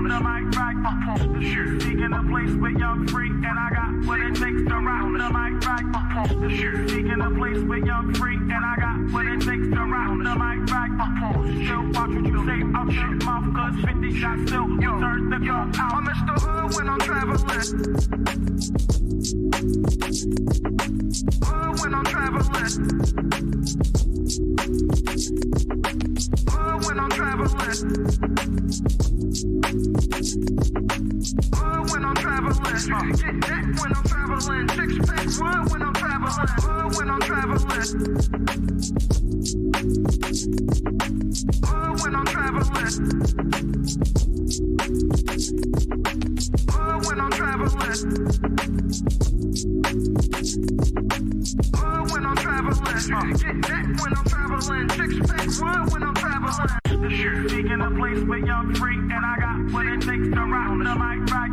the mic right, the shoe. Seeking a place with young free, and I got what it takes to rock the mic right, the shoe. Seeking a place with young free, and I got what it takes to rock the mic right, still watch what you say out your mouth, cause 50 shots still turn the gun out. I'm Mr. Hood when I'm traveling. Hood when I'm traveling. Hood when I'm traveling. Hood when I'm traveling. Get that when I'm traveling. Six pack wood when I'm traveling. Hood when I'm traveling. Hood when I'm traveling. Hood when I'm traveling. Hood when I'm traveling. Get that when I'm traveling. Six pack wood when I'm traveling. The shoe. Seeking a place with young free, and I got what it takes to rock the mic right.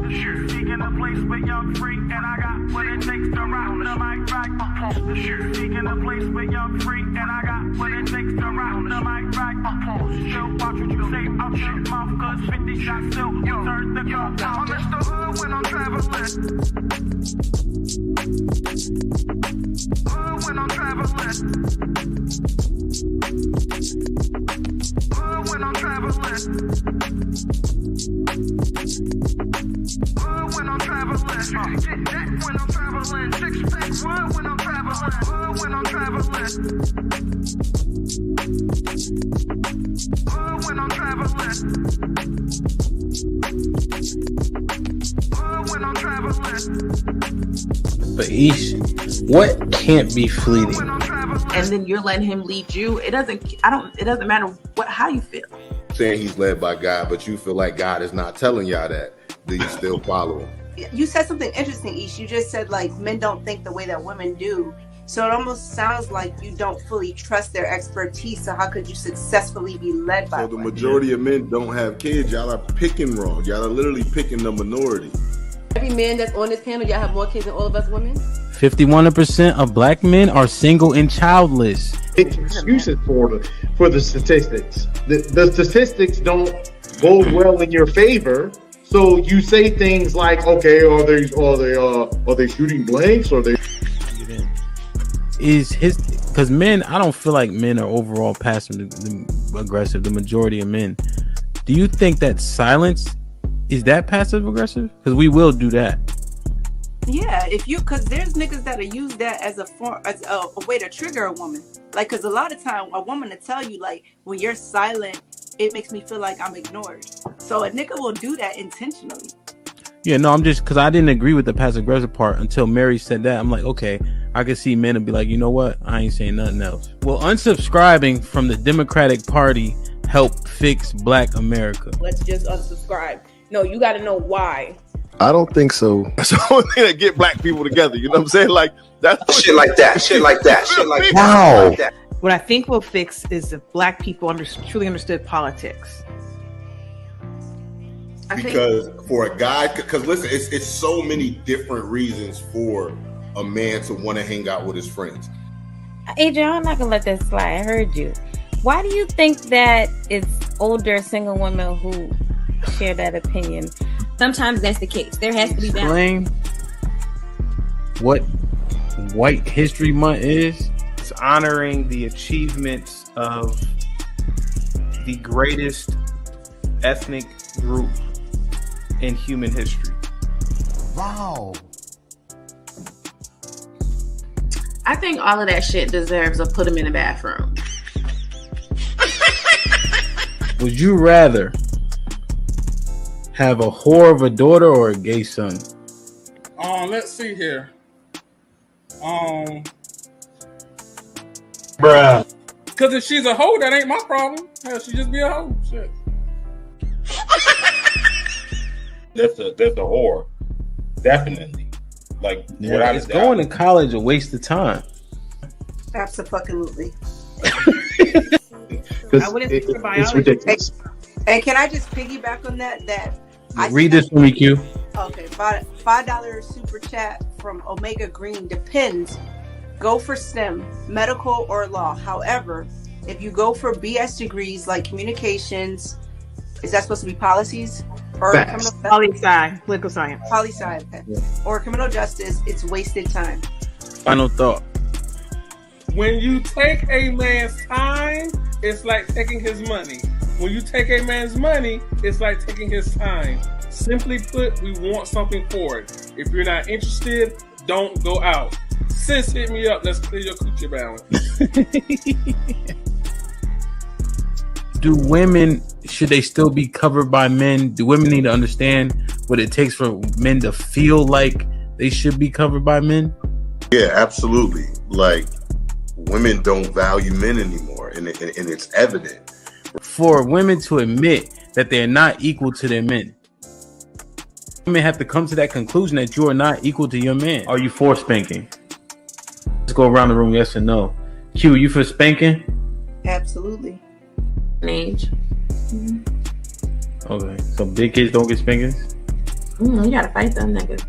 The shoe. Seeking a place with young free, and I got what it takes to rock the mic right. The shoe. Seeking a place with young free, and I got what it takes to rock the mic right. Still watch what you say out your mouth, cause 50 shots still turn the gun out. I'm Mr. Hood when I'm traveling. Hood when I'm traveling. Hood when I'm traveling. Hood when I'm traveling. Get that when I'm traveling. Six pack wood when I'm traveling. Hood when I'm traveling. Hood when I'm traveling. Hood when I'm traveling. But Ish, what can't be fleeting? And then you're letting him lead you. It doesn't matter how you feel. Saying he's led by God, but you feel like God is not telling y'all that. Do you still follow him? You said something interesting, Ish. You just said like men don't think the way that women do. So it almost sounds like you don't fully trust their expertise. So how could you successfully be led by So the women? majority of men don't have kids. Y'all are picking wrong. Y'all are literally picking the minority. Every man that's on this panel, y'all have more kids than all of us women. 51% of black men are single and childless. Excuses for the statistics. The statistics don't bode well in your favor. So you say things like, okay, are they shooting blanks? Or they because men, I don't feel like men are overall passive aggressive. The majority of men. Do you think that silence is that passive aggressive? Because we will do that. Yeah, because there's niggas that'll use that as a way to trigger a woman. Like, because a lot of time a woman will tell you, like, when you're silent, it makes me feel like I'm ignored. So a nigga will do that intentionally. Yeah, no, I'm just because I didn't agree with the passive aggressive part until Mary said that. I'm like, okay, I could see men and be like, you know what? I ain't saying nothing else. Will unsubscribing from the Democratic Party help fix Black America? Let's just unsubscribe. No, you got to know why. I don't think so. That's the only thing that get black people together. You know what I'm saying? Like that's shit like that. Shit like that. Shit like that. Wow. Like that. What I think will fix is if black people truly understood politics. Because for a guy, because listen, it's so many different reasons for a man to want to hang out with his friends. Adrian, I'm not gonna let that slide. I heard you. Why do you think that it's older single women who share that opinion? Sometimes that's the case. There has to be balance. Explain what White History Month is. It's honoring the achievements of the greatest ethnic group in human history. Wow. I think all of that shit deserves a put them in the bathroom. Would you rather have a whore of a daughter or a gay son? Let's see here. Bruh. Because if she's a hoe, that ain't my problem. Hell, she just be a hoe. Shit. That's a whore. Definitely. Like, yeah, is going to college a waste of time? Absolutely. I wouldn't think for biology. It's ridiculous. And can I just piggyback on that? Read this for me, Q. Okay, $5 super chat from Omega Green. Depends. Go for STEM, medical or law. However, if you go for BS degrees like communications, Is that supposed to be policies or Facts. Poli-sci, political science. Poli-sci, okay. Or criminal justice? It's wasted time. Final thought. When you take a man's time, it's like taking his money. When you take a man's money, it's like taking his time. Simply put, we want something for it. If you're not interested, don't go out. Sis, hit me up. Let's clear your coochie balance. Do women, should they still be covered by men? Do women need to understand what it takes for men to feel like they should be covered by men? Yeah, absolutely. Like, women don't value men anymore, and it's evident. For women to admit that they're not equal to their men, women have to come to that conclusion that you are not equal to your man. Are you for spanking? Let's go around the room, yes or no. Q, you for spanking? Absolutely. Age. Okay, so big kids don't get spankings? You gotta fight them niggas.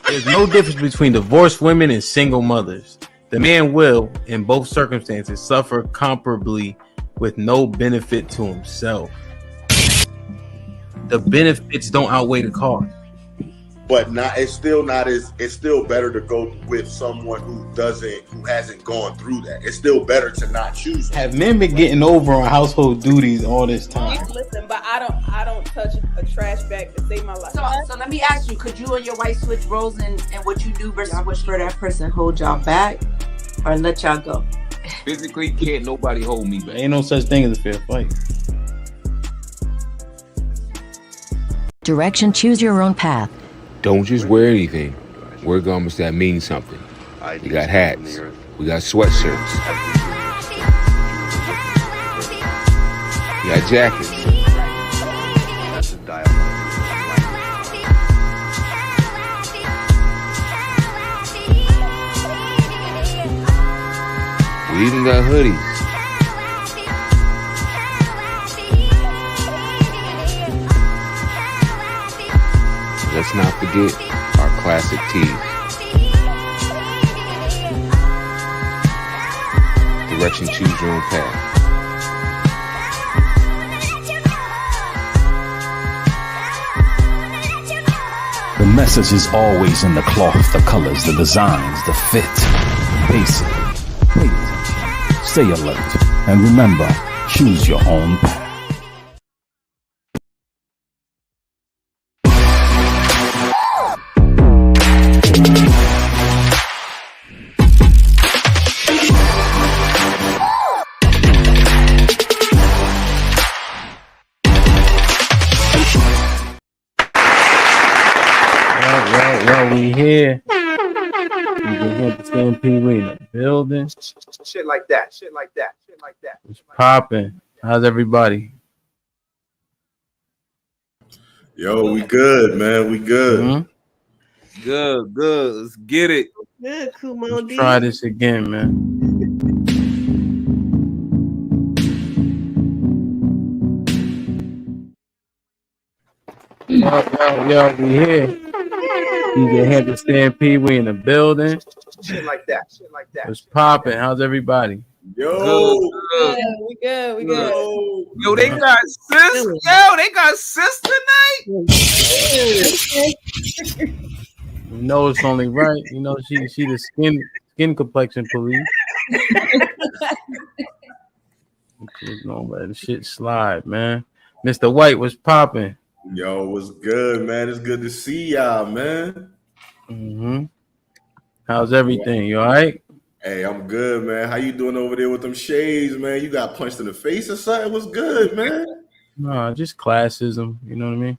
There's no difference between divorced women and single mothers. The man will, in both circumstances, suffer comparably with no benefit to himself. The benefits don't outweigh the cost. But it's still better to go with someone who hasn't gone through that. It's still better to not choose them. Have men been getting over on household duties all this time? Listen, but I don't touch a trash bag to save my life. So let me ask you, could you and your wife switch roles and what you do versus what for that person hold y'all back or let y'all go? Physically, can't nobody hold me back. Ain't no such thing as a fair fight. Direction, choose your own path. Don't just wear anything. Wear garments that mean something. We got hats. We got sweatshirts. We got jackets. We even got hoodies. Let's not forget our classic tees. Direction, choose your own path. The message is always in the cloth, the colors, the designs, the fit. Basically, pay attention, stay alert, and remember, choose your own path. We here. We can hit the stampede. We in the building. Shit like that. It's popping. How's everybody? Yo, we good, man. We good. Mm-hmm. Good. Let's get it. Good, Kumo. Let's try this again, man. Yo, we here. You can hit the stampede. We in the building. Shit like that. It's popping. How's everybody? Yo, We good. Yo, they got sis. Yo, they got sis tonight. You know it's only right. You know she the skin complexion police. Don't let the shit slide, man. Mr. White was popping. Yo, what's good, man? It's good to see y'all, man. Mm-hmm. How's everything? You all right? Hey, I'm good, man. How you doing over there with them shades, man? You got punched in the face or something? What's good, man? No, just classism. You know what I mean?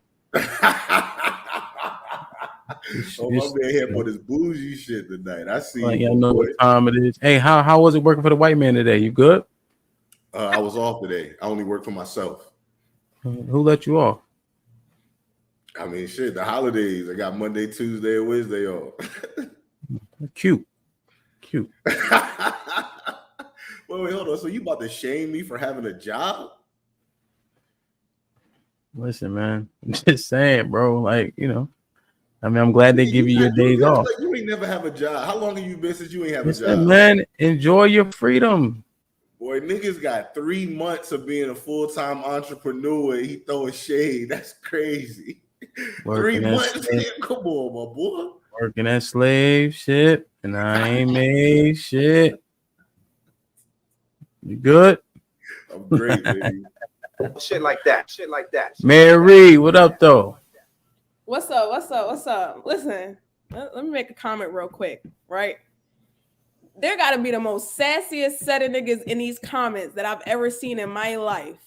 Oh, my man here for this bougie shit tonight. I see. Like, I know what time it is. Hey, how was it working for the white man today? You good? I was off today. I only work for myself. Who let you off? I mean, shit, the holidays. I got Monday, Tuesday, and Wednesday off. Cute. Wait, hold on. So you about to shame me for having a job? Listen, man. I'm just saying, bro. Like, you know, I mean, I'm glad they give you your days off. You ain't never have a job. How long have you been since you ain't have a Listen, job? man, enjoy your freedom. Boy, niggas got 3 months of being a full-time entrepreneur. And he throwing shade. That's crazy. 3 months. Come on, my boy. Working that slave shit, and I ain't made shit. You good? I'm great, baby. Shit like that. Mary, what up, though? What's up? Listen, let me make a comment real quick, right? There gotta be the most sassiest set of niggas in these comments that I've ever seen in my life.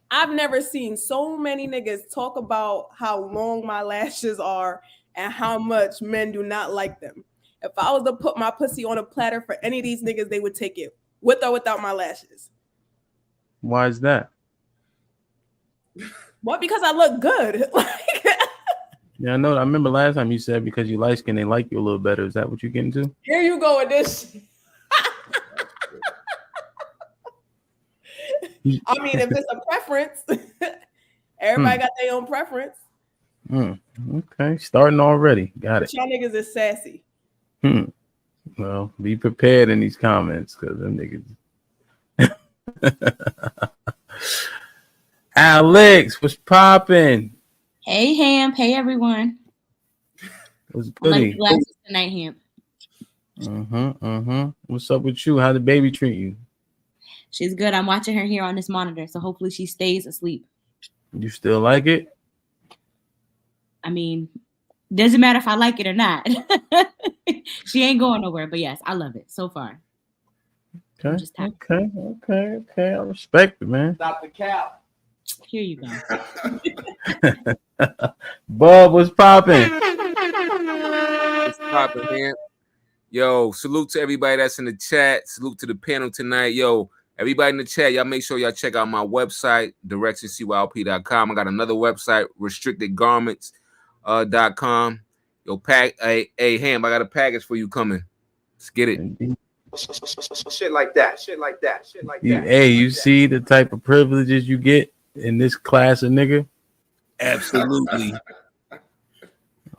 I've never seen so many niggas talk about how long my lashes are and how much men do not like them. If I was to put my pussy on a platter for any of these niggas, they would take it with or without my lashes. Why is that? What? Because I look good. Yeah, I know. I remember last time you said because you light skin, they like you a little better. Is that what you're getting to? Here you go with this shit. I mean, if it's a preference, everybody got their own preference. Okay, starting already. Got it. But y'all niggas is sassy. Well, be prepared in these comments because them niggas. Alex, what's popping? Hey, Ham. Hey, everyone. What's I like goody? the glasses tonight, Ham. What's up with you? How the baby treat you? She's good. I'm watching her here on this monitor, so hopefully she stays asleep. You still like it? I mean, doesn't matter if I like it or not. She ain't going nowhere, but yes, I love it so far. Okay. I respect it, man. Stop the cap. Here you go. Bob, what's popping? What's popping, man? Yo, salute to everybody that's in the chat. Salute to the panel tonight. Yo, everybody in the chat, y'all make sure y'all check out my website, directioncylp.com. I got another website, restrictedgarments.com. Yo, hey, Ham, I got a package for you coming. Let's get it. Shit like that. Hey, you see the type of privileges you get in this class of nigga? Absolutely. You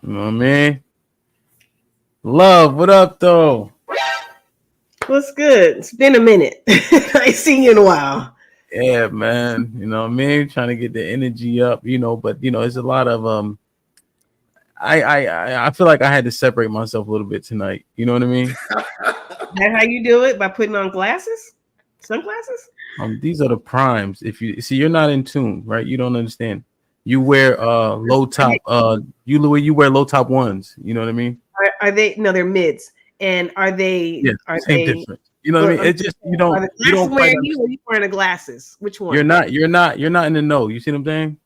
know what I mean? Love, what up, though? What's good? It's been a minute. I ain't seen you in a while. Yeah, man. You know what I mean? Trying to get the energy up, but it's a lot of I feel like I had to separate myself a little bit tonight. You know what I mean? That's how you do it? By putting on glasses? Sunglasses? These are the primes. If you see, you're not in tune, right? You don't understand. You wear low top you wear low top ones. You know what I mean? Are they? No, they're mids. And are they? Yeah, same difference. You know what I mean? It's just you don't. Are the glasses wearing you, or you wearing the glasses? Which one? You're not in the know. You see what I'm saying?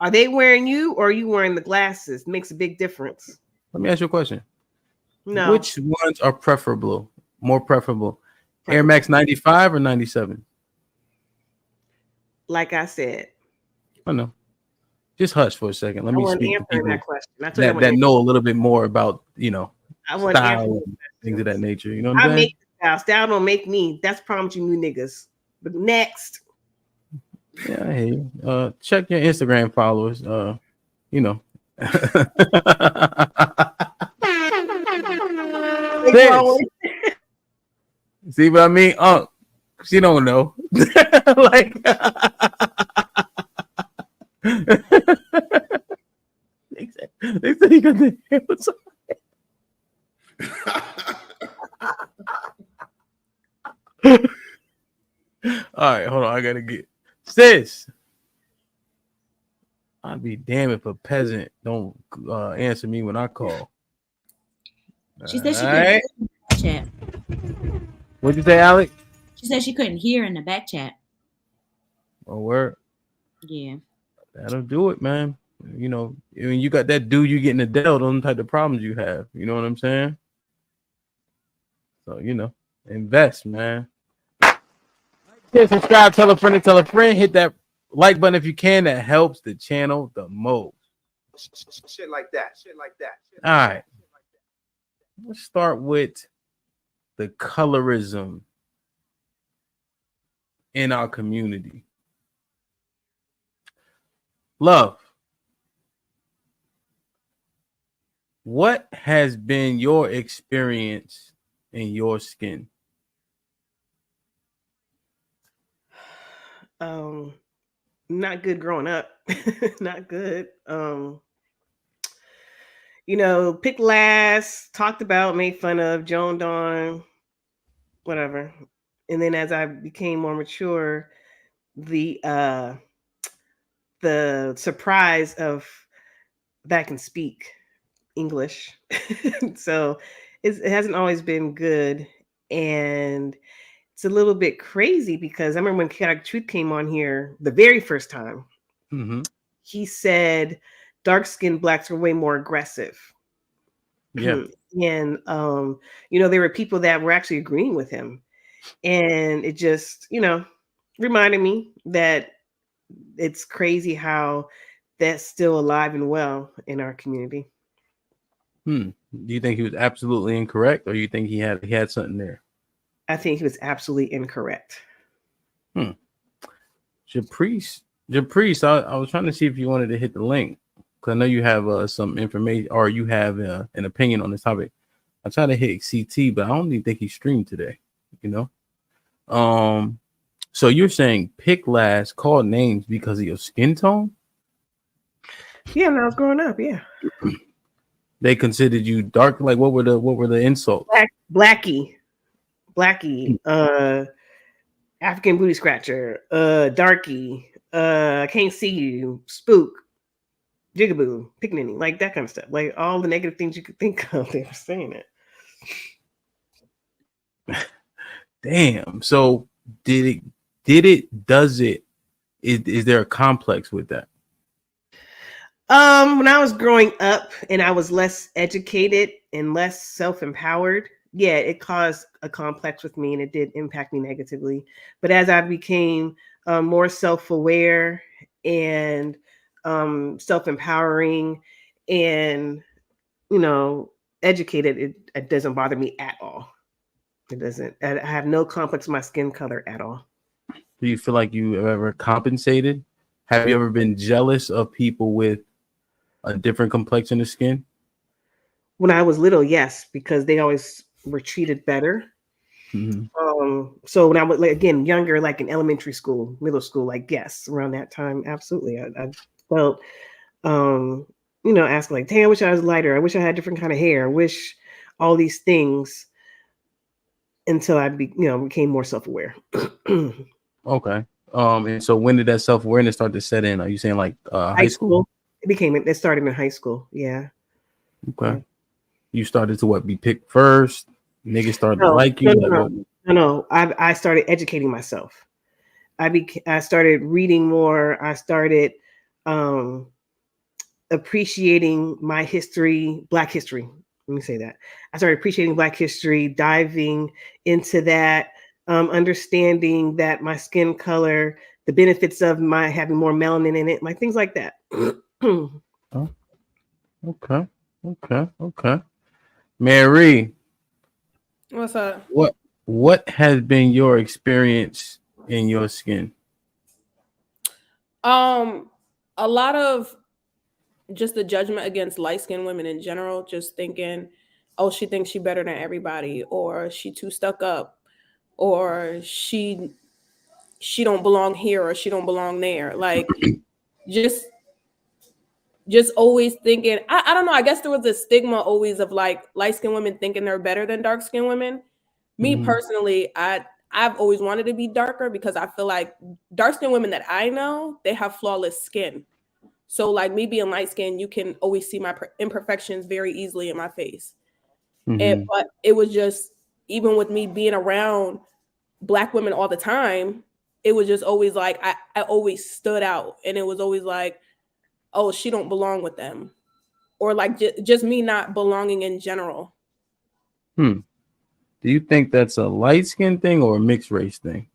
Are they wearing you, or are you wearing the glasses? Makes a big difference. Let me ask you a question. No. Which ones are more preferable? Air Max 95 or 97? Like I said. I know. Just hush for a second. Let me speak to people that question. that know a little bit more about, I want style and things of that nature. You know what I'm saying? make style. Style don't make me. That's the problem with you new niggas. But next. Yeah, I hear you. Check your Instagram followers. See what I mean? She don't know. Like they said he got the hair. All right, hold on. I gotta get sis. I'd be damned if a peasant don't answer me when I call. She said she couldn't hear in the back chat. What'd you say, Alex? She said she couldn't hear in the back chat. Oh, word. Yeah. That'll do it, man. When you got that dude you getting Adele, those type of problems you have. You know what I'm saying? So, invest, man. Yeah, subscribe, tell a friend, hit that like button if you can. That helps the channel the most. Shit like that. All right. Let's start with the colorism in our community. Love. What has been your experience in your skin? Not good growing up. Not good. You know, picked last, talked about, made fun of, joned on, whatever. And then as I became more mature, the surprise of that I can speak English. So it hasn't always been good. And it's a little bit crazy because I remember when Chaotic Truth came on here the very first time, he said dark-skinned blacks were way more aggressive. Yeah. And you know, there were people that were actually agreeing with him. And it just, you know, reminded me that it's crazy how that's still alive and well in our community. Do you think he was absolutely incorrect, or you think he had something there? I think he was absolutely incorrect. Japrice, I was trying to see if you wanted to hit the link because I know you have some information or you have an opinion on this topic. I tried to hit CT, but I don't even think he streamed today. You know, so you're saying pick last, call names because of your skin tone? Yeah, when I was growing up, yeah. They considered you dark. Like what were the insults? Blackie, African booty scratcher, darky, I can't see you, spook, jigaboo, pickaninny, like that kind of stuff. Like all the negative things you could think of, they were saying it. Damn. So does it? Is there a complex with that? When I was growing up and I was less educated and less self-empowered, yeah, it caused a complex with me and it did impact me negatively. But as I became more self-aware and self-empowering and, you know, educated, it doesn't bother me at all. It doesn't. I have no complex with my skin color at all. Do you feel like you have ever compensated? Have you ever been jealous of people with a different complexion of skin? When I was little, yes, because they always were treated better. So when I was again younger, like in elementary school, middle school, like yes, around that time, absolutely, I felt, you know, ask like, "Damn, I wish I was lighter. I wish I had different kind of hair. I wish all these things." Until I became more self-aware. Okay. And so when did that self-awareness start to set in? Are you saying like high school? It started in high school. Yeah. Okay. Yeah. You started to be picked first? Niggas started to like you? No. I started educating myself. I started reading more. I started appreciating my history, Black history. Let me say that. I started appreciating Black history, diving into that, understanding that my skin color, the benefits of my having more melanin in it, like things like that. Oh, okay. Mary, What's up? What has been your experience in your skin? A lot of just the judgment against light-skinned women in general, just thinking, oh, she thinks she's better than everybody, or she too stuck up, or she don't belong here, or she don't belong there. Like just always thinking, I don't know, I guess there was a stigma always of like light-skinned women thinking they're better than dark-skinned women. Me personally, I've always wanted to be darker because I feel like dark-skinned women that I know, they have flawless skin. So like me being light skinned, you can always see my imperfections very easily in my face. But it was just, even with me being around Black women all the time, it was just always like, I always stood out. And it was always like, oh, she don't belong with them. Or like just me not belonging in general. Do you think that's a light skin thing or a mixed race thing?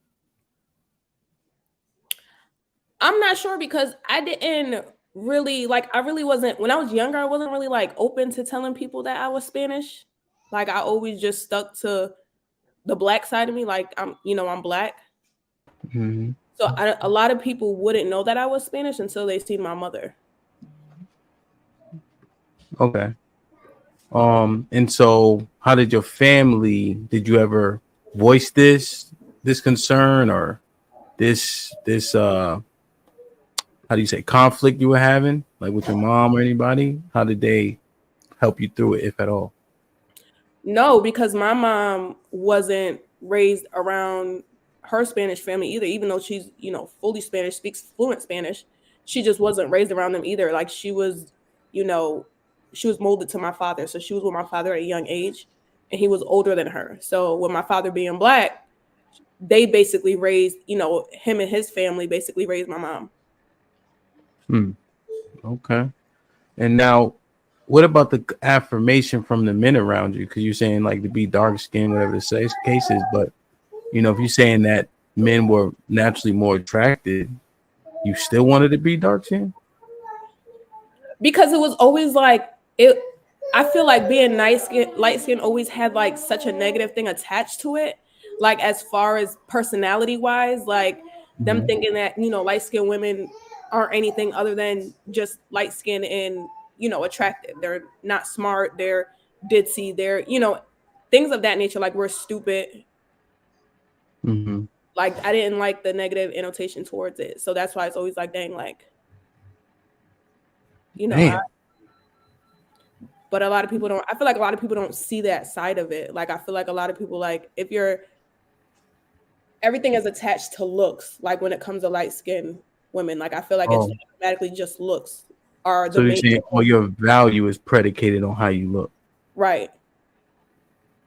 I'm not sure because I didn't really I really wasn't, when I was younger, I wasn't really like open to telling people that I was Spanish. Like I always just stuck to the Black side of me. Like I'm Black. So a lot of people wouldn't know that I was Spanish until they seen my mother. Okay. And so how did your family, did you ever voice this concern or? this how do you say, conflict you were having, like with your mom or anybody? How did they help you through it, if at all? No, because my mom wasn't raised around her Spanish family either, even though she's, fully Spanish, speaks fluent Spanish. She just wasn't raised around them either. Like she was molded to my father. So she was with my father at a young age and he was older than her. So with my father being Black, they basically raised, him and his family basically raised my mom. Okay. And now, what about the affirmation from the men around you? Because you're saying like to be dark skinned, whatever the case is, but if you're saying that men were naturally more attracted, you still wanted to be dark skinned? Because it was always like it. I feel like being light skin always had like such a negative thing attached to it. Like as far as personality wise, like them thinking that light skinned women aren't anything other than just light skin and attractive. They're not smart. They're ditzy. They're things of that nature. Like we're stupid. Like I didn't like the negative annotation towards it, so that's why it's always like, dang, like but a lot of people don't. I feel like a lot of people don't see that side of it. Like I feel like a lot of people, like if you're, everything is attached to looks. Like when it comes to light skinned women, like I feel like it's automatically just looks are the So you're main saying all your value is predicated on how you look. Right.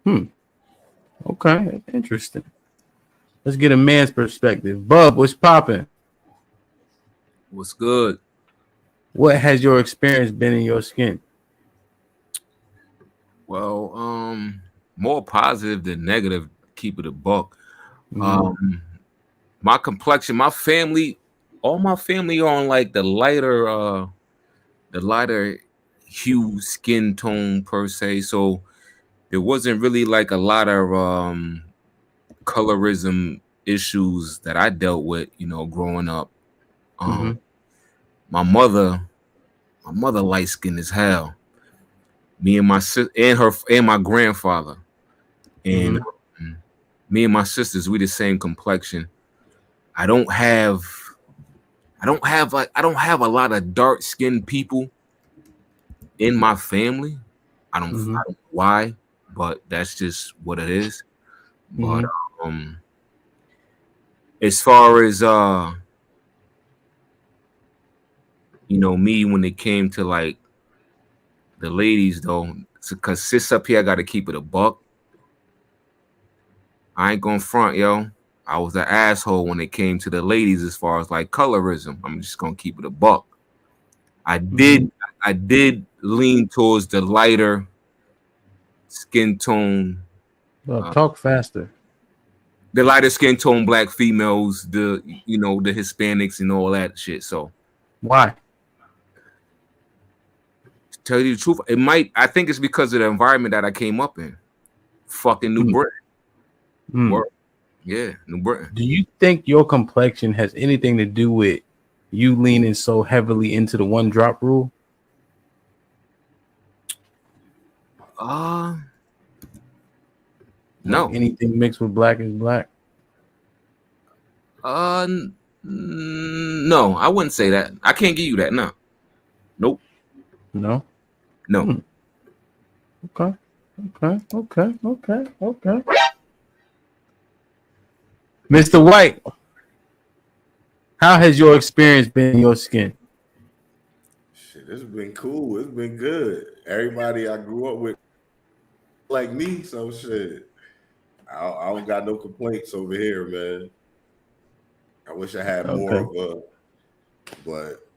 Okay, interesting. Let's get a man's perspective. Bub, what's popping? What's good? What has your experience been in your skin? Well, more positive than negative. Keep it a buck. My complexion, my family, all my family are on like the lighter hue skin tone per se. So there wasn't really like a lot of colorism issues that I dealt with, growing up. My mother light skinned as hell. Me and my sister and my grandfather, and me and my sisters, we the same complexion. I don't have a lot of dark skinned people in my family. I don't know why, but that's just what it is. But as far as me, when it came to like the ladies though, because sis up here, I gotta keep it a buck. I ain't gonna front, yo. I was an asshole when it came to the ladies as far as like colorism. I'm just gonna keep it a buck. I did lean towards the lighter skin tone. Talk faster. The lighter skin tone Black females, the Hispanics and all that shit. So why? To tell you the truth, I think it's because of the environment that I came up in. Fucking New Britain. Yeah, New Britain. Do you think your complexion has anything to do with you leaning so heavily into the one drop rule? No. Like anything mixed with black is black? No, I wouldn't say that. I can't give you that. No. Nope. No. Okay. Mr. White, how has your experience been in your skin? Shit, it's been cool. It's been good. Everybody I grew up with like me, so shit. I don't got no complaints over here, man. I wish I had more of a, but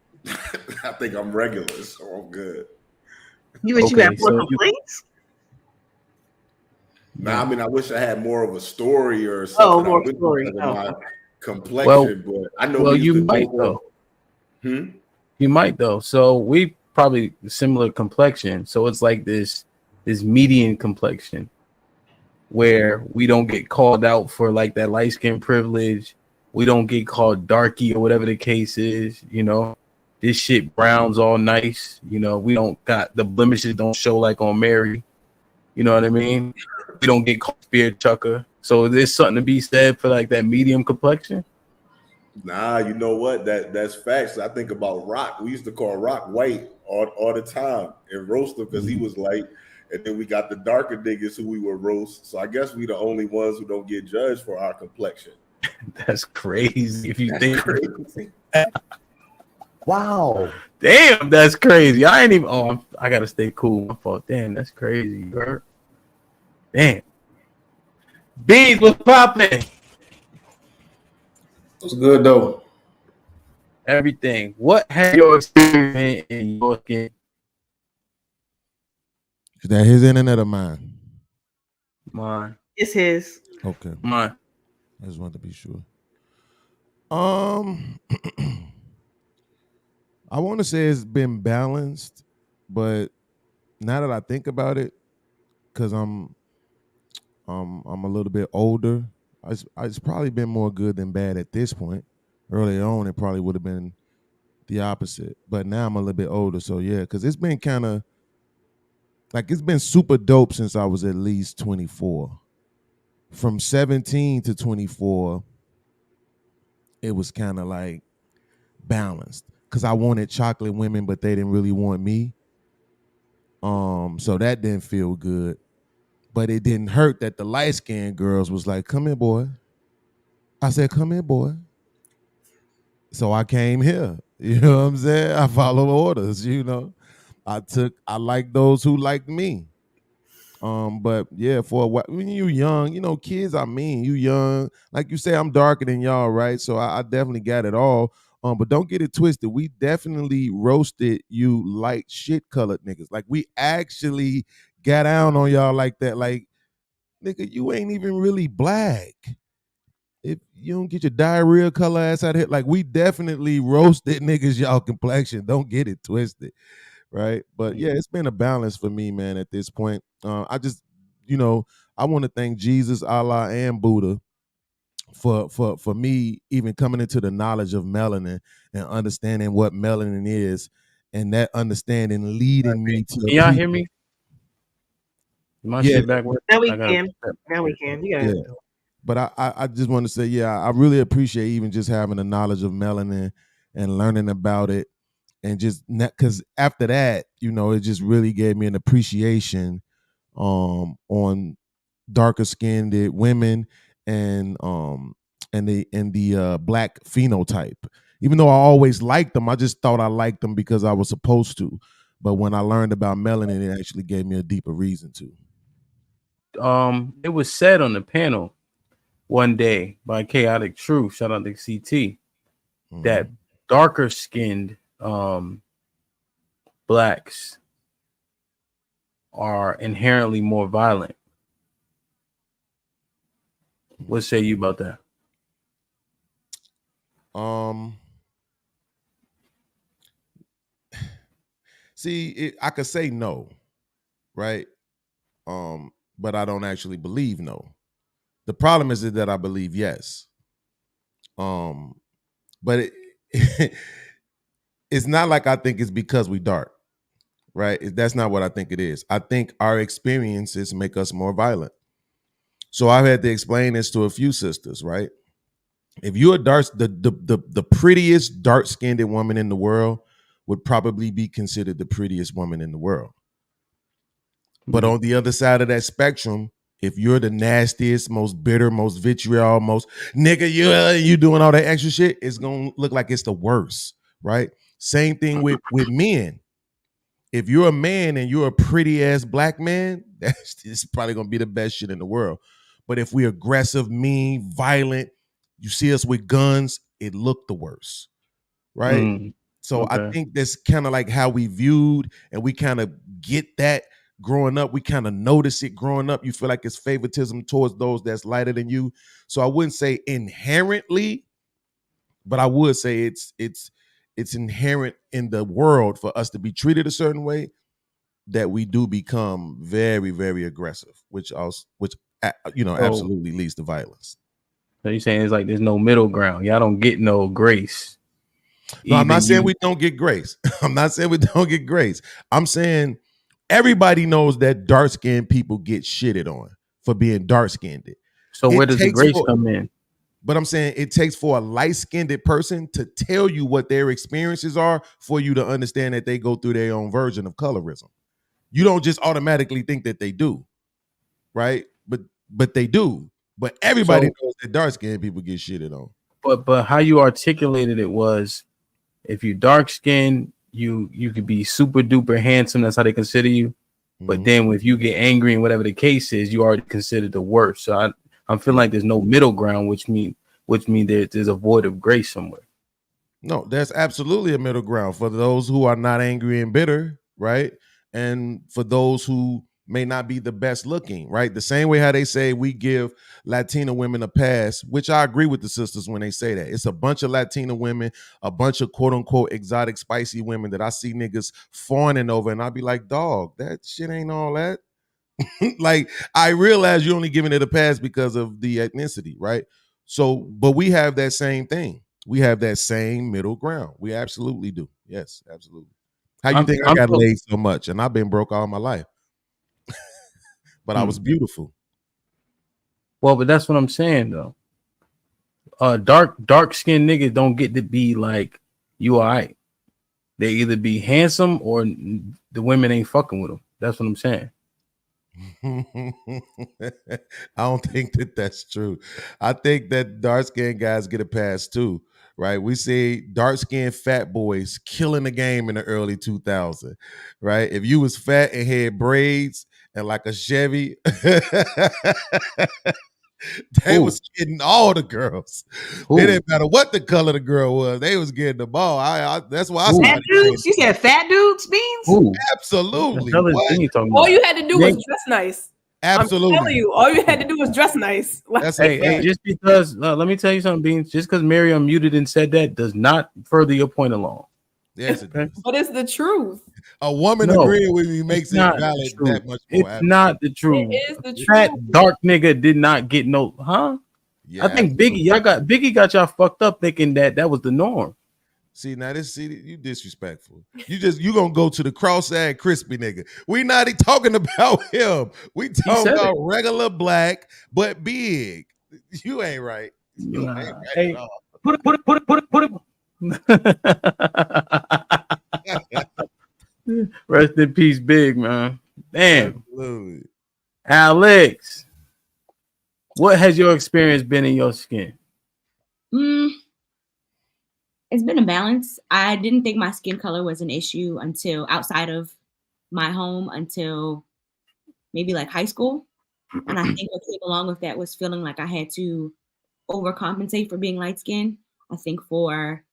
I think I'm regular, so I'm good. You wish you had more complaints? Nah, I mean, I wish I had more of a story or something. More story. My complexion, but I know. Well, you might though. You might though. So we probably similar complexion. So it's like this median complexion where we don't get called out for like that light skin privilege. We don't get called darky or whatever the case is. This shit browns all nice. We don't got the blemishes don't show like on Mary. You know what I mean? We don't get called beard chucker. So there's something to be said for like that medium complexion. Nah, you know what? That's facts. I think about Rock. We used to call Rock white all the time and roast him because he was light. And then we got the darker niggas who we would roast. So I guess we the only ones who don't get judged for our complexion. That's crazy. If you think crazy. Wow. Damn, that's crazy. I ain't even. Oh, I gotta stay cool. My fault. Damn, that's crazy, bro. Damn. Beans, what's popping? What's good though? Everything. What has your experience in your skin? Is that his internet or mine? Mine. It's his. Okay. Mine. I just wanted to be sure. I want to say it's been balanced, but now that I think about it, because I'm a little bit older, it's probably been more good than bad at this point. Earlier on, it probably would have been the opposite, but now I'm a little bit older, so yeah, because it's been kind of like it's been super dope since I was at least 24. From 17 to 24, it was kind of like balanced because I wanted chocolate women, but they didn't really want me. So that didn't feel good, but it didn't hurt that the light-skinned girls was like, "Come here, boy." I said, "Come here, boy." So I came here. You know what I'm saying? I followed orders. You know, I like those who liked me. But yeah, for a while, when you young, you know, kids, I mean, you young, like you say, I'm darker than y'all, right? So I definitely got it all. But don't get it twisted. We definitely roasted you light shit colored niggas. Like we actually got down on y'all like that. Like, nigga, you ain't even really black. If you don't get your diarrhea color ass out of here, like we definitely roasted niggas y'all complexion. Don't get it twisted. Right. But yeah, it's been a balance for me, man, at this point. I just, you know, I want to thank Jesus, Allah, and Buddha for me even coming into the knowledge of melanin and understanding what melanin is, and that understanding leading me to Can y'all hear me? My Yeah. shit back. Now we can. Now we can. Yeah. But I just want to say, yeah, I really appreciate even just having the knowledge of melanin and learning about it. And just because after that, you know, it just really gave me an appreciation on darker skinned women and the black phenotype. Even though I always liked them, I just thought I liked them because I was supposed to. But when I learned about melanin, it actually gave me a deeper reason to. It was said on the panel one day by Chaotic Truth, shout out to CT, that darker skinned blacks are inherently more violent. What say you about that? See, I could say no, right? But I don't actually believe no. The problem is that I believe yes. But it's not like I think it's because we dark, right? That's not what I think it is. I think our experiences make us more violent. So I've had to explain this to a few sisters, right? If you're the prettiest dark-skinned woman in the world would probably be considered the prettiest woman in the world. But on the other side of that spectrum, if you're the nastiest, most bitter, most vitriol, most nigga, you doing all that extra shit, it's gonna look like it's the worst, right? Same thing with men. If you're a man and you're a pretty ass black man, it's probably gonna be the best shit in the world. But if we're aggressive, mean, violent, you see us with guns, it looked the worst, right? So I think that's kind of like how we viewed, and we kind of get that growing up. We kind of notice it growing up. You feel like it's favoritism towards those that's lighter than you. So I wouldn't say inherently, but I would say it's inherent in the world for us to be treated a certain way, that we do become very, very aggressive, which absolutely leads to violence. So you're saying it's like there's no middle ground. Y'all don't get no grace. No, I'm not saying we don't get grace. I'm not saying we don't get grace. I'm saying everybody knows that dark-skinned people get shitted on for being dark-skinned. So where does the grace come in? But I'm saying it takes for a light-skinned person to tell you what their experiences are for you to understand that they go through their own version of colorism. You don't just automatically think that they do, right? But they do. But everybody knows that dark-skinned people get shitted on. But how you articulated it was, if you dark skinned, you could be super duper handsome. That's how they consider you. But then if you get angry and whatever the case is, you already considered the worst. So I'm feeling like there's no middle ground, which mean there's a void of grace somewhere. No, there's absolutely a middle ground for those who are not angry and bitter, right? And for those who may not be the best looking, right? The same way how they say we give Latina women a pass, which I agree with the sisters when they say that. It's a bunch of Latina women, a bunch of quote unquote exotic spicy women that I see niggas fawning over, and I'll be like, dog, that shit ain't all that. Like, I realize you're only giving it a pass because of the ethnicity, right? So, but we have that same thing. We have that same middle ground. We absolutely do. Yes, absolutely. How you think I got laid so much? And I've been broke all my life. But I was beautiful. Well, but that's what I'm saying though. Dark skinned niggas don't get to be like you all right. They either be handsome or the women ain't fucking with them. That's what I'm saying. I don't think that that's true. I think that dark skinned guys get a pass too, right? We see dark skinned fat boys killing the game in the early 2000s, right? If you was fat and had braids and like a Chevy, they was getting all the girls. It didn't matter what the color the girl was. They was getting the ball. That's why I Fat started. dudes? You said fat dudes, Beans? Absolutely. All you had to do was dress nice. Absolutely. I'm telling you, all you had to do was dress nice. Like, Hey, just because let me tell you something, Beans. Just because Mary unmuted and said that does not further your point along. Yes, it does. But it's the truth. A woman agreeing with me makes it valid that much more. It's not the truth. It is the truth. Fat dark nigga did not get no, huh? Yeah, I think Biggie got y'all fucked up thinking that was the norm. See, now you disrespectful. You gonna go to the cross-eyed crispy nigga. We not talking about him. We talking about regular black but big. You ain't right. You ain't right at all. Put it. Rest in peace, Big man. Damn. Absolutely. Alex, what has your experience been in your skin? It's been a balance. I didn't think my skin color was an issue until outside of my home until maybe like high school. And I think what came along with that was feeling like I had to overcompensate for being light skinned. I think for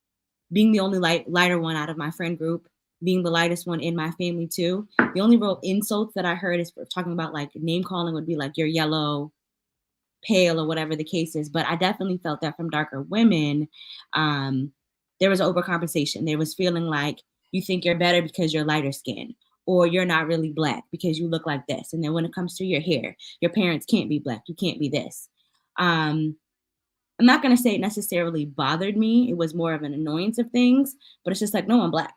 being the only lighter one out of my friend group, being the lightest one in my family too. The only real insults that I heard is for talking about like name calling would be like you're yellow, pale, or whatever the case is. But I definitely felt that from darker women. There was overcompensation. There was feeling like you think you're better because you're lighter skinned, or you're not really black because you look like this. And then when it comes to your hair, your parents can't be black. You can't be this. I'm not going to say it necessarily bothered me. It was more of an annoyance of things, but it's just like, no, I'm black.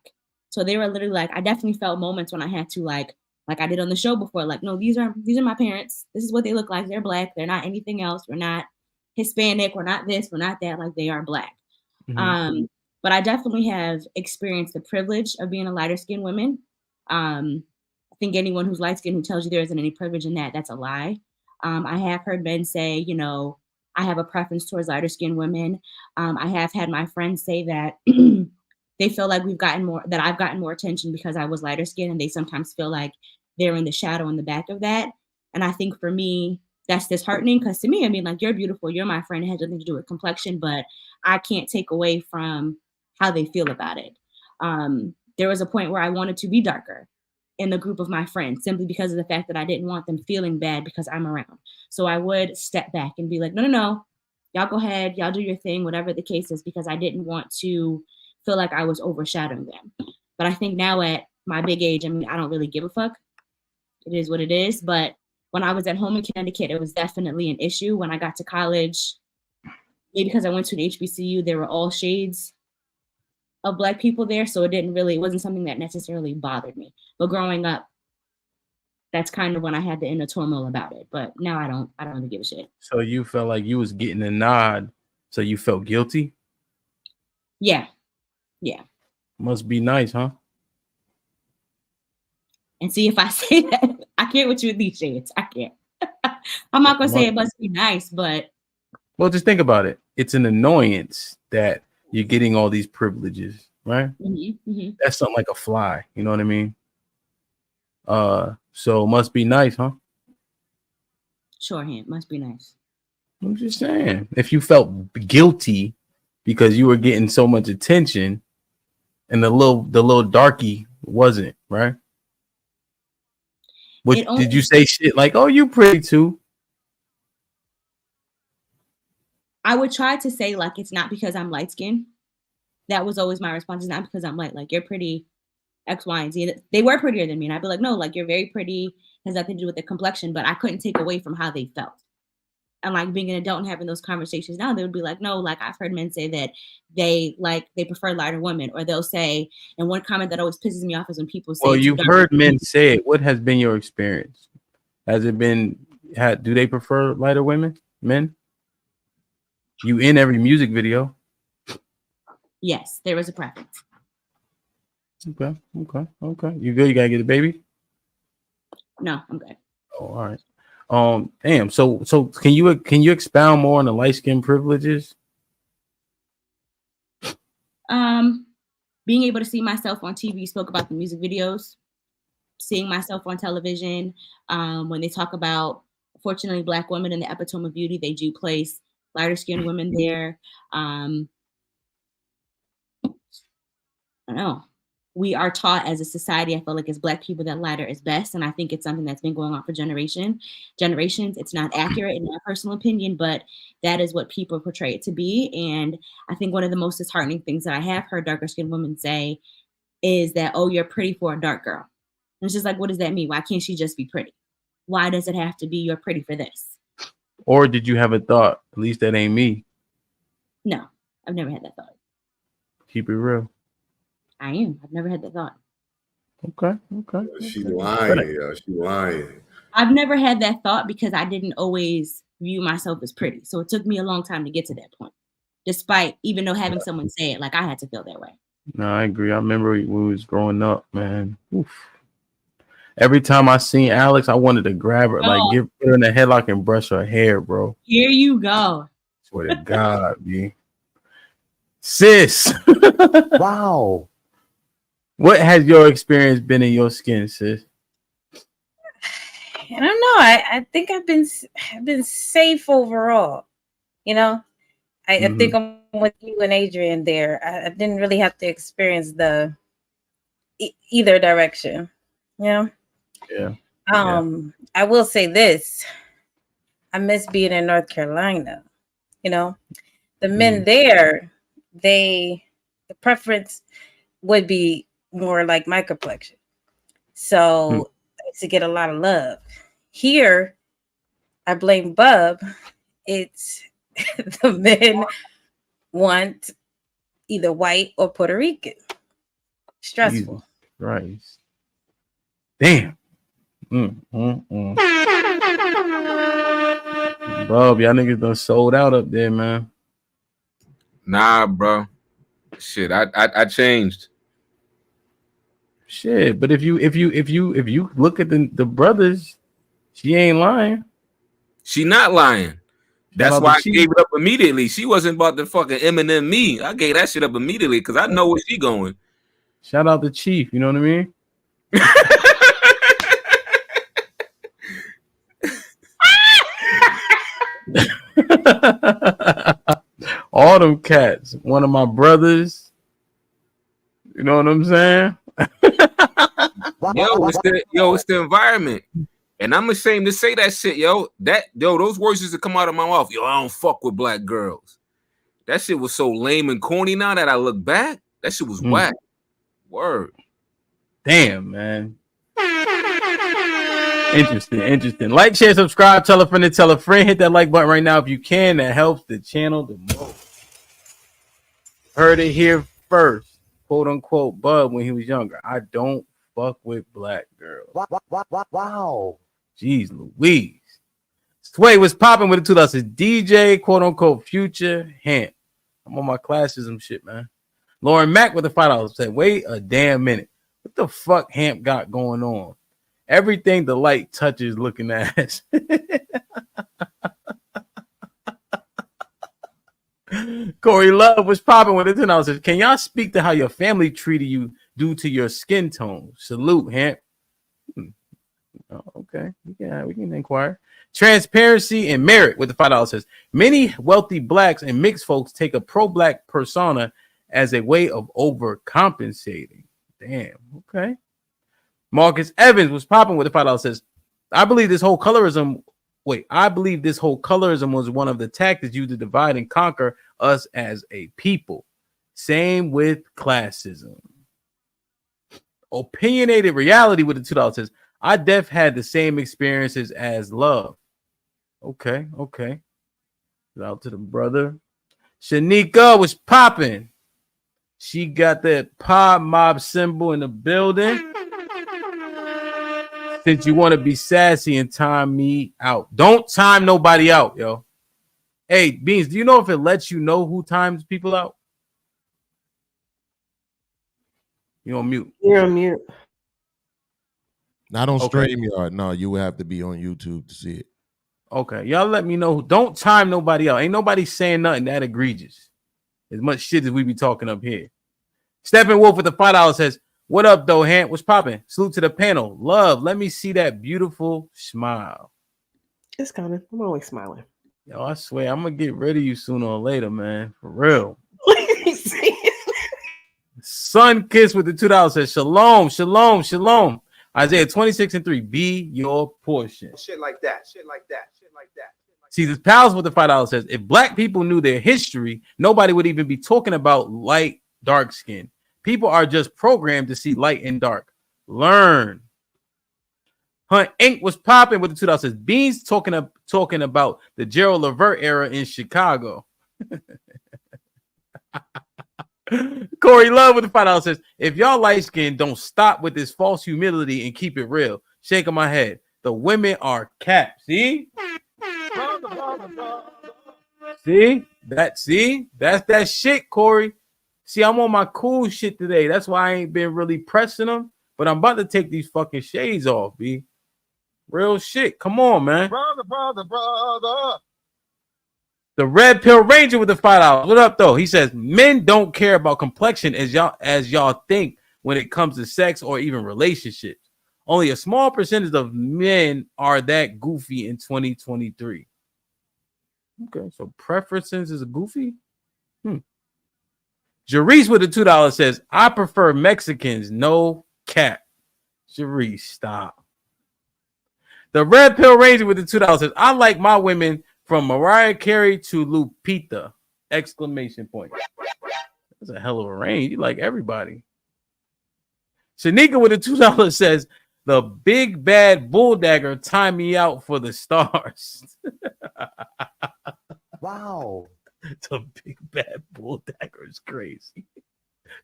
So they were literally like, I definitely felt moments when I had to like I did on the show before, like, no, these are my parents. This is what they look like. They're black. They're not anything else. We're not Hispanic. We're not this. We're not that. Like, they are black. Mm-hmm. But I definitely have experienced the privilege of being a lighter skinned woman. I think anyone who's light skinned who tells you there isn't any privilege in that, that's a lie. I have heard men say, you know, I have a preference towards lighter skinned women. I have had my friends say that they feel like I've gotten more attention because I was lighter skinned, and they sometimes feel like they're in the shadow in the back of that. And I think for me, that's disheartening because to me, I mean, like, you're beautiful, you're my friend, it has nothing to do with complexion, but I can't take away from how they feel about it. There was a point where I wanted to be darker in the group of my friends simply because of the fact that I didn't want them feeling bad because I'm around. So I would step back and be like, no, y'all go ahead, y'all do your thing, whatever the case is, because I didn't want to feel like I was overshadowing them. But I think now at my big age, I mean, I don't really give a fuck. It is what it is. But when I was at home in Connecticut, it was definitely an issue. When I got to college, maybe because I went to an HBCU, there were all shades of Black people there. So it wasn't something that necessarily bothered me. But growing up, that's kind of when I had the inner turmoil about it. But now I don't really give a shit. So you felt like you was getting a nod So you felt guilty? Yeah. Yeah. Must be nice, huh? And see, if I say that, I can't with you with these shades. I can't. I'm not gonna say it must be nice, but Well, just think about it. It's an annoyance that you're getting all these privileges, right? That's something like a fly. You know what I mean? So must be nice, huh? shorthand must be nice. I'm just saying. If you felt guilty because you were getting so much attention, and the little darky wasn't, right? What did you say? Shit like, "Oh, you pretty too." I would try to say like it's not because I'm light skinned. That was always my response. It's not because I'm light. Like you're pretty, X, Y, and Z. They were prettier than me, and I'd be like, no, like you're very pretty. Has nothing to do with the complexion, but I couldn't take away from how they felt. And like being an adult and having those conversations now, they would be like, no, like I've heard men say that they prefer lighter women, or they'll say, and one comment that always pisses me off is when people say, Well, you've heard men say it. What has been your experience? Has it been? Do they prefer lighter women, men? You in every music video? Yes, there is a preference. Okay. You good? You gotta get a baby? No, I'm good. Oh, all right. Damn. So can you expound more on the light skin privileges? Being able to see myself on TV. You spoke about the music videos. Seeing myself on television. When they talk about, fortunately, Black women in the epitome of beauty, they do place lighter skinned women there. I don't know. We are taught as a society, I feel like as Black people, that lighter is best. And I think it's something that's been going on for generations. It's not accurate in my personal opinion, but that is what people portray it to be. And I think one of the most disheartening things that I have heard darker skinned women say is that, oh, you're pretty for a dark girl. And it's just like, what does that mean? Why can't she just be pretty? Why does it have to be you're pretty for this? Or did you have a thought? At least that ain't me. No, I've never had that thought. Keep it real. I am. I've never had that thought. Okay. She lying, yo. She lying. I've never had that thought because I didn't always view myself as pretty. So it took me a long time to get to that point. Despite, even though having someone say it, like I had to feel that way. No, I agree. I remember when we was growing up, man. Oof. Every time I seen Alex, I wanted to grab her, like give her in the headlock and brush her hair, bro. Here you go. Swear to God, B. Sis. Wow. What has your experience been in your skin, sis? I don't know. I think I've been safe overall. You know, I think I'm with you and Adrian there. I didn't really have to experience the either direction. You know. Yeah. I will say this. I miss being in North Carolina. You know, the men there, the preference would be more like my complexion. So I used to get a lot of love. Here, I blame Bub. It's the men want either white or Puerto Rican. Stressful. Right. Damn. Bub, y'all niggas done sold out up there, man. Nah, bro. Shit, I changed. Shit, but if you look at the brothers, she ain't lying. She not lying. That's why I gave it up immediately. She wasn't about to fucking Eminem me. I gave that shit up immediately because I know where she going. Shout out to Chief, you know what I mean? All them cats. One of my brothers. You know what I'm saying? It's the environment. And I'm ashamed to say that shit, those words used to come out of my mouth. I don't fuck with black girls. That shit was so lame and corny now that I look back. That shit was whack. Word. Damn, man. Interesting. Like, share, subscribe, tell a friend to tell a friend. Hit that like button right now if you can. That helps the channel the most. Heard it here first. Quote unquote Bub when he was younger. I don't fuck with black girls. Wow. Jeez Louise. Sway was popping with the $2. DJ, quote unquote, future Hamp. I'm on my classism shit, man. Lauren Mack with the $5 said, wait a damn minute. What the fuck Hamp got going on? Everything the light touches looking ass. Corey Love was popping with the $10. Says, can y'all speak to how your family treated you due to your skin tone? Salute, Hamp. Oh, okay, we can inquire. Transparency and merit with the $5 says many wealthy blacks and mixed folks take a pro-black persona as a way of overcompensating. Damn. Okay. Marcus Evans was popping with the $5 says, I believe this whole colorism was one of the tactics used to divide and conquer us as a people. Same with classism. Opinionated reality with the $2 says, I def had the same experiences as love. Okay. Shout out to the brother. Shanika was popping. She got that pop mob symbol in the building. Since you want to be sassy and time me out. Don't time nobody out, yo. Hey, Beans, do you know if it lets you know who times people out? You're on mute. You're on mute. Not on StreamYard. No, you would have to be on YouTube to see it. Okay, y'all let me know. Don't time nobody out. Ain't nobody saying nothing that egregious. As much shit as we be talking up here. Steppenwolf with the $5 says, what up, though, Hant? What's popping? Salute to the panel. Love, let me see that beautiful smile. It's coming. I'm always smiling. Yo, I swear, I'm going to get rid of you sooner or later, man. For real. Sun Kiss with the $2 says, shalom, shalom, shalom. Isaiah 26:3, be your portion. Shit like that. See, this Pals with the $5 says, if black people knew their history, nobody would even be talking about light, dark skin. People are just programmed to see light and dark. Learn. Hunt Inc. was popping with the $2 says, Beans talking about the Gerald Levert era in Chicago. Corey Love with the $5 says, if y'all light skin, don't stop with this false humility and keep it real. Shaking my head. The women are capped. See? That's that shit, Corey. See, I'm on my cool shit today. That's why I ain't been really pressing them. But I'm about to take these fucking shades off, B. Real shit. Come on, man. Brother. The Red Pill Ranger with the $5. What up, though? He says, men don't care about complexion as y'all think when it comes to sex or even relationships. Only a small percentage of men are that goofy in 2023. Okay, so preferences is goofy? Jarice with the $2 says, I prefer Mexicans, no cap. Jarice, stop. The Red Pill Ranger with the $2 says, I like my women from Mariah Carey to Lupita! Exclamation point. That's a hell of a range. You like everybody. Shanika with the $2 says, the big bad bull dagger time me out for the stars. Wow. The big bad bull dagger is crazy.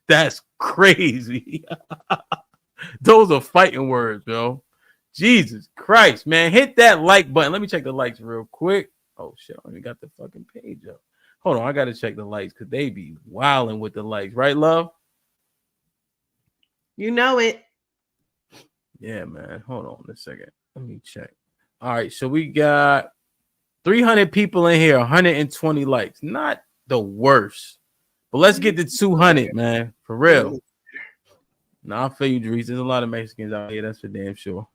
That's crazy. Those are fighting words, bro. Jesus Christ, man. Hit that like button. Let me check the likes real quick. Oh, shit. I only got the fucking page up. Hold on. I got to check the likes because they be wilding with the likes. Right, love? You know it. Yeah, man. Hold on a second. Let me check. All right. So we got 300 people in here, 120 likes. Not the worst. But let's get to 200, man. For real. Nah, I feel you, Dries. There's a lot of Mexicans out here. That's for damn sure.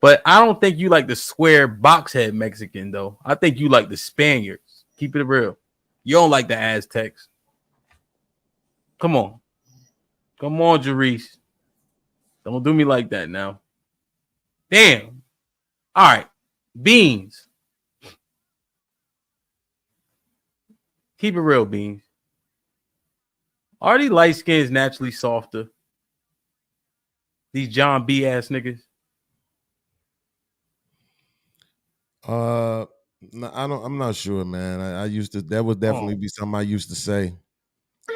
But I don't think you like the square box head Mexican, though. I think you like the Spaniards. Keep it real. You don't like the Aztecs. Come on. Come on, Jarice. Don't do me like that now. Damn. All right. Beans. Keep it real, Beans. Are these light skins naturally softer? These John B. ass niggas? No, I'm not sure, man. I used to. That would definitely be something I used to say,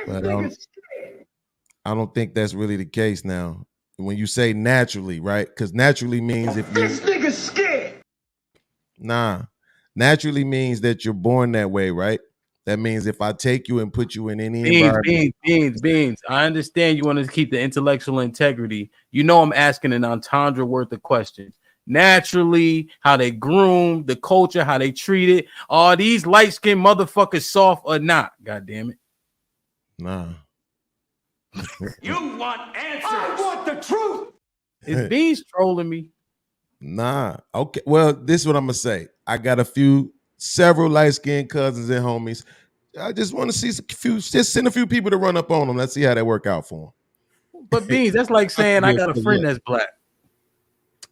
but I don't think that's really the case now. When you say naturally, right? Because naturally means if you. This nigga's scared. Nah. Naturally means that you're born that way, right? That means if I take you and put you in any environment. Beans. I understand you want to keep the intellectual integrity. You know I'm asking an entendre worth of questions. Naturally, how they groom, the culture, how they treat it. Are these light-skinned motherfuckers soft or not? God damn it. Nah. You want answers. I want the truth. Is Beans trolling me? Nah. Okay. Well, this is what I'm gonna say. I got several light-skinned cousins and homies. I just want to see just send a few people to run up on them. Let's see how that work out for them. But Beans, that's like saying I got a friend that's black.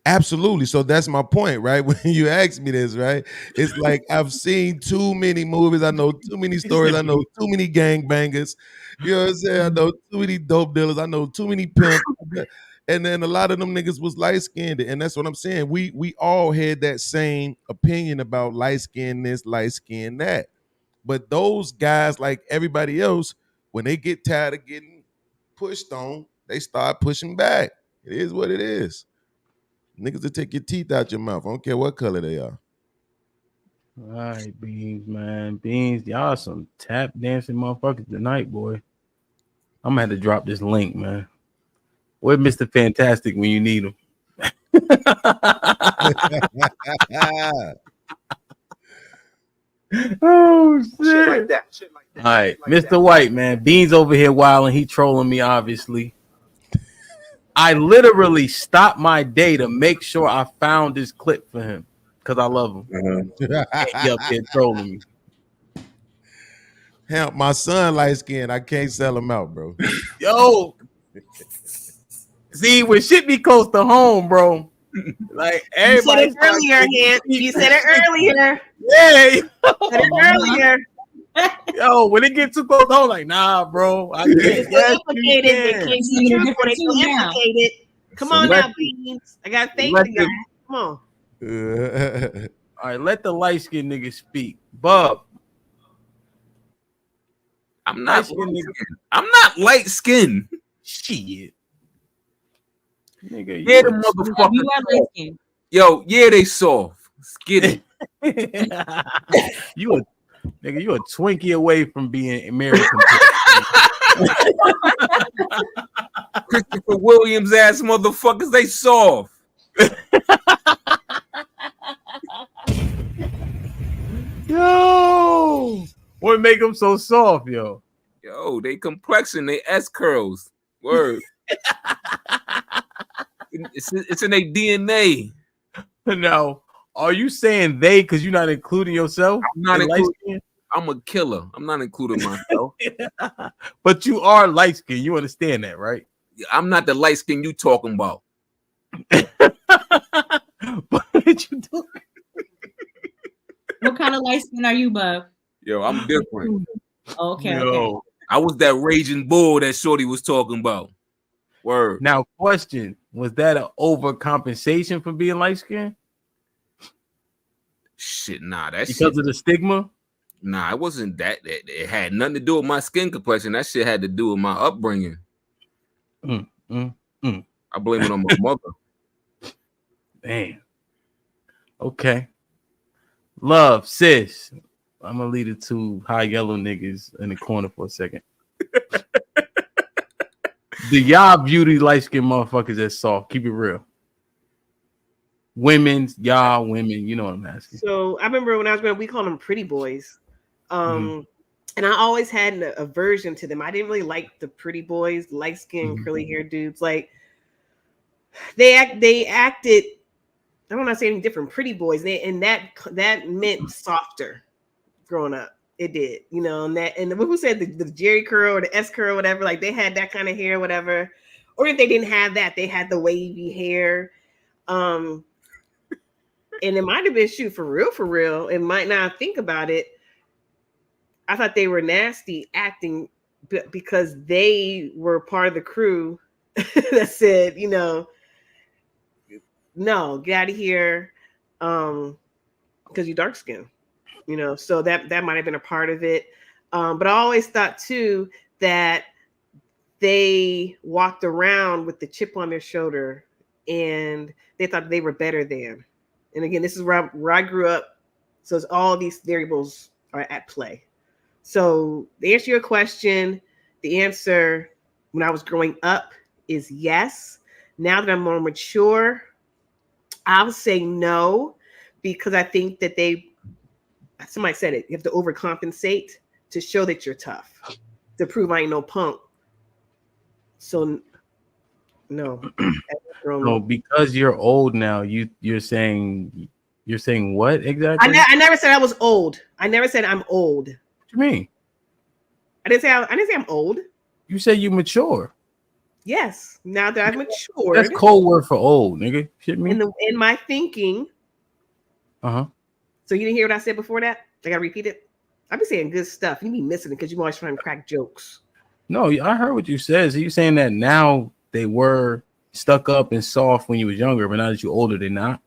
Absolutely. So that's my point, right? When you ask me this, right? It's like I've seen too many movies. I know too many stories. I know too many gangbangers. You know what I'm saying? I know too many dope dealers. I know too many pimps. And then a lot of them niggas was light-skinned. And that's what I'm saying. We all had that same opinion about light-skinned this, light-skinned that. But those guys, like everybody else, when they get tired of getting pushed on, they start pushing back. It is what it is. Niggas will take your teeth out your mouth. I don't care what color they are. All right, Beans, man. Beans, y'all some tap dancing motherfuckers tonight, boy. I'm gonna have to drop this link, man. Where's Mr. Fantastic when you need him? Oh shit. Shit like that. Shit like that. All right, Shit like Mr. that. White, man. Beans over here wilding. He trolling me, obviously. I literally stopped my day to make sure I found this clip for him because I love him. He up here trolling me. Hell, my son light skinned. I can't sell him out, bro. Yo, see, when shit be close to home, bro. Like everybody. You said it earlier, Hint. You said it earlier. Yeah. Said it earlier. Yo, when it gets too close to home, like, nah, bro. I can't. Yes, implicated. Come on now, Beans. I got faith in you. Come on. All right, let the light skinned nigga speak. Bub. I'm not light skinned. Shit. Nigga, yeah, the motherfuckers. You are light skinned. Yo, yeah, they soft. Skitty. you a Twinkie away from being American. Christopher Williams ass motherfuckers, they soft. Yo, what make them so soft, yo? Yo, they complexion, they S curls. Word. It's in their DNA. No, are you saying they because you're not including yourself? I'm not including. I'm a killer. I'm not including myself. But you are light skinned. You understand that, right? I'm not the light skin you talking about. What you doing? What kind of light skin are you, Bub? Yo, I'm different. Okay. Yo. Okay. I was that raging bull that Shorty was talking about. Word. Now, question: was that an overcompensation for being light skinned? Shit, nah. That's because of the stigma. Nah, it wasn't that. It had nothing to do with my skin complexion. That shit had to do with my upbringing. I blame it on my mother. Damn. Okay. Love, sis. I'm gonna leave it to high yellow niggas in the corner for a second. Do y'all beauty light skinned motherfuckers as soft? Keep it real. Women, you know what I'm asking. So I remember when I was growing up, we called them pretty boys. And I always had an aversion to them. I didn't really like the pretty boys, light skinned, curly haired dudes. Like they acted. I don't want to say any different. Pretty boys, and that meant softer. Growing up, it did, you know. And who said the Jerry curl or the S curl, or whatever? Like they had that kind of hair, whatever. Or if they didn't have that, they had the wavy hair. And it might have been for real. It might not think about it. I thought they were nasty acting because they were part of the crew that said, you know, no, get out of here, because you're dark skinned, you know. So that might have been a part of it. But I always thought too that they walked around with the chip on their shoulder and they thought they were better than. And again, this is where I grew up. So it's all these variables are at play. So to answer your question, the answer when I was growing up is yes. Now that I'm more mature, I'll say no, because I think that somebody said it, you have to overcompensate to show that you're tough, to prove I ain't no punk. So no. No, because you're old now, you're saying what exactly? I never said I was old. I never said I'm old. What you mean? I didn't say I'm old. You said you mature. Yes. Now that I've matured. That's code word for old, nigga. Shit me. In my thinking. Uh-huh. So you didn't hear what I said before that? I gotta repeat it. I've been saying good stuff. You be missing it because you always trying to crack jokes. No, I heard what you said. So you saying that now they were stuck up and soft when you was younger, but now that you're older, they're not?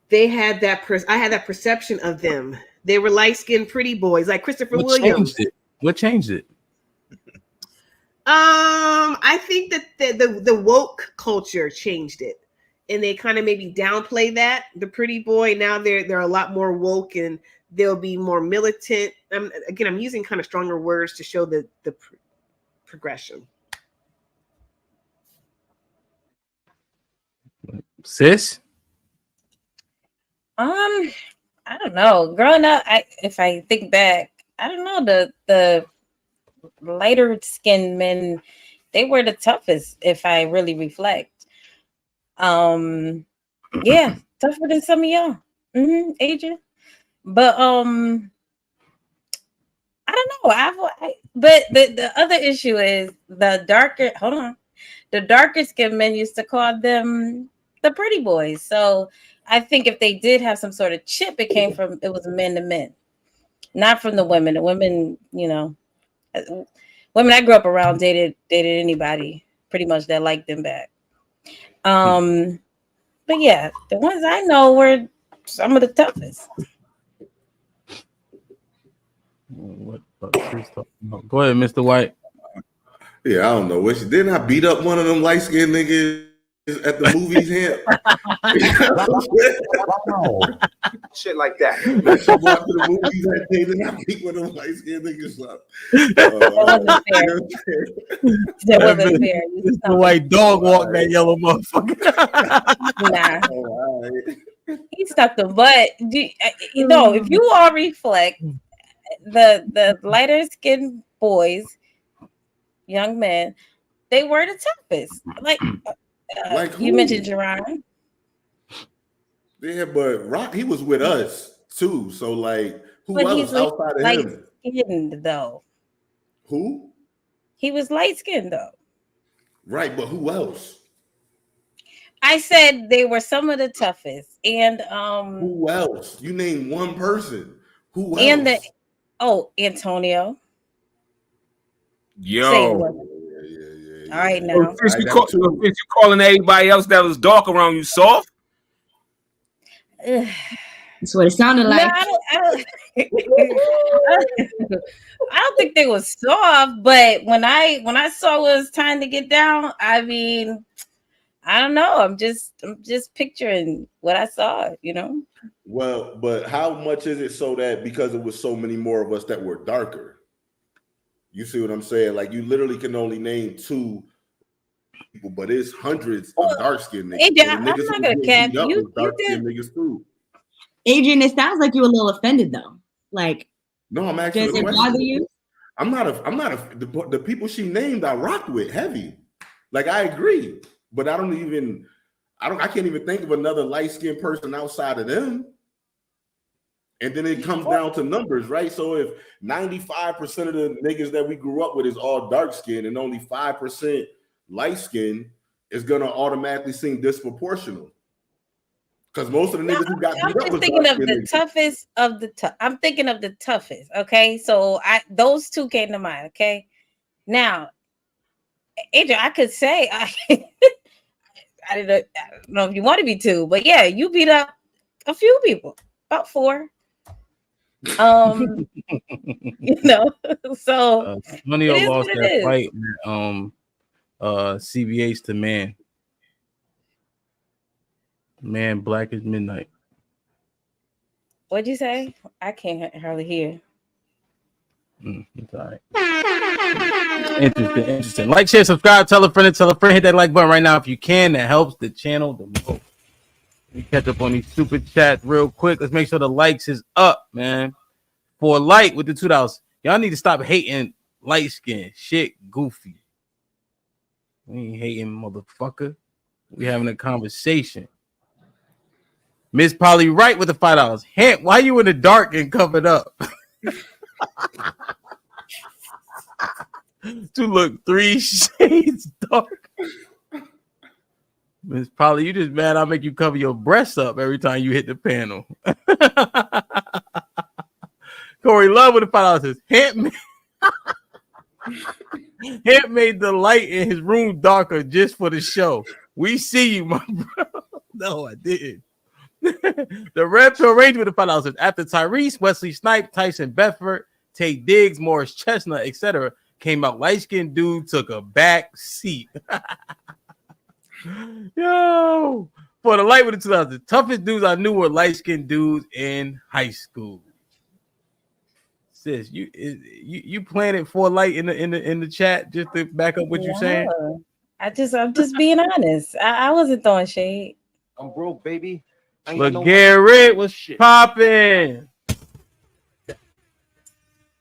They had that I had that perception of them. They were light-skinned pretty boys like Christopher Williams. What changed it? I think that the woke culture changed it. And they kind of maybe downplay that. The pretty boy, now they're a lot more woke and they'll be more militant. I'm using kind of stronger words to show the progression. Sis? I don't know. Growing up, if I think back, I don't know, the lighter skinned men, they were the toughest if I really reflect. Yeah, tougher than some of y'all. Adrian. But I don't know. But the other issue is the darker skinned men used to call them the pretty boys. So I think if they did have some sort of chip, it was men to men, not from the women. The women, women I grew up around dated anybody pretty much that liked them back. But yeah, the ones I know were some of the toughest. What Go ahead, Mr. White. Yeah, I don't know. Didn't I beat up one of them light skinned niggas at the movies here? Shit like that. Let's go out to the movies that day. Then I beat one of them light skinned niggas up. That wasn't fair. The white dog walked that yellow motherfucker. Nah. He stuck them. But if you all reflect, the lighter skinned boys, young men, they were the toughest. Like you mentioned Jerron. Yeah, but Rock, he was with us too. So like, who else outside of him? Skinned though. Who? He was light skinned though. Right, but who else? I said they were some of the toughest. And who else? You name one person. Who else? And Antonio. Yo. All right now. Since you calling everybody else that was dark around you soft? That's what it sounded like. No, I don't think they were soft, but when I saw it was time to get down, I mean, I don't know. I'm just picturing what I saw, Well, but how much is it so that because it was so many more of us that were darker? You see what I'm saying? Like you literally can only name 2 people, but it's hundreds of dark-skinned niggas. Adrian, I'm not gonna cap you. Dark-skinned niggas too. Adrian, it sounds like you're a little offended though. Like, no, I'm actually. Does it bother you? I'm not. The people she named, I rock with heavy. Like I agree, but I can't even think of another light-skinned person outside of them. And then it comes down to numbers, right? So if 95% of the niggas that we grew up with is all dark skinned and only 5% light skinned, it's gonna automatically seem disproportional. Because most of the niggas who got beat up was thinking of the toughest of the tough. I'm thinking of the toughest. Okay, so those 2 came to mind. Okay, now, Adrian, I could say I don't know if you want to be 2, but yeah, you beat up a few people, about 4. So Antonio lost that fight CBH to man. Man, black as midnight. What'd you say? I can't hardly hear. It's all right. Interesting. Like, share, subscribe, tell a friend, hit that like button right now if you can. That helps the channel the most. We catch up on these super chats real quick. Let's make sure the likes is up, man. For a like with the $2. Y'all need to stop hating light skin. Shit goofy. We ain't hating, motherfucker. We having a conversation. Miss Polly Wright with the $5. Hint, why you in the dark and covered up? To look 3 shades dark. Miss Polly, you just mad I make you cover your breasts up every time you hit the panel. Corey Love with the $5 says, Hint made the light in his room darker just for the show. We see you, my bro. No, I didn't. The Red Pill Ranger with the $5 says, after Tyrese, Wesley Snipes, Tyson Bedford, Tate Diggs, Morris Chestnut, etc. came out, light-skinned dude took a back seat. Yo, for the light with the 2000, the toughest dudes I knew were light-skinned dudes in high school. Sis, you planted for light in the chat just to back up what you're saying. I'm just being honest. I wasn't throwing shade. I'm broke, baby. Look, Garrett was popping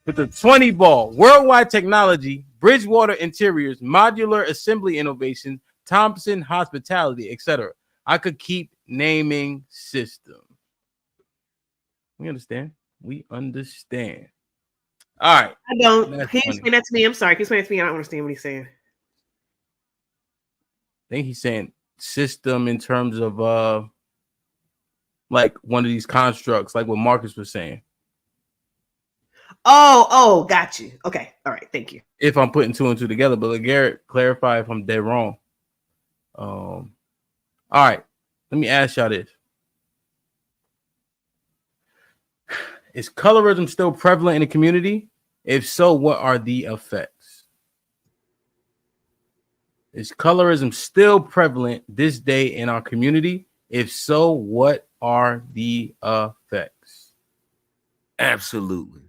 with the 20 ball. Worldwide technology, Bridgewater Interiors, modular assembly innovation, Thompson Hospitality, etc. I could keep naming system. We understand. All right. I don't. That's Can you funny. explain that to me? I'm sorry. Can you explain that to me? I don't understand what he's saying. I think he's saying system in terms of like one of these constructs, like what Marcus was saying. Oh, got you. Okay. All right. Thank you. If I'm putting 2 and 2 together, but Garrett, clarify if I'm dead wrong. All right. Let me ask y'all this. Is colorism still prevalent in the community? If so, what are the effects? Is colorism still prevalent this day in our community? If so, what are the effects? Absolutely.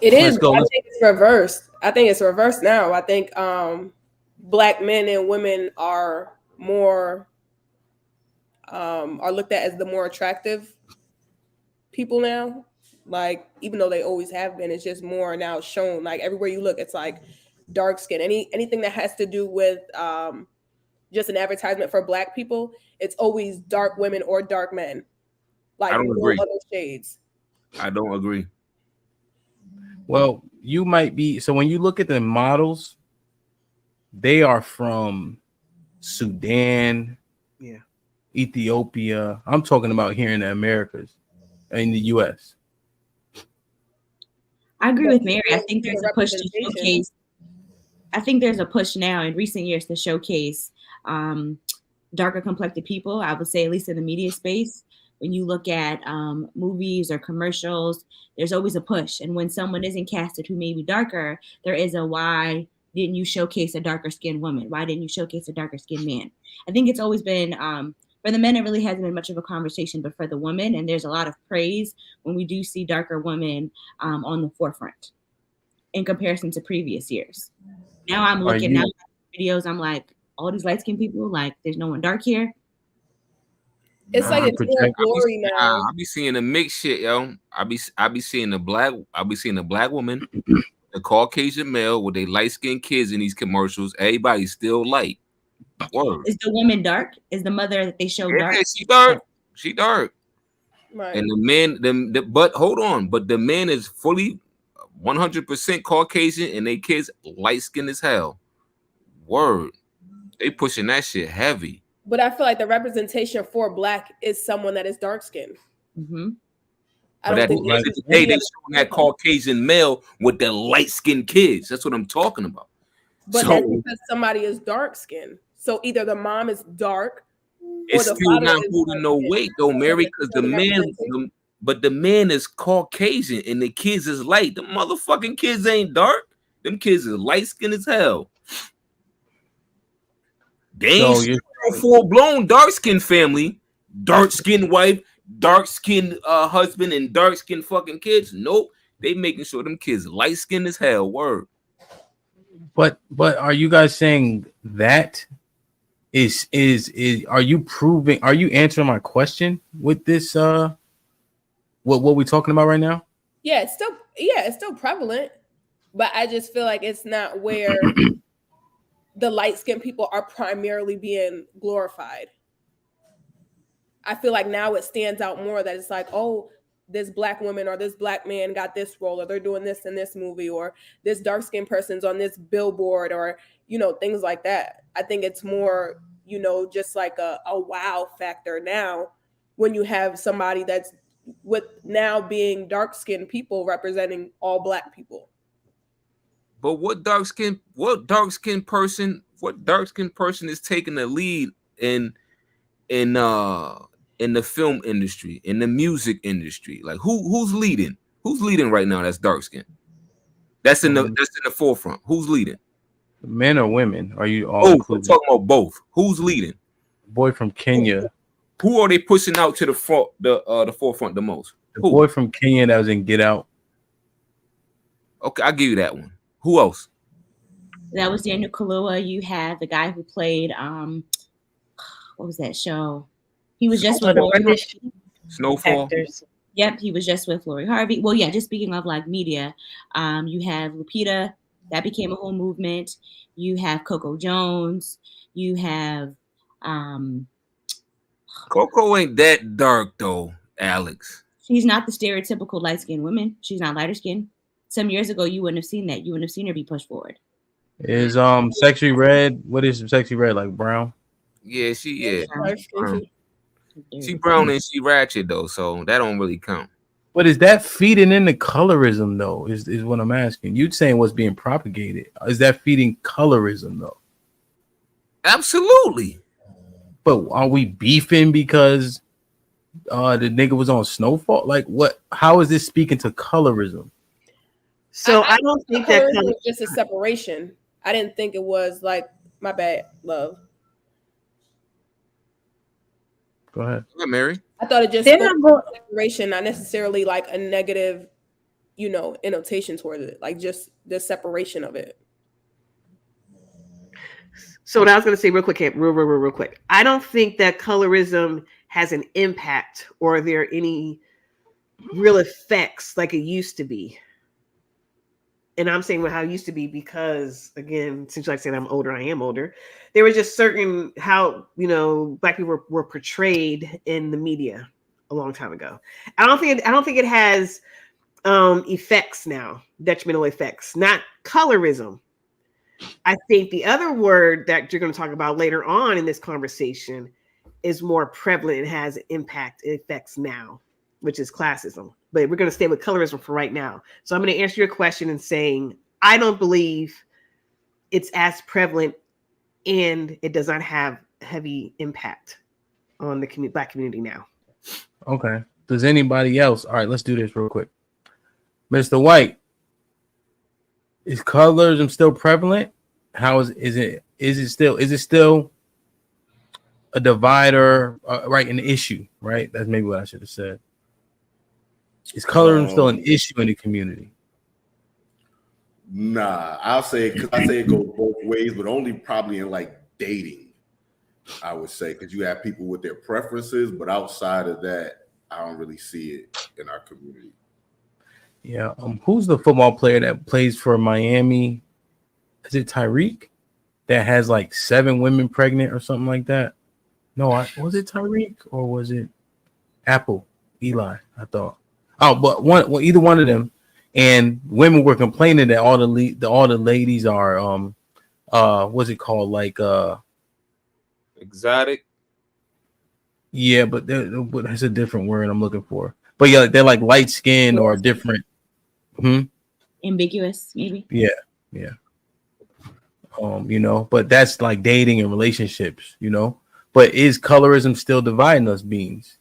It is. Let's go. I think it's reversed. I think it's reversed now. I think black men and women are more are looked at as the more attractive people now. Like, even though they always have been, it's just more now shown. Like, everywhere you look, it's like dark skin. Anything that has to do with just an advertisement for black people, it's always dark women or dark men. Like, I don't no agree. other shades. I don't agree. Well, you might be. So when you look at the models, they are from Sudan, Ethiopia. I'm talking about here in the Americas, in the U.S. I agree with Mary. I think there's a push to showcase. I think there's a push now in recent years to showcase darker complected people. I would say, at least in the media space, when you look at movies or commercials, there's always a push. And when someone isn't casted who may be darker, there is a why didn't you showcase a darker skinned woman? Why didn't you showcase a darker skinned man? I think it's always been for the men, it really hasn't been much of a conversation, but for the women, and there's a lot of praise when we do see darker women on the forefront in comparison to previous years. Now I'm looking at videos, I'm like, all these light skinned people, like, there's no one dark here. It's like it's more glory now. I be seeing the mixed shit, yo. I be seeing the black woman, the Caucasian male with their light skinned kids in these commercials. Everybody's still light. Word. Is the woman dark? Is the mother that they show dark? Yeah, she dark. She dark. Right. And the men, but hold on, but the man is fully 100% Caucasian, and they kids light skinned as hell. Word. They pushing that shit heavy. But I feel like the representation for black is someone that is dark skinned. Mm-hmm. But at the end of the day, they showing that Caucasian male with the light skinned kids. That's what I'm talking about. But that's because somebody is dark skinned. So either the mom is dark, it's still not holding no weight though, Mary, because the man is Caucasian and the kids is light. The motherfucking kids ain't dark. Them kids is light skinned as hell. They ain't So you're full blown dark skin family, dark skin wife, dark skin husband, and dark skin fucking kids. Nope, they making sure them kids light skinned as hell. Word. but are you guys saying that is are you proving, are you answering my question with this what we talking about right now? Yeah, it's still prevalent, but I just feel like it's not where the light skinned people are primarily being glorified. I feel like now it stands out more that it's like, oh, this black woman or this black man got this role, or they're doing this in this movie, or this dark skinned person's on this billboard, or things like that. I think it's more, just like a wow factor now when you have somebody that's with now being dark skinned people representing all black people. But what dark skin person is taking the lead in the film industry, in the music industry? Like who's leading? Who's leading right now? That's dark skin. That's in the forefront. Who's leading? Men or women? Are you all We're included? talking about both. Who's leading? Boy from Kenya. Who are they pushing out to the front, the forefront the most? The boy from Kenya that was in Get Out. Okay, I'll give you that one. Who else? That was Daniel Kaluuya. You had the guy who played what was that show? He was just with Lori Harvey. Snowfall. Actors. Yep, he was just with Lori Harvey. Well, yeah, just speaking of like media, you have Lupita, that became a whole movement. You have Coco Jones. You have Coco ain't that dark though, Alex. She's not the stereotypical light-skinned woman. She's not lighter skinned. Some years ago, you wouldn't have seen that. You wouldn't have seen her be pushed forward. Is Sexy Red? What is Sexy Red, like brown? Yeah, she brown. She brown and she ratchet though, so that don't really count. But is that feeding into colorism though? Is what I'm asking. You saying what's being propagated? Is that feeding colorism though? Absolutely. But are we beefing because the nigga was on Snowfall? Like what? How is this speaking to colorism? So I don't think that was just a separation. I didn't think it was like, my bad, love. Go ahead. Go ahead, Mary. I thought it just spoke to separation, not necessarily like a negative, annotation towards it, like just the separation of it. So what I was going to say real quick. I don't think that colorism has an impact or are there any real effects like it used to be. And I'm saying how it used to be because, again, since like saying I'm older, I am older. There was just certain how, Black people were portrayed in the media a long time ago. I don't think it has effects now, detrimental effects, not colorism. I think the other word that you're going to talk about later on in this conversation is more prevalent and has impact, effects now, which is classism. But we're going to stay with colorism for right now. So I'm going to answer your question and saying, I don't believe it's as prevalent and it does not have heavy impact on the Black community now. Okay. Does anybody else? All right, let's do this real quick. Mr. White, is colorism still prevalent? How is it still a divider, right? An issue, right? That's maybe what I should have said. Is colorism still an issue in the community? Nah, I say it goes both ways, but only probably in like dating. I would say because you have people with their preferences, but outside of that, I don't really see it in our community. Yeah. Who's the football player that plays for Miami? Is it Tyreek that has like 7 women pregnant or something like that? No, was it Tyreek or was it Eli? I thought. Oh, but either one of them, and women were complaining that all the ladies are what's it called, like exotic. Yeah, but that's a different word I'm looking for. But yeah, they're like light skin or different. Ambiguous, maybe. Yeah. But that's like dating and relationships, But is colorism still dividing us, beings?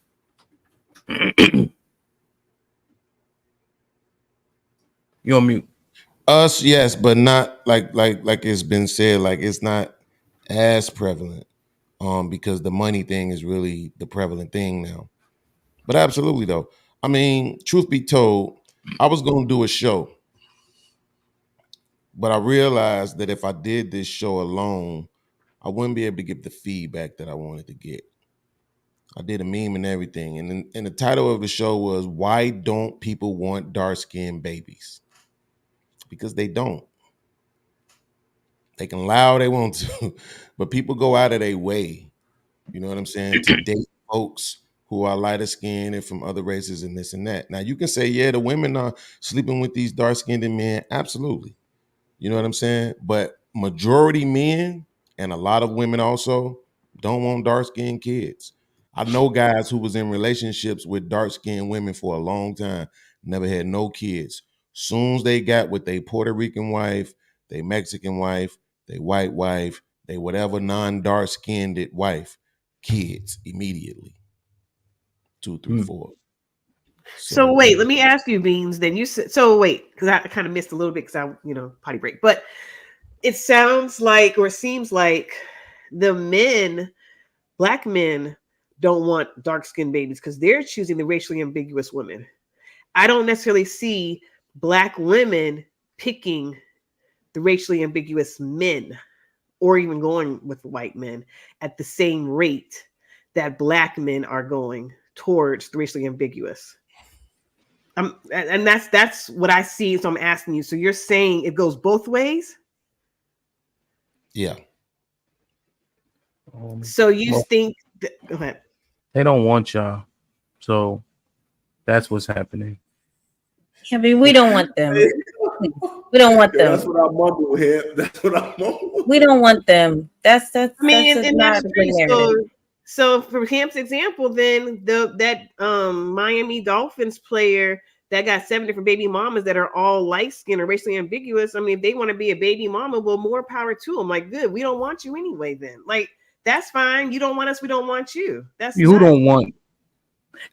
You on mute? Us, yes, but not like it's been said. Like it's not as prevalent. because the money thing is really the prevalent thing now. But absolutely though, I mean, truth be told, I was going to do a show, but I realized that if I did this show alone, I wouldn't be able to get the feedback that I wanted to get. I did a meme and everything, and the title of the show was "Why Don't People Want Dark-Skinned Babies?" Because they don't. They can lie all they want to, but people go out of their way, you know what I'm saying, to date folks who are lighter skinned and from other races and this and that. Now you can say, yeah, the women are sleeping with these dark-skinned men. Absolutely. You know what I'm saying? But majority men and a lot of women also don't want dark-skinned kids. I know guys who was in relationships with dark-skinned women for a long time, never had no kids. Soon as they got with their Puerto Rican wife, their Mexican wife, their white wife, they whatever non-dark-skinned wife, kids immediately. 2, 3, 4. So wait, let me ask you, Beans. Then you said so. Wait, because I kind of missed a little bit because I potty break. But it sounds like, or seems like, the men, black men, don't want dark skinned babies because they're choosing the racially ambiguous women. I don't necessarily see black women picking the racially ambiguous men, or even going with white men at the same rate that black men are going towards the racially ambiguous. And that's what I see. So I'm asking you. So you're saying it goes both ways? Yeah. So you think? Go ahead. They don't want y'all, so that's what's happening. I mean, we don't want them. We don't want them. That's what I mumble here. That's what I mumble. We don't want them. That's I mean, that's and not that's a good true. narrative. So for Camp's example, then that Miami Dolphins player that got 7 different baby mamas that are all light skinned or racially ambiguous. I mean, if they want to be a baby mama, well, more power to them. Like, good, we don't want you anyway. Then, like, that's fine. You don't want us, we don't want you. That's Who nice. don't want?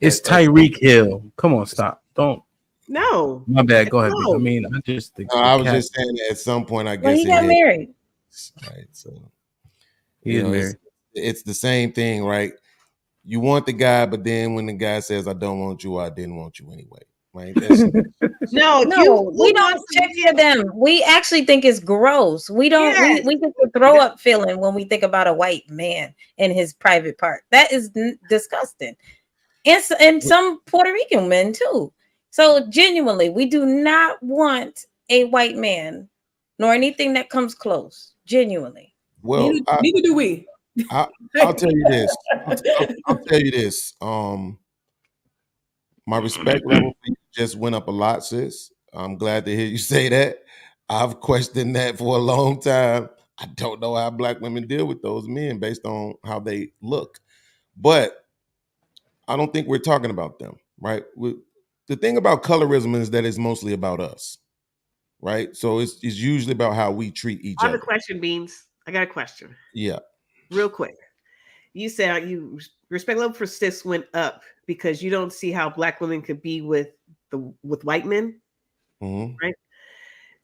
It's Tyreek Hill. Come on, stop. Don't. No. My bad. Go ahead. No. I mean, I just think. No, I was just saying that at some point, I guess. Well, he got married. Right. So he is married. It's the same thing, right? You want the guy, but then when the guy says, "I don't want you," I didn't want you anyway. Right? No, we don't check for them. We actually think it's gross. We don't. Yes. We think the throw up feeling when we think about a white man in his private part. That is disgusting. And some Puerto Rican men too. So genuinely, we do not want a white man nor anything that comes close. Genuinely. Well, neither do we. I'll tell you this. I'll tell you this. My respect level for you just went up a lot, sis. I'm glad to hear you say that. I've questioned that for a long time. I don't know how black women deal with those men based on how they look. But I don't think we're talking about them, right? The thing about colorism is that it's mostly about us, right? So it's usually about how we treat each I have other. a question, Beans. I got a question. Yeah. Real quick. You said you respect level for cis went up because you don't see how black women could be with white men, right?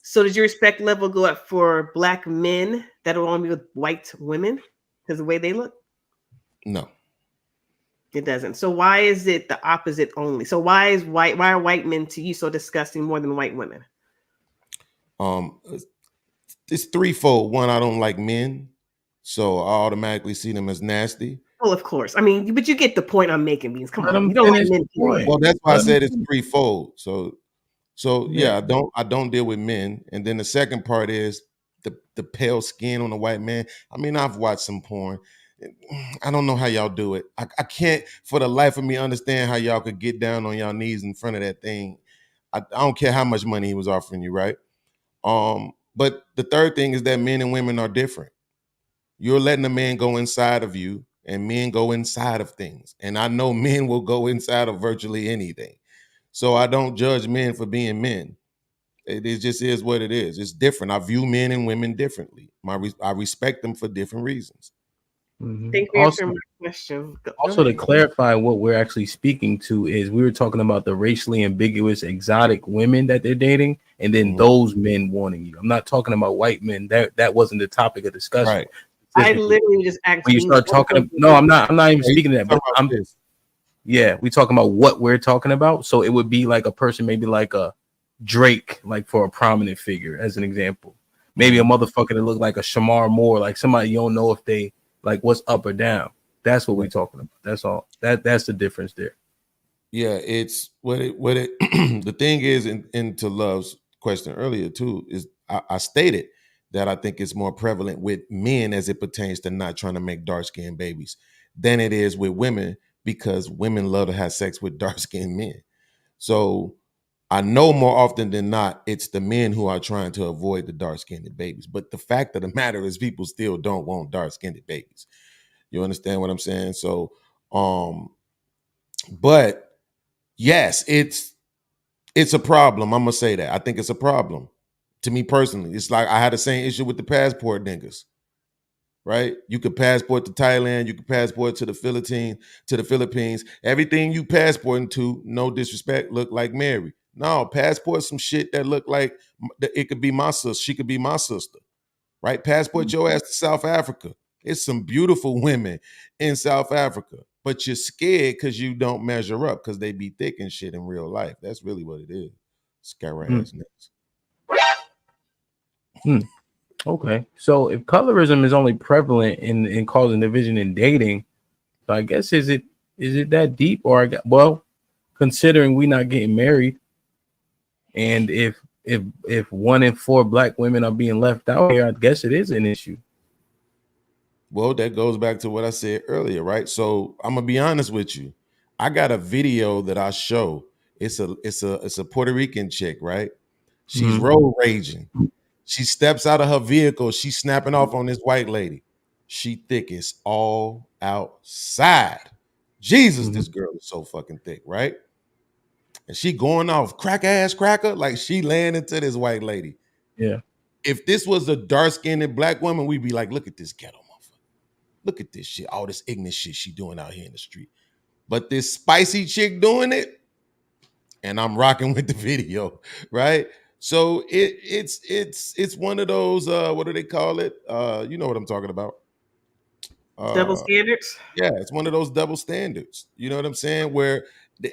So did your respect level go up for black men that will only be with white women because of the way they look? No. It doesn't. So why is it the opposite only? So why are white men to you so disgusting more than white women? It's threefold. One, I don't like men, so I automatically see them as nasty. Well, of course. I mean, but you get the point I'm making, Beans. Come on, you don't like men. Well, that's why I said it's threefold. So yeah, I don't deal with men. And then the second part is the pale skin on a white man. I mean, I've watched some porn. I don't know how y'all do it. I can't for the life of me understand how y'all could get down on y'all knees in front of that thing. I don't care how much money he was offering you, right? But the third thing is that men and women are different. You're letting a man go inside of you, and men go inside of things. And I know men will go inside of virtually anything. So I don't judge men for being men. It just is what it is. It's different. I view men and women differently. I respect them for different reasons. Thank you for answering my question. Also, to clarify what we're actually speaking to is we were talking about the racially ambiguous exotic women that they're dating, and then those men wanting you. I'm not talking about white men. That wasn't the topic of discussion. Right. I specifically. literally just asked When you start talking, no, I'm not even speaking to that. But we talking about what we're talking about. So it would be like a person, maybe like a Drake, like for a prominent figure, as an example. Maybe a motherfucker that look like a Shamar Moore, like somebody you don't know if they like what's up or down. That's what we're talking about. That's all. That's the difference there. Yeah, it's what it the thing is, into Love's question earlier too, is I stated that I think it's more prevalent with men as it pertains to not trying to make dark-skinned babies than it is with women, because women love to have sex with dark-skinned men. So I know more often than not, it's the men who are trying to avoid the dark-skinned babies. But the fact of the matter is people still don't want dark-skinned babies. You understand what I'm saying? So, but yes, it's a problem. I'm gonna say that. I think it's a problem. To me personally, it's like I had the same issue with the passport niggas. Right? You could passport to Thailand, you could passport to the Philippines. Everything you passporting to, no disrespect, look like Mary. No, passport some shit that look like it could be my sister. She could be my sister. Right? Passport your ass to South Africa. It's some beautiful women in South Africa, but you're scared because you don't measure up because they be thick and shit in real life. That's really what it is. Scary ass niggas. Okay, so if colorism is only prevalent in causing division in dating, so I guess is it that deep? Or considering we not getting married, and if 1 in 4 black women are being left out here, I guess it is an issue. Well, that goes back to what I said earlier, right? So I'm gonna be honest with you. I got a video that I show. It's a Puerto Rican chick, right? She's road raging. She steps out of her vehicle. She's snapping off on this white lady. She thick as all outside. Jesus, this girl is so fucking thick, right? And she going off crack ass cracker, like she laying into this white lady. Yeah. If this was a dark-skinned black woman, we'd be like, look at this ghetto motherfucker. Look at this shit, all this ignorant shit she doing out here in the street. But this spicy chick doing it, and I'm rocking with the video, right? So it's one of those what do they call it? You know what I'm talking about. Double standards. Yeah, it's one of those double standards. You know what I'm saying? Where,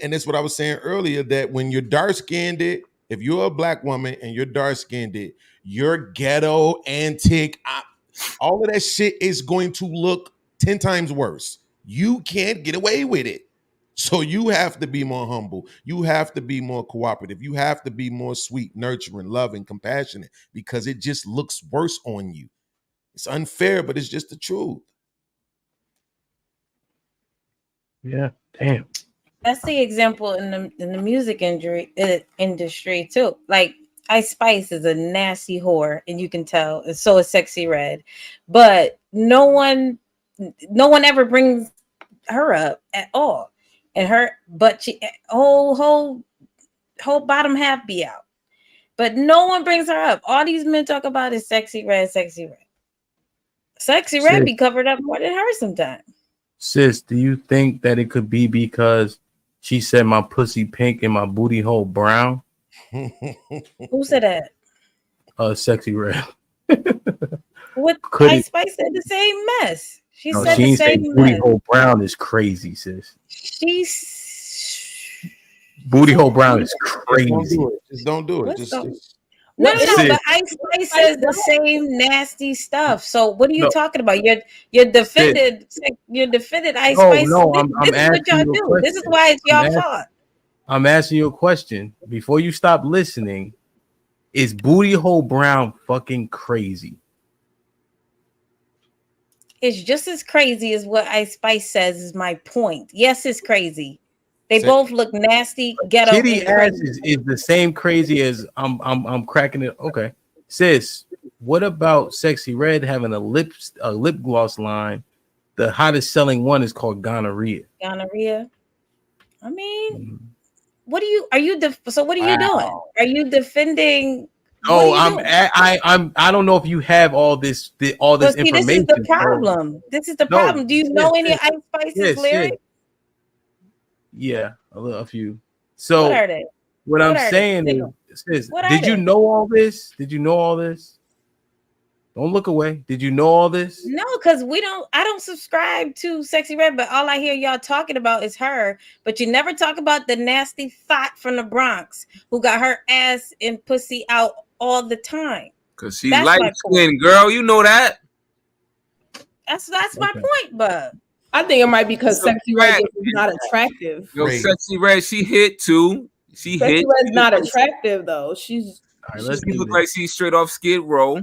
and that's what I was saying earlier, that when you're dark-skinned, if you're a black woman and you're dark-skinned, you're ghetto, antique, all of that shit is going to look 10 times worse. You can't get away with it. So you have to be more humble. You have to be more cooperative. You have to be more sweet, nurturing, loving, compassionate, because it just looks worse on you. It's unfair, but it's just the truth. Yeah, damn. That's the example in the music industry too. Like Ice Spice is a nasty whore, and you can tell, and so is Sexy Red. But no one ever brings her up at all. And but she whole bottom half be out. But no one brings her up. All these men talk about is Sexy Red, Sexy Red. Sexy Red be covered up more than her sometimes. Sis, do you think that it could be because she said my pussy pink and my booty hole brown? Who said that? Sexy Red. What Ice Spice said the same mess. She said she the ain't same say booty mess. hole brown is crazy, sis. Booty hole brown is crazy. Just don't do it. Just No, but Ice Spice says the same nasty stuff. So what are you talking about? You're defended Ice Spice. No, this I'm is what y'all asking you a do. question. This is why it's y'all fault. I'm asking you a question. Before you stop listening, is booty hole brown fucking crazy? It's just as crazy as what Ice Spice says is my point. Yes, it's crazy. They both look nasty, ghetto. Kitty ass is the same crazy as I'm cracking it. Okay. Sis, what about Sexy Red having a lip gloss line? The hottest selling one is called Gonorrhea. Gonorrhea. I mean, what are you doing? Are you defending? Oh, I don't know if you have all this information. This is the problem. This is the problem. Do you know any Ice Spice's lyrics? Yeah, a few. So what are they? What I'm saying is, did you know all this? Did you know all this Don't look away. Did you know all this? No, because I don't subscribe to Sexy Red, but all I hear y'all talking about is her. But you never talk about the nasty thought from the Bronx who got her ass and pussy out all the time. Cause she's light skinned, girl. You know that. That's my point, but I think it might be because Sexy Red is not attractive. Yo, Sexy Red, she hit too. She Sexy hit. Red's not attractive though. She's She look like she's straight off Skid Row.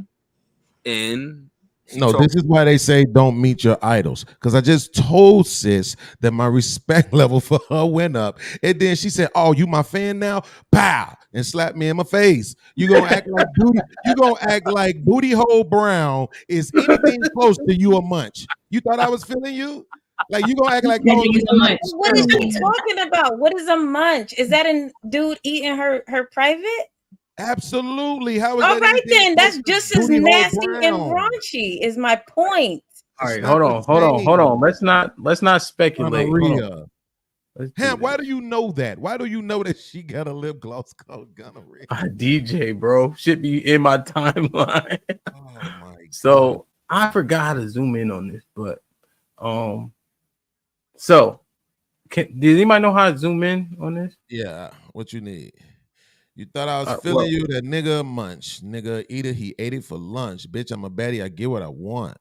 And no, this is why they say don't meet your idols. Because I just told sis that my respect level for her went up. And then she said, "Oh, you my fan now?" Pow! And slapped me in my face. You gonna act like booty, you gonna act like Booty Hole Brown is anything close to you a munch. You thought I was feeling you? Like you gonna act like what is she talking about? What is a munch? Is that a dude eating her private? Absolutely. How is all that right then? That's to just as Booty Hole nasty and Brown? raunchy. Is my point. All right, hold on. Let's not speculate. Hold on. Ham, why do you know that? Why do you know that she got a lip gloss called gonorrhea? I DJ, bro. Should be in my timeline. Oh my so I forgot how to zoom in on this, but so did anybody know how to zoom in on this? Yeah, what you need? You thought I was feeling you, that nigga munch. Nigga eat it, he ate it for lunch. Bitch, I'm a baddie, I get what I want.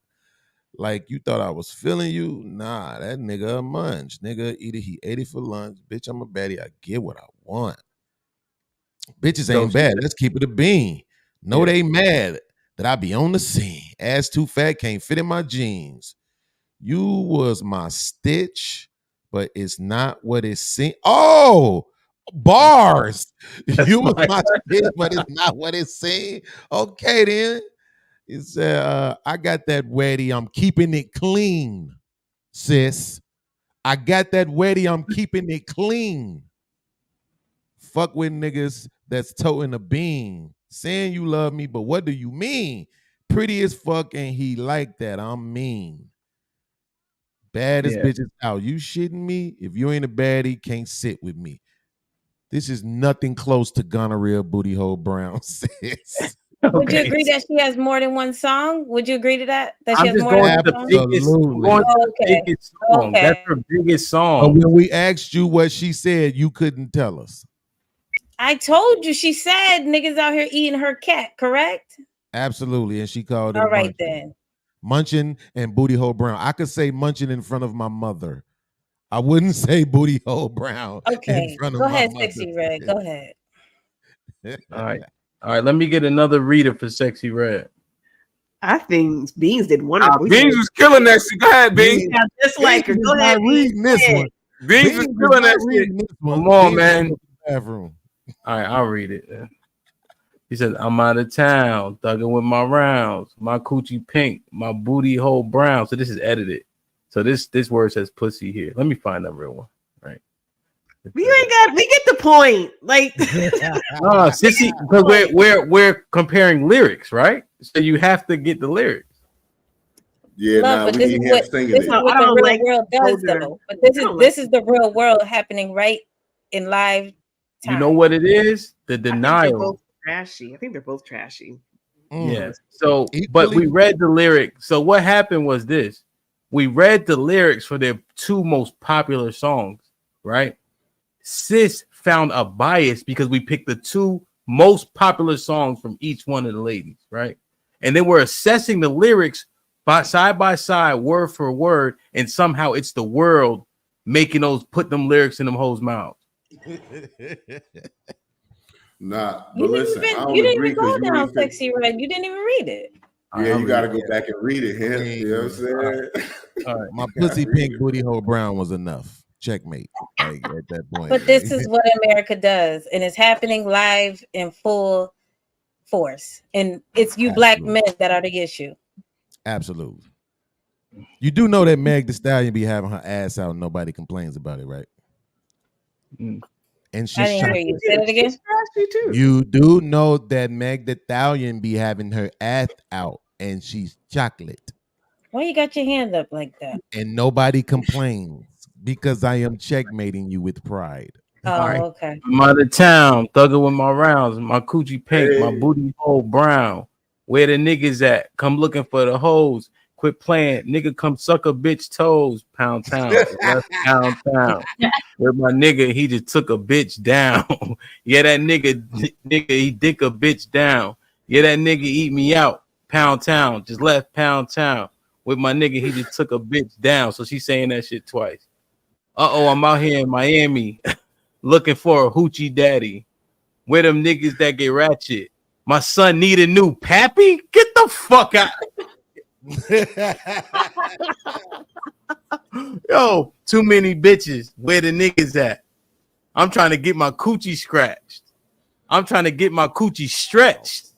Like you thought I was feeling you? Nah, that nigga a munch. Nigga eat it, he ate it for lunch. Bitch, I'm a baddie, I get what I want. Bitches ain't bad. Let's keep it a bean. No, they mad that I be on the scene. Ass too fat, can't fit in my jeans. You was my stitch, but it's not what it seems. Oh, bars. You was my stitch, but it's not what it seems. Okay, then. It said, I got that wetty, I'm keeping it clean, sis. I got that wetty, I'm keeping it clean. Fuck with niggas that's toting a bean. Saying you love me, but what do you mean? Pretty as fuck and he like that, I'm mean. Baddest bitches out. You shitting me? If you ain't a baddie, can't sit with me. This is nothing close to gonorrhea Booty Hole Brown, sis. Would you agree that she has more than one song? Would you agree to that? That she has more than one song? biggest song. That's her biggest song. But when we asked you what she said, you couldn't tell us. I told you. She said niggas out here eating her cat, correct? Absolutely. And she called it all right then. Munching and Booty Hole Brown. I could say munching in front of my mother. I wouldn't say Booty Hole Brown. Okay. In front of Go my ahead, mother. Sexy Red. Go ahead. All right. Let me get another reader for Sexy Red. I think Beans did wonderful. Beans was killing that shit. Go ahead, Beans. Yeah, just like her. Go ahead. Reading this one. Beans was killing that shit. Come on, man. Bathroom. All right, I'll read it. He said, I'm out of town, thugging with my rounds, my coochie pink, my booty hole brown. So this is edited. So this word says pussy here. Let me find that real one. Right. We get the point. Like sissy, because we're comparing lyrics, right? So you have to get the lyrics. Yeah, Love, but this is what the real world does, though. But this is the real world happening right in live time. You know what it is? The I denial. think they're both trashy. Yes. So, but we read the lyric. So what happened was this: we read the lyrics for their two most popular songs, right? Sis found a bias because we picked the two most popular songs from each one of the ladies, right? And then we're assessing the lyrics by side, word for word, and somehow it's the world making put them lyrics in them hoes' mouths. Nah, but listen, you didn't even go down, Sexy Red. You didn't even read it. Yeah, you got to go back and read it, him. You know what I'm saying? All right, my pussy pink booty hole brown was enough. Checkmate. Like, at that point. But this is what America does, and it's happening live in full force. And it's you black men that are the issue. Absolutely. You do know that Meg Thee Stallion be having her ass out and nobody complains about it, right? And she's I didn't hear you. Say it again. You do know that Meg Thee Stallion be having her ass out and she's chocolate. Why you got your hand up like that? And nobody complains because I am checkmating you with pride. Oh, okay. I'm out of town, thugging with my rounds, my coochie pink, my booty hole brown. Where the niggas at? Come looking for the hoes. Quit playing. Nigga, come suck a bitch toes. Pound town. Left pound town. Where my nigga, he just took a bitch down. Yeah, that nigga, he dick a bitch down. Yeah, that nigga eat me out. Pound town. Just left pound town. With my nigga, he just took a bitch down. So she's saying that shit twice. Uh-oh, I'm out here in Miami looking for a hoochie daddy. Where them niggas that get ratchet? My son need a new pappy? Get the fuck out. Yo, too many bitches. Where the niggas at? I'm trying to get my coochie scratched. I'm trying to get my coochie stretched.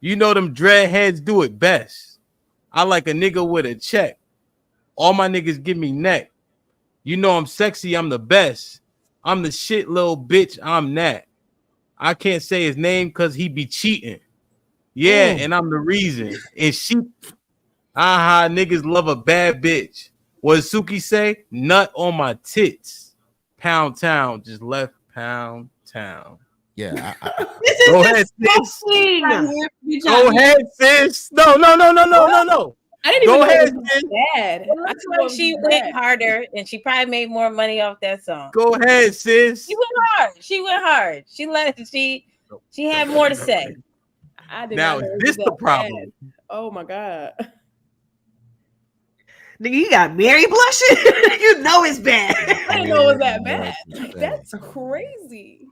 You know them dreadheads do it best. I like a nigga with a check. All my niggas give me neck. You know I'm sexy, I'm the best. I'm the shit little bitch, I'm that. I can't say his name because he be cheating. Yeah, and I'm the reason. And she, niggas love a bad bitch. What does Suki say? Nut on my tits. Pound town, just left pound town. Yeah. Go ahead, sis. Go ahead, sis. No. I didn't Go even ahead, know it sis. was bad. It looks like she went harder, and she probably made more money off that song. Go ahead, sis. She went hard. She had more to say. I did Now, not know is it this was the that problem? bad. Oh my god. Nigga, you got Mary blushing. You know it's bad. I didn't know it was that bad. Like, that's crazy.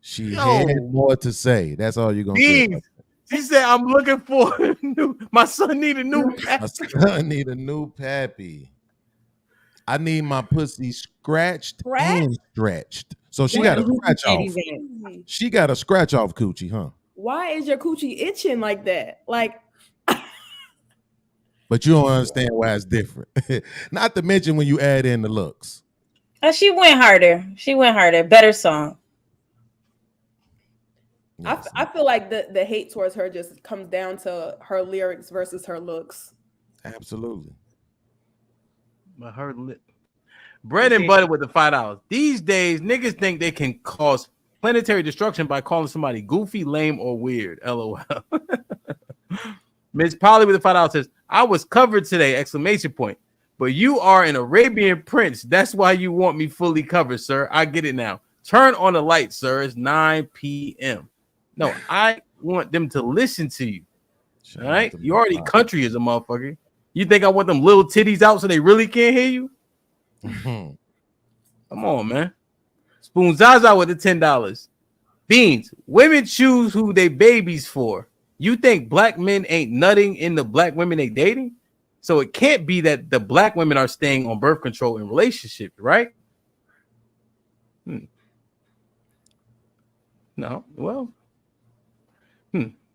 She had more to say. That's all you're gonna say. She said, "I'm looking for a new. My son need a new My pappy. son need a new pappy. I need my pussy scratched and stretched. So she got a scratch off. She got a scratch off coochie, huh? Why is your coochie itching like that? Like, But you don't understand why it's different. Not to mention when you add in the looks. She went harder. Better song. I feel like the hate towards her just comes down to her lyrics versus her looks. Absolutely. But her lip. Bread and butter with the $5. These days, niggas think they can cause planetary destruction by calling somebody goofy, lame, or weird. LOL. Miss Polly with the $5 says, I was covered today, exclamation point. But you are an Arabian prince. That's why you want me fully covered, sir. I get it now. Turn on the light, sir. It's 9 p.m. No, I want them to listen to you. All right? You already country as a motherfucker. You think I want them little titties out so they really can't hear you? Come on, man. Spoon Zaza with the $10. Beans, women choose who they babies for. You think black men ain't nutting in the black women they dating? So it can't be that the black women are staying on birth control in relationships, right? No, well.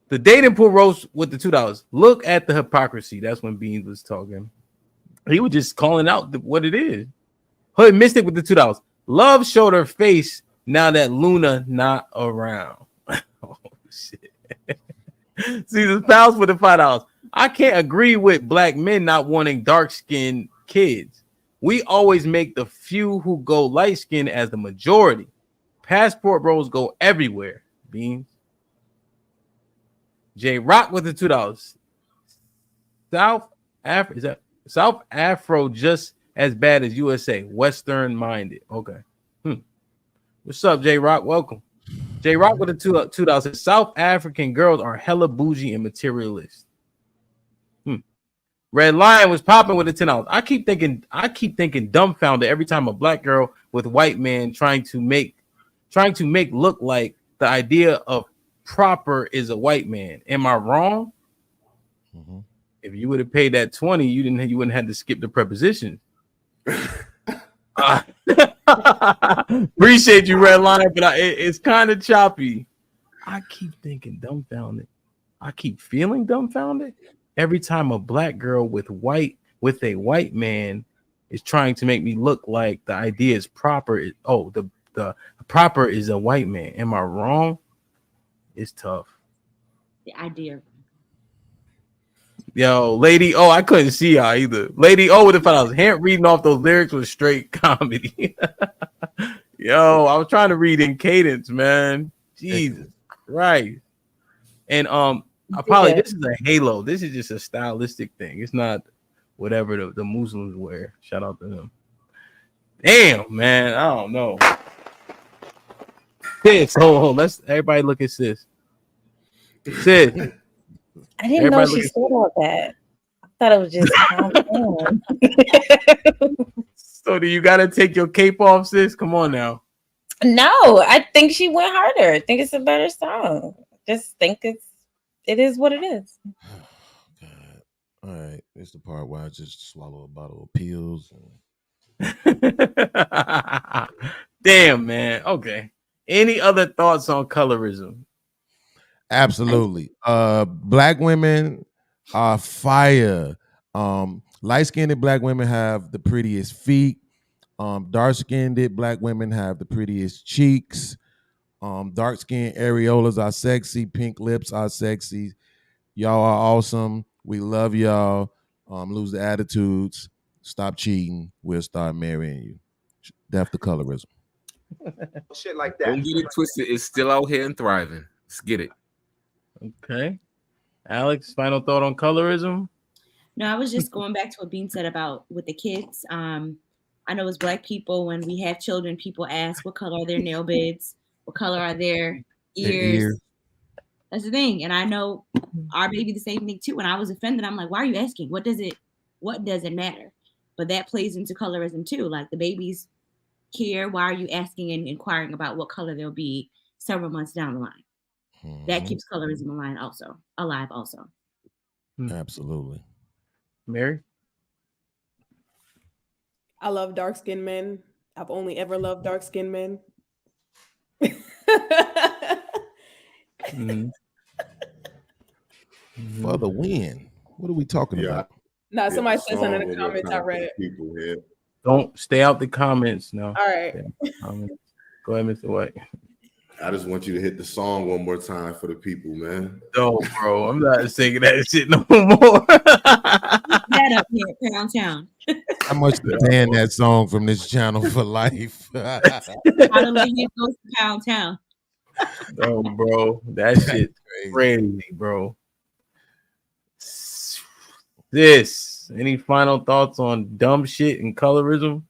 The dating pool roast with the $2. Look at the hypocrisy. That's when Beans was talking. He was just calling out what it is. Hood Mystic with the $2. Love showed her face now that Luna not around. Oh shit. Caesar's Pals with the $5. I can't agree with black men not wanting dark-skinned kids. We always make the few who go light-skinned as the majority. Passport bros go everywhere. Beans. J Rock with the $2. South Afro just as bad as USA. Western minded. Okay. What's up, J Rock? Welcome. J Rock with the $2. South African girls are hella bougie and materialist. Red Lion was popping with the $10. I keep thinking dumbfounded every time a black girl with white man trying to make look like the idea of proper is a white man. Am I wrong? If you would have paid that 20, you wouldn't have to skip the preposition. Appreciate you, Red Line, but it's kind of choppy. I keep thinking dumbfounded. I keep feeling dumbfounded every time a black girl with a white man is trying to make me look like the idea is proper. The proper is a white man. Am I wrong? It's tough. The idea. Yo, Lady O, I couldn't see y'all either. Lady O with the $5. Hand reading off those lyrics was straight comedy. Yo, I was trying to read in cadence, man. Jesus Christ. And Probably Yeah. this is a halo. This is just a stylistic thing. It's not whatever the Muslims wear. Shout out to them. Damn, man. I don't know. Sis, let's everybody look at sis. Sis. I didn't know she said all that. I thought it was just calm down. So do you gotta take your cape off, sis? Come on now. No, I think she went harder. I think it's a better song. Just think it is what it is. All right, it's the part where I just swallow a bottle of pills. Damn, man. Okay. Any other thoughts on colorism? Absolutely. Black women are fire. Light-skinned black women have the prettiest feet. Dark-skinned black women have the prettiest cheeks. Dark-skinned areolas are sexy. Pink lips are sexy. Y'all are awesome. We love y'all. Lose the attitudes. Stop cheating. We'll start marrying you. That's the colorism. Shit like that. Don't get it twisted. It's still out here and thriving. Let's get it. Okay. Alex, final thought on colorism? No, I was just going back to what Bean said about with the kids. I know as Black people, when we have children, people ask what color are their nail beds, what color are their ears. That's the thing. And I know our baby the same thing too. When I was offended, I'm like, why are you asking? What does it matter? But that plays into colorism too. Like the babies care. Why are you asking and inquiring about what color they'll be several months down the line? That keeps colorism alive also. Absolutely. Mary? I love dark-skinned men. I've only ever loved dark-skinned men. For the win. What are we talking about? Nah, somebody said something in the comments I read. People here. Don't stay out the comments. No. All right. Go ahead, Mr. White. I just want you to hit the song one more time for the people, man. No, bro, I'm not singing that shit no more. That up here at Pound Town. I must ban that song from this channel for life. How to let him go to Pound Town. No, bro, that shit crazy, bro. Any final thoughts on dumb shit and colorism?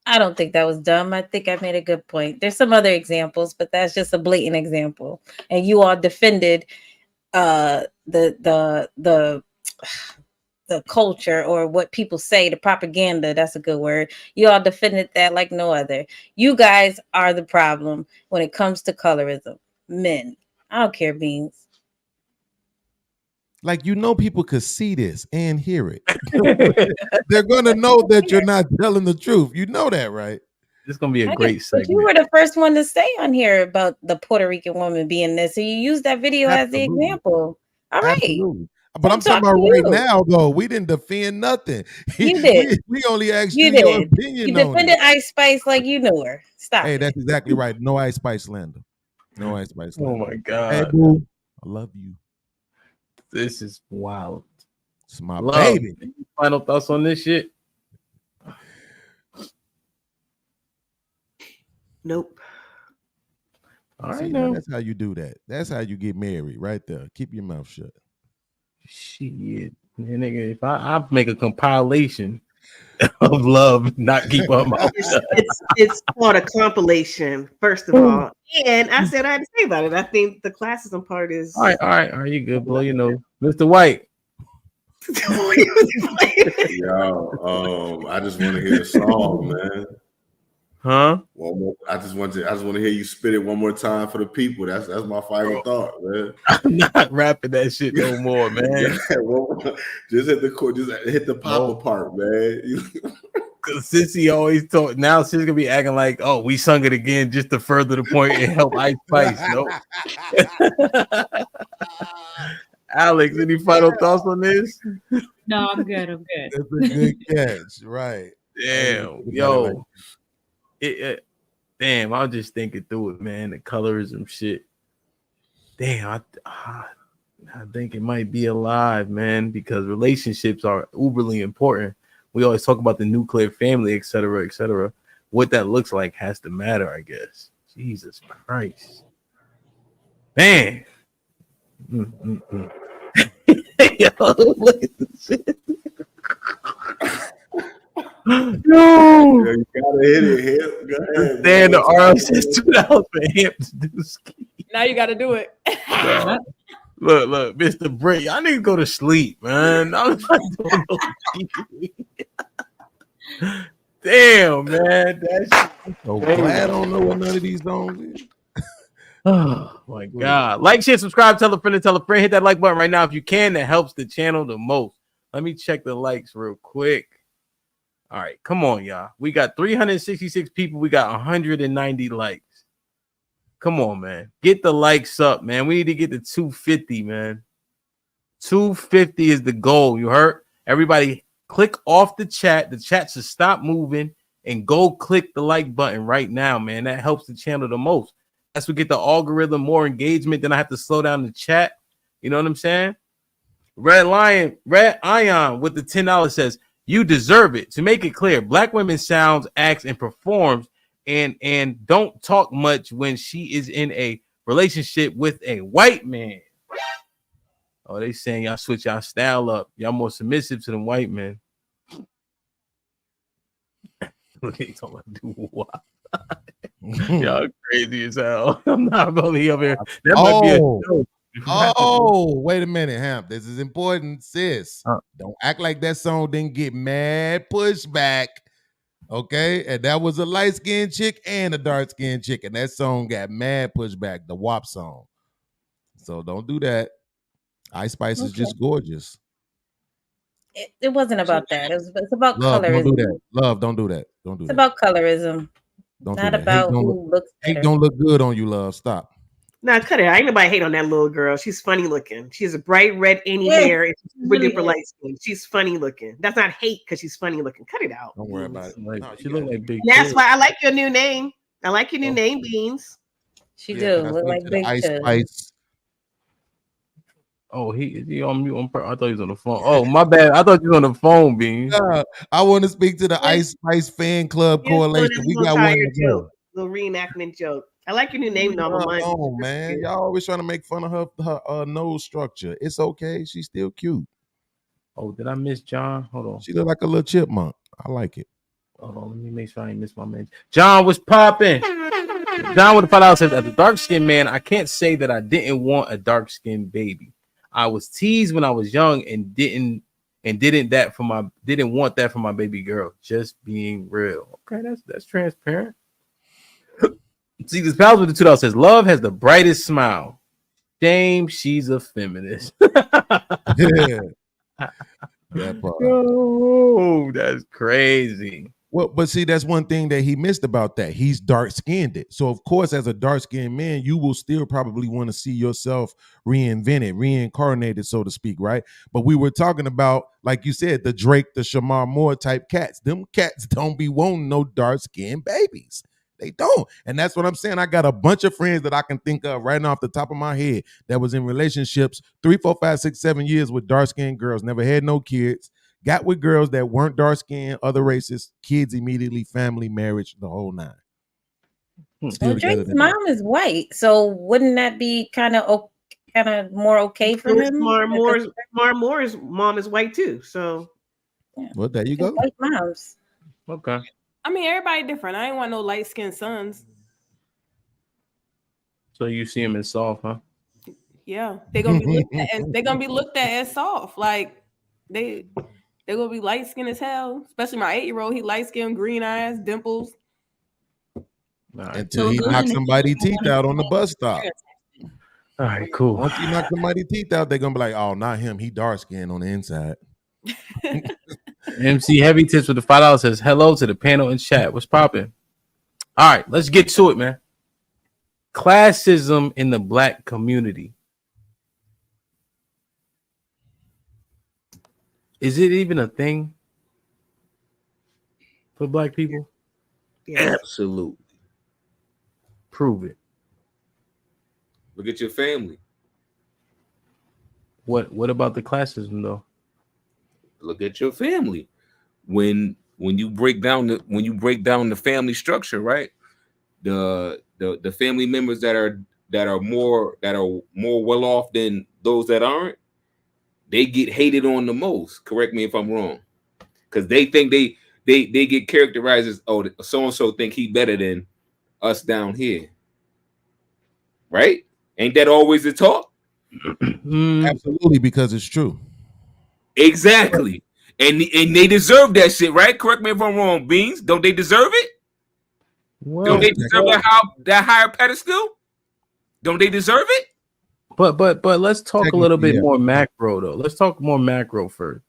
I don't think that was dumb. I think I made a good point. There's some other examples, but that's just a blatant example. And you all defended the culture, or what people say, the propaganda, that's a good word. You all defended that like no other. You guys are the problem when it comes to colorism. Men. I don't care, Beans. Like, people could see this and hear it. They're gonna know that you're not telling the truth. You know that, right? This is gonna be a great segment. But you were the first one to say on here about the Puerto Rican woman being this, so you used that video as the example. All right. Absolutely. But I'm talking about right now, though. We didn't defend nothing. You did. We only asked you your opinion. You defended Ice Spice like you knew her. Stop. Hey, that's exactly right. No Ice Spice slander. No Ice Spice slander. Oh my God. Hey, boo, I love you. This is wild. It's my baby. Any final thoughts on this shit? Nope. All See, right, now now. that's how you do that. That's how you get married, right there. Keep your mouth shut. Shit, man, nigga, if I make a compilation of love, not keep up my it's called a compilation, first of all. And I said I had to say about it. I think the classism part is all right. Are you good? Blow your nose, Mr. White. Yo, I just want to hear the song, man. Huh? I just want to hear you spit it one more time for the people. That's my final thought, man. I'm not rapping that shit no more, man. Just hit the pop part, man. Cause Sissy always talk. Now she's gonna be acting like, oh, we sung it again just to further the point and help Ice Spice. Nope. Alex, any final thoughts on this? No, I'm good. That's a good catch, right? Damn, yo. Damn, I was just thinking through it, man. The colorism shit. Damn, I think it might be alive, man, because relationships are uberly important. We always talk about the nuclear family, et cetera, et cetera. What that looks like has to matter, I guess. Jesus Christ. Man. Yo, look at this shit. Yeah, No. you gotta hit it. Hip. Go ahead. Stand the RSS $2 for him to do ski. Now you got to do it. No. Look, Mr. Brick, y'all need to go to sleep, man. I'm not doing no ski. Damn, man. That shit. So glad I don't know what none of these songs is. Oh my God. Like, share, subscribe, tell a friend to tell a friend. Hit that like button right now if you can. That helps the channel the most. Let me check the likes real quick. All right, come on, y'all. We got 366 people. We got 190 likes. Come on, man. Get the likes up, man. We need to get to 250, man. 250 is the goal. You heard? Everybody click off the chat. The chat should stop moving and go click the like button right now, man. That helps the channel the most. That's what get the algorithm more engagement. Then I have to slow down the chat. You know what I'm saying? Red Ion with the $10 says, you deserve it. To make it clear, black women sounds, acts, and performs and don't talk much when she is in a relationship with a white man. Oh, they saying y'all switch y'all style up. Y'all more submissive to the white men. Look at you talking about do what? Y'all crazy as hell. I'm not really up here. That might be a joke. Oh, wait a minute, Hamp. This is important, sis. Don't act like that song didn't get mad pushback. Okay, and that was a light-skinned chick and a dark-skinned chick, and that song got mad pushback, the WAP song. So don't do that. Ice Spice is just gorgeous. It wasn't about that. It's about Love, colorism. don't do that. Love, don't do that. Don't do It's that. about colorism. Don't Not do that. about who looks Hate better. don't look good on you, love. Stop. Nah, cut it. I ain't nobody hate on that little girl. She's funny looking. She has a bright red any Yeah, hair and she's super really duper is. light skin. She's funny looking. That's not hate because she's funny looking. Cut it out. Don't worry about it. Like, No, she look like Big And that's Kid. why I like your new name. I like your new name, Beans. She Yeah, do can I look speak like to the Big Ice Chud. Spice? Oh, he on mute. I thought he was on the phone. Oh, my bad. I thought you was on the phone, Bean. I want to speak to the Ice Spice fan club Here's doing coalition. this We little got one tired to go. joke, little reenactment joke. I like your new name, Leave though. her But mine. alone, man. Y'all always trying to make fun of her nose structure. It's okay. She's still cute. Oh, did I miss John? Hold on. She look like a little chipmunk. I like it. Hold on. Let me make sure I ain't miss my man. John was popping. John with the $5 says, as a dark-skinned man, I can't say that I didn't want a dark-skinned baby. I was teased when I was young and didn't want that for my baby girl. Just being real. Okay, that's transparent. See, this pals with the $2 says, love has the brightest smile. Shame she's a feminist. Yeah. That part. Oh, that's crazy. Well, but see, that's one thing that he missed about that. He's dark-skinned. So, of course, as a dark-skinned man, you will still probably want to see yourself reinvented, reincarnated, so to speak, right? But we were talking about, like you said, the Drake, the Shamar Moore type cats. Them cats don't be wanting no dark-skinned babies. They don't. And that's what I'm saying. I got a bunch of friends that I can think of right now off the top of my head that was in relationships 3, 4, 5, 6, 7 years with dark-skinned girls, never had no kids. Got with girls that weren't dark-skinned, other races, kids immediately, family, marriage, the whole nine. Still Well, together Drake's today. mom is white, so wouldn't that be kind of more okay for him? Moore's mom is white too. So, Well, there you go. White moms. Okay. I mean, everybody different. I ain't want no light skinned sons. So you see him as soft, huh? Yeah, they're gonna be looked at as soft. Like they're gonna be light skinned as hell. Especially my 8-year-old. He light skinned, green eyes, dimples. Until he knocks somebody's teeth out on the bus stop. All right, cool. Once he knocks somebody's teeth out, they're gonna be like, "Oh, not him. He dark skinned on the inside." MC Heavy Tips with the $5 says, hello to the panel and chat. What's popping? All right, let's get to it, man. Classism in the black community. Is it even a thing for black people? Yes. Absolutely. Prove it. Look at your family. What about the classism though? Look at your family. When you break down the family structure, right? The family members that are more well off than those that aren't, they get hated on the most. Correct me if I'm wrong, because they think they get characterized as, oh, so and so think he better than us down here, right? Ain't that always the talk? Absolutely, because it's true. Exactly, and they deserve that shit, right? Correct me if I'm wrong, Beans. Don't they deserve it? Don't they deserve that higher pedestal? Don't they deserve it? But let's talk a little bit Yeah. more macro though. Let's talk more macro first.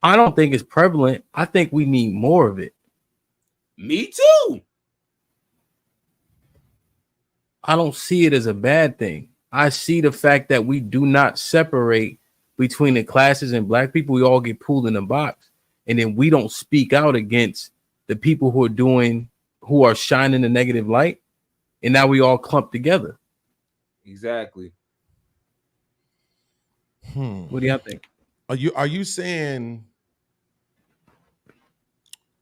I don't think it's prevalent. I think we need more of it. Me too. I don't see it as a bad thing. I see the fact that we do not separate between the classes and black people. We all get pulled in a box, and then we don't speak out against the people who are shining the negative light, and now we all clump together. Exactly. What do y'all think? Are you saying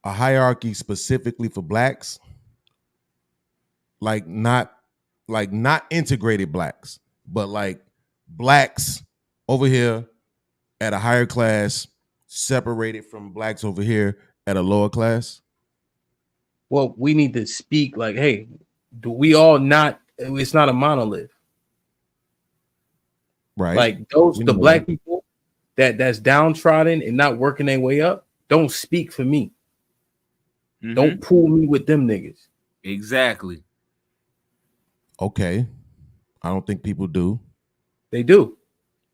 a hierarchy specifically for blacks? Like not integrated blacks, but like blacks over here at a higher class, separated from blacks over here at a lower class? Well, we need to speak like, hey, do we all not? It's not a monolith, right? Like the black people that's downtrodden and not working their way up. Don't speak for me. Mm-hmm. Don't pull me with them niggas. Exactly. Okay, I don't think people do. They do.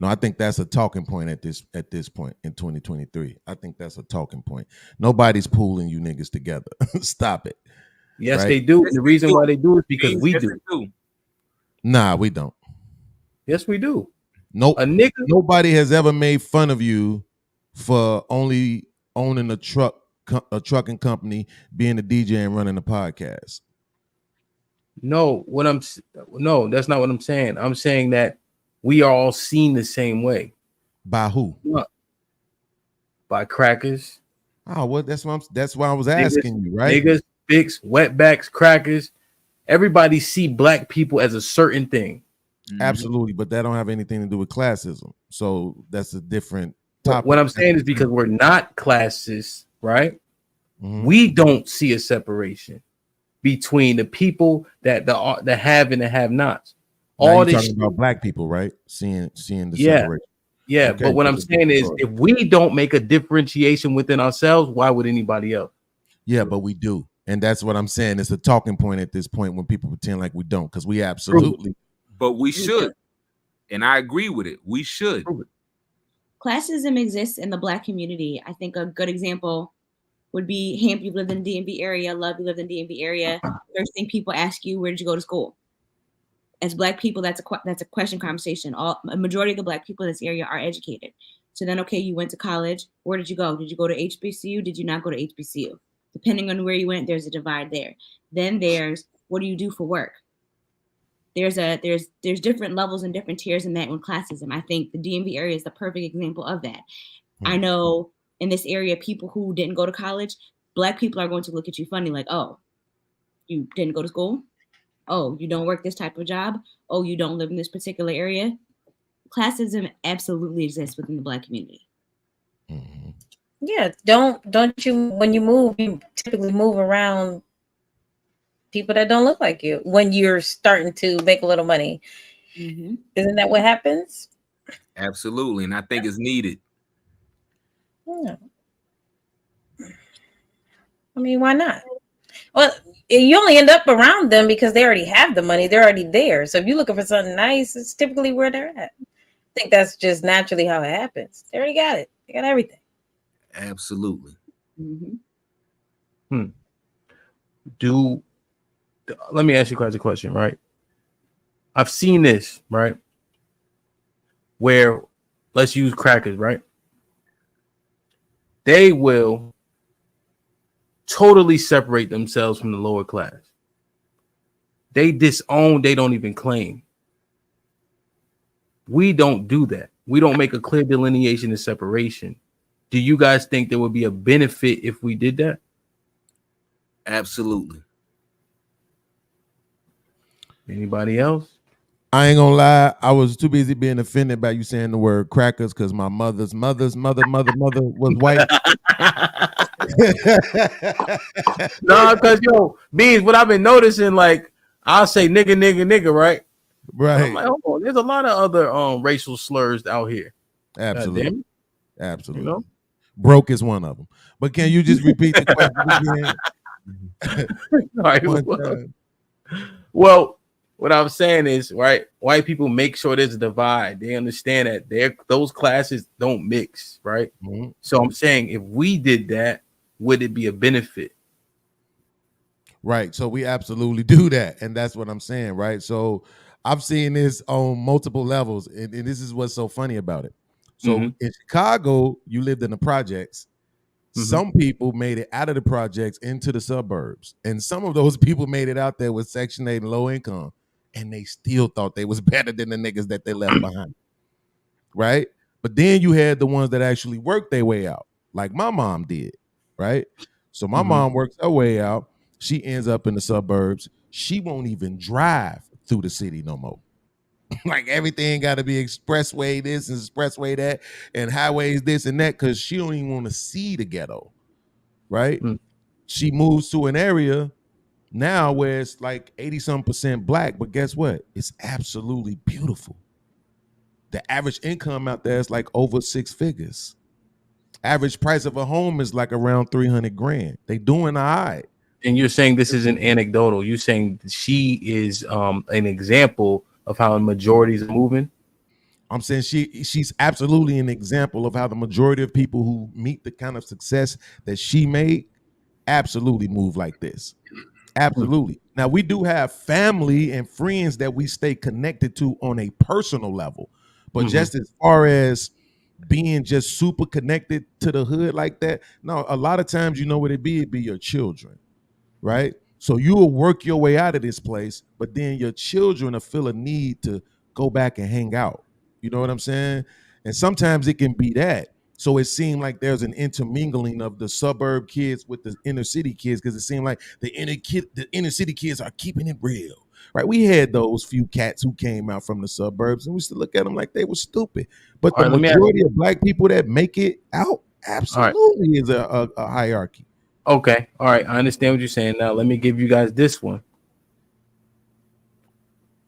No, I think that's a talking point at this point in 2023. I think that's a talking point. Nobody's pulling you niggas together. Stop it. Yes, right? they do. The reason why they do is because we do. Nah, we don't. Yes, we do. Nope. A nigga. Nobody has ever made fun of you for only owning a trucking company, being a DJ, and running a podcast. No, that's not what I'm saying. I'm saying that we are all seen the same way. By who? By crackers. Oh, well, that's why I was asking you, right? Niggas, bigs, wetbacks, crackers. Everybody see black people as a certain thing. Absolutely, but that don't have anything to do with classism. So that's a different topic. What I'm saying is because we're not classists, right? Mm-hmm. We don't see a separation between the people that the have and the have-nots. All this talking about black people, right? Seeing the separation. Yeah, Okay, but what I'm saying is, if we don't make a differentiation within ourselves, why would anybody else? Yeah, but we do, and that's what I'm saying. It's a talking point at this point when people pretend like we don't, because we absolutely. But we should, and I agree with it. We should. Classism exists in the black community. I think a good example would be Hamp. You lived in the DMV area. Love, you lived in the DMV area. First thing people ask you, where did you go to school? As black people, that's a question conversation. A majority of the black people in this area are educated. So then, okay, you went to college. Where did you go? Did you go to HBCU? Did you not go to HBCU? Depending on where you went, there's a divide there. Then there's, what do you do for work? There's different levels and different tiers in that with classism. I think the DMV area is the perfect example of that. I know in this area, people who didn't go to college, black people are going to look at you funny, like, oh, you didn't go to school? Oh, you don't work this type of job? Oh, you don't live in this particular area? Classism absolutely exists within the black community. Mm-hmm. Yeah, don't you, when you move, you typically move around people that don't look like you when you're starting to make a little money. Mm-hmm. Isn't that what happens? Absolutely, and I think it's needed. Yeah. I mean, why not? Well, you only end up around them because they already have the money. They're already there. So if you're looking for something nice, it's typically where they're at. I think that's just naturally how it happens. They already got it. They got everything. Absolutely. Mm-hmm. Let me ask you guys a question, right? I've seen this, right? Where, let's use crackers, right? They will totally separate themselves from the lower class. They disown, they don't even claim. We don't do that. We don't make a clear delineation and separation. Do you guys think there would be a benefit if we did that? Absolutely. Anybody else? I ain't gonna lie, I was too busy being offended by you saying the word crackers because my mother's mother was white. No, because Beans, what I've been noticing, like I'll say nigga, right? Right. I'm like, hold on, there's a lot of other racial slurs out here. Absolutely. Absolutely. You know? Broke is one of them. But can you just repeat the question again? All right, well, what I'm saying is, right, white people make sure there's a divide. They understand that those classes don't mix, right? Mm-hmm. So I'm saying if we did that, would it be a benefit? Right. So we absolutely do that. And that's what I'm saying, right? So I've seen this on multiple levels. And this is what's so funny about it. So in Chicago, you lived in the projects. Some people made it out of the projects into the suburbs. And some of those people made it out there with Section 8 and low income. And they still thought they was better than the niggas that they left behind. Right? But then you had the ones that actually worked their way out, like my mom did. Right? So my mom works her way out. She ends up in the suburbs. She won't even drive through the city no more. Like everything got to be expressway this and expressway that and highways this and that because she don't even want to see the ghetto, right? She moves to an area now where it's like 80-some% black, but guess what? It's absolutely beautiful. The average income out there is like over 6 figures. Average price of a home is like around 300 grand. They doing all right. And you're saying this isn't anecdotal. You're saying she is an example of how majorities are moving. I'm saying she's absolutely an example of how the majority of people who meet the kind of success that she made absolutely move like this. Absolutely. Now we do have family and friends that we stay connected to on a personal level, but just as far as being just super connected to the hood like that, no, a lot of times you know what it'd be your children. Right? So you will work your way out of this place, but then your children will feel a need to go back and hang out. You know what I'm saying? And sometimes it can be that. So it seemed like there's an intermingling of the suburb kids with the inner city kids because it seemed like the inner city kids are keeping it real. Right? We had those few cats who came out from the suburbs and we used to look at them like they were stupid. But the majority of black people that make it out absolutely is a hierarchy. Okay. All right. I understand what you're saying. Now, let me give you guys this one.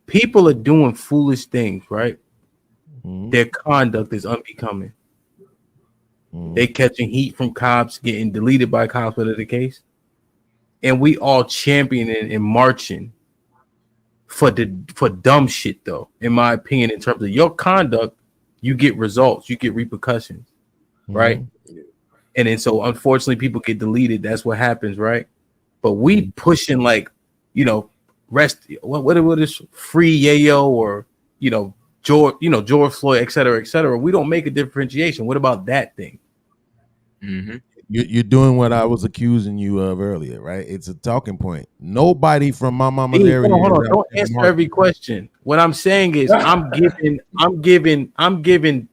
People are doing foolish things, right? Their conduct is unbecoming. They catching heat from cops, getting deleted by cops, whatever the case. And we all championing and marching for dumb shit, though, in my opinion, in terms of your conduct, you get results, you get repercussions, right? And then so unfortunately people get deleted. That's what happens, right? But we pushing like, what is free yayo or George Floyd, et cetera. We don't make a differentiation. What about that thing? You're doing what I was accusing you of earlier, right? It's a talking point. Nobody from my mama's area. Hold on. Don't answer every question. What I'm saying is I'm giving.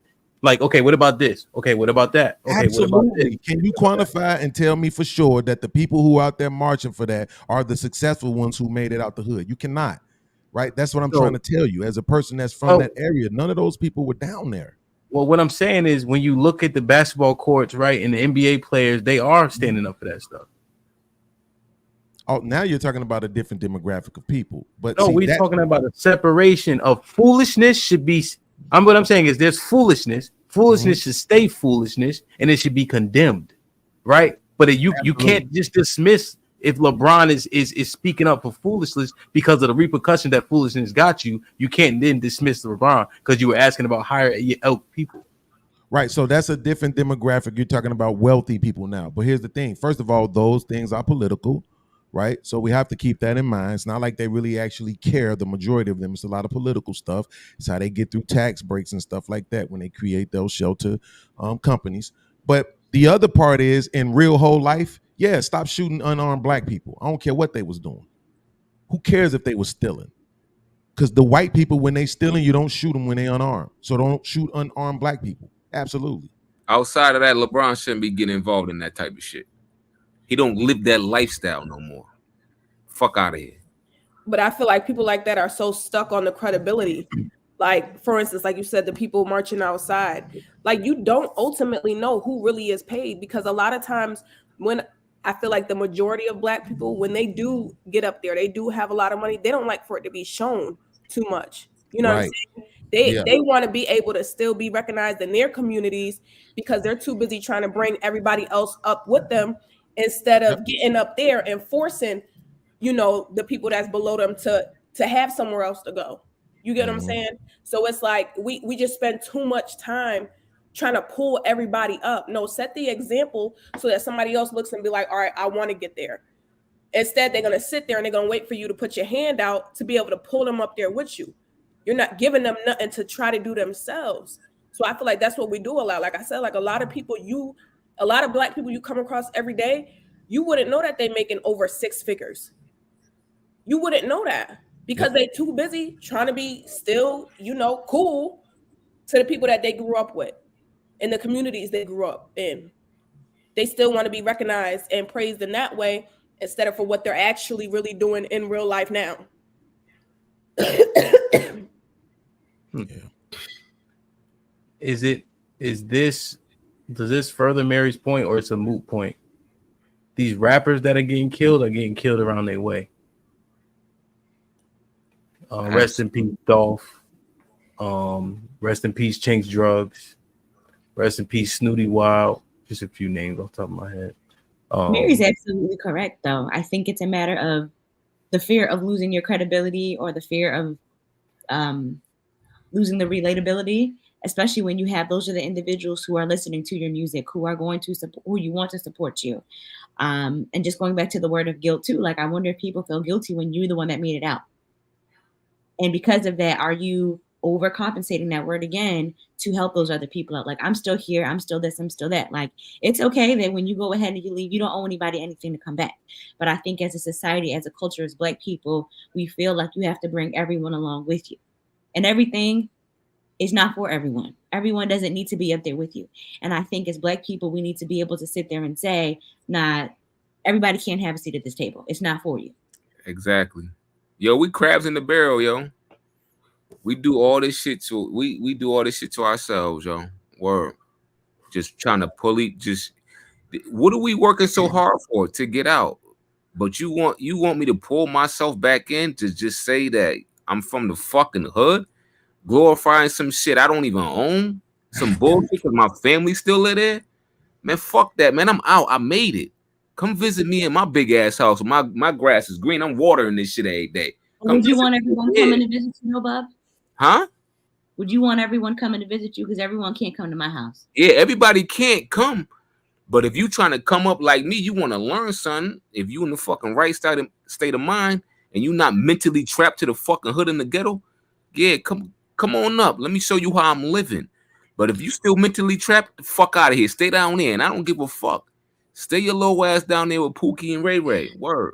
Like, okay, what about this? Okay, what about that? Okay, absolutely. What about this? Can you quantify and tell me for sure that the people who are out there marching for that are the successful ones who made it out the hood? You cannot, right? That's what I'm trying to tell you. As a person that's from that area, none of those people were down there. Well, what I'm saying is when you look at the basketball courts, right, and the NBA players, they are standing up for that stuff. Oh, now you're talking about a different demographic of people. But no, we're talking about a separation of foolishness should be. What I'm saying is there's foolishness. Foolishness should stay foolishness, and it should be condemned, right? But you can't just dismiss if LeBron is speaking up for foolishness because of the repercussion that foolishness got you. You can't then dismiss LeBron because you were asking about higher people. Right. So that's a different demographic. You're talking about wealthy people now. But here's the thing. First of all, those things are political. Right. So we have to keep that in mind. It's not like they really actually care. The majority of them, it's a lot of political stuff. It's how they get through tax breaks and stuff like that when they create those shelter companies. But the other part is in real whole life. Yeah. Stop shooting unarmed black people. I don't care what they was doing. Who cares if they were stealing? Because the white people, when they stealing, you don't shoot them when they unarmed. So don't shoot unarmed black people. Absolutely. Outside of that, LeBron shouldn't be getting involved in that type of shit. He don't live that lifestyle no more. Fuck out of here. But I feel like people like that are so stuck on the credibility. Like, for instance, like you said, the people marching outside, like you don't ultimately know who really is paid, because a lot of times when I feel like the majority of Black people, when they do get up there, they do have a lot of money. They don't like for it to be shown too much. You know what I'm Right. saying? Yeah. They want to be able to still be recognized in their communities, because they're too busy trying to bring everybody else up with them, instead of getting up there and forcing, the people that's below them to have somewhere else to go. You get what I'm saying? So it's like we just spend too much time trying to pull everybody up. No, set the example so that somebody else looks and be like, all right, I want to get there. Instead, they're going to sit there and they're going to wait for you to put your hand out to be able to pull them up there with you. You're not giving them nothing to try to do themselves. So I feel like that's what we do a lot. Like I said, like a lot of Black people you come across every day, you wouldn't know that they're making over 6 figures. You wouldn't know that, because they too busy trying to be still, cool to the people that they grew up with in the communities they grew up in. They still want to be recognized and praised in that way, instead of for what they're actually really doing in real life now. Does this further Mary's point, or it's a moot point? These rappers that are getting killed around their way. Rest in peace, Dolph. Rest in peace, Chinks Drugs. Rest in peace, Snooty Wild. Just a few names off the top of my head. Mary's absolutely correct, though. I think it's a matter of the fear of losing your credibility, or the fear of losing the relatability, especially when you have those are the individuals who are listening to your music, who are going to support, who you want to support you. And just going back to the word of guilt too, like I wonder if people feel guilty when you're the one that made it out. And because of that, are you overcompensating that word again to help those other people out? Like, I'm still here, I'm still this, I'm still that. Like, it's okay that when you go ahead and you leave, you don't owe anybody anything to come back. But I think as a society, as a culture, as Black people, we feel like you have to bring everyone along with you. And everything is not for everyone. Everyone doesn't need to be up there with you. And I think as Black people, we need to be able to sit there and say, nah, everybody can't have a seat at this table. It's not for you. Exactly. Yo, we crabs in the barrel, yo. We do all this shit to we do all this shit to ourselves, yo. Word. Just trying to pull it. Just what are we working so hard for to get out? But you want me to pull myself back in to just say that I'm from the fucking hood, glorifying some shit I don't even own, some bullshit because my family still live there? Man, fuck that, man. I'm out. I made it. Come visit me in my big ass house. My grass is green. I'm watering this shit every day. Would you want everyone coming to visit you, Bob? Huh? Would you want everyone coming to visit you? Because everyone can't come to my house. Yeah, everybody can't come. But if you trying to come up like me, you want to learn something. If you in the fucking right state of mind and you not mentally trapped to the fucking hood in the ghetto, yeah, come on up. Let me show you how I'm living. But if you still mentally trapped, the fuck out of here. Stay down there, and I don't give a fuck. Stay your low ass down there with Pookie and Ray Ray. Word.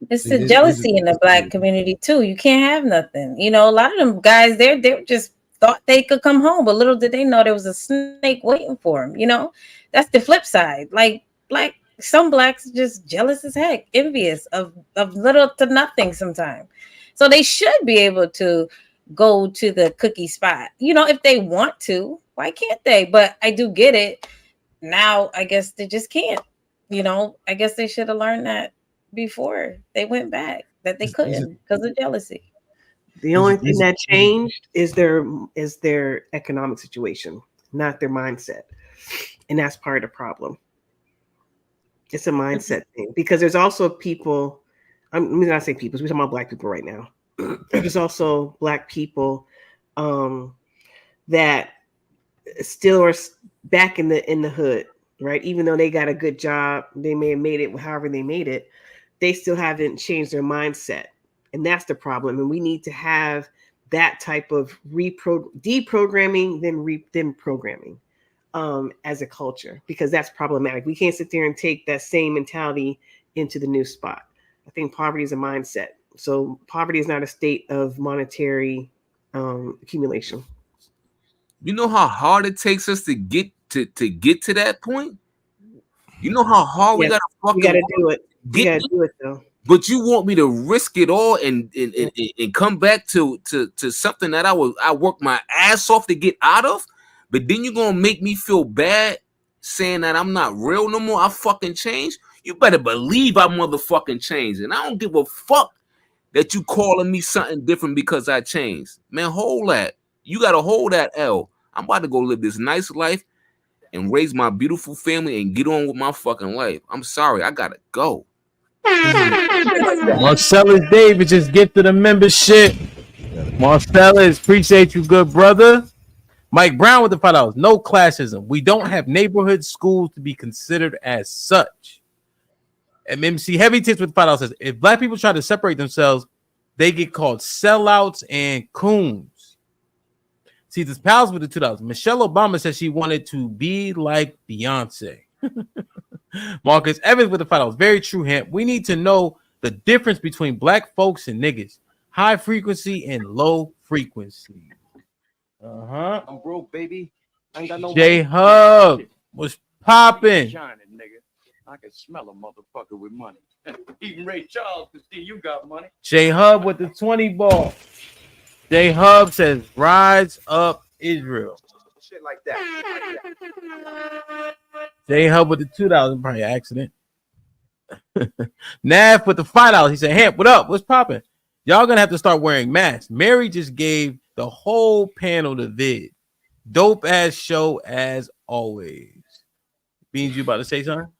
It's the jealousy in the Black community too. You can't have nothing. A lot of them guys, they just thought they could come home, but little did they know there was a snake waiting for them. That's the flip side. Like some Blacks just jealous as heck, envious of little to nothing sometimes. So they should be able to go to the cookie spot, if they want to. Why can't they? But I do get it. Now I guess they just can't. I guess they should have learned that before they went back, that they couldn't because of jealousy. The only thing that changed is their economic situation, not their mindset. And that's part of the problem. It's a mindset thing, because there's also people, I'm not saying people, we're talking about Black people right now. There's also Black people that still are back in the hood, right? Even though they got a good job, they may have made it however they made it, they still haven't changed their mindset. And that's the problem. And we need to have that type of deprogramming, then programming as a culture, because that's problematic. We can't sit there and take that same mentality into the new spot. I think poverty is a mindset. So poverty is not a state of monetary accumulation. You know how hard it takes us to get to that point? You know how hard we gotta fucking do it. We gotta do it though. But you want me to risk it all and come back to something that I worked my ass off to get out of, but then you're gonna make me feel bad saying that I'm not real no more. I fucking changed. You better believe I motherfucking changed, and I don't give a fuck that you calling me something different because I changed. Man, hold that. You gotta hold that L. I'm about to go live this nice life and raise my beautiful family and get on with my fucking life. I'm sorry, I gotta go. Marcellus David just gifted a membership. Marcellus, appreciate you, good brother. Mike Brown with the $5. No classism. We don't have neighborhood schools to be considered as such. MMC Heavy Tips with $5 says, if black people try to separate themselves, they get called sellouts and coons. See, this pals with the $2. Michelle Obama says she wanted to be like Beyonce. Marcus Evans with the $5. Very true, Hemp. We need to know the difference between black folks and niggas. High frequency and low frequency. Uh-huh. I'm broke, baby. I ain't got no J money. Hub was popping. Shining, nigga. I can smell a motherfucker with money. Even Ray Charles can see you got money. J Hub with the 20 ball. J Hub says, rise up Israel. Shit like that. J Hub with the $2, probably an accident. Nav with the $5. He said, Hamp, what up? What's popping? Y'all gonna have to start wearing masks. Mary just gave the whole panel the vid. Dope ass show as always. Beans, you about to say something?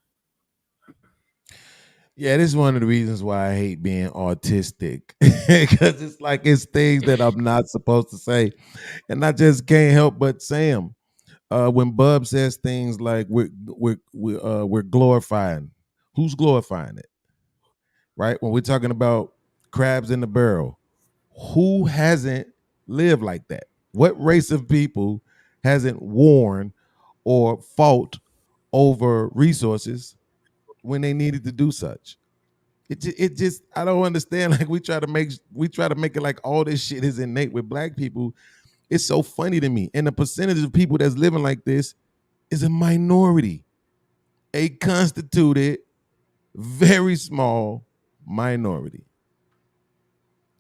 Yeah, this is one of the reasons why I hate being autistic, because it's like it's things that I'm not supposed to say, and I just can't help but say them. When Bub says things like we're glorifying, who's glorifying it? Right? When we're talking about crabs in the barrel, who hasn't lived like that? What race of people hasn't worn or fought over resources when they needed to do such? It just I don't understand. Like we try to make it like all this shit is innate with black people. It's so funny to me. And the percentage of people that's living like this is a minority, a constituted, very small minority.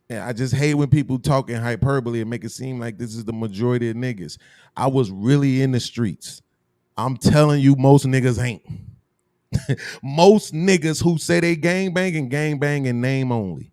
And I just hate when people talk in hyperbole and make it seem like this is the majority of niggas. I was really in the streets. I'm telling you, most niggas ain't. Most niggas who say they gang bang in name only.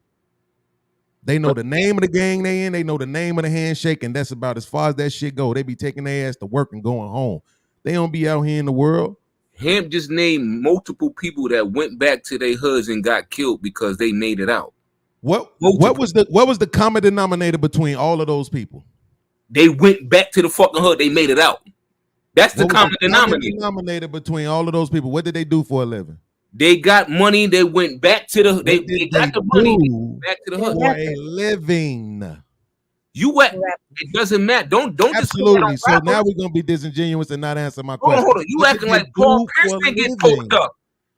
They know the name of the gang they in. They know the name of the handshake, and that's about as far as that shit go. They be taking their ass to work and going home. They don't be out here in the world. Hemp just named multiple people that went back to their hoods and got killed because they made it out. What was the common denominator between all of those people? They went back to the fucking hood. They made it out. That's the common denominator between all of those people. What did they do for a living? They got money. They went back to the. They got the money. They went back to the hood for a living. You what? It doesn't matter. Don't absolutely. So now we're gonna be disingenuous and not answer my question. Hold on. You acting like Paul Pierce didn't get poked up.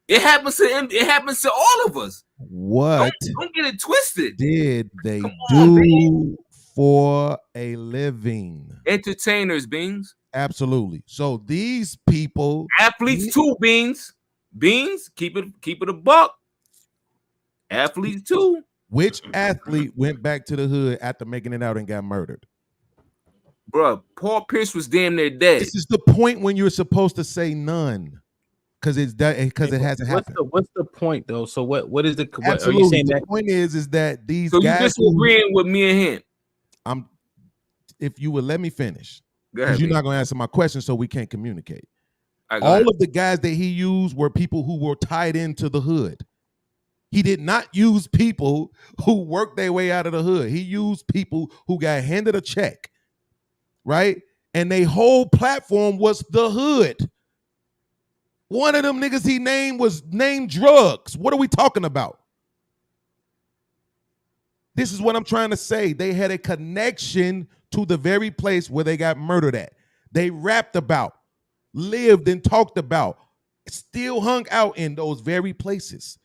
It happens to him. It happens to all of us. What? Don't get it twisted. Did they do for a living? Entertainers, Beans. Absolutely. So these people, athletes too, Beans. Beans, keep it a buck. Athletes too. Which athlete went back to the hood after making it out and got murdered? Bruh, Paul Pierce was damn near dead. This is the point when you're supposed to say none. Because it hasn't happened. What's the point though? So what is the Absolutely. Are you saying the point is that these so guys you disagreeing with me and him? If you would let me finish. Because you're not going to answer my question, so we can't communicate. All of the guys that he used were people who were tied into the hood. He did not use people who worked their way out of the hood. He used people who got handed a check, right? And their whole platform was the hood. One of them niggas he named was named Drugs. What are we talking about? This is what I'm trying to say. They had a connection to the very place where they got murdered at. They rapped about, lived and talked about, still hung out in those very places.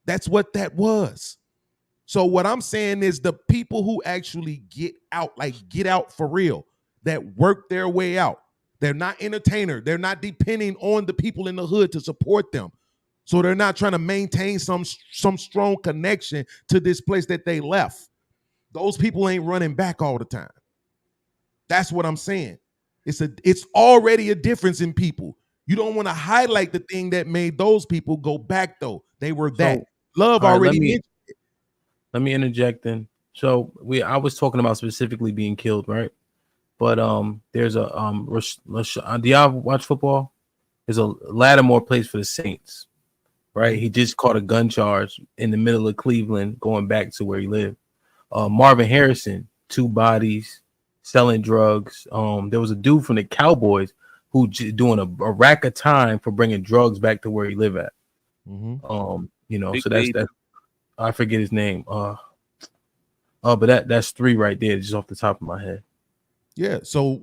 That's what that was. So what I'm saying is the people who actually get out, like get out for real, that work their way out. They're not entertainer. They're not depending on the people in the hood to support them. So they're not trying to maintain some strong connection to this place that they left. Those people ain't running back all the time. That's what I'm saying. It's already a difference in people. You don't want to highlight the thing that made those people go back though. They were that. So, Love all right, already let me interject then. So I was talking about specifically being killed, right? But there's a do y'all watch football? There's a Lattimore plays for the Saints, right? He just caught a gun charge in the middle of Cleveland, going back to where he lived. Marvin Harrison, 2 bodies, selling drugs. There was a dude from the Cowboys who doing a rack of time for bringing drugs back to where he lived at. You know, so that's I forget his name. But that's 3 right there, just off the top of my head. Yeah. So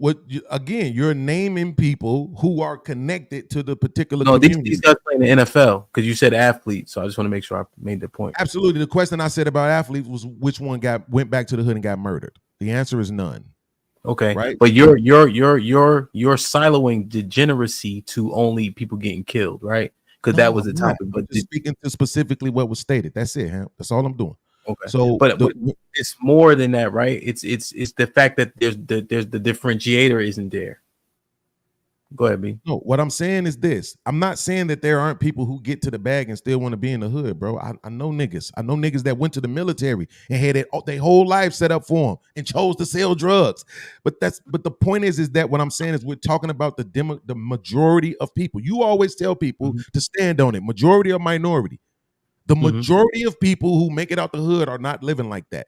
again, you're naming people who are connected to the particular No, community. these guys play in the NFL because you said athletes. So I just want to make sure I made the point. Absolutely. The question I said about athletes was which one went back to the hood and got murdered. The answer is none. Okay, right. But you're siloing degeneracy to only people getting killed, right? Because that was the topic. But just speaking to specifically what was stated. That's it, Ham. That's all I'm doing. Okay. So, but it's more than that, right? It's the fact that there's the differentiator isn't there. Go ahead, B. No, what I'm saying is this. I'm not saying that there aren't people who get to the bag and still want to be in the hood, bro. I know niggas. I know niggas that went to the military and had their whole life set up for them and chose to sell drugs. But the point is that what I'm saying is we're talking about the majority of people. You always tell people to stand on it, majority or minority. The majority of people who make it out the hood are not living like that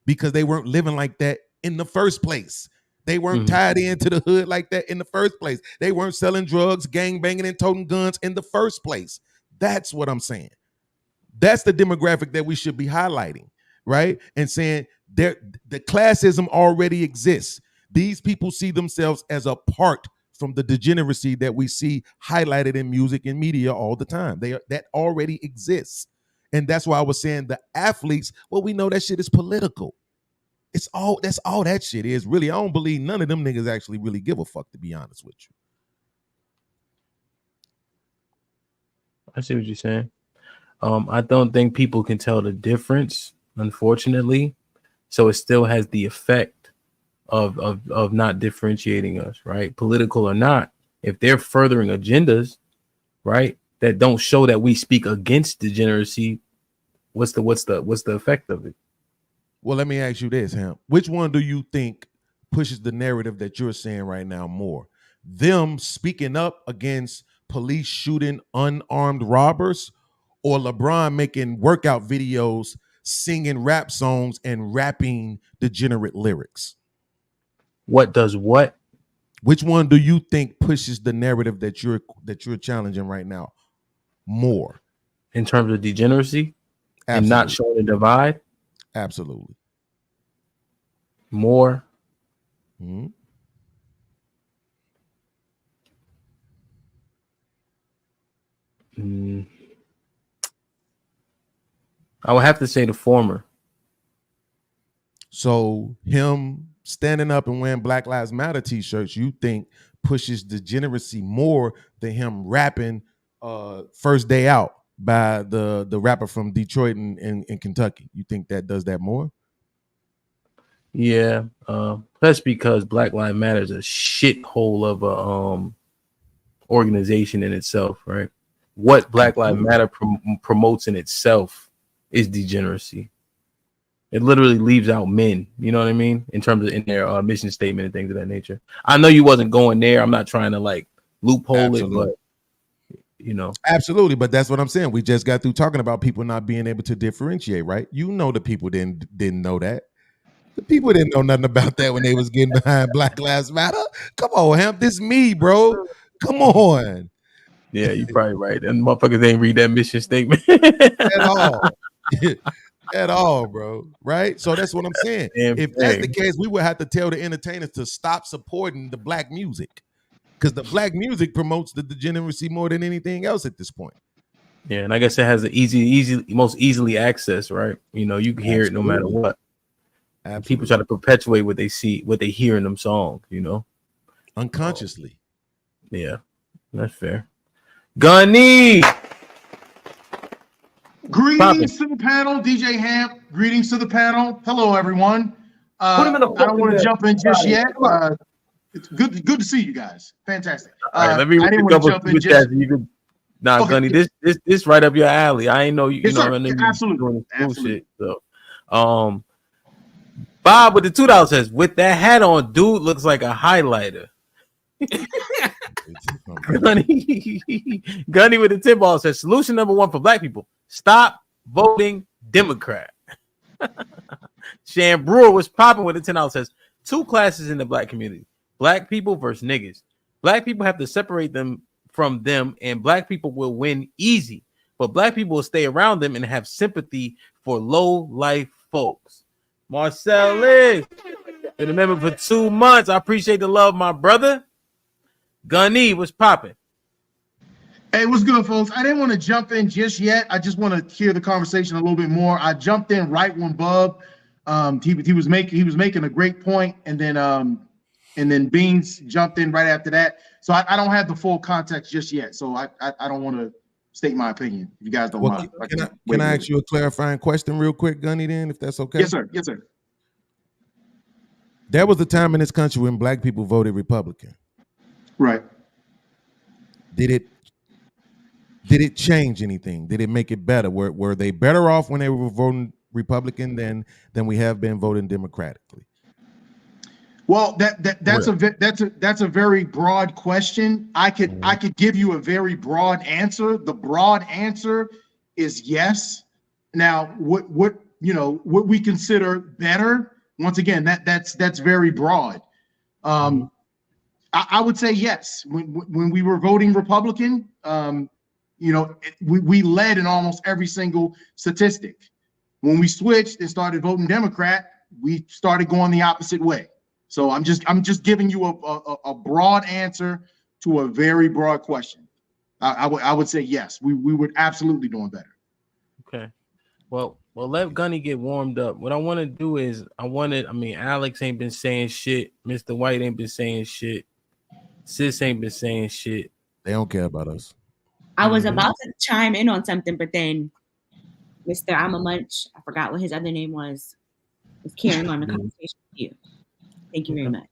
because they weren't living like that in the first place. They weren't tied into the hood like that in the first place. They weren't selling drugs, gang banging, and toting guns in the first place. That's what I'm saying. That's the demographic that we should be highlighting, right? And saying the classism already exists. These people see themselves as apart from the degeneracy that we see highlighted in music and media all the time. That already exists. And that's why I was saying the athletes, well, we know that shit is political. That's all that shit is. Really, I don't believe none of them niggas actually really give a fuck, to be honest with you. I see what you're saying. I don't think people can tell the difference, unfortunately. So it still has the effect of not differentiating us, right? Political or not. If they're furthering agendas, right, that don't show that we speak against degeneracy, what's the effect of it? Well, let me ask you this, Ham. Which one do you think pushes the narrative that you're saying right now more? Them speaking up against police shooting unarmed robbers, or LeBron making workout videos, singing rap songs, and rapping degenerate lyrics? What does what? Which one do you think pushes the narrative that you're challenging right now more? In terms of degeneracy? Absolutely. And not showing a divide? Absolutely. More. I would have to say the former. So him standing up and wearing Black Lives Matter t-shirts, you think pushes degeneracy more than him rapping First Day Out by the rapper from Detroit and Kentucky? You think that does that more? Yeah, that's because Black Lives Matter is a shithole of a organization in itself, right? What Black Lives Matter promotes in itself is degeneracy. It literally leaves out men, you know what I mean? In terms of in their mission statement and things of that nature. I know you wasn't going there. I'm not trying to like loophole it, but you know. Absolutely, but that's what I'm saying. We just got through talking about people not being able to differentiate, right? You know, the people didn't know that. The people didn't know nothing about that when they was getting behind Black Lives Matter. Come on, Hemp, this me, bro. Come on. Yeah, you're probably right. And motherfuckers ain't read that mission statement at all. At all, bro. Right? So that's what I'm saying. If that's the case, we would have to tell the entertainers to stop supporting the black music, because the black music promotes the degeneracy more than anything else at this point. Yeah, and I guess it has the most easily accessed, right? You know, you can hear it no matter what. Absolutely. People try to perpetuate what they see, what they hear in them songs, you know, unconsciously. Yeah, that's fair. Gunny, Greetings to the panel, DJ Hamp. Greetings to the panel. Hello, everyone. Put him in the I don't want to fucking jump in just body. yet. Come on. It's good to see you guys. Fantastic. All right, let me I didn't want to jump in just. You could, nah, Okay. Gunny, this right up your alley. I ain't know you. Yes, You know, sir. I know you Absolutely. doing the school Absolutely. shit. So, Bob with the $2 says, with that hat on, dude looks like a highlighter. Gunny with the $10 says, solution number 1 for black people: stop voting Democrat. Shan Brewer was popping with the $10 says, 2 classes in the black community: black people versus niggas. Black people have to separate them from them, and black people will win easy, but black people will stay around them and have sympathy for low life folks. Marcellus, been a member for 2 months. I appreciate the love, my brother. Gunny was popping. Hey, what's good, folks? I didn't want to jump in just yet. I just want to hear the conversation a little bit more. I jumped in right when Bub, he was making a great point, and then Beans jumped in right after that. So I don't have the full context just yet. So I don't want to state my opinion, if you guys don't mind. Can I ask you a clarifying question real quick, Gunny, then, if that's okay? Yes, sir. Yes, sir. There was a time in this country when black people voted Republican. Right. Did it change anything? Did it make it better? Were they better off when they were voting Republican than we have been voting democratically? Well, that's a very broad question. I could give you a very broad answer. The broad answer is yes. Now, what we consider better, once again, that's very broad. I would say yes. When we were voting Republican, we led in almost every single statistic. When we switched and started voting Democrat, we started going the opposite way. So I'm just giving you a broad answer to a very broad question. I would say yes. We would absolutely doing better. Okay. Well, let Gunny get warmed up. What I want to do is Alex ain't been saying shit. Mr. White ain't been saying shit. Sis ain't been saying shit. They don't care about us. I was about to chime in on something, but then Mr. I'm a Munch, I forgot what his other name was carrying on the conversation with you. Thank you very much.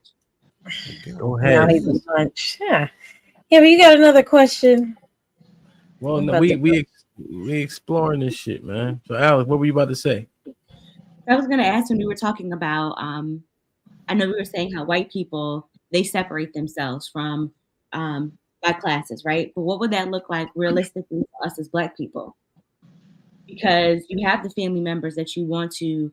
Go ahead. Now he's a Munch. Yeah, but you got another question? Well, no, we exploring this shit, man. So, Alex, what were you about to say? I was going to ask when we were talking about, I know we were saying how white people, they separate themselves from black classes, right? But what would that look like realistically for us as black people? Because you have the family members that you want to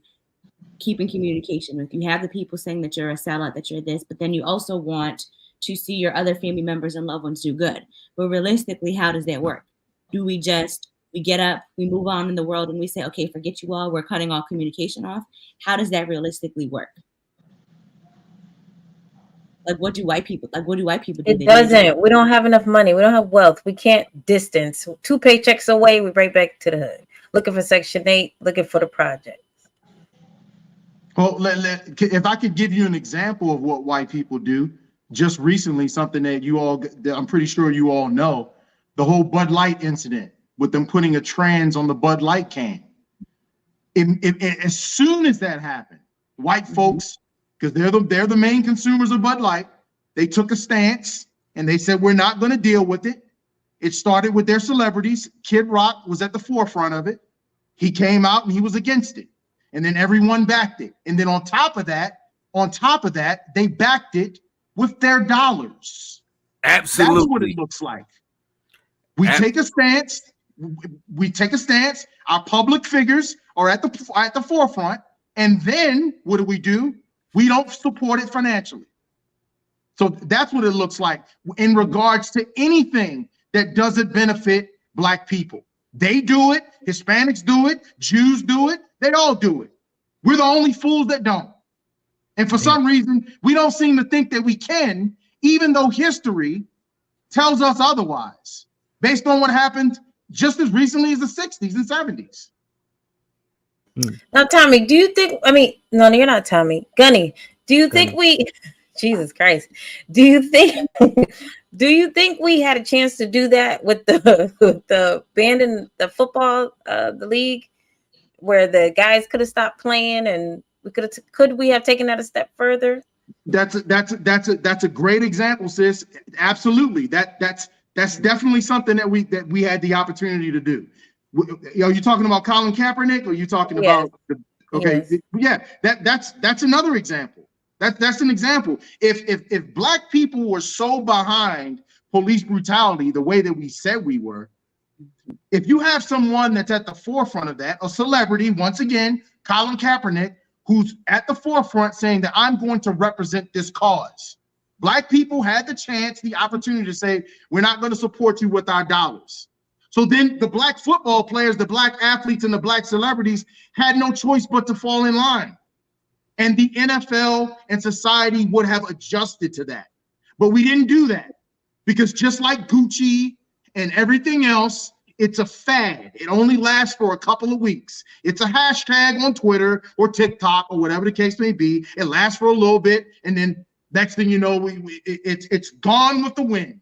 keep in communication with. You have the people saying that you're a sellout, that you're this, but then you also want to see your other family members and loved ones do good. But realistically, how does that work? Do we get up, we move on in the world, and we say, okay, forget you all, we're cutting all communication off? How does that realistically work? Like, what do white people do? It doesn't. We don't have enough money. We don't have wealth. We can't distance. 2 paychecks away, we're right back to the hood. Looking for Section 8, looking for the project. Well, if I could give you an example of what white people do, just recently, something that I'm pretty sure you all know, the whole Bud Light incident with them putting a trans on the Bud Light can. As soon as that happened, white folks, because they're the main consumers of Bud Light, they took a stance and they said, we're not going to deal with it. It started with their celebrities. Kid Rock was at the forefront of it. He came out and he was against it. And then everyone backed it. And then on top of that, they backed it with their dollars. Absolutely. That's what it looks like. We take a stance. Our public figures are at the forefront. And then what do? We don't support it financially. So that's what it looks like in regards to anything that doesn't benefit black people. They do it. Hispanics do it. Jews do it. They all do it. We're the only fools that don't. And for some reason, we don't seem to think that we can, even though history tells us otherwise, based on what happened just as recently as the 60s and 70s. Now, Tommy, do you think, no, you're not Tommy. Gunny, do you think Jesus Christ. Do you think we had a chance to do that with the banning the football the league, where the guys could have stopped playing and could we have taken that a step further? That's a great example, sis. Absolutely. That's definitely something that we had the opportunity to do. Are you talking about Colin Kaepernick, or are you talking about okay? Yes. Yeah, that's another example. That's an example. If black people were so behind police brutality the way that we said we were, if you have someone that's at the forefront of that, a celebrity, once again, Colin Kaepernick, who's at the forefront saying that I'm going to represent this cause. Black people had the chance, the opportunity to say, we're not going to support you with our dollars. So then the black football players, the black athletes, and the black celebrities had no choice but to fall in line. And the NFL and society would have adjusted to that. But we didn't do that, because just like Gucci and everything else, it's a fad. It only lasts for a couple of weeks. It's a hashtag on Twitter or TikTok or whatever the case may be. It lasts for a little bit, and then next thing you know, it's gone with the wind.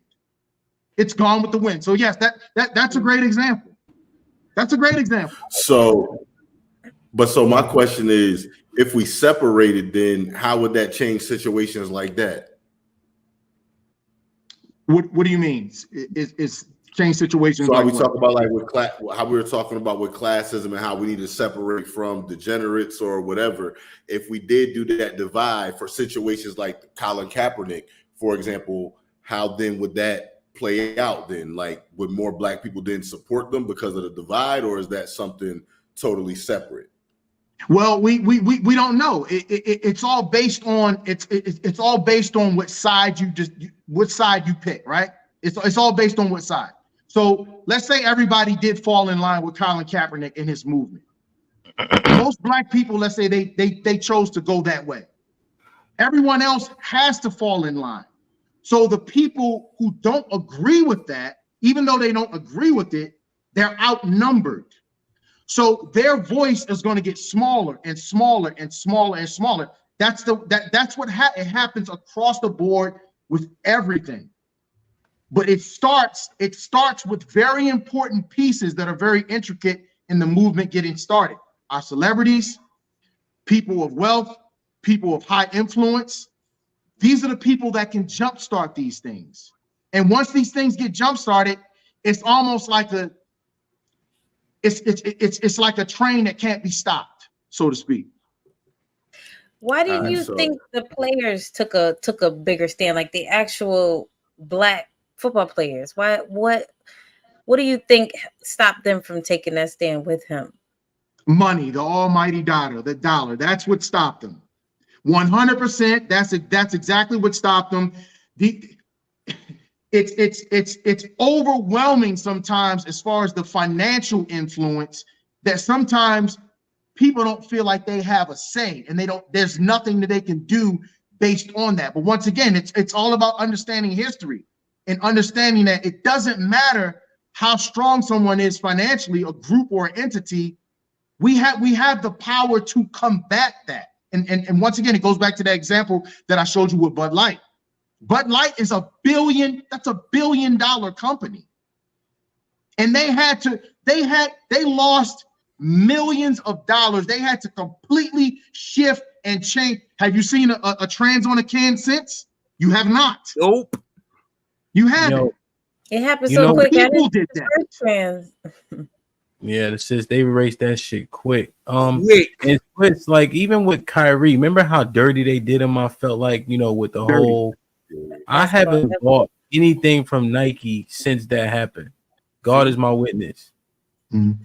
It's gone with the wind. So yes, that's a great example. That's a great example. So my question is, if we separated, then how would that change situations like that? What do you mean? Is change situations? So like we what? talk about like with how we were talking about with classism and how we need to separate from degenerates or whatever. If we did do that divide for situations like Colin Kaepernick, for example, how then would that play out then? Like, would more black people then support them because of the divide, or is that something totally separate? Well, we don't know. It's all based on it's all based on what side you pick, right? It's all based on what side. So let's say everybody did fall in line with Colin Kaepernick and his movement. Most black people, let's say they chose to go that way. Everyone else has to fall in line. So the people who don't agree with that, even though they don't agree with it, they're outnumbered. So their voice is going to get smaller and smaller and smaller and smaller. That's what it happens across the board with everything. But it starts with very important pieces that are very intricate in the movement getting started. Our celebrities, people of wealth, people of high influence. These are the people that can jumpstart these things. And once these things get jumpstarted, it's almost like it's like a train that can't be stopped, so to speak. Why didn't you think the players took a bigger stand, like the actual black football players? What do you think stopped them from taking that stand with him? Money, the almighty dollar, the dollar. That's what stopped them. 100%. That's exactly what stopped them. It's overwhelming sometimes as far as the financial influence, that sometimes people don't feel like they have a say, and there's nothing that they can do based on that. But once again, it's all about understanding history and understanding that it doesn't matter how strong someone is financially, a group or an entity. We have the power to combat that. And once again, it goes back to that example that I showed you with Bud Light. Bud Light is $1 billion company. And they lost millions of dollars. They had to completely shift and change. Have you seen a trans on a can since? You have not. Nope. You haven't. It happened so quick. People did that. Trans. Yeah, they erased that shit quick. And it's like, even with Kyrie, remember how dirty they did him? I felt like, with the whole. I haven't bought anything from Nike since that happened. God is my witness. Mm-hmm.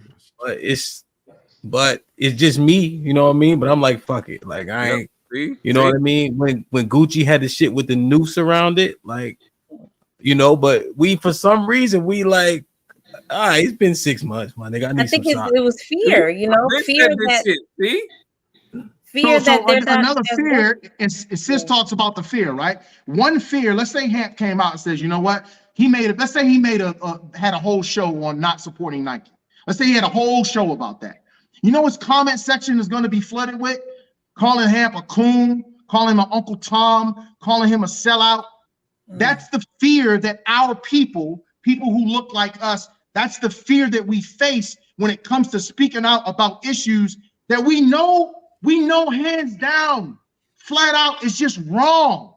But it's just me, you know what I mean? But I'm like, fuck it. Like, I ain't, you know what I mean? When Gucci had the shit with the noose around it, like, but we, for some reason, we like, all right, it's been 6 months, my nigga. I think it was fear, fear that. Fear that they're another fear, and Sis talks about the fear, right? One fear, let's say Hamp came out and says, you know what? Let's say he had a whole show on not supporting Nike. Let's say he had a whole show about that. You know his comment section is going to be flooded with? Calling Hamp a coon, calling him an Uncle Tom, calling him a sellout. That's the fear that our people who look like us, that's the fear that we face when it comes to speaking out about issues that we know hands down, flat out, is just wrong.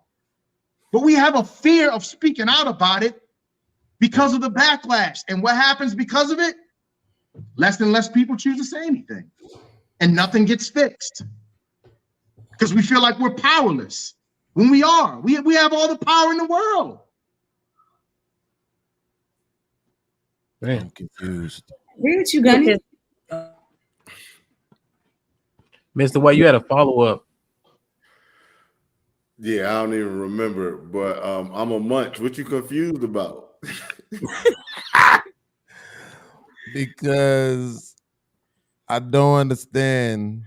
But we have a fear of speaking out about it because of the backlash. And what happens because of it? Less and less people choose to say anything. And nothing gets fixed. Because we feel like we're powerless. When we are. We have all the power in the world. Man, I'm confused. Agree with you, Gunny. Mr. White, you had a follow-up. Yeah, I don't even remember, but I'm a munch. What you confused about? Because I don't understand.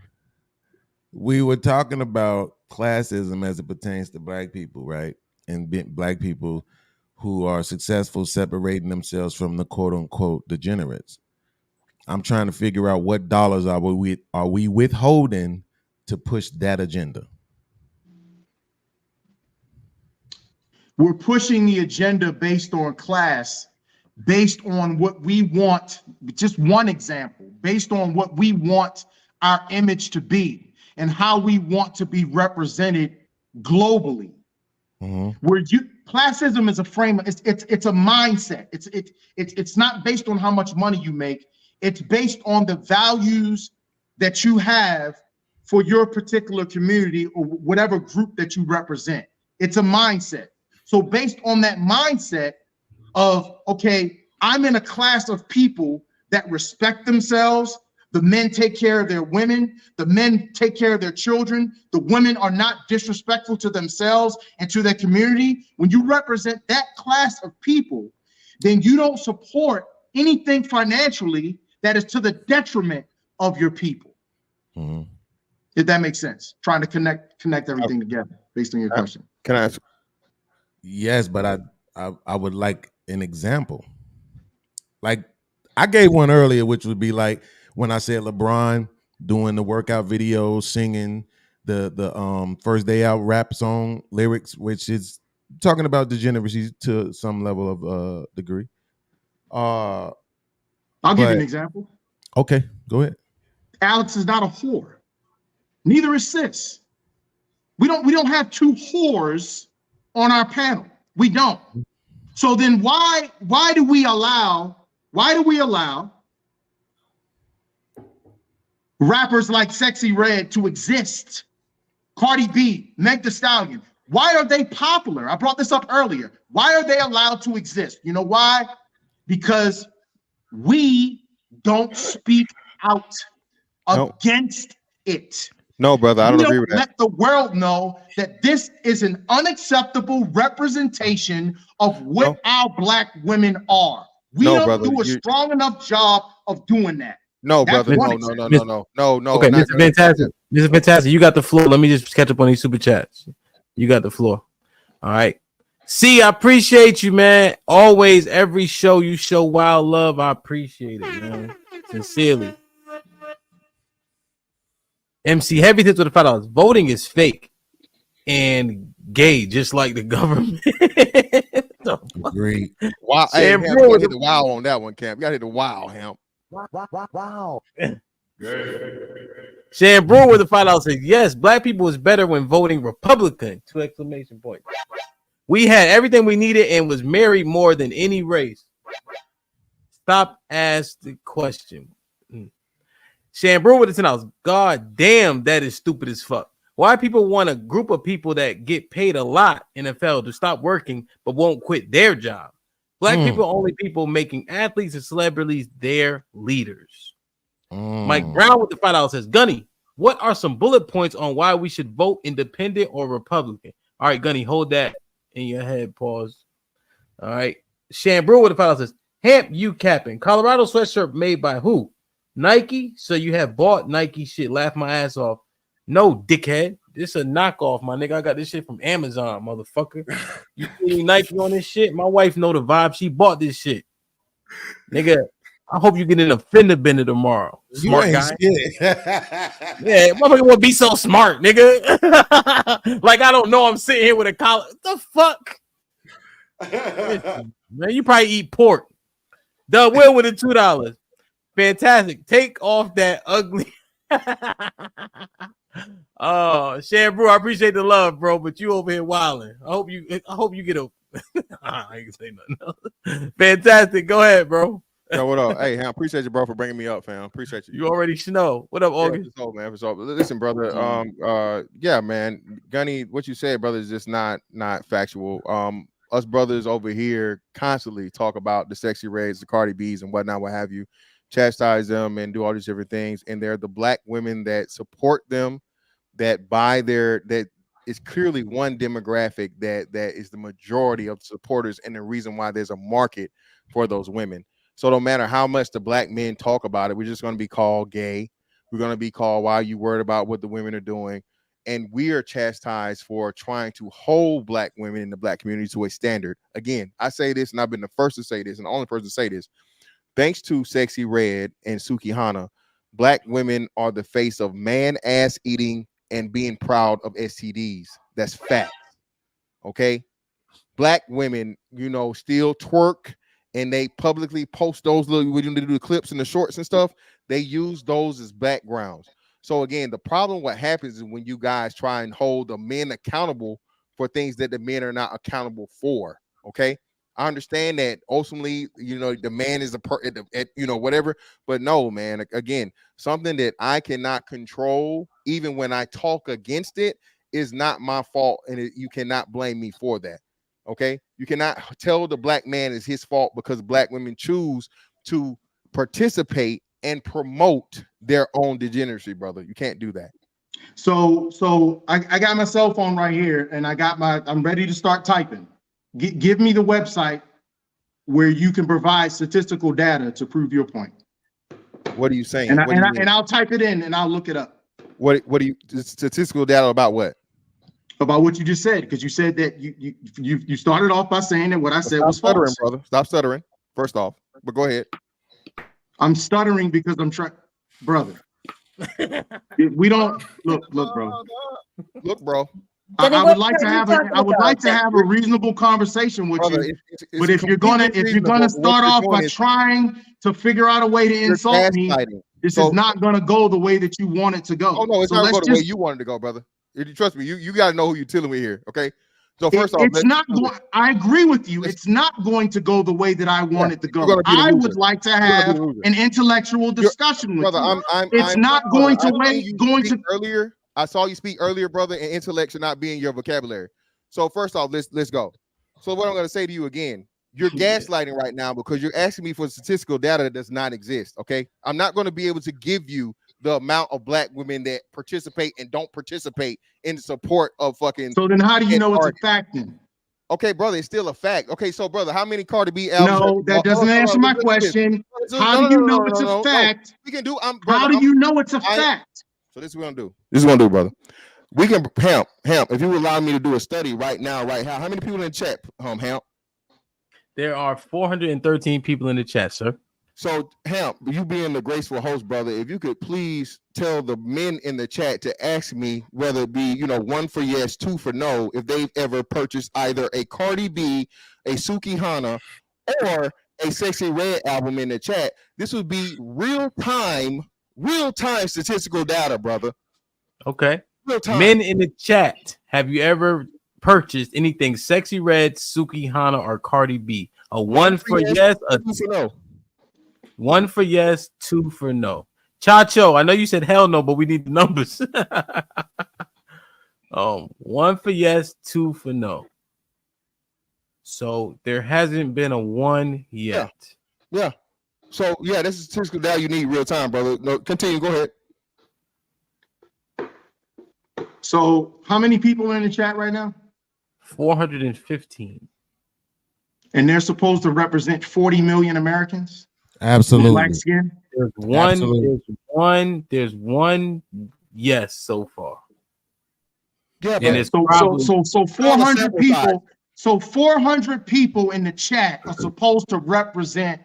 We were talking about classism as it pertains to black people, right? And black people who are successful separating themselves from the quote unquote degenerates. I'm trying to figure out what dollars are we withholding to push that agenda. We're pushing the agenda based on class, based on what we want. Just one example, based on what we want our image to be and how we want to be represented globally. Where classism is a frame, it's a mindset. It's not based on how much money you make. It's based on the values that you have for your particular community or whatever group that you represent. It's a mindset. So based on that mindset of, okay, I'm in a class of people that respect themselves. The men take care of their women. The men take care of their children. The women are not disrespectful to themselves and to their community. When you represent that class of people, then you don't support anything financially that is to the detriment of your people. If that makes sense. Trying to connect everything together based on your question. Can I ask? Yes, but I would like an example. Like I gave one earlier, which would be like when I said LeBron doing the workout videos, singing the first day out rap song lyrics, which is talking about degeneracy to some level of degree. I'll give you an example. Okay, go ahead. Alex is not a whore. Neither is Sis. We don't have two whores on our panel. We don't. So then why do we allow rappers like Sexy Red to exist? Cardi B, Meg Thee Stallion. Why are they popular? I brought this up earlier. Why are they allowed to exist? You know why? Because we don't speak out against it. No, brother, I don't agree with that. Let the world know that this is an unacceptable representation of what our black women are. We don't do a strong enough job of doing that. No, That's brother, one no. Okay, Mr. Fantastic. Mr. Fantastic, you got the floor. Let me just catch up on these super chats. You got the floor. All right. See, I appreciate you, man. Always, every show you show wild love. I appreciate it, man. Sincerely. MC Heavy Tips with the $5. Voting is fake and gay, just like the government. Agreed. Wow, hey, Ham, you gotta hit the wow on that one, Cam. You gotta hit the wow, Ham. Wow. Shan Brewer with the $5 says, yes, black people is better when voting Republican. 2 exclamation points. We had everything we needed and was married more than any race. Stop asking the question. Shan Brewer with the $10. God damn, that is stupid as fuck. Why people want a group of people that get paid a lot in the NFL to stop working but won't quit their job? Black people are only people making athletes and celebrities their leaders. Mike Brown with the $5 says, Gunny, what are some bullet points on why we should vote independent or Republican? All right, Gunny, hold that in your head. Pause. All right. Shan Brewer with the $5 says, Hamp, you capping. Colorado sweatshirt made by who? Nike? So you have bought Nike shit. Laugh my ass off. No, dickhead. This a knockoff, my nigga. I got this shit from Amazon, motherfucker. You see Nike on this shit? My wife know the vibe. She bought this shit. Nigga, I hope you get an offender bender tomorrow. Smart you ain't guy. shit. Yeah, motherfucker want to be so smart, nigga. Like I don't know. I'm sitting here with a collar. The fuck, man. You probably eat pork. Doug Will with the $2. Fantastic. Take off that ugly. Oh, Shan Brew, I appreciate the love, bro. But you over here wilding. I hope you get a. I ain't say nothing else. Fantastic. Go ahead, bro. Yo, what up? Hey, I appreciate you, bro, for bringing me up, fam. Appreciate you. You already know. What up, August? Yeah, man. Listen, brother. Yeah, man. Gunny, what you said, brother, is just not factual. Us brothers over here constantly talk about the sexy reds, the Cardi B's, and whatnot, what have you, chastise them and do all these different things. And they're the black women that support them, that buy their that is clearly one demographic that is the majority of supporters, and the reason why there's a market for those women. So no matter how much the black men talk about it, we're just going to be called gay. We're going to be called, why are you worried about what the women are doing? And we are chastised for trying to hold black women in the black community to a standard. Again, I say this, and I've been the first to say this, and the only person to say this. Thanks to Sexy Red and Suki Hana, black women are the face of man ass eating and being proud of STDs. That's fact. Okay? Black women, still twerk, and they publicly post those little, when you do the clips and the shorts and stuff, they use those as backgrounds. So again, the problem, what happens is when you guys try and hold the men accountable for things that the men are not accountable for. Okay. I understand that ultimately, the man is whatever, but no, man, again, something that I cannot control, even when I talk against it, is not my fault. And you cannot blame me for that. Okay, you cannot tell the black man it's his fault because black women choose to participate and promote their own degeneracy, brother. You can't do that. So I got my cell phone right here, and I'm ready to start typing. Give me the website where you can provide statistical data to prove your point. What are you saying? And I'll type it in and I'll look it up. What do you statistical data about what? About what you just said, because you said that you started off by saying that what I said was false. Brother. Stop stuttering, first off. But go ahead. I'm stuttering because I'm trying, brother. We don't look, bro. Look, bro. I would like to have a reasonable conversation with you. But if you're gonna start off by trying to figure out a way to insult me, this is not gonna go the way that you want it to go. Oh no, it's not gonna go the way you want it to go, brother. If you trust me, you got to know who you're dealing with here. Okay. So first off, it's not going. I agree with you. It's not going to go the way that I want it to go. I would like to have an intellectual discussion with you. It's not going to earlier. I saw you speak earlier, brother, and intellect should not be in your vocabulary. So first off, let's go. So what I'm going to say to you again, you're gaslighting right now because you're asking me for statistical data that does not exist. Okay, I'm not going to be able to give you the amount of black women that participate and don't participate in support of fucking. So then how do you know it's a fact then? Okay, brother, it's still a fact. Okay, so brother, how many Cardi B albums? No, that doesn't answer my question. How do you know it's a fact? We can do. How do you know it's a fact? So this is what I'm gonna do. This is what I'm gonna do, brother. We can Hamp. If you allow me to do a study right now, how many people in the chat? Hamp. There are 413 people in the chat, sir. So, Hamp, you being the graceful host, brother, if you could please tell the men in the chat to ask me whether it be, 1 for yes, 2 for no, if they've ever purchased either a Cardi B, a Suki Hana, or a Sexy Red album in the chat. This would be real-time statistical data, brother. Okay. Men in the chat, have you ever purchased anything Sexy Red, Suki Hana, or Cardi B? A 1 for yes, a 2 for no. 1 for yes, 2 for no. Chacho, I know you said hell no, but we need the numbers. 1 for yes, 2 for no. So there hasn't been a 1 yet. Yeah. So yeah, this is statistical data you need real time, brother. No, continue. Go ahead. So how many people are in the chat right now? 415. And they're supposed to represent 40 million Americans? Absolutely. Black skin? There's one yes so far. Yeah, and it's so 400 people. So 400 people in the chat are supposed to represent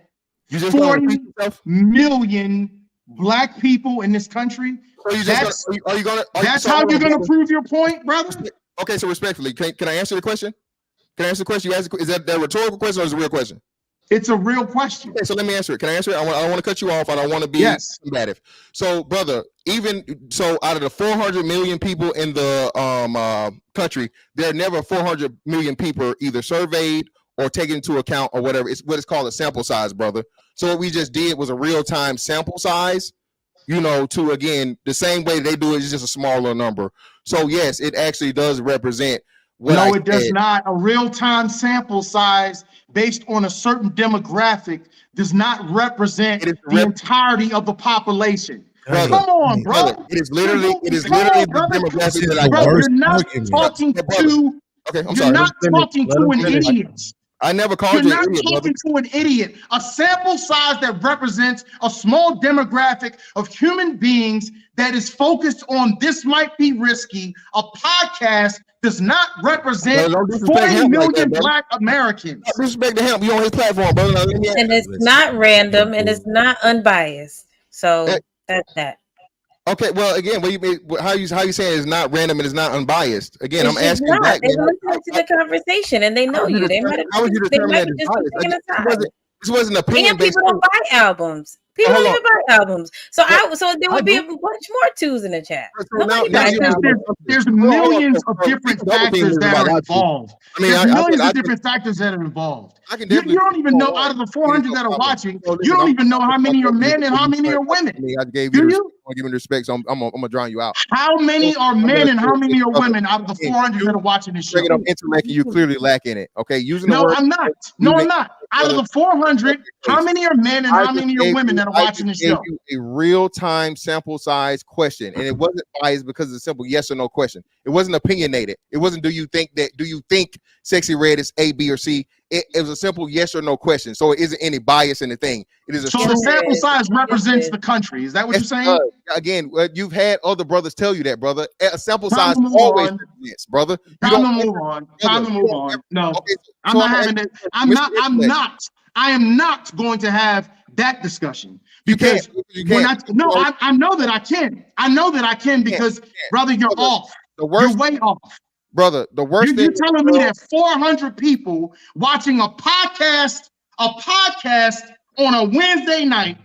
You just gonna 40 repeat yourself? million black people in this country. So you just are you gonna? That's how you're gonna prove your point, brother. Okay, so respectfully, can I answer the question? Can I answer the question? You asked, is that a rhetorical question or is it a real question? It's a real question. Okay, so let me answer it. Can I answer it? I don't want to cut you off. I don't want to be combative. So, brother, out of the 400 million people in the country, there are never 400 million people either surveyed or taken into account or whatever. It's what it's called a sample size, brother. So what we just did was a real-time sample size, to, again, the same way they do it is just a smaller number. So, yes, it actually does represent it does not. A real-time sample size based on a certain demographic does not represent the entirety of the population. Brother, come on, bro. It is literally the demographic that bro, you're not talking to. Okay, I'm you're sorry. not talking to an idiot. I never called you an idiot, You're not talking to an idiot. A sample size that represents a small demographic of human beings that is focused on this might be risky. A podcast does not represent 40 million black Americans. Disrespect to him. You on his platform, brother. And it's not random and it's not unbiased. So that's that. Okay, well, again, how you saying it's not random and it's not unbiased? Again, I'm asking. Not. They listening to the conversation and they know you. They might have. They might be just taking a time. This wasn't opinion. And people don't buy albums. People don't even buy albums. So there would be a bunch more twos in the chat. There's millions of different factors that are involved. There's millions of different factors that are involved. You don't even know out of the 400 that are watching. You don't even know how many are men and how many are women. I gave you. I'm giving respect, so I'm gonna drown you out. How many are men and how many are women out of the 400 that are watching this show? Bringing up intellect, you clearly lack in it. Okay, using the no, word. I'm not. No, I'm not. Out of the 400, how many are men and how many are women that are watching the show? A real-time sample size question, and it wasn't biased because it's a simple yes or no question. It wasn't opinionated. It wasn't do you think Sexy Red is A, B, or C? It was a simple yes or no question. So it isn't any bias in the thing. It is a so the sample size represents the country. Is that what you're saying? Again, you've had other brothers tell you that, brother. A sample size always represents, brother. Time to move on. No, I'm not having it. I am not going to have that discussion because I know that I can. I know that I can because, brother, you're off. You're way off. Brother, the worst you're telling me that 400 people watching a podcast on a Wednesday night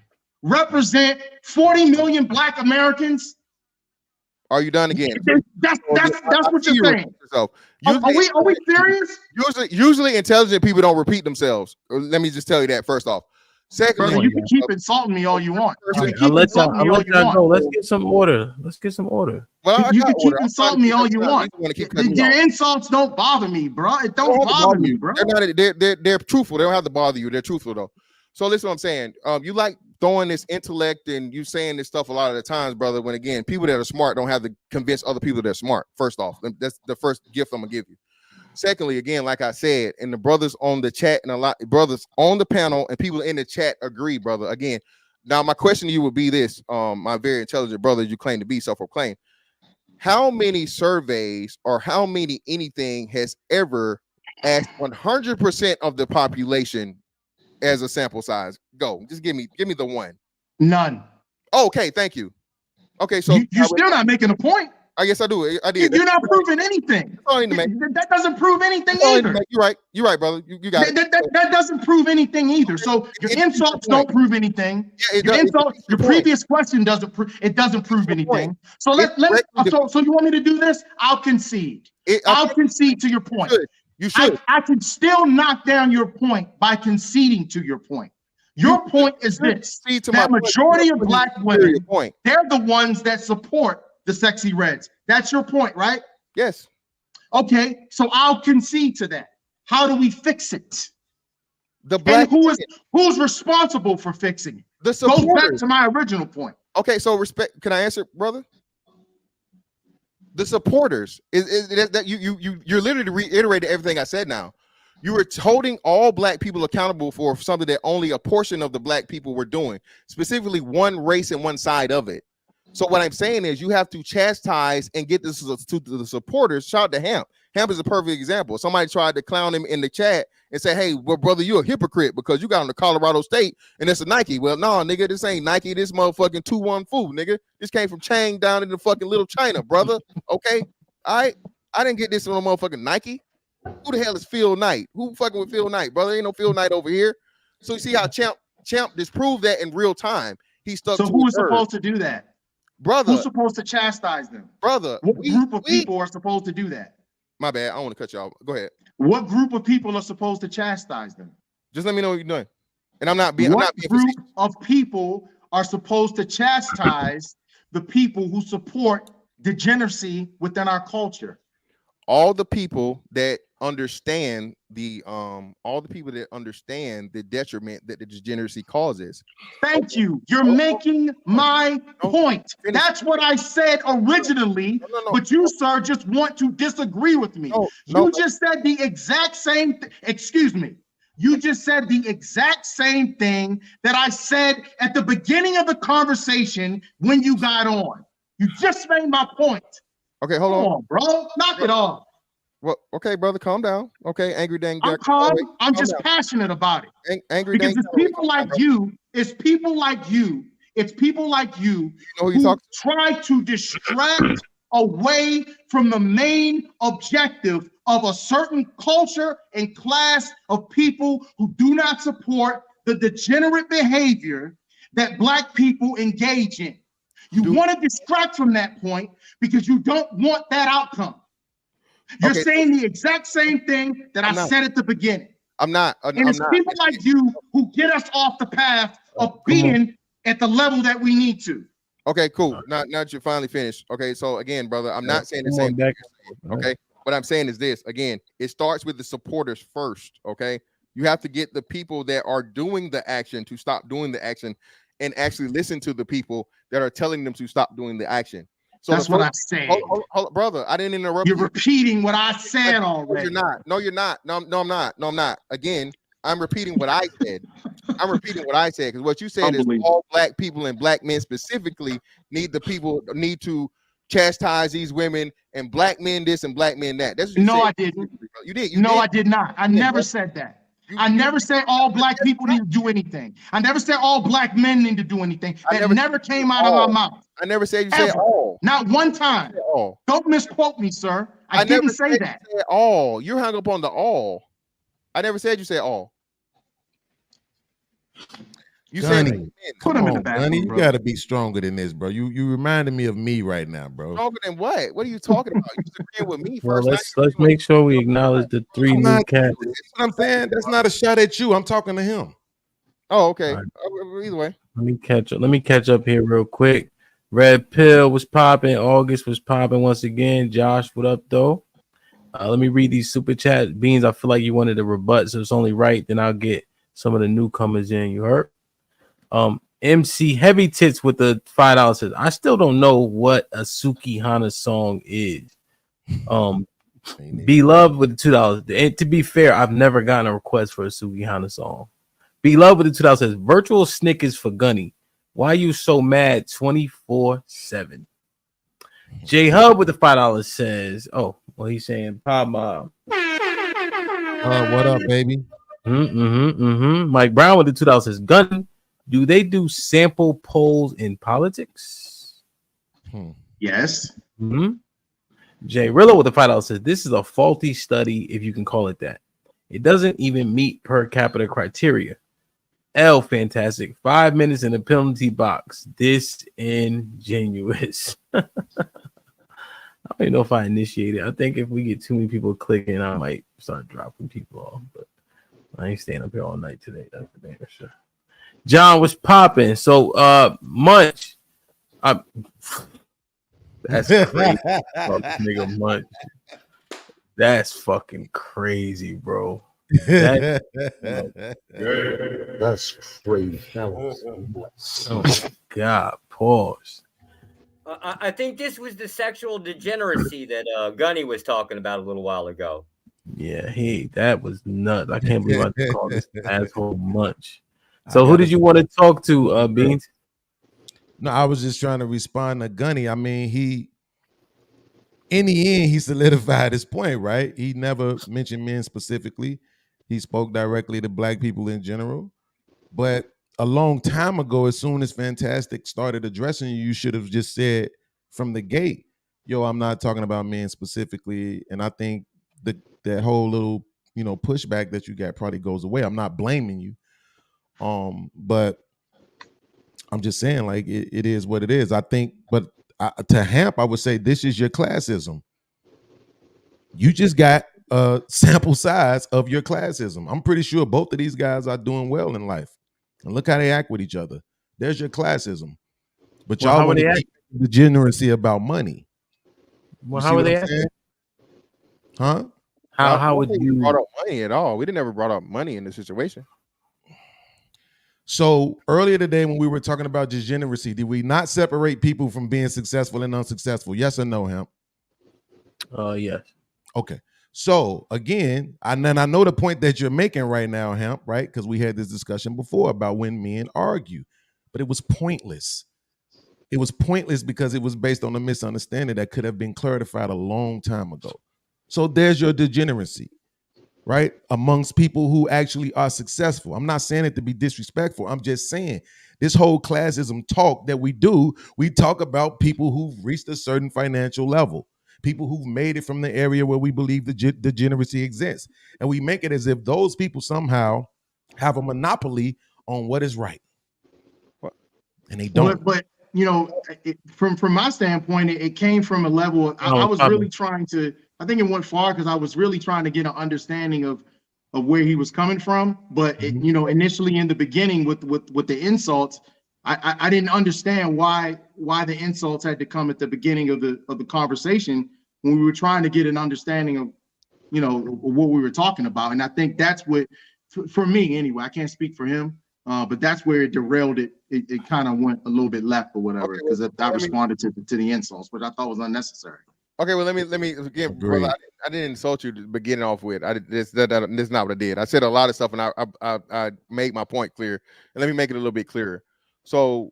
represent 40 million black Americans? Are you done again? That's what you're saying. Are we serious? Usually intelligent people don't repeat themselves. Let me just tell you that first off. Secondly, brother, you can keep insulting me all you want. I'll let y'all know. Let's get some order. Well, you can keep insulting me all you want. Your insults don't bother me, bro. It don't bother me, bro. They're truthful. They don't have to bother you. They're truthful though. So listen, what I'm saying. You like throwing this intellect and you saying this stuff a lot of the times, brother. When again, people that are smart don't have to convince other people they're smart. First off, that's the first gift I'm gonna give you. Secondly, again, like I said, and the brothers on the chat and a lot brothers on the panel and people in the chat agree, brother. Again, now my question to you would be this: my very intelligent brother, you claim to be self-proclaimed. How many surveys or how many anything has ever asked 100% of the population as a sample size? Go, just give me the one. None. Okay, thank you. Okay, so you're still not making a point. I guess I do. I did. You're not proving anything. That doesn't prove anything either. You're right, brother. You got it. That doesn't prove anything either. So your insults don't prove anything. Your previous question doesn't prove anything. So so you want me to do this? I'll concede. I'll concede to your point. You should. I can still knock down your point by conceding to your point. Your point is this: that majority of black women, they're the ones that support the Sexy Reds. That's your point, right? Yes. Okay, so I'll concede to that. How do we fix it? Who's responsible for fixing it? The supporters. Goes back to my original point. Okay, so respect. Can I answer, brother? The supporters is that you're literally reiterating everything I said. Now, you were holding all black people accountable for something that only a portion of the black people were doing, specifically one race and one side of it. So what I'm saying is you have to chastise and get this to the supporters. Shout out to Hamp. Hamp is a perfect example. Somebody tried to clown him in the chat and say, hey, well, brother, you a hypocrite because you got on the Colorado State and it's a Nike. Well, no, nigga, this ain't Nike. This motherfucking 2-1 fool, nigga. This came from Chang down in the fucking Little China, brother. Okay, all right. I didn't get this on a motherfucking Nike. Who the hell is Phil Knight? Who fucking with Phil Knight, brother? Ain't no Phil Knight over here. So you see how Champ disproved that in real time. He stuck So to who his is word. supposed to do that? Brother. Who's supposed to chastise them? Brother. What group of people are supposed to do that? My bad. I don't want to cut y'all. Go ahead. What group of people are supposed to chastise them? Just let me know what you're doing. And I'm not being What group of people are supposed to chastise the people who support degeneracy within our culture? All the people that understand the detriment that the degeneracy causes. Thank you. You're making my point. That's what I said originally, but you, sir, just want to disagree with me. You just said the exact same excuse me. You just said the exact same thing that I said at the beginning of the conversation when you got on. You just made my point. Okay, hold on, bro. Knock it off. Well, okay, brother, calm down. Okay, angry dang. I'm calm. I'm just passionate about it. Angry because it's people like you. It's people like you. It's people like you who try to distract away from the main objective of a certain culture and class of people who do not support the degenerate behavior that Black people engage in. You want to distract from that point because you don't want that outcome. You're saying the exact same thing that I said at the beginning. I'm not. And it's people like you who get us off the path of being at the level that we need to. Okay, cool. Now that you're finally finished. Okay, so again, brother, I'm not saying the same thing. Okay, what I'm saying is this. Again, it starts with the supporters first. Okay, you have to get the people that are doing the action to stop doing the action and actually listen to the people that are telling them to stop doing the action. So that's what I said. Hold, brother, I didn't interrupt you. You're repeating what I said already. No, you're not. No, you're not. No, I'm not. No, I'm not. Again, I'm repeating what I said. I'm repeating what I said because what you said is all Black people and Black men specifically need to chastise these women and Black men this and Black men that. That's what you said. I didn't. You did. I did not. I never said that. I never said all Black people need to do anything. I never said all Black men need to do anything. That never came out of my mouth. I never said you said all. Not one time. Don't misquote me, sir. I didn't say that. You said all. You're hung up on the all. I never said you said all. You said put him in the back. Gunny, you got to be stronger than this, bro. You reminded me of me right now, bro. Stronger than what? What are you talking about? You disagreeing with me Well, first. let's make sure we acknowledge the three new cats. That's what I'm saying. That's not a shot at you. I'm talking to him. Oh, okay. Right. Either way. Let me catch up here real quick. Red Pill was popping. August was popping once again. Josh, what up, though? Let me read these super chat beans. I feel like you wanted to rebut, so it's only right. Then I'll get some of the newcomers in. You heard? MC Heavy Tits with the $5 says, I still don't know what a Suki Hana song is. Beloved with the $2. And to be fair, I've never gotten a request for a Suki Hana song. Beloved with the $2 says, virtual Snickers for Gunny. Why you so mad 24/7? J Hub with the $5 says, oh, well, he's saying Pop Mob. What up, baby? Mike Brown with the $2 says, Gun, do they do sample polls in politics? Yes. Jay Rillo with the $5 says, this is a faulty study, if you can call it that. It doesn't even meet per capita criteria. L fantastic. 5 minutes in the penalty box. Disingenuous. I don't even know if I initiate it. I think if we get too many people clicking, I might start dropping people off. But I ain't staying up here all night today. That's for damn sure. John was popping. So Munch. That's crazy. Nigga Munch. That's fucking crazy, bro. That's crazy. Oh my God, pause. I think this was the sexual degeneracy that Gunny was talking about a little while ago. Yeah, that was nuts. I can't believe I call this asshole Munch. So who did you want to talk to, Beans? No, I was just trying to respond to Gunny. I mean, in the end, he solidified his point, right? He never mentioned men specifically. He spoke directly to black people in general. But a long time ago, as soon as Fantastic started addressing you, you should have just said from the gate, yo, I'm not talking about men specifically. And I think that whole little, pushback that you got probably goes away. I'm not blaming you. But I'm just saying, like, it is what it is. I think, but to Hamp, I would say this is your classism. You just got a sample size of your classism. I'm pretty sure both of these guys are doing well in life. And look how they act with each other. There's your classism. But Well, y'all how want would to they keep the degeneracy about money. Well, You how see would what they I'm act? saying? Huh? I would don't think we you? brought up money at all? We didn't ever brought up money in the situation. So earlier today, when we were talking about degeneracy, did we not separate people from being successful and unsuccessful? Yes or no, Hamp? Yes. Okay. So again, I know the point that you're making right now, Hamp, right? Because we had this discussion before about when men argue, but it was pointless. It was pointless because it was based on a misunderstanding that could have been clarified a long time ago. So there's your degeneracy, right? Amongst people who actually are successful. I'm not saying it to be disrespectful. I'm just saying this whole classism talk that we do, we talk about people who've reached a certain financial level, people who've made it from the area where we believe the degeneracy exists. And we make it as if those people somehow have a monopoly on what is right. And they don't. But from my standpoint, it came from a level. I was really trying to. I think it went far because I was really trying to get an understanding of where he was coming from. But initially in the beginning with the insults, I didn't understand why the insults had to come at the beginning of the conversation when we were trying to get an understanding of what we were talking about. And I think that's what, for me anyway, I can't speak for him. But that's where it derailed it. It kind of went a little bit left or whatever because I responded to the insults, which I thought was unnecessary. Okay, well, let me again, brother. I didn't insult you to begin off with. That's not what I did. I said a lot of stuff, and I made my point clear. And let me make it a little bit clearer. So,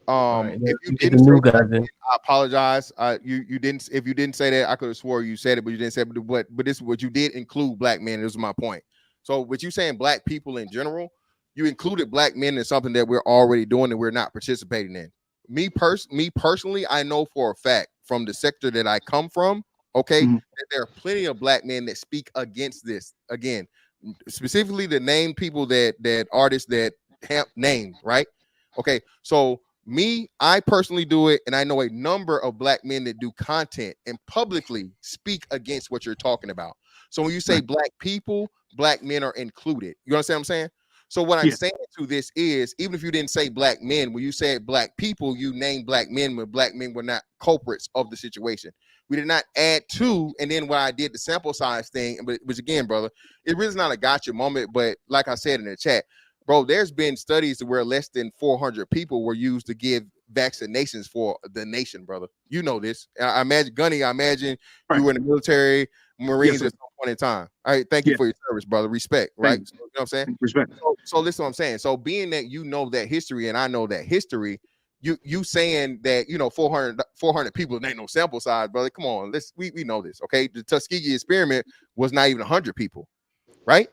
if you didn't say that, I apologize. You didn't. If you didn't say that, I could have swore you said it, but you didn't say it. But this is what you did include black men. This is my point. So, with you saying black people in general, you included black men in something that we're already doing and we're not participating in. Me personally, I know for a fact from the sector that I come from, okay, that there are plenty of black men that speak against this. Again, specifically the name people that artists that Hamp named, right? Okay, so I personally do it, and I know a number of black men that do content and publicly speak against what you're talking about. So when you say black people, black men are included. You understand what I'm saying? So what I'm saying to this is, even if you didn't say black men, when you said black people, you named black men when black men were not culprits of the situation. We did not add to, and then when I did the sample size thing, which again, brother, it really is not a gotcha moment, but like I said in the chat, bro, there's been studies where less than 400 people were used to give vaccinations for the nation, brother. You know this. I imagine, Gunny, you were in the military, Marines at some point in time. All right, thank you for your service, brother. Respect, right? So, you know what I'm saying? Respect. So listen what I'm saying. So being that you know that history and I know that history, you saying that 400 people ain't no sample size, brother. Come on, we know this, okay? The Tuskegee experiment was not even 100 people, right?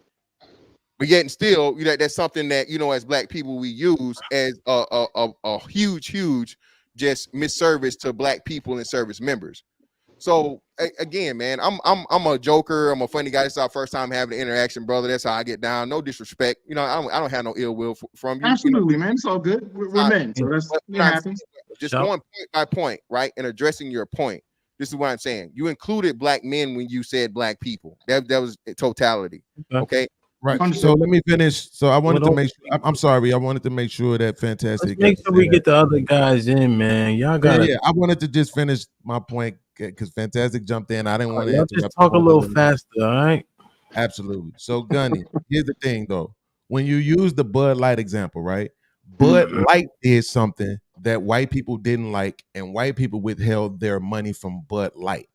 But yet and still, that's something that as black people we use as a huge just misservice to black people and service members. So again, man, I'm a joker. I'm a funny guy. This is our first time having an interaction, brother. That's how I get down. No disrespect. I don't have no ill will from you. Absolutely, man. It's all good. We're men, so that's it happens. Just going point by point, right, and addressing your point. This is what I'm saying. You included black men when you said black people. That was totality. Okay. Right. So let me finish. So I wanted to make sure. I'm sorry. I wanted to make sure that Fantastic. Let's make sure we get the other guys in, man. Y'all got Yeah. I wanted to just finish my point because Fantastic jumped in. I didn't want to just talk a little faster. All right. Absolutely. So Gunny, here's the thing though. When you use the Bud Light example, right? Bud Light did something that white people didn't like, and white people withheld their money from Bud Light.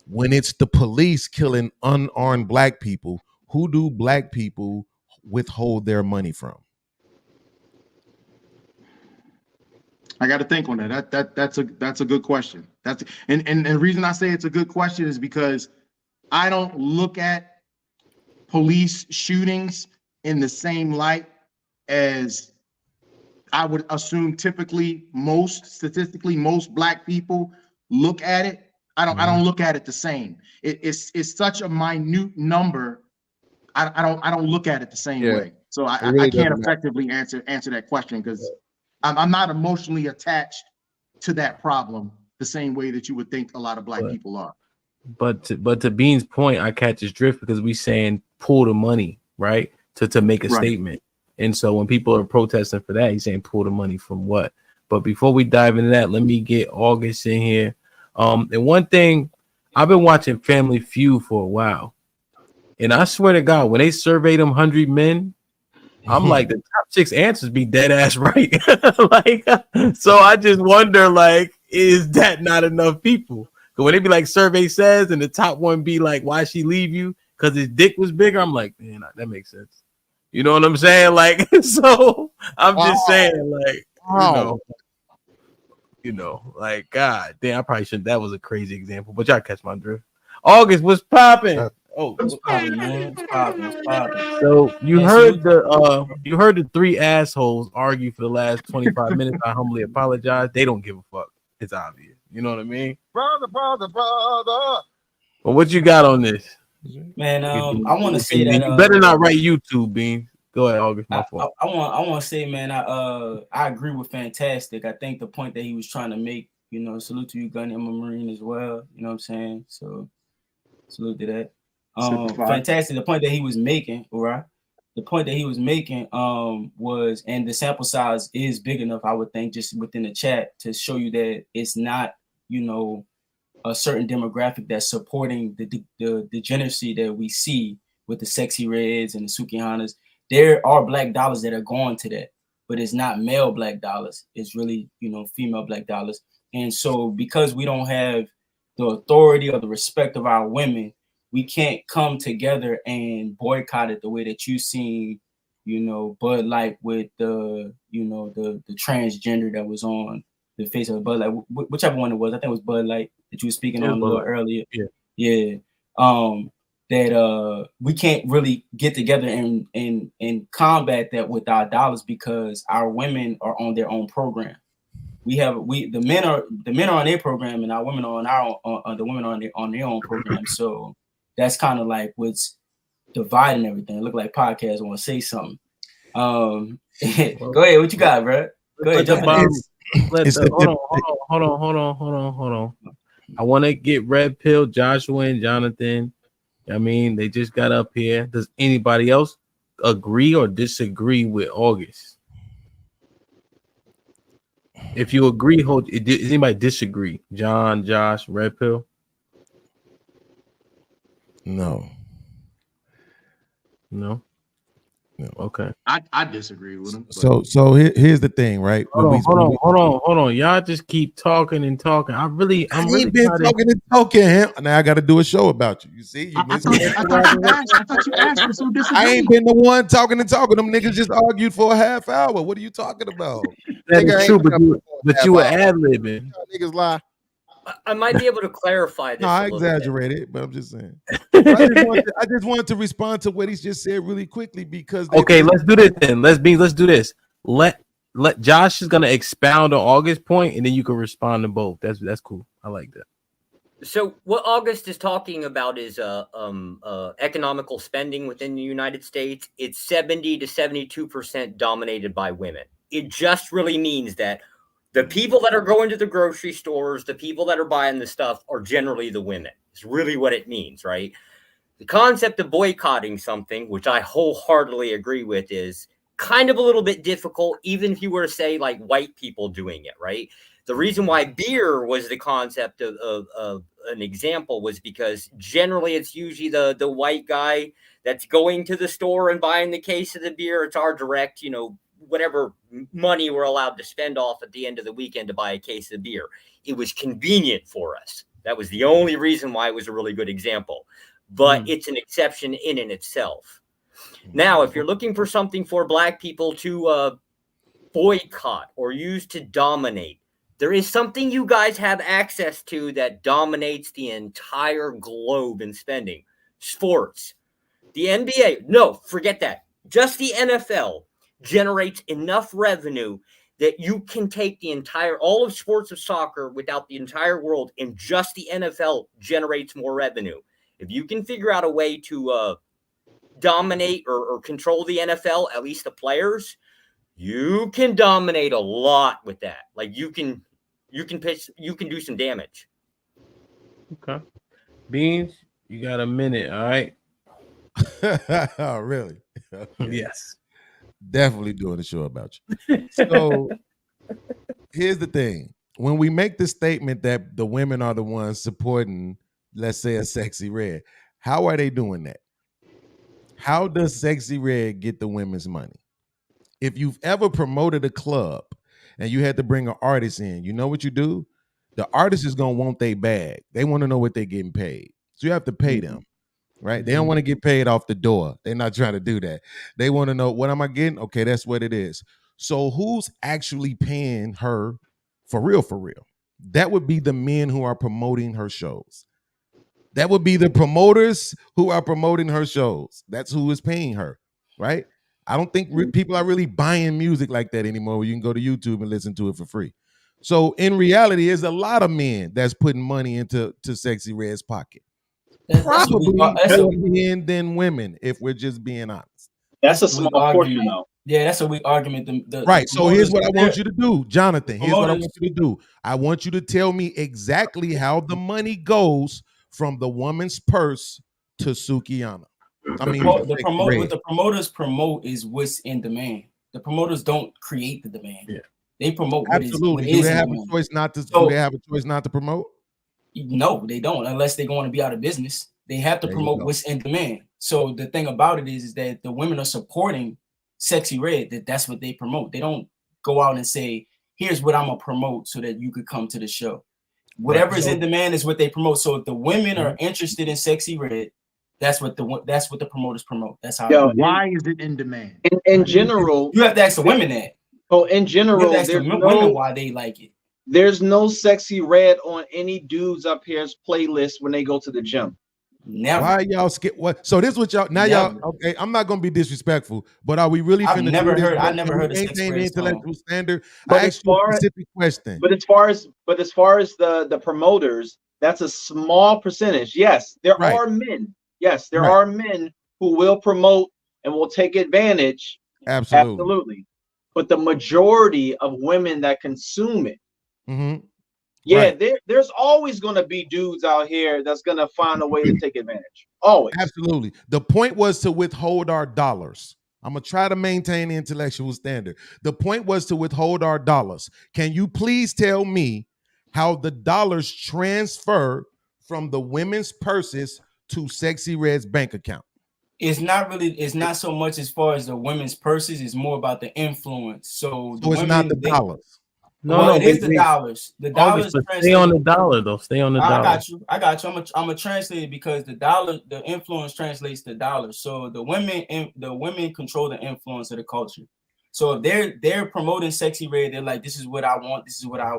When it's the police killing unarmed black people, who do black people withhold their money from? I got to think on that. That's a good question. And the reason I say it's a good question is because I don't look at police shootings in the same light as I would assume typically statistically most black people look at it. I don't look at it the same. It's such a minute number. I don't look at it the same Yeah, way. So it I really can't doesn't matter. effectively answer that question because I'm not emotionally attached to that problem the same way that you would think a lot of black people are. But to Bean's point, I catch his drift because we saying pull the money, right? To make a Right. statement. And so when people are protesting for that, he's saying pull the money from what? But before we dive into that, let me get August in here. And one thing, I've been watching Family Feud for a while. And I swear to God, when they surveyed them 100 men, I'm like, the top 6 answers be dead ass right. Like, so I just wonder, like, is that not enough people? Because when they be like, survey says, and the top one be like, why she leave you? Because his dick was bigger. I'm like, man, that makes sense. You know what I'm saying? Like, so I'm just saying, like, like, God damn, I probably shouldn't. That was a crazy example, but y'all catch my drift. August was popping. What's popping, man? What's popping? What's popping? So you Yeah, heard the 3 assholes argue for the last 25 minutes. I humbly apologize. They don't give a fuck. It's obvious. You know what I mean? Brother. Well, what you got on this? Man, I want to say that you better not write YouTube, Bean. Go ahead, August. My fault. I want to say, man, I agree with Fantastic. I think the point that he was trying to make, salute to you, Gunny. I'm a Marine as well. You know what I'm saying? So salute to that. Fantastic. The point that he was making, all right. The point that he was making was, and the sample size is big enough, I would think, just within the chat to show you that it's not, a certain demographic that's supporting the degeneracy that we see with the sexy reds and the Sukihanas. There are black dollars that are going to that, but it's not male black dollars. It's really, female black dollars. And so because we don't have the authority or the respect of our women, we can't come together and boycott it the way that you seen, Bud Light with the transgender that was on the face of Bud Light, whichever one it was. I think it was Bud Light that you were speaking on a little earlier. Yeah. That we can't really get together and combat that with our dollars because our women are on their own program. The men are on their program and our women are on the women are on their own program. So that's kind of like what's dividing everything. It look like podcasts want to say something. Go ahead, what you got, bro? Go ahead, jump in. Hold on. I want to get Red Pill, Joshua, and Jonathan. I mean, they just got up here. Does anybody else agree or disagree with August? If you agree, does anybody disagree? John, Josh, Red Pill? No. Okay. I disagree with him. So here's the thing, right? Hold on. Y'all just keep talking and talking. I'm really been talking and talking. Now I got to do a show about you. You see, I thought you asked us who disagreed. I ain't been the one talking and talking. Them niggas just argued for a half hour. What are you talking about? That is true, but you were ad-libbing. Niggas lie. I might be able to clarify this. No, I exaggerated, but I'm just saying. I just wanted to respond to what he's just said really quickly because. Let's do this then. Let's do this. Let Josh is gonna expound on August's point, and then you can respond to both. That's cool. I like that. So what August is talking about is economical spending within the United States. It's 70 to 72% dominated by women. It just really means that the people that are going to the grocery stores, the people that are buying the stuff are generally the women. It's really what it means, right? The concept of boycotting something, which I wholeheartedly agree with, is kind of a little bit difficult, even if you were to say like white people doing it, right? The reason why beer was the concept of an example was because generally it's usually the white guy that's going to the store and buying the case of the beer. It's our direct, whatever money we're allowed to spend off at the end of the weekend to buy a case of beer. It was convenient for us. That was the only reason why it was a really good example. But it's an exception in itself. Now, if you're looking for something for black people to boycott or use to dominate, there is something you guys have access to that dominates the entire globe in spending. Sports. The NBA, no, forget that. Just the NFL generates enough revenue that you can take all of sports of soccer without the entire world, and just the NFL generates more revenue. If you can figure out a way to dominate or control the NFL, at least the players, you can dominate a lot with that. Like you can do some damage. Okay. Beans, you got a minute, all right? Oh, really? Okay. Yes. Definitely doing a show about you. So here's the thing. When we make the statement that the women are the ones supporting, let's say, a Sexy Red, how are they doing that? How does Sexy Red get the women's money? If you've ever promoted a club and you had to bring an artist in, you know what you do? The artist is going to want their bag. They want to know what they're getting paid. So you have to pay them, right? They don't want to get paid off the door. They're not trying to do that. They want to know, what am I getting? Okay, that's what it is. So who's actually paying her for real, for real? That would be the men who are promoting her shows. That would be the promoters who are promoting her shows. That's who is paying her, right? I don't think people are really buying music like that anymore, where you can go to YouTube and listen to it for free. So in reality, there's a lot of men that's putting money into Sexy Red's pocket. Probably more men than women, if we're just being honest. That's a small portion, though. Yeah, that's a weak argument. Right. So here's what I want you to do, Jonathan. Here's what I want you to do. I want you to tell me exactly how the money goes from the woman's purse to Sukiana. I mean, what the promoters promote is what's in demand. The promoters don't create the demand. Yeah. They promote absolutely. Do they have a choice not to? Do they have a choice not to promote? No, they don't, unless they're going to be out of business. They have to promote what's in demand. So the thing about it is that the women are supporting Sexy Red. That's what they promote. They don't go out and say, "Here's what I'm gonna promote so that you could come to the show." Whatever is in demand is what they promote. So if the women are interested in Sexy Red, that's what the promoters promote. That's how. Why is it in demand? In general, you have to ask the women that. Oh, in general, there's women why they like it. There's no Sexy Red on any dudes up here's playlist when they go to the gym. Never. Why y'all skip what? So this is what y'all now y'all okay. I'm not gonna be disrespectful, but are we really finna do this? I never heard of maintain the intellectual standard. But I asked you a specific question. But as far as the promoters, that's a small percentage. Yes, there are men. Yes, there are men who will promote and will take advantage. Absolutely. But the majority of women that consume it, there's always going to be dudes out here that's going to find a way to take advantage. Always. Absolutely. The point was to withhold our dollars. I'm going to try to maintain the intellectual standard. The point was to withhold our dollars. Can you please tell me how the dollars transfer from the women's purses to Sexy Red's bank account? It's not so much as far as the women's purses. It's more about the influence. So it's not the dollars. No, it is the dollars. The dollars. Stay on the dollar, though. Stay on the dollar. I got you. I'm a translate it because the influence translates to dollars. So the women control the influence of the culture. So if they're promoting Sexy Red, they're like, this is what I want. This is what I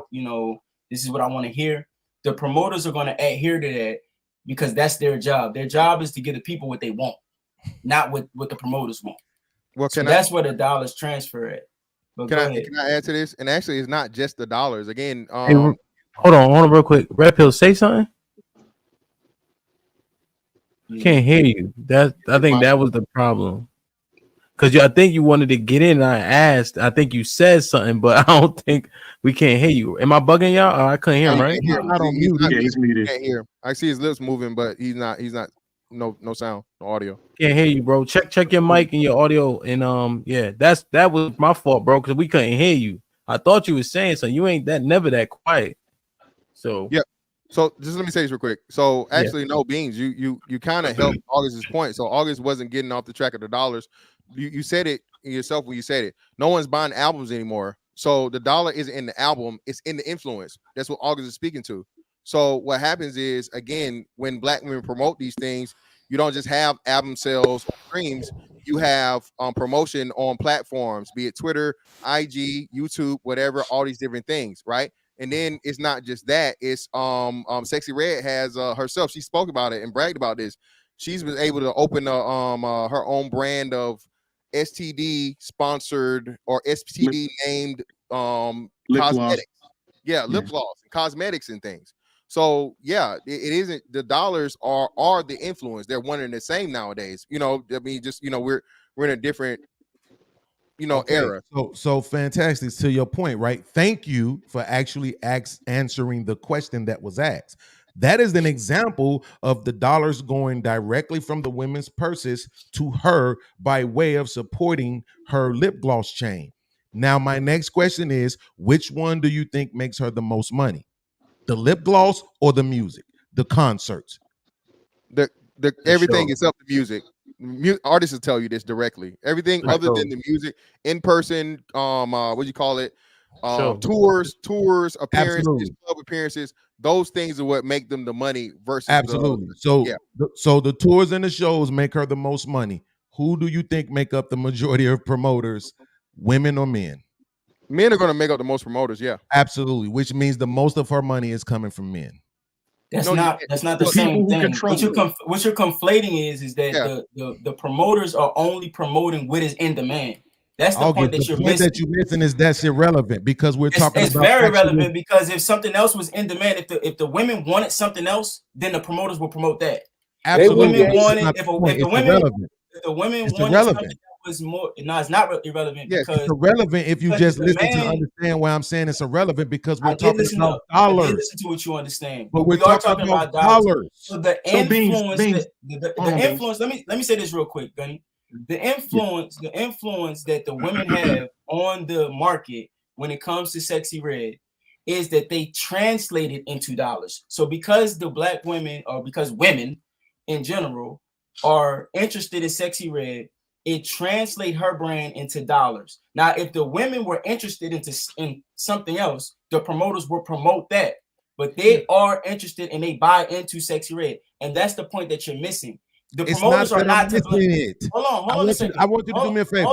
want to hear. The promoters are going to adhere to that because that's their job. Their job is to give the people what they want, not what the promoters want. Well, that's where the dollars transfer at. But can I add to this? And actually, it's not just the dollars. Again, hey, hold on, real quick. Red Pill, say something. Can't hear you. I think that was the problem. Because I think you wanted to get in. And I asked. I think you said something, but I don't think we can't hear you. Am I bugging y'all? I couldn't hear him, right? Not on mute. He's muted. Can't hear. I see his lips moving, but he's not. No sound, no audio. Can't hear you, bro. Check your mic and your audio, and that was my fault, bro, because we couldn't hear you. I thought you were saying something. You ain't never that quiet. So yeah. So just let me say this real quick. So actually, no, Beans, you kind of helped August's point. So August wasn't getting off the track of the dollars. You said it yourself when you said it. No one's buying albums anymore. So the dollar isn't in the album; it's in the influence. That's what August is speaking to. So what happens is, again, when Black women promote these things, you don't just have album sales or streams. You have promotion on platforms, be it Twitter, IG, YouTube, whatever, all these different things, right? And then it's not just that. It's Sexy Red has herself. She spoke about it and bragged about this. she's been able to open her own brand of STD sponsored or STD named Lip gloss. cosmetics. Yeah, lip gloss and cosmetics and things. So yeah, it isn't the dollars are the influence. They're one and the same nowadays. You know, I mean, just we're in a different era. So fantastic. To your point, right? Thank you for actually answering the question that was asked. That is an example of the dollars going directly from the women's purses to her by way of supporting her lip gloss chain. Now, my next question is, which one do you think makes her the most money? The lip gloss or the music, the concerts? The everything except the music. Artists will tell you this directly. Everything other than the music, in person, what do you call it? Tours, appearances, club appearances. Those things are what make them the money versus absolutely. So the tours and the shows make her the most money. Who do you think make up the majority of promoters, women or men? Men are going to make up the most promoters. Yeah, absolutely. Which means the most of her money is coming from men. That's not the same thing. What you're conflating is that the promoters are only promoting what is in demand. That's the point that you're missing. That you're missing is that's irrelevant because we're talking about. It's very relevant because if something else was in demand, if the women wanted something else, then the promoters will promote that. Absolutely. If the women wanted something that was more, no, it's not irrelevant. Yes, because it's irrelevant if you just listen to understand why I'm saying it's irrelevant because we're talking about dollars. I did listen to what you understand, but we are talking about dollars. So the influence, the influence. Let me say this real quick, Gunny. The influence that the women have on the market when it comes to Sexy Red is that they translate it into dollars. So because the black women, or because women in general are interested in Sexy Red, it translates her brand into dollars. Now, if the women were interested in something else, the promoters will promote that. But they are interested and they buy into Sexy Red, and that's the point that you're missing. The promoters are not to blame. It. Hold on a second. I want you to do me a favor.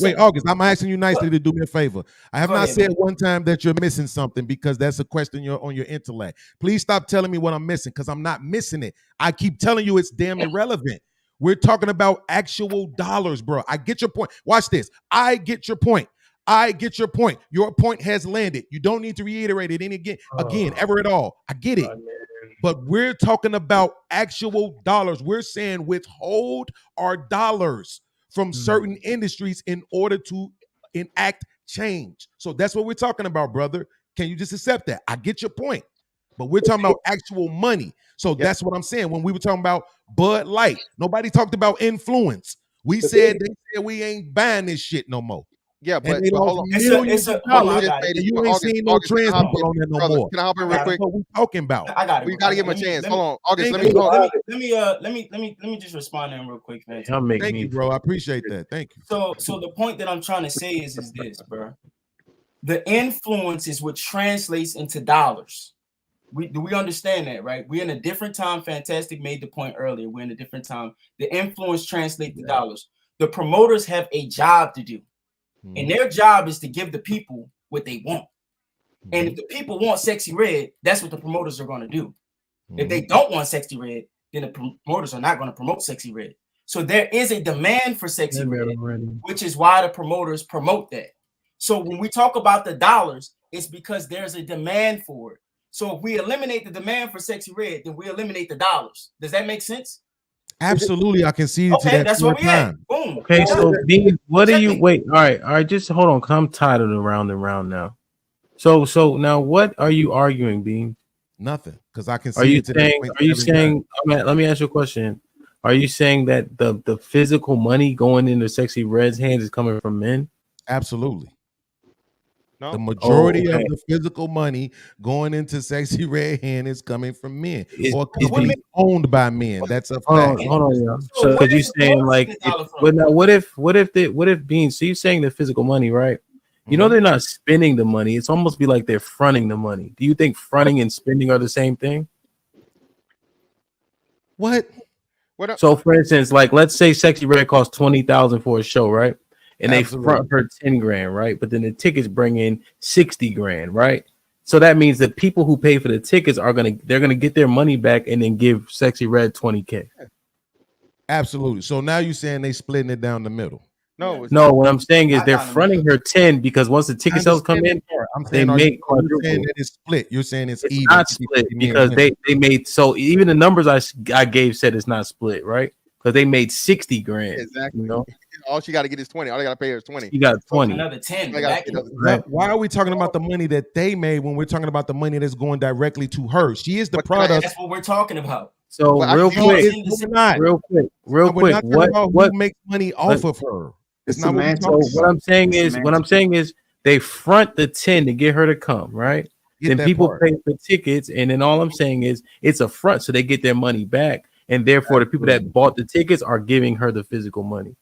Wait, August. I'm asking you nicely to do me a favor. I have not said one time that you're missing something because that's a question on your intellect. Please stop telling me what I'm missing because I'm not missing it. I keep telling you it's damn irrelevant. We're talking about actual dollars, bro. I get your point. Watch this. I get your point. Your point has landed. You don't need to reiterate it again, ever at all. I get it. But we're talking about actual dollars. We're saying withhold our dollars from certain industries in order to enact change. So that's what we're talking about, brother. Can you just accept that? I get your point. But we're talking about actual money. So that's what I'm saying. When we were talking about Bud Light, nobody talked about influence. They said we ain't buying this shit no more. Yeah, but hold on. You ain't seen no trans people on there no more. Can I hop in real quick? What we talking about? I got it. We got to give him a chance. Hold on, August. Let me just respond to him real quick, man. Thank you, bro. I appreciate that. Thank you. So the point that I'm trying to say is this, bro. The influence is what translates into dollars. Do we understand that, right? We're in a different time. Fantastic made the point earlier. We're in a different time. The influence translates to dollars. The promoters have a job to do. And their job is to give the people what they want. And if the people want Sexy Red, that's what the promoters are going to do. If they don't want Sexy Red, then the promoters are not going to promote Sexy Red. So there is a demand for Sexy Red, which is why the promoters promote that. So when we talk about the dollars, it's because there's a demand for it. So if we eliminate the demand for Sexy Red, then we eliminate the dollars. Does that make sense? Absolutely, I can see to that. That's what we at. Boom. Okay, so Dean, what do you wait? All right, just hold on, because I'm tired of the round and round now. So now, what are you arguing, Dean? Nothing, because I can see. Are you saying? Let me ask you a question. Are you saying that the physical money going into Sexy Red's hands is coming from men? Absolutely. No. The majority of the physical money going into Sexy Red hand is coming from men, or could be owned by men. That's a fact. Hold on, yeah. So, because you're saying like, what if being? So you're saying the physical money, right? You know they're not spending the money. It's almost be like they're fronting the money. Do you think fronting and spending are the same thing? What? So for instance, like let's say Sexy Red costs $20,000 for a show, right? And they front her $10,000, right? But then the tickets bring in $60,000, right? So that means that people who pay for the tickets they're gonna get their money back and then give Sexy Red $20K. Absolutely. So now you're saying they splitting it down the middle. No, No, what I'm saying is they're fronting her 10 because once the ticket sales come in, I'm they saying, make you're saying that it's split. You're saying it's even. not split because they made, so even the numbers I gave said it's not split, right? Because they made 60 grand. Exactly. You know? All she got to get is 20. All they got to pay her is 20. You got 20. Another 10. Why are we talking about the money that they made when we're talking about the money that's going directly to her? She is the product. That's what we're talking about. So real quick, what makes money off of her? It's not what we're talking so about. what I'm saying is they front the 10 to get her to come, right? Get then that people part. pay for tickets, and then all I'm saying is it's a front, so they get their money back, and therefore the people that bought the tickets are giving her the physical money.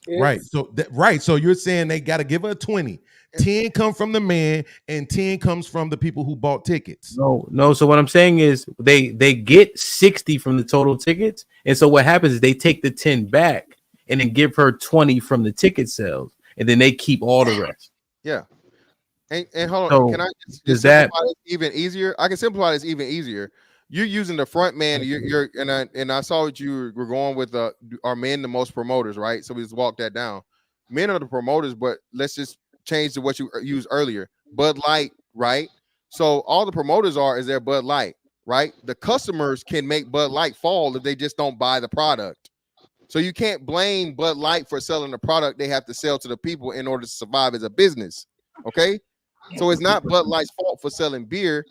Right. So So you're saying they got to give her 20. 10 come from the man, and 10 comes from the people who bought tickets. No. So what I'm saying is they get 60 from the total tickets, and so what happens is they take the 10 back and then give her 20 from the ticket sales, and then they keep all the rest. Yeah. And hold on, So, can I is just that- simplify this even easier? I can simplify this even easier. You're using the front man. You're and I saw what you were going with. Are men the most promoters, right? So we just walk that down. Men are the promoters, but let's just change to what you used earlier. Bud Light, right? So all the promoters is their Bud Light, right? The customers can make Bud Light fall if they just don't buy the product. So you can't blame Bud Light for selling the product they have to sell to the people in order to survive as a business. Okay, so it's not Bud Light's fault for selling beer.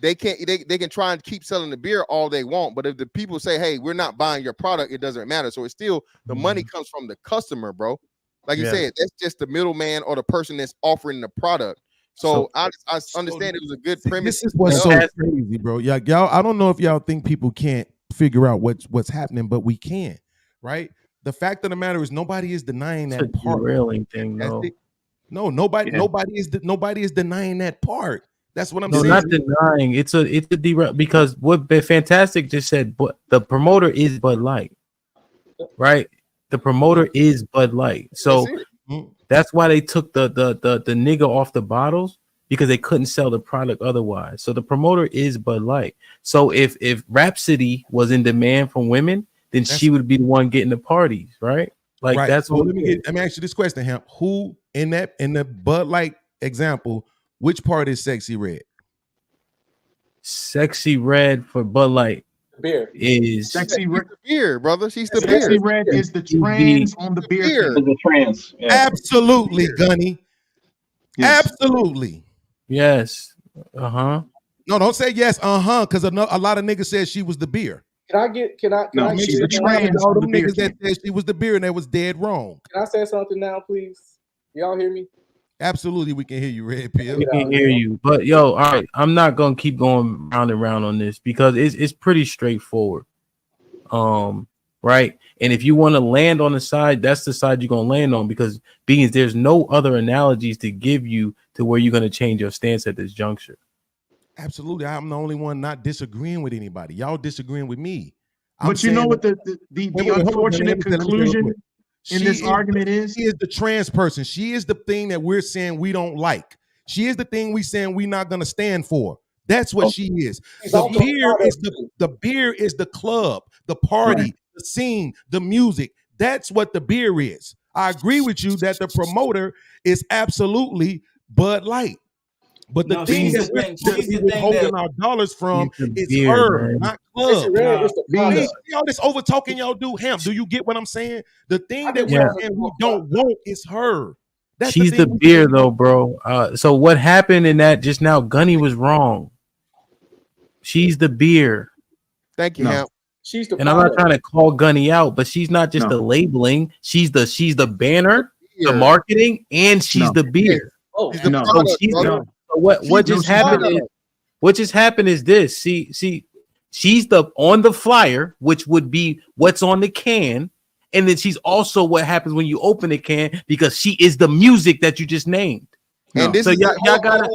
They can try and keep selling the beer all they want, but if the people say, "Hey, we're not buying your product," it doesn't matter. So it's still the money comes from the customer, bro. Like you said, that's just the middleman or the person that's offering the product. So I understand it was a good premise. This is what's so crazy, bro. Y'all, I don't know if y'all think people can't figure out what's happening, but we can, right? The fact of the matter is nobody is denying that part. Derailing thing, though. No, nobody is denying that part. That's what I'm no, saying. not denying. It's a derail because what Fantastic just said. But the promoter is Bud Light, right? The promoter is Bud Light. So that's why they took the nigga off the bottles because they couldn't sell the product otherwise. So the promoter is Bud Light. So if Rhapsody was in demand from women, then she would be the one getting the parties, right? Like that's so what. let me ask you this question, Hamp. Who in the Bud Light example, which part is Sexy Red? Sexy Red for Bud Light beer is Sexy Red beer, brother. She's the Sexy beer. Red is the trans on the beer. The trans. Yeah. Absolutely, Gunny. Yes. Absolutely. Yes. No, don't say yes. Because a lot of niggas said she was the beer. Can I get She's the trans. All them niggas that said she was the beer and that was dead wrong. Can I say something now, please? Y'all hear me? Absolutely, we can hear you, Red Pill. We can hear you, but all right. I'm not gonna keep going round and round on this because it's pretty straightforward. Right. And if you want to land on the side, that's the side you're gonna land on because there's no other analogies to give you to where you're gonna change your stance at this juncture. Absolutely, I'm the only one not disagreeing with anybody. Y'all disagreeing with me. But you know what the unfortunate conclusion in this argument is? She is the trans person. She is the thing that we're saying we don't like. She is the thing we saying we're not going to stand for. That's what she is. The beer is the club, the party, the scene, the music. That's what the beer is. I agree with you that the promoter is absolutely Bud Light. But the thing that we're holding our dollars from is her, not club. All this over talking y'all do. Hamp, do you get what I'm saying? The thing that we're saying we don't want is her. She's the beer, though, bro. So what happened in that just now? Gunny was wrong. She's the beer. Thank you, Hamp. She's the. And I'm not trying to call Gunny out, but she's not just the labeling. She's the banner, the marketing, and she's the beer. Oh, no. So she's what just happened? What just happened is this. See, she's on the flyer, which would be what's on the can, and then she's also what happens when you open the can because she is the music that you just named. And this so is y'all gotta.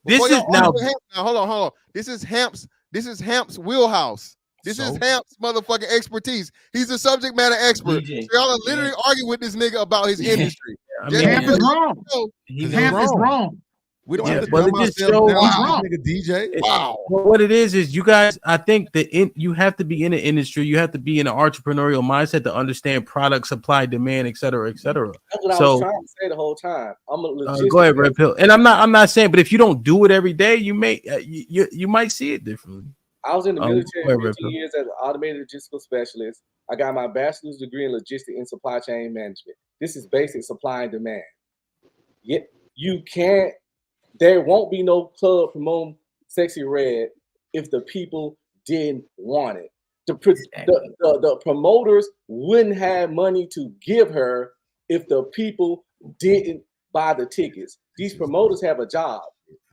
This is now. Hold on. This is Hamp's wheelhouse. This is Hamp's motherfucking expertise. He's a subject matter expert. So y'all are literally arguing with this nigga about his industry. Hamp is wrong. Hamp is wrong. We don't Yeah, have to but dumb it just ourselves shows. down, nigga DJ. Wow. What it is you guys. I think you have to be in the industry. You have to be in an entrepreneurial mindset to understand product supply, demand, et cetera, et cetera. That's what I was So trying to say the whole time. I'm a logistic. go ahead, Red Pill. And I'm not saying, but if you don't do it every day, you may you might see it differently. I was in the military go ahead, Red 15 Pill. years as an automated logistical specialist. I got my bachelor's degree in logistics and supply chain management. This is basic supply and demand. Yet you can't. There won't be no club promoting Sexy Red if the people didn't want it. The promoters wouldn't have money to give her if the people didn't buy the tickets. These promoters have a job.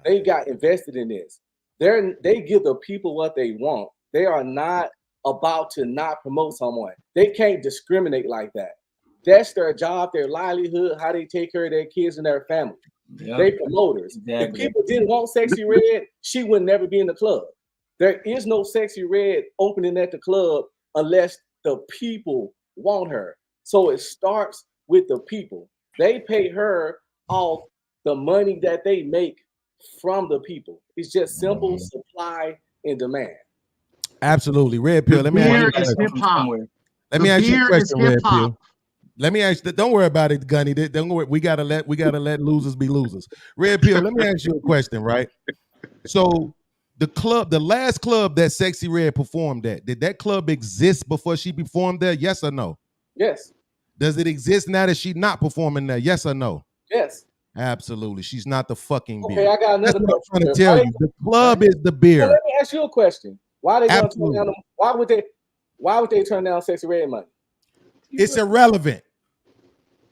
They got invested in this. They give the people what they want. They are not about to not promote someone. They can't discriminate like that. That's their job, their livelihood, how they take care of their kids and their family. Yep. They promoters. Exactly. If people didn't want Sexy Red, she would never be in the club. There is no Sexy Red opening at the club unless the people want her. So it starts with the people. They pay her off the money that they make from the people. It's just simple supply and demand. Absolutely. Red Pill. Let me ask you a question. Hip-hop. Let me ask you a question, Red hip-hop. Pill. Let me ask you, don't worry about it, Gunny. Don't worry. We gotta let losers be losers. Red Pill, let me ask you a question, right? So the last club that Sexy Red performed at, did that club exist before she performed there? Yes or no? Yes. Does it exist now that she's not performing there? Yes or no? Yes. Absolutely. She's not the fucking beer. Okay, I got another That's what I'm question. trying to tell you. The club is the beer. So let me ask you a question. Why they gonna turn Absolutely. down why would they turn down Sexy Red money? It's irrelevant.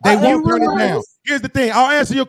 They won't turn it down. Here's the thing. I'll answer your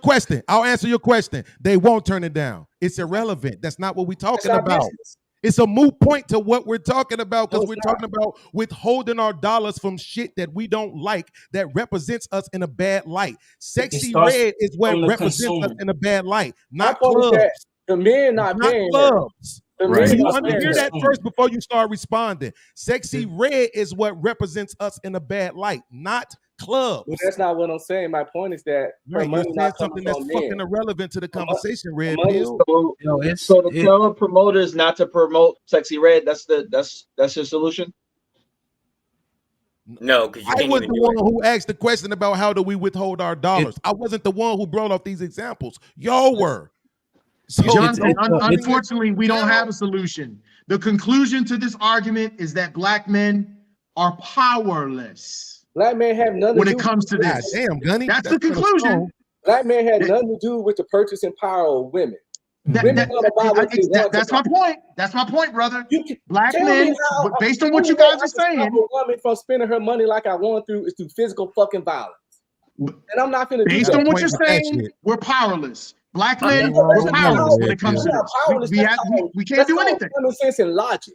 question. They won't turn it down. It's irrelevant. That's not what we're talking about. business. It's a moot point to what we're talking about because we're talking about withholding our dollars from shit that we don't like that represents us in a bad light. Sexy starts Red is what from the represents us consumer. in a bad light, not My point is that clubs. the men not Not paying her. clubs. The Right. men You not paying hear her. that first before you start responding. Sexy Red is what represents us in a bad light, not clubs. But that's not what I'm saying. My point is that her Right, you're money saying not something coming that's from fucking men. irrelevant to the conversation, Red money- Pill. So, Yo, so to tell promoters not to promote Sexy Red, that's your solution. No, because you I can't was even the do one it. who asked the question about how do we withhold our dollars. I wasn't the one who brought up these examples. Y'all were. So John, unfortunately, we don't have a solution. The conclusion to this argument is that black men are powerless. Black men have nothing when to it do comes to with this. Damn, Gunny. That's the conclusion. Black men had nothing to do with the purchasing power of women. Women gonna buy what they want. That's my point. That's my point, brother. Black Tell men, me how, based on what you only way guys I are can stop saying, a woman from spending her money like I want through is through physical fucking violence. And I'm not gonna do based that. on what you're saying, we're powerless. Black men, we're That's not powerless when power. it comes to You're not this. powerless. We can't That's do called anything. common sense and logic.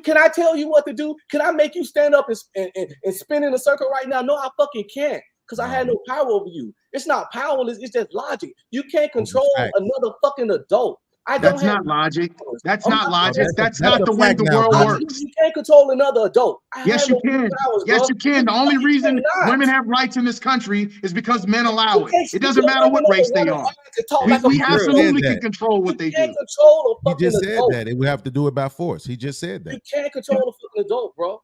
Can I tell you what to do? Can I make you stand up and spin in a circle right now? No, I fucking can't, because I had no power over you. It's not powerless. It's just logic. You can't control another fucking adult. That's not logic. That's not logic. That's not the way the now, world Gunny. works. You can't control another adult. Yes, you can. Yes, you can. The only reason cannot. women have rights in this country is because men allow it. can't It speak doesn't your matter mind what another race they woman are. mind to talk like a We person. absolutely said can that. control what they You can't do. control a He fucking just said adult. that. We have to do it by force. He just said that. You can't control a fucking adult, bro.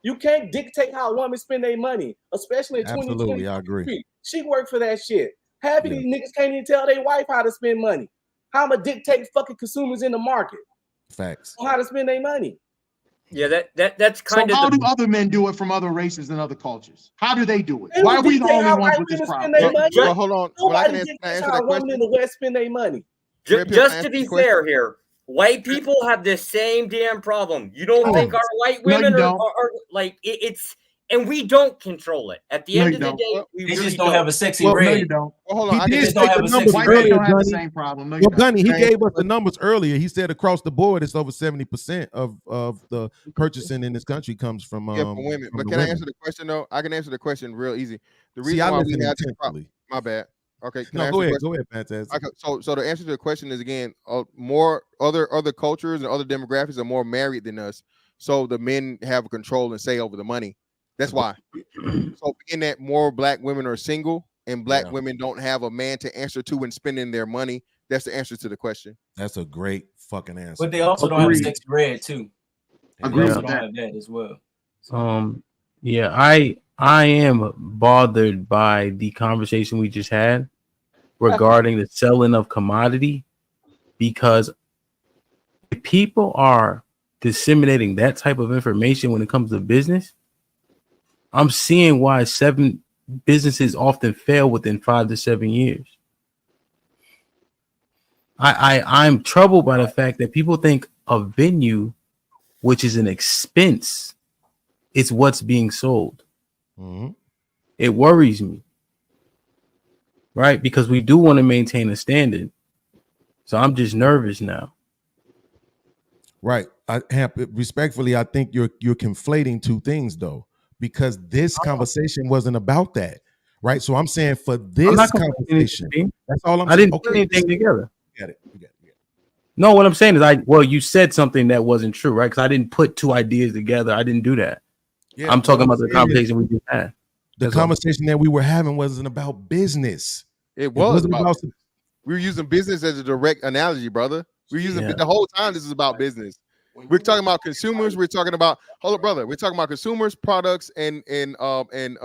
You can't dictate how women spend their money, especially in 2020. Absolutely, I agree. She worked for that shit. Half of these niggas can't even tell their wife how to spend money. How I'ma dictate fucking consumers in the market Facts. on how to spend their money? Yeah, that's So kind how of do the other men do it from other races and other cultures? How do they do it? They Why would are we the dictate only how ones white with this women problem? spend their money. Well, hold on. Well, I Nobody can dictates answer how that women question. in the West spend their money. Red Pill, just can I to answer be the question? fair here, white people have the same damn problem. You don't Oh. think our white No, you women don't. are like it's, and we don't control it. At the No, end you of the don't. day, we They really just don't have a sexy No, red. you don't. Well, hold on. He I can did just state don't the have a numbers sexy White men earlier, don't have the Gunny. same problem. No, you Well, don't. Gunny, he Can I gave answer us the numbers earlier. He said across the board, it's over 70% of the purchasing in this country comes from Yeah, for women. from But the can I women. answer the question though? I can answer the question real easy. The See, reason I why we listen have this problem. intently. My bad. Okay, can No, I answer go the ahead. question? Go ahead, fantastic. Okay, so the answer to the question is again, more other cultures and other demographics are more married than us. So the men have control and say over the money. That's why. So in that more black women are single and black women don't have a man to answer to when spending their money, That's the answer to the question. That's a great fucking answer. But they also don't have sexy red too. Agree They also with don't that. have that as well. Yeah, I am bothered by the conversation we just had regarding the selling of commodity, because if people are disseminating that type of information when it comes to business, I'm seeing why 7 businesses often fail within 5 to 7 years. I'm troubled by the fact that people think a venue, which is an expense, it's what's being sold. Mm-hmm. It worries me, right? Because we do want to maintain a standard. So I'm just nervous now. Right. Respectfully, I think you're conflating two things though, because this conversation wasn't about that, right? So I'm saying for this conversation, that's all I'm saying. I didn't put anything together. You got it. No, what I'm saying is you said something that wasn't true, right? Because I didn't put 2 ideas together. I didn't do that. Yeah, I'm talking about the conversation we just had. The conversation that we were having wasn't about business. It wasn't about we were using business as a direct analogy, brother. We're using the whole time. This is about business. We're talking about consumers. We're talking about brother. We're talking about consumers, products, and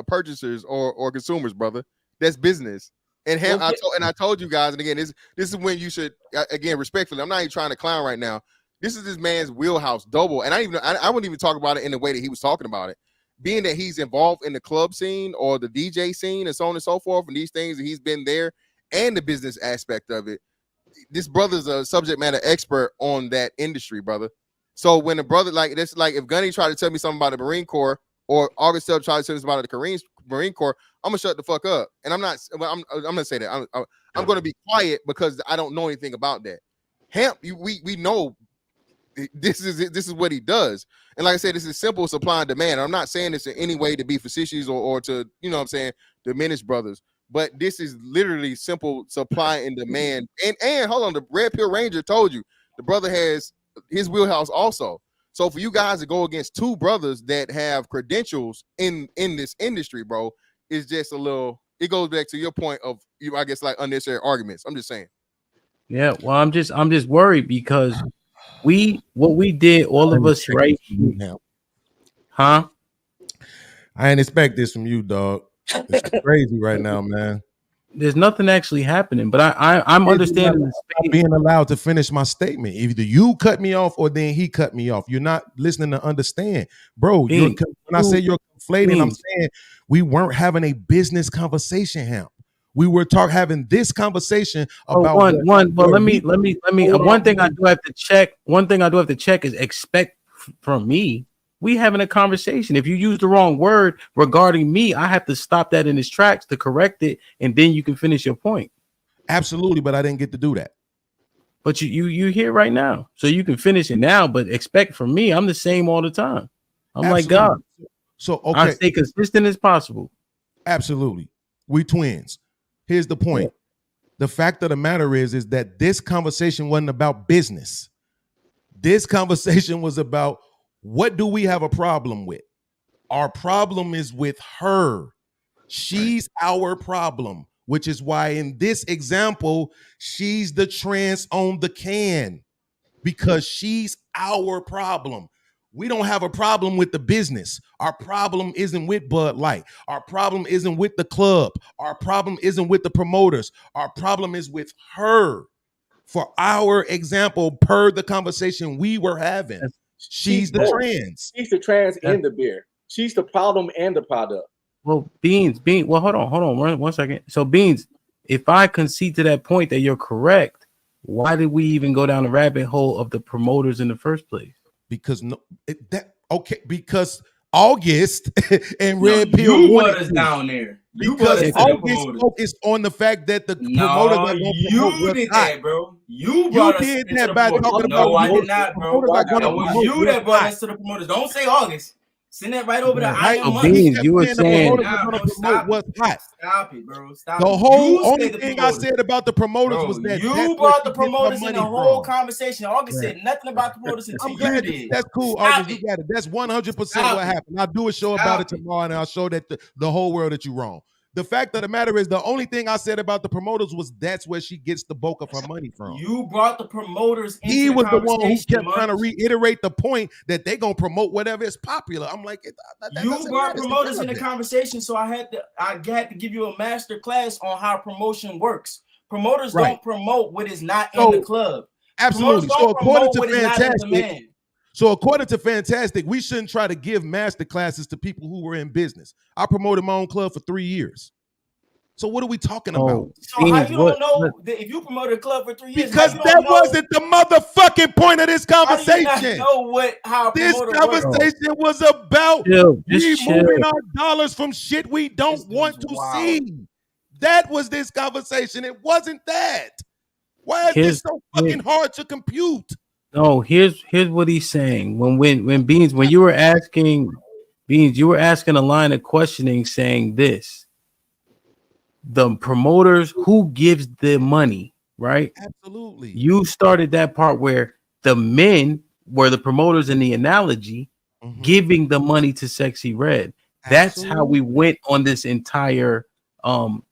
purchasers or consumers, brother. That's business. And I told you guys, and again, this is when you should, again, respectfully. I'm not even trying to clown right now. This is this man's wheelhouse, double. And I wouldn't even talk about it in the way that he was talking about it. Being that he's involved in the club scene or the DJ scene and so on and so forth, and these things, and he's been there, and the business aspect of it. This brother's a subject matter expert on that industry, brother. So when a brother like this, like if Gunny tried to tell me something about the Marine Corps or August tried to tell me something about the Marine Corps, I'm gonna shut the fuck up. And I'm gonna say that I'm gonna be quiet because I don't know anything about that. Hemp, we know this is what he does. And like I said, this is simple supply and demand. I'm not saying this in any way to be facetious or to, you know what I'm saying, diminish brothers. But this is literally simple supply and demand. And hold on, the Red Pill Ranger told you the brother has his wheelhouse also. So for you guys to go against 2 brothers that have credentials in this industry, bro, is just a little. It goes back to your point of I guess like unnecessary arguments. I'm just saying. Yeah, well, I'm just worried because what we did, all of us, right? Huh? I ain't expect this from you, dog. It's crazy right now, man. There's nothing actually happening, but I'm understanding the space. Being allowed to finish my statement. Either you cut me off or then he cut me off. You're not listening to understand, bro. When I say you're conflating, I'm saying we weren't having a business conversation, Hemp. We were having this conversation about one thing I do have to check. One thing I do have to check is expect from me. We having a conversation. If you use the wrong word regarding me, I have to stop that in its tracks to correct it, and then you can finish your point. Absolutely, but I didn't get to do that. But you here right now, so you can finish it now. But expect from me, I'm the same all the time. I'm like God. So okay, I stay consistent as possible. Absolutely, we twins. Here's the point. The fact of the matter is that this conversation wasn't about business. This conversation was about what do we have a problem with? Our problem is with her. She's our problem, which is why in this example, she's the trans on the can because she's our problem. We don't have a problem with the business. Our problem isn't with Bud Light. Our problem isn't with the club. Our problem isn't with the promoters. Our problem is with her. For our example, per the conversation we were having, she's the trans. She's the trans in the beer. She's the problem and the product. Well, Beans. Well, hold on, one second. So, Beans, if I concede to that point that you're correct, why did we even go down the rabbit hole of the promoters in the first place? Because because August and Red Pill you brought us down there. You brought us August focused on the fact that the promoters you did that, bro. You brought us did into that the by promoters. talking No, about I did not, bro. That was you that brought us to the promoters. Don't say August. Send that right over to I am Beans, you were saying stop it, bro. Stop the it. whole only thing I said about the promoters was that you brought the promoters in the whole conversation. August said nothing about the promoters until you did. That's cool, August. You got it. That's 100% what happened. I'll do a show about it tomorrow, and I'll show that the whole world that you're wrong. The fact of the matter is, the only thing I said about the promoters was that's where she gets the bulk of her money from. You brought the promoters into He the was the one who conversation, kept trying to Munch. reiterate the point that they're gonna promote whatever is popular. I'm like, You brought promoters in the conversation, so I had to give you a master class on how promotion works. Promoters don't promote what is not in the club. Absolutely. Promoters So don't according promote to what is not in Fantastic, demand. so according to Fantastic, we shouldn't try to give master classes to people who were in business. I promoted my own club for 3 years. So what are we talking about? So how you don't know that if you promoted a club for 3 years? Because that wasn't the motherfucking point of this conversation. How do you not know how this promoter conversation was about removing our dollars from shit we don't want to see. That was this conversation. It wasn't that. Why is this so fucking hard to compute? No, here's what he's saying. When Beans, when you were asking Beans, you were asking a line of questioning saying this. The promoters, who gives the money, right? Absolutely. You started that part where the men were the promoters in the analogy, giving the money to Sexy Red. That's how we went on this entire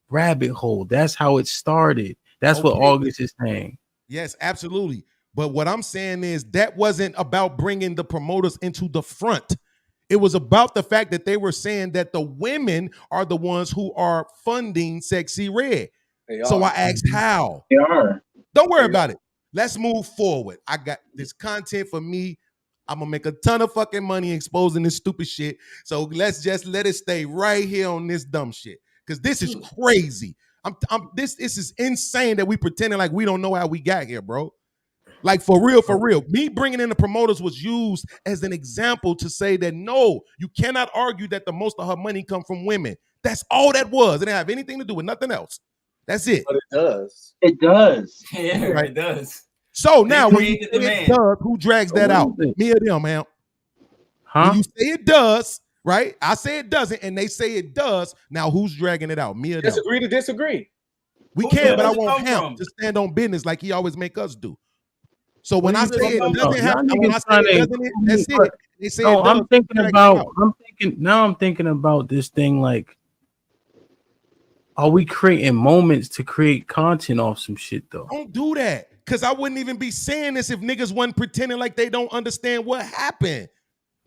rabbit hole. That's how it started. That's what August is saying. Yes, absolutely. But what I'm saying is that wasn't about bringing the promoters into the front. It was about the fact that they were saying that the women are the ones who are funding Sexy Red. So I asked how. They are. Don't worry about it. Let's move forward. I got this content for me. I'm gonna make a ton of fucking money exposing this stupid shit. So let's just let it stay right here on this dumb shit. Because this is crazy. This is insane that we pretending like we don't know how we got here, bro. Like for real. Me bringing in the promoters was used as an example to say that no, you cannot argue that the most of her money come from women. That's all that was. It didn't have anything to do with nothing else. That's it. But it does. It does. Yeah, Right. it does. So They now when you created say the it man. does, who drags that out? Me or them, man? Huh? When you say it does, right? I say it doesn't, and they say it does. Now who's dragging it out? Me or them? Disagree to disagree. We Who can, but I does it want come him from? to stand on business like he always make us do. So when I Where does say it it come doesn't from? happen, Y'all when I niggas say it trying doesn't, that's it. They say No, it does. I'm thinking drag it about. out. I'm thinking about this thing. Like, are we creating moments to create content off some shit though? Don't do that, because I wouldn't even be saying this if niggas wasn't pretending like they don't understand what happened.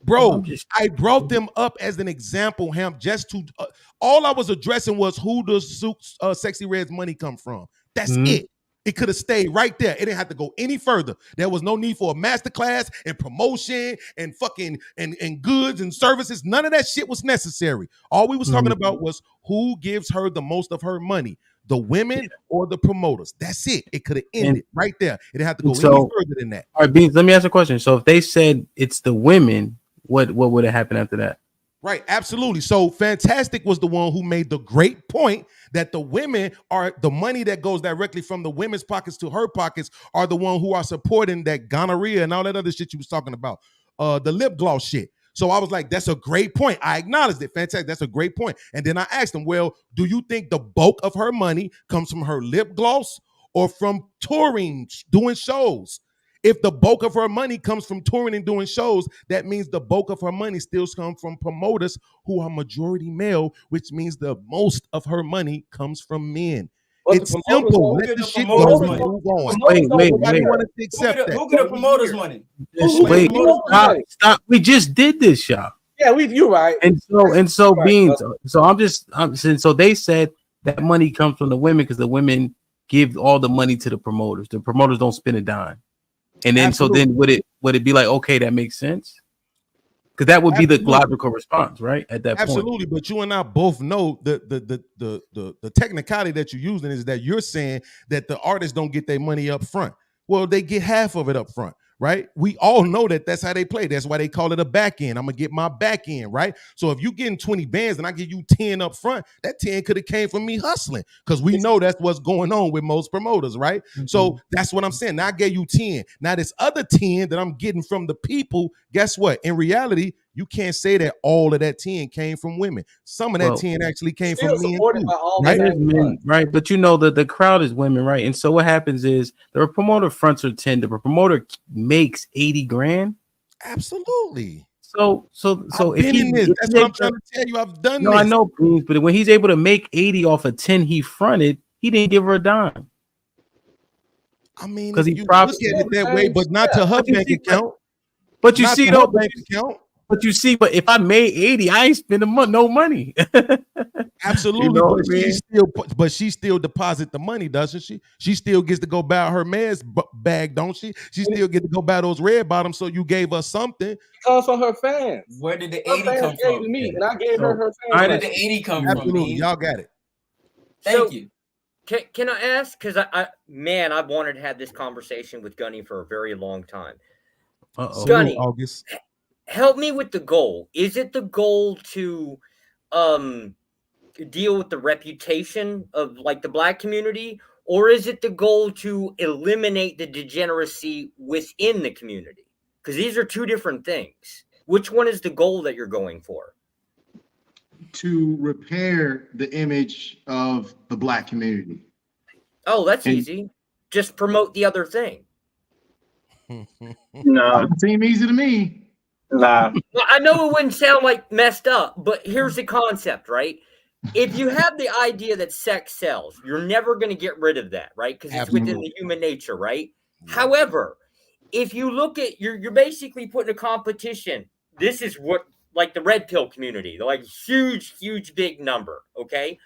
Bro, I brought them up as an example, Ham, just to all I was addressing was who does Sexy Red's money come from. That's it. It could have stayed right there. It didn't have to go any further. There was no need for a masterclass and promotion and fucking and goods and services. None of that shit was necessary. All we was talking about was who gives her the most of her money, the women or the promoters. That's it. It could have ended right there. It didn't have to go any further than that. All right, Beans, let me ask a question. So if they said it's the women, what would have happened after that? Right, absolutely. So Fantastic was the one who made the great point that the women are the money that goes directly from the women's pockets to her pockets are the one who are supporting that gonorrhea and all that other shit you was talking about, the lip gloss shit. So I was like, that's a great point. I acknowledged it. Fantastic. That's a great point. And then I asked him, well, do you think the bulk of her money comes from her lip gloss or from touring, doing shows? If the bulk of her money comes from touring and doing shows, that means the bulk of her money still comes from promoters who are majority male, which means the most of her money comes from men. But It's simple. Let the shit go and move on. Wait. Nobody wanted to accept that. Who get the promoters' money? Wait, stop. We just did this, y'all. Yeah, you're right. And so Beans. So so they said that money comes from the women because the women give all the money to the promoters. The promoters don't spend a dime. And then Absolutely. so then would it be like, okay, that makes sense? Because that would be the logical response, right? At that point. Absolutely, but you and I both know the technicality that you're using is that you're saying that the artists don't get their money up front. Well, they get half of it up front, right? We all know that that's how they play. That's why they call it a back end. I'm gonna get my back end, right? So if you getting 20 bands and I give you 10 up front, that 10 could have came from me hustling, because we know that's what's going on with most promoters, right? So that's what I'm saying. Now I gave you 10. Now this other 10 that I'm getting from the people, guess what? In reality, you can't say that all of that 10 came from women. Some of that 10 actually came from men too, right? Men, right? But you know that the crowd is women, right? And so what happens is the promoter fronts are 10. The promoter makes 80 grand. Absolutely. So I've if been in this. if That's he's what I'm able trying to tell you. I've done no, this. I know, Beans, but when he's able to make 80 off of 10 he fronted, he didn't give her a dime. I mean, Because if he you probably look at it that way, but not to her bank account. But you Not see to though, her bank account. but you see, but if I made 80, I ain't spending no money. Absolutely, You know but what I mean? she still deposit the money, doesn't she? She still gets to go buy her man's bag, don't she? She still get to go buy those red bottoms. So you gave us something. It comes from her fans. Where did the Her 80 fans come gave from? to me, and I gave her fans. Where did the 80 come from? Absolutely, Beans? y'all got it. Thank you. Can I ask? Because I've wanted to have this conversation with Gunny for a very long time. Gunny, August, help me with the goal. Is it the goal to deal with the reputation of like the black community, or is it the goal to eliminate the degeneracy within the community? Because these are two different things. Which one is the goal that you're going for? To repair the image of the black community. Oh, that's easy. Just promote the other thing. No, it seems easy to me. Nah. Well, I know it wouldn't sound like messed up, but here's the concept, right? If you have the idea that sex sells, you're never going to get rid of that, right? Because it's within the human nature, right? However, if you look at you're basically putting a competition. This is what like the red pill community, they're like huge big number. Okay.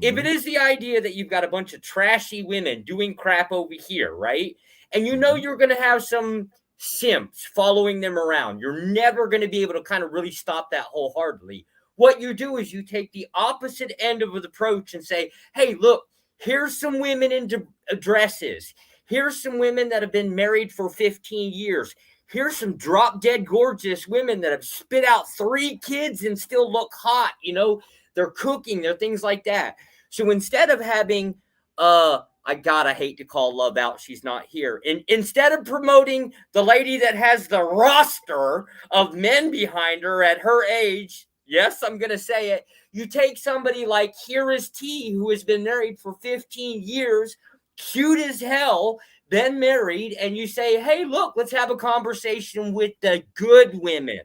If it is the idea that you've got a bunch of trashy women doing crap over here, right? And you know you're going to have some simps following them around, you're never going to be able to kind of really stop that wholeheartedly. What you do is you take the opposite end of the approach and say, hey, look, here's some women in dresses. Here's some women that have been married for 15 years. Here's some drop dead gorgeous women that have spit out 3 kids and still look hot. You know, they're cooking, they're things like that. So instead of having, I hate to call Love out, she's not here. And instead of promoting the lady that has the roster of men behind her at her age, yes, I'm going to say it, you take somebody like Here Is T, who has been married for 15 years, cute as hell, been married, and you say, hey, look, let's have a conversation with the good women.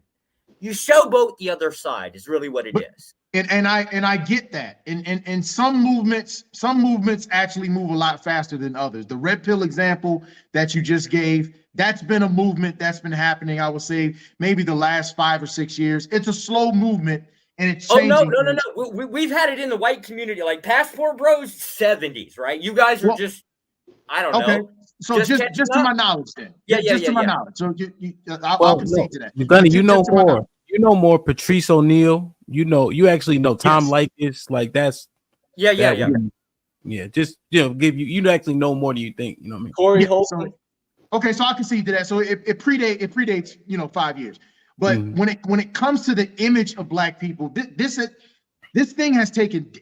You showboat the other side is really what it is. And I get that. And some movements actually move a lot faster than others. The red pill example that you just gave, that's been a movement that's been happening, I would say, maybe the last 5 or 6 years. It's a slow movement, and it's changing. No. We've had it in the white community, like Passport Bros, 70s, right? You guys are just, I don't know. So just to my knowledge, then. Just to my knowledge. So I'll concede to that. Gunny, you know more. You know more. Patrice O'Neal. You actually know Tom Likas. Like that's. Yeah. Just give you actually know more than you think. You know what I mean? Corey Holcomb. Okay, so I concede to that. So it predates 5 years. But when it comes to the image of black people, this thing has taken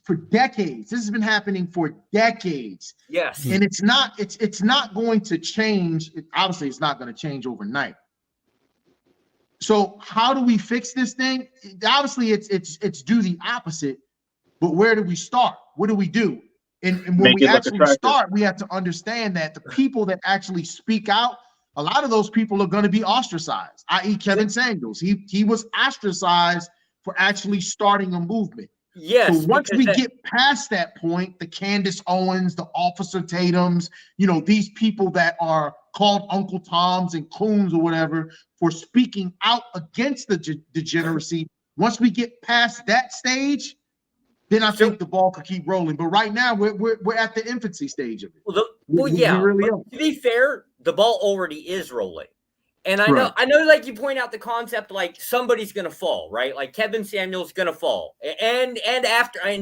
for decades. This has been happening for decades. Yes. And it's not going to change. Obviously, it's not going to change overnight. So how do we fix this thing? Obviously, it's do the opposite. But where do we start? What do we do? And when we actually start, we have to understand that the people that actually speak out, a lot of those people are going to be ostracized, i.e. Kevin Samuels. He was ostracized for actually starting a movement. Yes. So once we get past that point, the Candace Owens, the Officer Tatums, these people that are called Uncle Toms and coons or whatever for speaking out against the degeneracy, once we get past that stage, then I think the ball could keep rolling. But right now, we're at the infancy stage of it. We really are. To be fair, the ball already is rolling. And I know, like you point out the concept, like somebody's gonna fall, right? Like Kevin Samuels gonna fall, and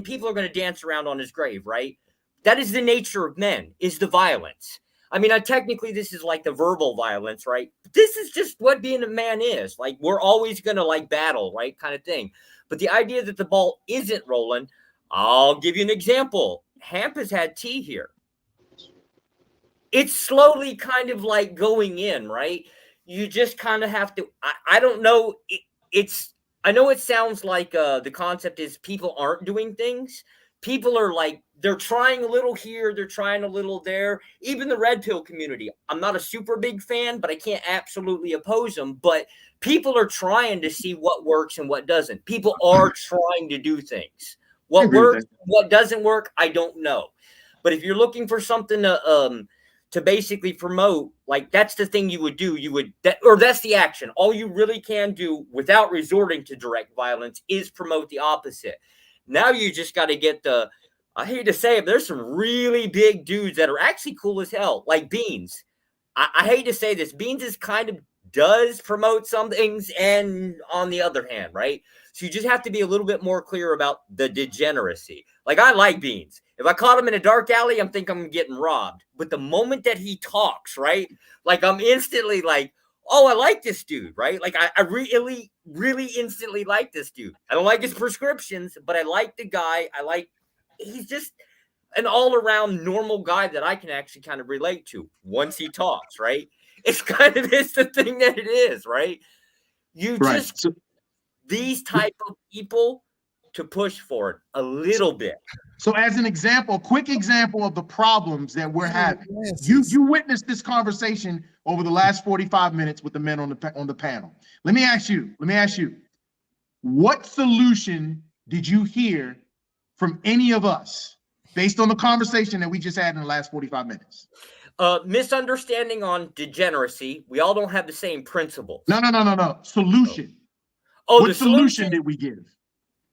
people are gonna dance around on his grave, right? That is the nature of men, is the violence. I mean, technically, this is like the verbal violence, right? But this is just what being a man is. Like we're always gonna like battle, right, kind of thing. But the idea that the ball isn't rolling, I'll give you an example. Hamp has had tea here. It's slowly kind of like going in, right? You just kind of have to, I don't know. I know it sounds like the concept is people aren't doing things. People are like, they're trying a little here, they're trying a little there. Even the red pill community, I'm not a super big fan, but I can't absolutely oppose them. But people are trying to see what works and what doesn't. People are trying to do things. What works, what doesn't work, I don't know. But if you're looking for something to basically promote, like that's the thing you would do. Or that's the action. All you really can do without resorting to direct violence is promote the opposite. Now you just got to get I hate to say it, but there's some really big dudes that are actually cool as hell, like Beans. I hate to say this, Beans is kind of does promote some things, and on the other hand, right? So you just have to be a little bit more clear about the degeneracy. Like, I like Beans. If I caught him in a dark alley, I'm thinking I'm getting robbed. But the moment that he talks, right? Like, I'm instantly like, oh, I like this dude, right? Like, I really, really instantly like this dude. I don't like his prescriptions, but I like the guy. He's just an all-around normal guy that I can actually kind of relate to once he talks, right? It's the thing that it is, right? You just these type of people to push for it a little bit. So as an example, a quick example of the problems that we're having, you witnessed this conversation over the last 45 minutes with the men on the panel. Let me ask you, what solution did you hear from any of us based on the conversation that we just had in the last 45 minutes? Misunderstanding on degeneracy. We all don't have the same principles. No. Solution. What solution did we give?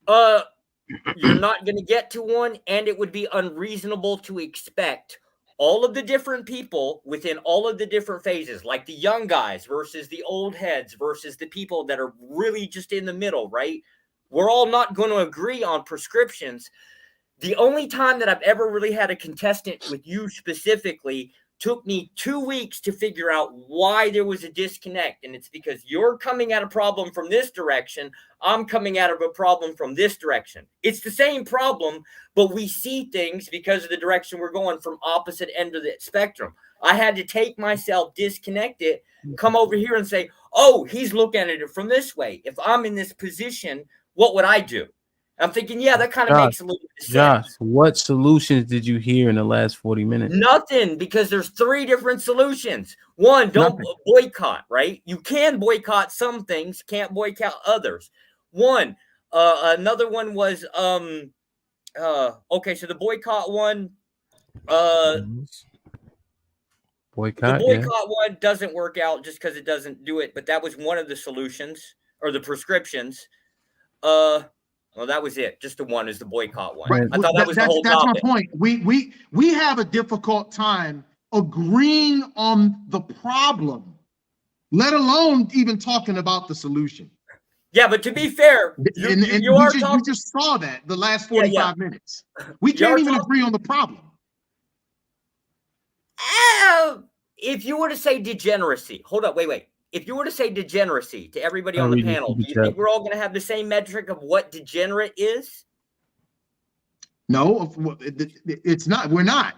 You're not going to get to one, and it would be unreasonable to expect all of the different people within all of the different phases, like the young guys versus the old heads versus the people that are really just in the middle, right? We're all not going to agree on prescriptions. The only time that I've ever really had a contestant with you specifically took me 2 weeks to figure out why there was a disconnect. And it's because you're coming at a problem from this direction. I'm coming out of a problem from this direction. It's the same problem, but we see things because of the direction we're going from opposite end of the spectrum. I had to take myself, disconnect it, come over here and say, oh, he's looking at it from this way. If I'm in this position, what would I do? I'm thinking, yeah, that kind of makes a little bit of sense. Josh, what solutions did you hear in the last 40 minutes? Nothing, because there's 3 different solutions. One, don't boycott, right? You can boycott some things, can't boycott others. One, another one was, okay, so the boycott one, the boycott one doesn't work out just because it doesn't do it, but that was one of the solutions, or the prescriptions. Well, that was it. Just the one is the boycott one. Right. I thought that was the whole topic. topic. My point. We have a difficult time agreeing on the problem, let alone even talking about the solution. Yeah, but to be fair, we just saw that the last 45 minutes. We can't even agree on the problem. If you were to say degeneracy, hold up, wait. If you were to say degeneracy to everybody on the panel, do you think we're all going to have the same metric of what degenerate is? No, it's not. We're not.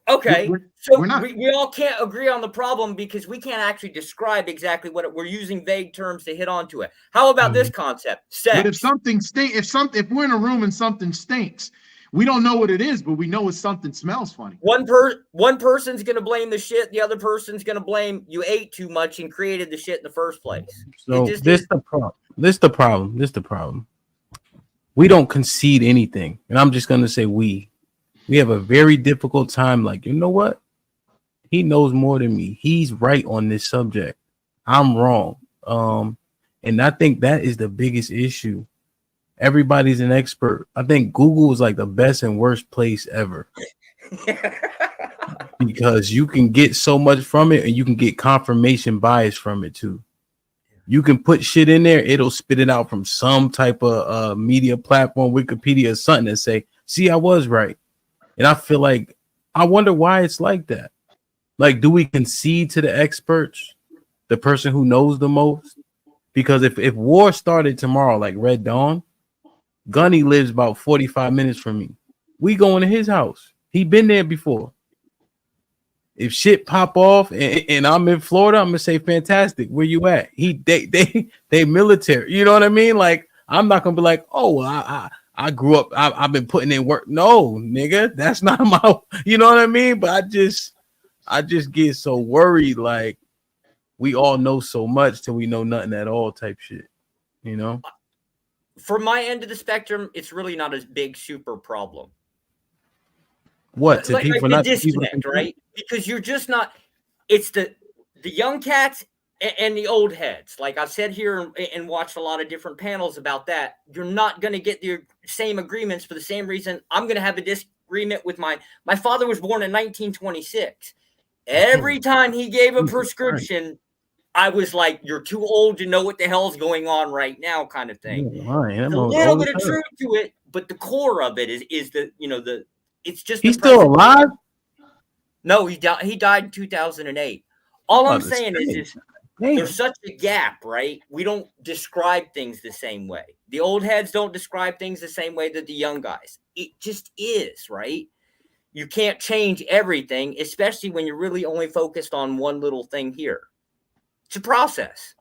Okay, we all can't agree on the problem because we can't actually describe exactly what we're using vague terms to hit onto it. How about this concept? Sex. But if something if we're in a room and something stinks, we don't know what it is, but we know it's something smells funny. One person's going to blame the shit. The other person's going to blame you ate too much and created the shit in the first place. So this the problem. We don't concede anything. And I'm just going to say we have a very difficult time. Like, you know what? He knows more than me. He's right on this subject. I'm wrong. And I think that is the biggest issue. Everybody's an expert. I think Google is like the best and worst place ever because you can get so much from it and you can get confirmation bias from it too. You can put shit in there. It'll spit it out from some type of media platform, Wikipedia or something, and say, see, I was right. And I feel like, I wonder why it's like that. Like, do we concede to the experts, the person who knows the most? Because if war started tomorrow, like Red Dawn, Gunny lives about 45 minutes from me. We going to his house. He been there before. If shit pop off and I'm in Florida, I'm gonna say, fantastic. Where you at? They military. You know what I mean? Like, I'm not gonna be like, oh, I grew up. I've been putting in work. No, nigga, that's not my. You know what I mean? But I just get so worried. Like we all know so much till we know nothing at all. Type shit. You know. From my end of the spectrum, it's really not a big super problem. What to like people the not disconnect, right? Because you're just not. It's the young cats and the old heads. Like I've said here and watched a lot of different panels about that. You're not going to get the same agreements for the same reason. I'm going to have a disagreement with my father was born in 1926. Every time he gave a prescription, I was like, "You're too old to know what the hell's going on right now," kind of thing. There's a little bit of truth to it, but the core of it is the it's just he's still alive. No, he died in 2008. All I'm saying is there's such a gap, right? We don't describe things the same way. The old heads don't describe things the same way that the young guys. It just is, right? You can't change everything, especially when you're really only focused on one little thing here. It's a process.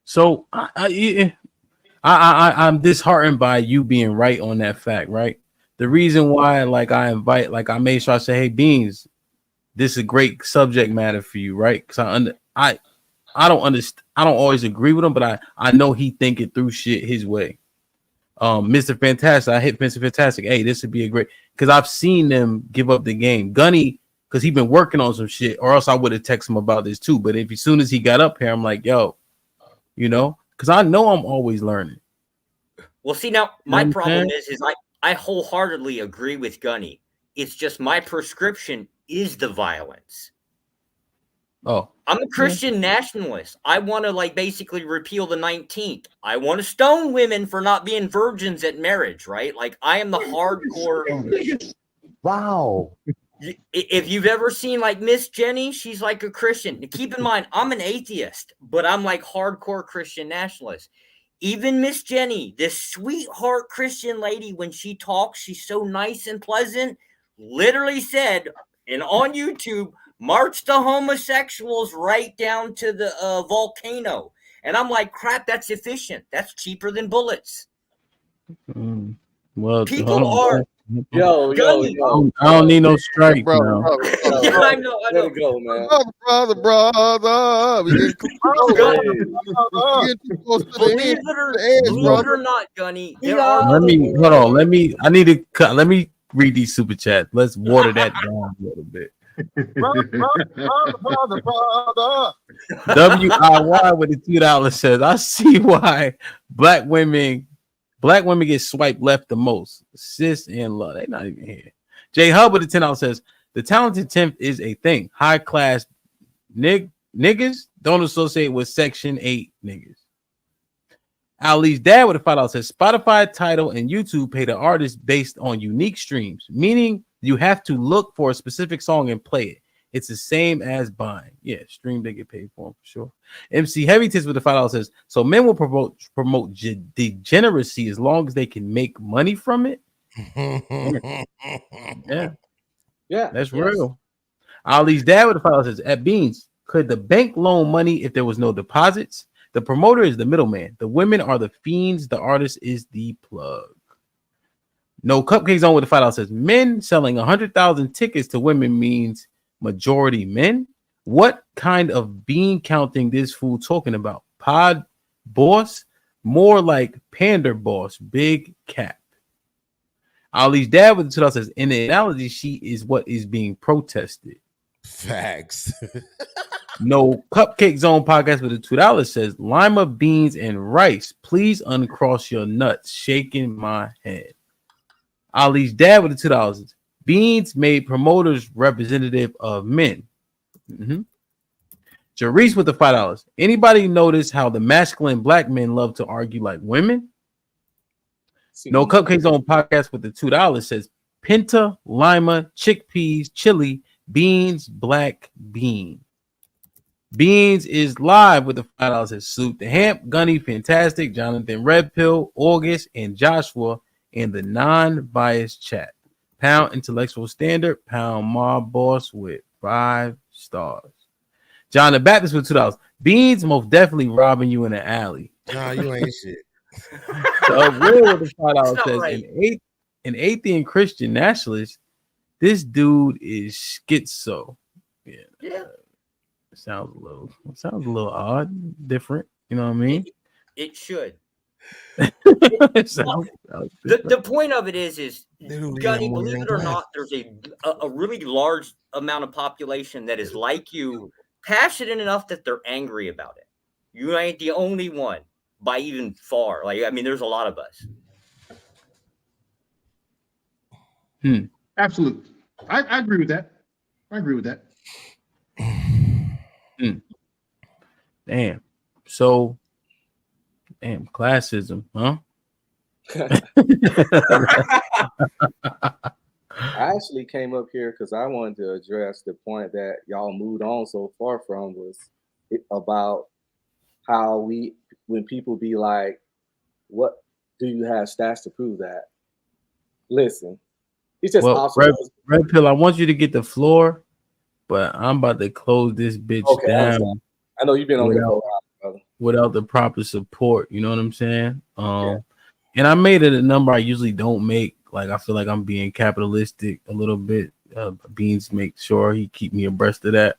So I'm disheartened by you being right on that fact, right? The reason why, like, I made sure I say, hey, Beans, this is a great subject matter for you, right? Because I don't understand. I don't always agree with him, but I know he thinking through shit his way. Mr. Fantastic, I hit Mr. Fantastic. Hey, this would be a great, because I've seen them give up the game. Gunny, because he's been working on some shit, or else I would have texted him about this too. But as soon as he got up here, I'm like, yo, because I know I'm always learning. Well, see, now my problem is I wholeheartedly agree with Gunny. It's just my prescription is the violence. Oh, I'm a Christian nationalist. I want to basically repeal the 19th. I want to stone women for not being virgins at marriage, right? Like I am the hardcore. Wow. If you've ever seen Miss Jenny, she's like a Christian. Keep in mind, I'm an atheist, but I'm like hardcore Christian nationalist. Even Miss Jenny, this sweetheart Christian lady, when she talks, she's so nice and pleasant, literally said, and on YouTube, march the homosexuals right down to the volcano. And I'm like, crap, that's efficient. That's cheaper than bullets. Well, people are. Yo. I don't need no strike, bro. Yeah, I know. Let it go, man. Brother. We get Believe it or not, Gunny, there are. Let me read these super chats. Let's water that down a little bit. WIY with the $2 says, I see why black women get swiped left the most. Sis and love, they not even here. Jay Hub with the $10 says, the talented 10th is a thing. High class niggas don't associate with Section 8 niggas. Ali's dad with a $5 says, Spotify, Tidal, and YouTube pay the artist based on unique streams, meaning you have to look for a specific song and play it. It's the same as buying. Yeah, stream, they get paid for them for sure. MC Heavy Tits with the $5 says, so men will promote degeneracy as long as they can make money from it. Yeah, that's real. Ali's dad with the $5 says, at Beans, could the bank loan money if there was no deposits? The promoter is the middleman. The women are the fiends. The artist is the plug. No Cupcakes on with the $5 says, men selling 100,000 tickets to women means majority men. What kind of bean counting this fool talking about? Pod boss? More like pander boss. Big cap. Ali's dad with the $2 says, in the analogy, she is what is being protested. Facts. No Cupcake Zone podcast with the $2 says, lima beans and rice. Please uncross your nuts. Shaking my head. Ali's dad with the $2. Beans made promoters representative of men. Jarice with the $5. Anybody notice how the masculine black men love to argue like women? No Cupcakes on podcast with the $2 says, Pinta, lima, chickpeas, chili, beans, black bean. Beans is live with the $5 says, Salute the Hamp, Gunny, Fantastic, Jonathan Red Pill, August, and Joshua in the non-biased chat. Pound Intellectual Standard, pound Mob Boss with 5 stars. John the Baptist with $2. Beans most definitely robbing you in the alley. Nah, you ain't shit. Real with the $5 not says right. an atheist Christian nationalist. This dude is schizo. Yeah. Sounds a little odd, different. You know what I mean? It should. Sounds The point of it is Literally, Gunny, I'm believe wearing it or not, there's a really large amount of population that is like you, passionate enough that they're angry about it. You ain't the only one by even far. Like, I mean, there's a lot of us. Absolutely. I agree with that. I agree with that. Damn. So, classism, huh? I actually came up here because I wanted to address the point that y'all moved on so far from was about how when people be like, what do you have stats to prove that? Listen, it's just Red Pill, I want you to get the floor, but I'm about to close this bitch down. I know you've been on here for a while, brother. Without the proper support, you know what I'm saying? And I made it a number I usually don't make. Like, I feel like I'm being capitalistic a little bit. Beans make sure he keep me abreast of that.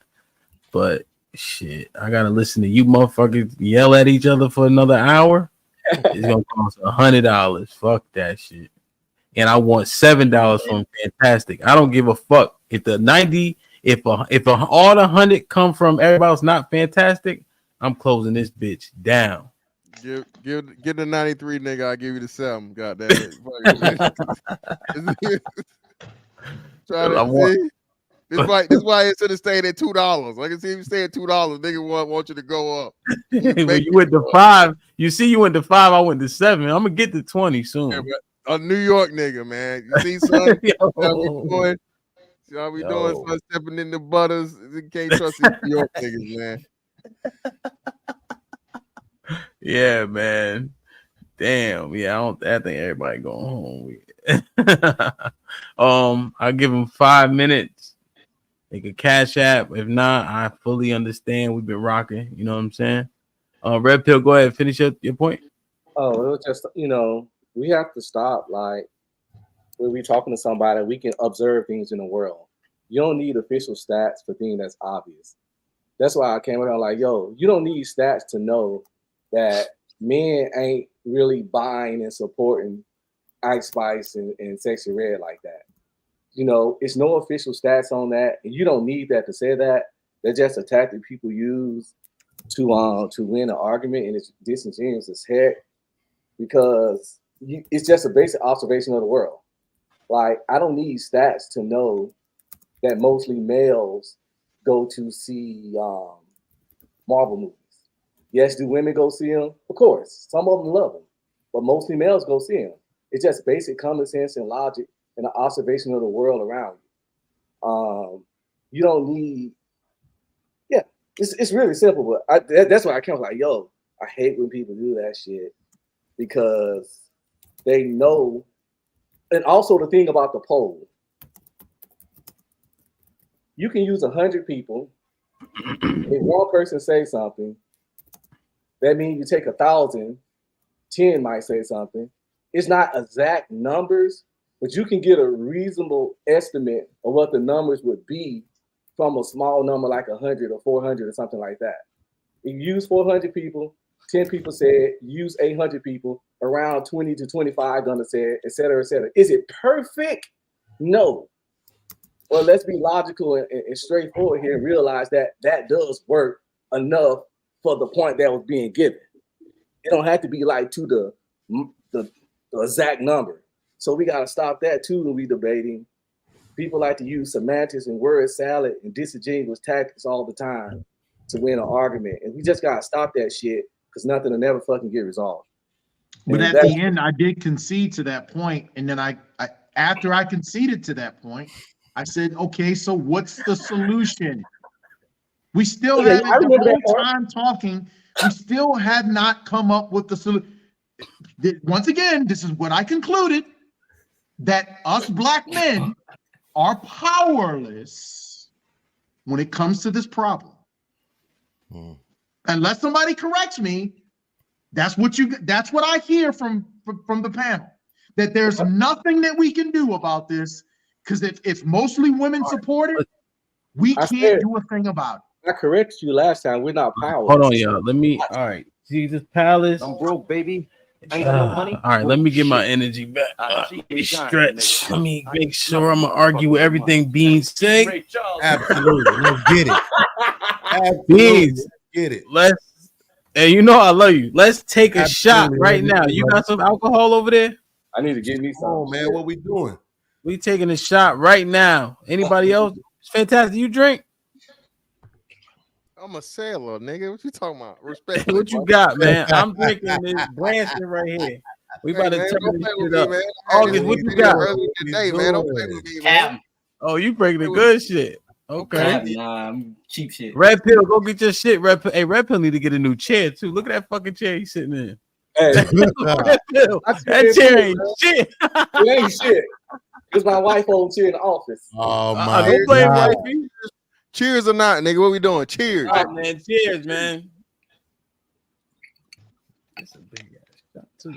But shit, I gotta listen to you motherfuckers yell at each other for another hour. It's gonna cost $100. Fuck that shit. And I want $7 from Fantastic. I don't give a fuck if the 90, if all the 100 come from everybody else not Fantastic. I'm closing this bitch down. Give the 93 nigga, I'll give you the 7. God damn it. Try to see. This is why it should have stayed at $2. I can see if you stay at $2, nigga want you to go up. When you went to 5, you see you went to 5, I went to 7. I'm gonna get to 20 soon. Yeah, a New York nigga, man. You see, son? How we doing? Son, stepping in the butters. You can't trust these New York niggas, man. Yeah, man. Damn. Yeah, I think everybody going home. I'll give them 5 minutes. Make a cash app. If not, I fully understand. We've been rocking. You know what I'm saying? Red Pill, go ahead. Finish your point. Oh, it was just, we have to stop. Like, when we talking to somebody, we can observe things in the world. You don't need official stats for things that's obvious. That's why I came around like, yo, you don't need stats to know that men ain't really buying and supporting Ice Spice and Sexy Red like that. It's no official stats on that, and you don't need that to say that. They're just a tactic people use to win an argument, and it's disingenuous as heck because it's just a basic observation of the world. Like, I don't need stats to know that mostly males go to see Marvel movies. Yes, do women go see them? Of course, some of them love them, but mostly males go see them. It's just basic common sense and logic and an observation of the world around you. You don't need, it's really simple, but that's why I kind of like, yo, I hate when people do that shit because they know. And also the thing about the poll, you can use 100 people. If one person says something, that means you take 1,000, 10 might say something. It's not exact numbers, but you can get a reasonable estimate of what the numbers would be from a small number like 100 or 400 or something like that. If you use 400 people, 10 people said, use 800 people, around 20 to 25 gonna say it, et cetera, et cetera. Is it perfect? No. Well, let's be logical and straightforward here and realize that that does work enough for the point that was being given. It don't have to be like to the exact number. So we got to stop that too when we debating. People like to use semantics and word salad and disingenuous tactics all the time to win an argument. And we just got to stop that shit because nothing will never fucking get resolved. But at the end, I did concede to that point. And then I after I conceded to that point, I said, okay, so what's the solution? We still haven't, the whole time talking, we still have not come up with the solution. Once again, this is what I concluded, that us black men are powerless when it comes to this problem. Unless somebody corrects me, that's what I hear from from the panel that there's nothing that we can do about this because if mostly women support it, we can't do a thing about it. I corrected you last time. We're not powerless. Hold on, y'all. Let me. All right, Jesus Palace. I'm broke, baby. I ain't got no money. All right, let me get my energy back. Let me stretch. Let me make sure I'm gonna argue with everything Beans say. Absolutely, let's get it. Absolutely. Beans, Get it. Let's. And you know I love you. Let's take a shot right now. You got some alcohol over there? I need to get me some. Oh man, what we doing? We taking a shot right now. Anybody else? It's fantastic. You drink? I'm a sailor, nigga. What you talking about? Respect. What you got, man? I'm drinking this Branson right here. We about to turn this shit up. August, what you got? Today, man. Don't play with me, man. Oh, you breaking the good shit. Okay. Nah, I'm cheap shit. Red Pill, go get your shit. Red Pill. Hey, Red Pill need to get a new chair too. Look at that fucking chair he's sitting in. Hey, Red Pill. That chair ain't shit. It ain't shit. It's my wife old chair in the office. Oh my Don't blame God. wifey. Cheers or not, nigga? What we doing? Cheers. All right, man. Cheers, man. That's a big ass shot too.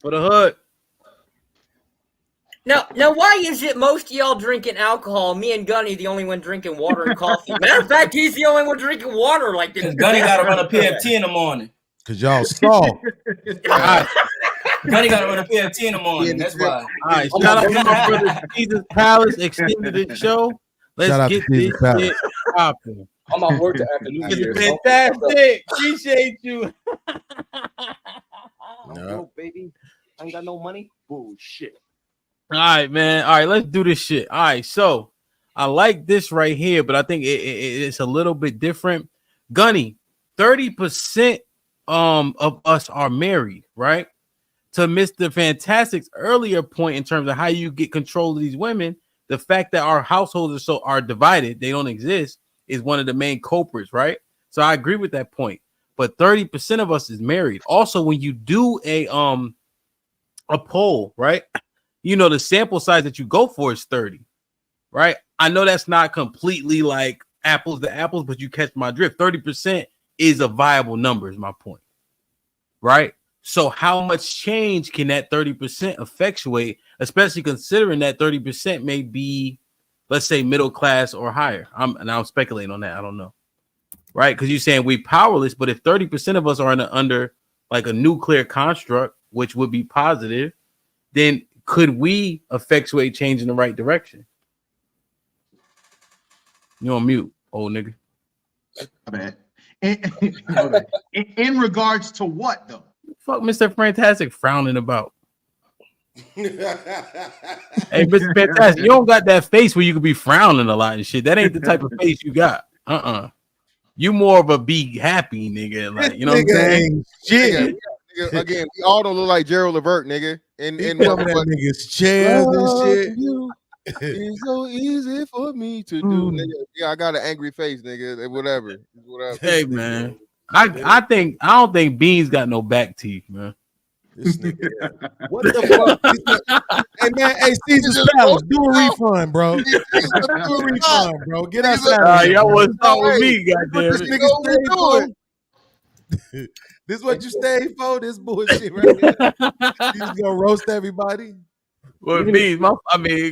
For the hood. Now, why is it most of y'all drinking alcohol? Me and Gunny the only one drinking water and coffee. Matter of fact, he's the only one drinking water like this. Gunny got to run a PFT in the morning. Cause y'all soft. Gunny got to run a PFT in the morning. That's why. All right, shout out to my brother Jesus Palace extended show. Let's Shout out get to Jesus this Palace. shit popping. I'm off work after New Year's. It's fantastic. Appreciate you. I'm broke, baby. I ain't got no money. Bullshit. All right, man. All right, let's do this shit. All right, so I like this right here, but I think it's a little bit different. Gunny, 30% of us are married, right? To Mr. Fantastic's earlier point in terms of how you get control of these women, the fact that our households are divided, they don't exist, is one of the main culprits, right? So I agree with that point. But 30% of us is married. Also, when you do a poll, right? You know, the sample size that you go for is 30, right? I know that's not completely like apples to apples, but you catch my drift. 30% is a viable number, is my point, right? So how much change can that 30% effectuate, especially considering that 30% may be, let's say, middle class or higher? I'm speculating on that. I don't know, right? Because you're saying we powerless, but if 30% of us are under like a nuclear construct, which would be positive, then could we effectuate change in the right direction? You on mute, old nigga. My bad. In regards to what though? Fuck Mr. Fantastic frowning about. Hey, Mr. Fantastic, you don't got that face where you could be frowning a lot and shit. That ain't the type of face you got. You more of a be happy nigga, like, you know what I'm saying? Shit. Nigga, again, we all don't look like Gerald Levert, nigga. And Some of that niggas chairs and shit. It's so easy for me to do, nigga. Yeah, I got an angry face, nigga. Whatever. Hey man, I don't think Beans got no back teeth, man. This nigga, what the fuck? Hey man, hey Caesar's Palace, do a refund, bro. Do a refund, bro. Get us out of here. Y'all want to start with me, goddamn This it. nigga stay for. This what you stay for? This bullshit right here. You just gonna roast everybody? Well, Beans,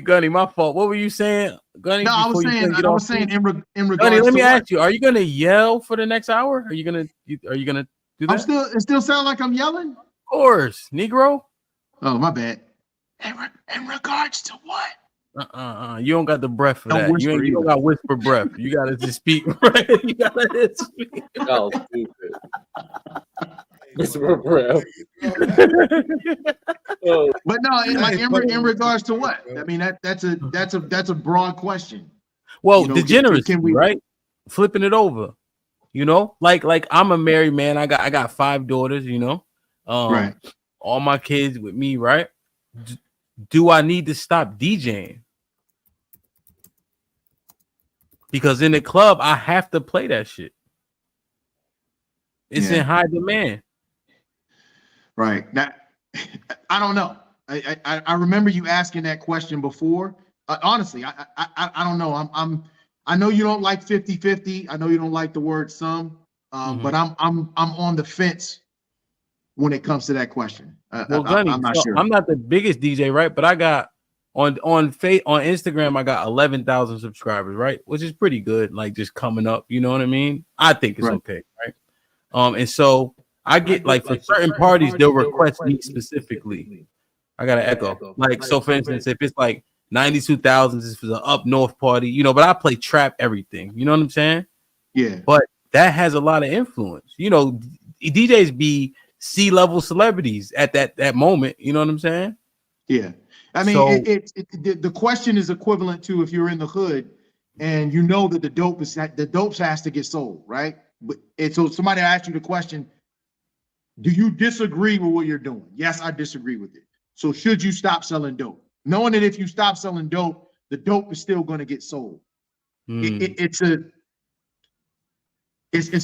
Gunny, my fault. What were you saying, Gunny? No, I was saying in regards. Gunny, let me to ask you: are you gonna yell for the next hour? Are you gonna do that? It still sound like I'm yelling. Of course, Negro. Oh, my bad. In regards to what? You don't got the breath for Don't that. whisper You don't either. got whisper breath. You gotta just speak right. You gotta speak. Oh, stupid. Mr. Breath. But no, in regards to what? I mean, that's a broad question. Well, You know, degeneracy, can we- right? Flipping it over. You know, like I'm a married man. I got 5 daughters. You know, Right. All my kids with me, right? Do I need to stop DJing? Because in the club, I have to play that shit. It's in high demand. Right. That I don't know. I remember you asking that question before. Honestly, I don't know. I know you don't like 50-50. I know you don't like the word some. But I'm on the fence when it comes to that question. Well, Gunny, I'm not so sure. I'm not the biggest DJ, right? But I got on Instagram, I got 11,000 subscribers, right? Which is pretty good, like just coming up. You know what I mean? I think it's Right. okay, right? And so I get like for certain parties, they'll request me specifically. I got to echo. Like, so for instance, if it's like 92,000, if it's an up north party, you know, but I play trap everything. You know what I'm saying? Yeah. But that has a lot of influence. You know, DJs be C-level celebrities at that moment. You know what I'm saying? Yeah. I mean, So- the question is equivalent to if you're in the hood and you know that the dopes has to get sold, right? But so somebody asked you the question, do you disagree with what you're doing? Yes, I disagree with it. So should you stop selling dope? Knowing that if you stop selling dope, the dope is still going to get sold. It's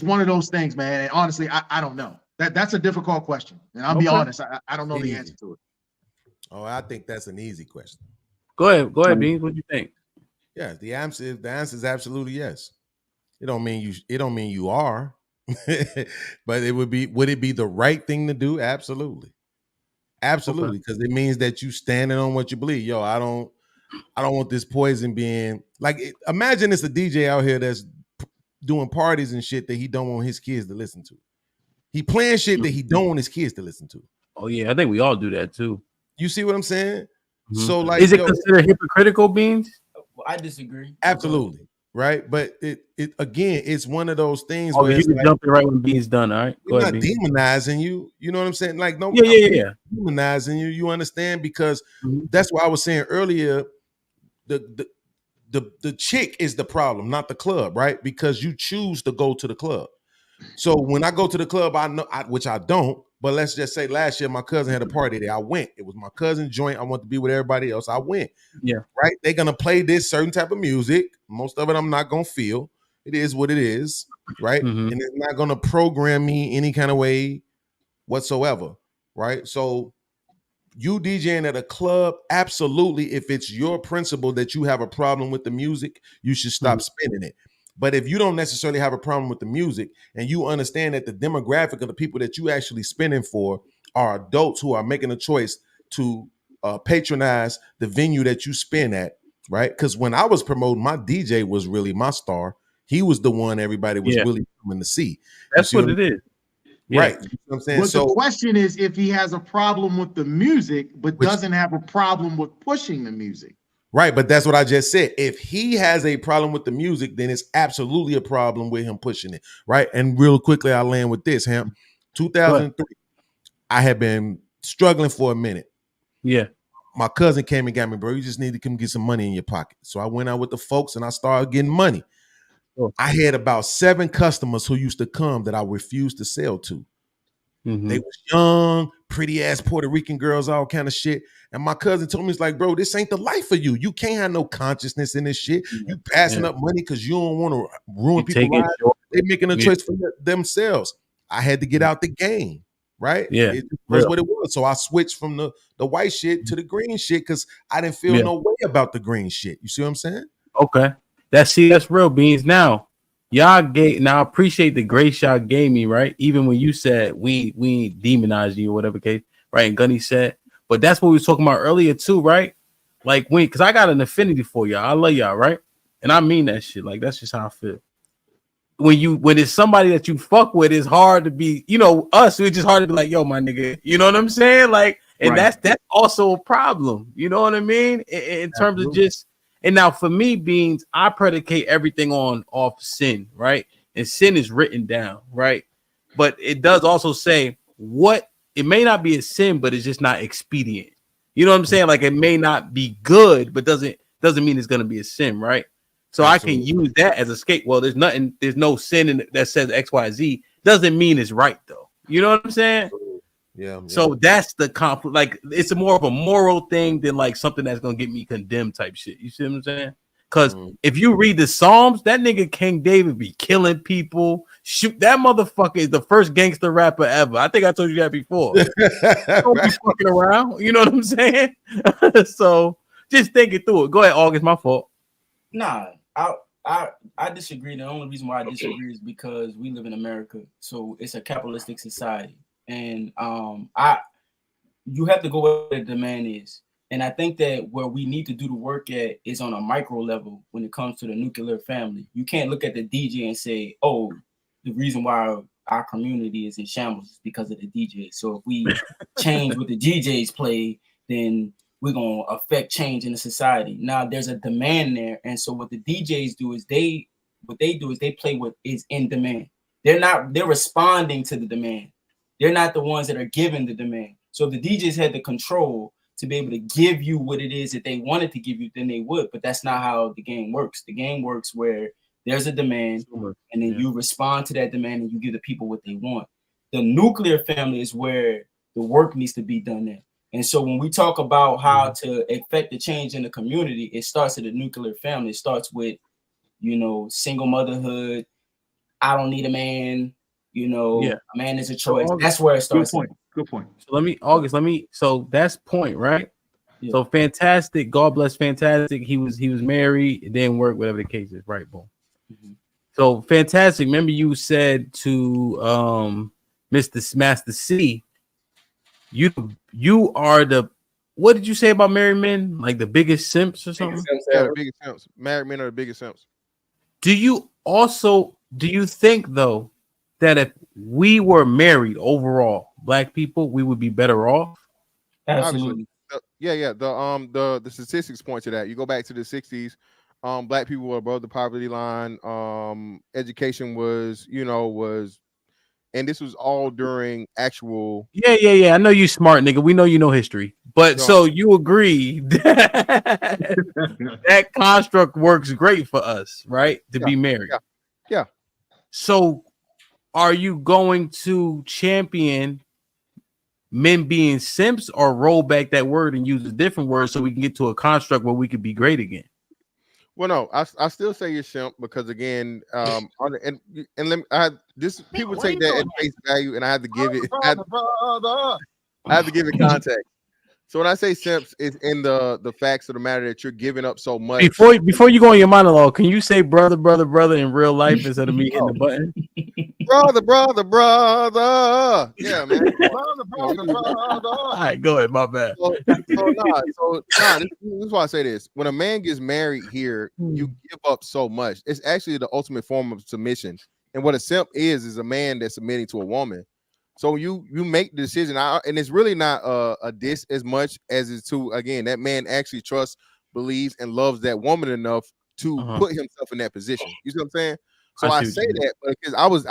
one of those things, man. And honestly, I don't know. That's a difficult question. And I'll be honest, I don't know the answer to it. Oh, I think that's an easy question. Go ahead, Beans. What do you think? Yeah, the answer is absolutely yes. It don't mean you are, but would it be the right thing to do? Absolutely. Absolutely, because it means that you standing on what you believe. Yo, I don't want this poison being like. Imagine it's a DJ out here that's doing parties and shit that he don't want his kids to listen to. He playing shit that he don't want his kids to listen to. Oh yeah, I think we all do that too. You see what I'm saying? Mm-hmm. So like, is it considered hypocritical, Beans? I disagree. Absolutely. Right, but it again, it's one of those things Oh, where you can jump in right when Beans done. All right, we're not demonizing you. You know what I'm saying? Like, no, yeah. Demonizing you. You understand? Because that's what I was saying earlier. The chick is the problem, not the club, right? Because you choose to go to the club. So when I go to the club, I know, which I don't. But let's just say last year my cousin had a party there. I went. It was my cousin's joint. I want to be with everybody else. I went. Yeah. Right. They're gonna play this certain type of music. Most of it I'm not gonna feel. It is what it is. Right. And it's not gonna program me any kind of way whatsoever. Right. So you DJing at a club, absolutely. If it's your principle that you have a problem with the music, you should stop spinning it. But if you don't necessarily have a problem with the music and you understand that the demographic of the people that you actually spinning for are adults who are making a choice to patronize the venue that you spin at, right? Because when I was promoting, my DJ was really my star. He was the one everybody was really coming to see. That's what it is. Right. You know what I'm saying? But the question is if he has a problem with the music, but doesn't have a problem with pushing the music. Right, but that's what I just said. If he has a problem with the music, then it's absolutely a problem with him pushing it, right? And real quickly, I'll land with this, Ham. 2003, I had been struggling for a minute. Yeah. My cousin came and got me, bro. You just need to come get some money in your pocket. So I went out with the folks and I started getting money. I had about 7 customers who used to come that I refused to sell to. They was young, pretty ass Puerto Rican girls, all kind of shit. And my cousin told me, it's like, bro, this ain't the life for you. You can't have no consciousness in this shit. You passing up money because you don't want to ruin people's lives. They making a choice for themselves. I had to get out the game, right? Yeah, it was what it was. So I switched from the white shit to the green shit because I didn't feel no way about the green shit. You see what I'm saying? Okay. That's real, Beans. Now, y'all I appreciate the grace y'all gave me, right? Even when you said we ain't demonizing you or whatever case, right? And Gunny said, but that's what we was talking about earlier too, right? Like because I got an affinity for y'all. I love y'all, right? And I mean that shit. Like that's just how I feel. When it's somebody that you fuck with, it's hard to be, us, it's just hard to be like, yo, my nigga, you know what I'm saying? Like, and that's also a problem, you know what I mean? In terms of just. And now for me, Beans, I predicate everything off sin, right? And sin is written down, right? But it does also say it may not be a sin, but it's just not expedient. You know what I'm saying? Like it may not be good, but doesn't mean it's gonna be a sin, right? So absolutely. I can use that as a escape. Well, there's no sin that says XYZ. Doesn't mean it's right though. You know what I'm saying? Yeah. So that's the conflict. Like it's more of a moral thing than like something that's gonna get me condemned type shit. You see what I'm saying? Because if you read the Psalms, that nigga King David be killing people. Shoot, that motherfucker is the first gangster rapper ever. I think I told you that before. Don't be fucking around. You know what I'm saying? So just think it through it. Go ahead, August. My fault. Nah, I disagree. The only reason why I disagree is because we live in America, so it's a capitalistic society. and you have to go where the demand is. And I think that where we need to do the work at is on a micro level when it comes to the nuclear family. You can't look at the DJ and say, oh, the reason why our community is in shambles is because of the DJ. So if we change what the DJs play, then we're going to affect change in the society. Now there's a demand there. And so what the DJs do is they play what is in demand. They're responding to the demand. They're not the ones that are giving the demand. So if the DJs had the control to be able to give you what it is that they wanted to give you, then they would. But that's not how the game works. The game works where there's a demand, and then you respond to that demand and you give the people what they want. The nuclear family is where the work needs to be done there. And so when we talk about how to affect the change in the community, it starts at the nuclear family. It starts with, single motherhood. I don't need a man. A man is a choice. That's where it starts. Good point. So so that's point, right? Yeah. So Fantastic, God bless Fantastic. He was married, it didn't work, whatever the case is, right? Boom. So Fantastic, remember you said to Mr. Master C, you are the, what did you say about married men? Like the biggest simps or something? Yeah, the biggest simps. Married men are the biggest simps. Do you think though that if we were married overall, black people, we would be better off? Absolutely. Yeah. The statistics point to that. You go back to the 60s, black people were above the poverty line. Education was, and this was all during actual. Yeah. I know you smart, nigga. We know you know history. But so you agree that construct works great for us, right? To be married. Yeah. So are you going to champion men being simps or roll back that word and use a different word so we can get to a construct where we could be great again? Well, no, I still say you're simp because again, and let me, people take that at face value, and I have to give it. I have to give it context. So when I say simps, it's in the facts of the matter that you're giving up so much. Before you go on your monologue, can you say brother in real life instead of me hitting the button? Brother. Yeah, man. Brother. All right, go ahead. My bad. This is why I say this. When a man gets married here, you give up so much. It's actually the ultimate form of submission. And what a simp is a man that's submitting to a woman. So you make the decision, and it's really not a diss as much as it's to, again, that man actually trusts, believes, and loves that woman enough to put himself in that position. You see what I'm saying? So I say that because I was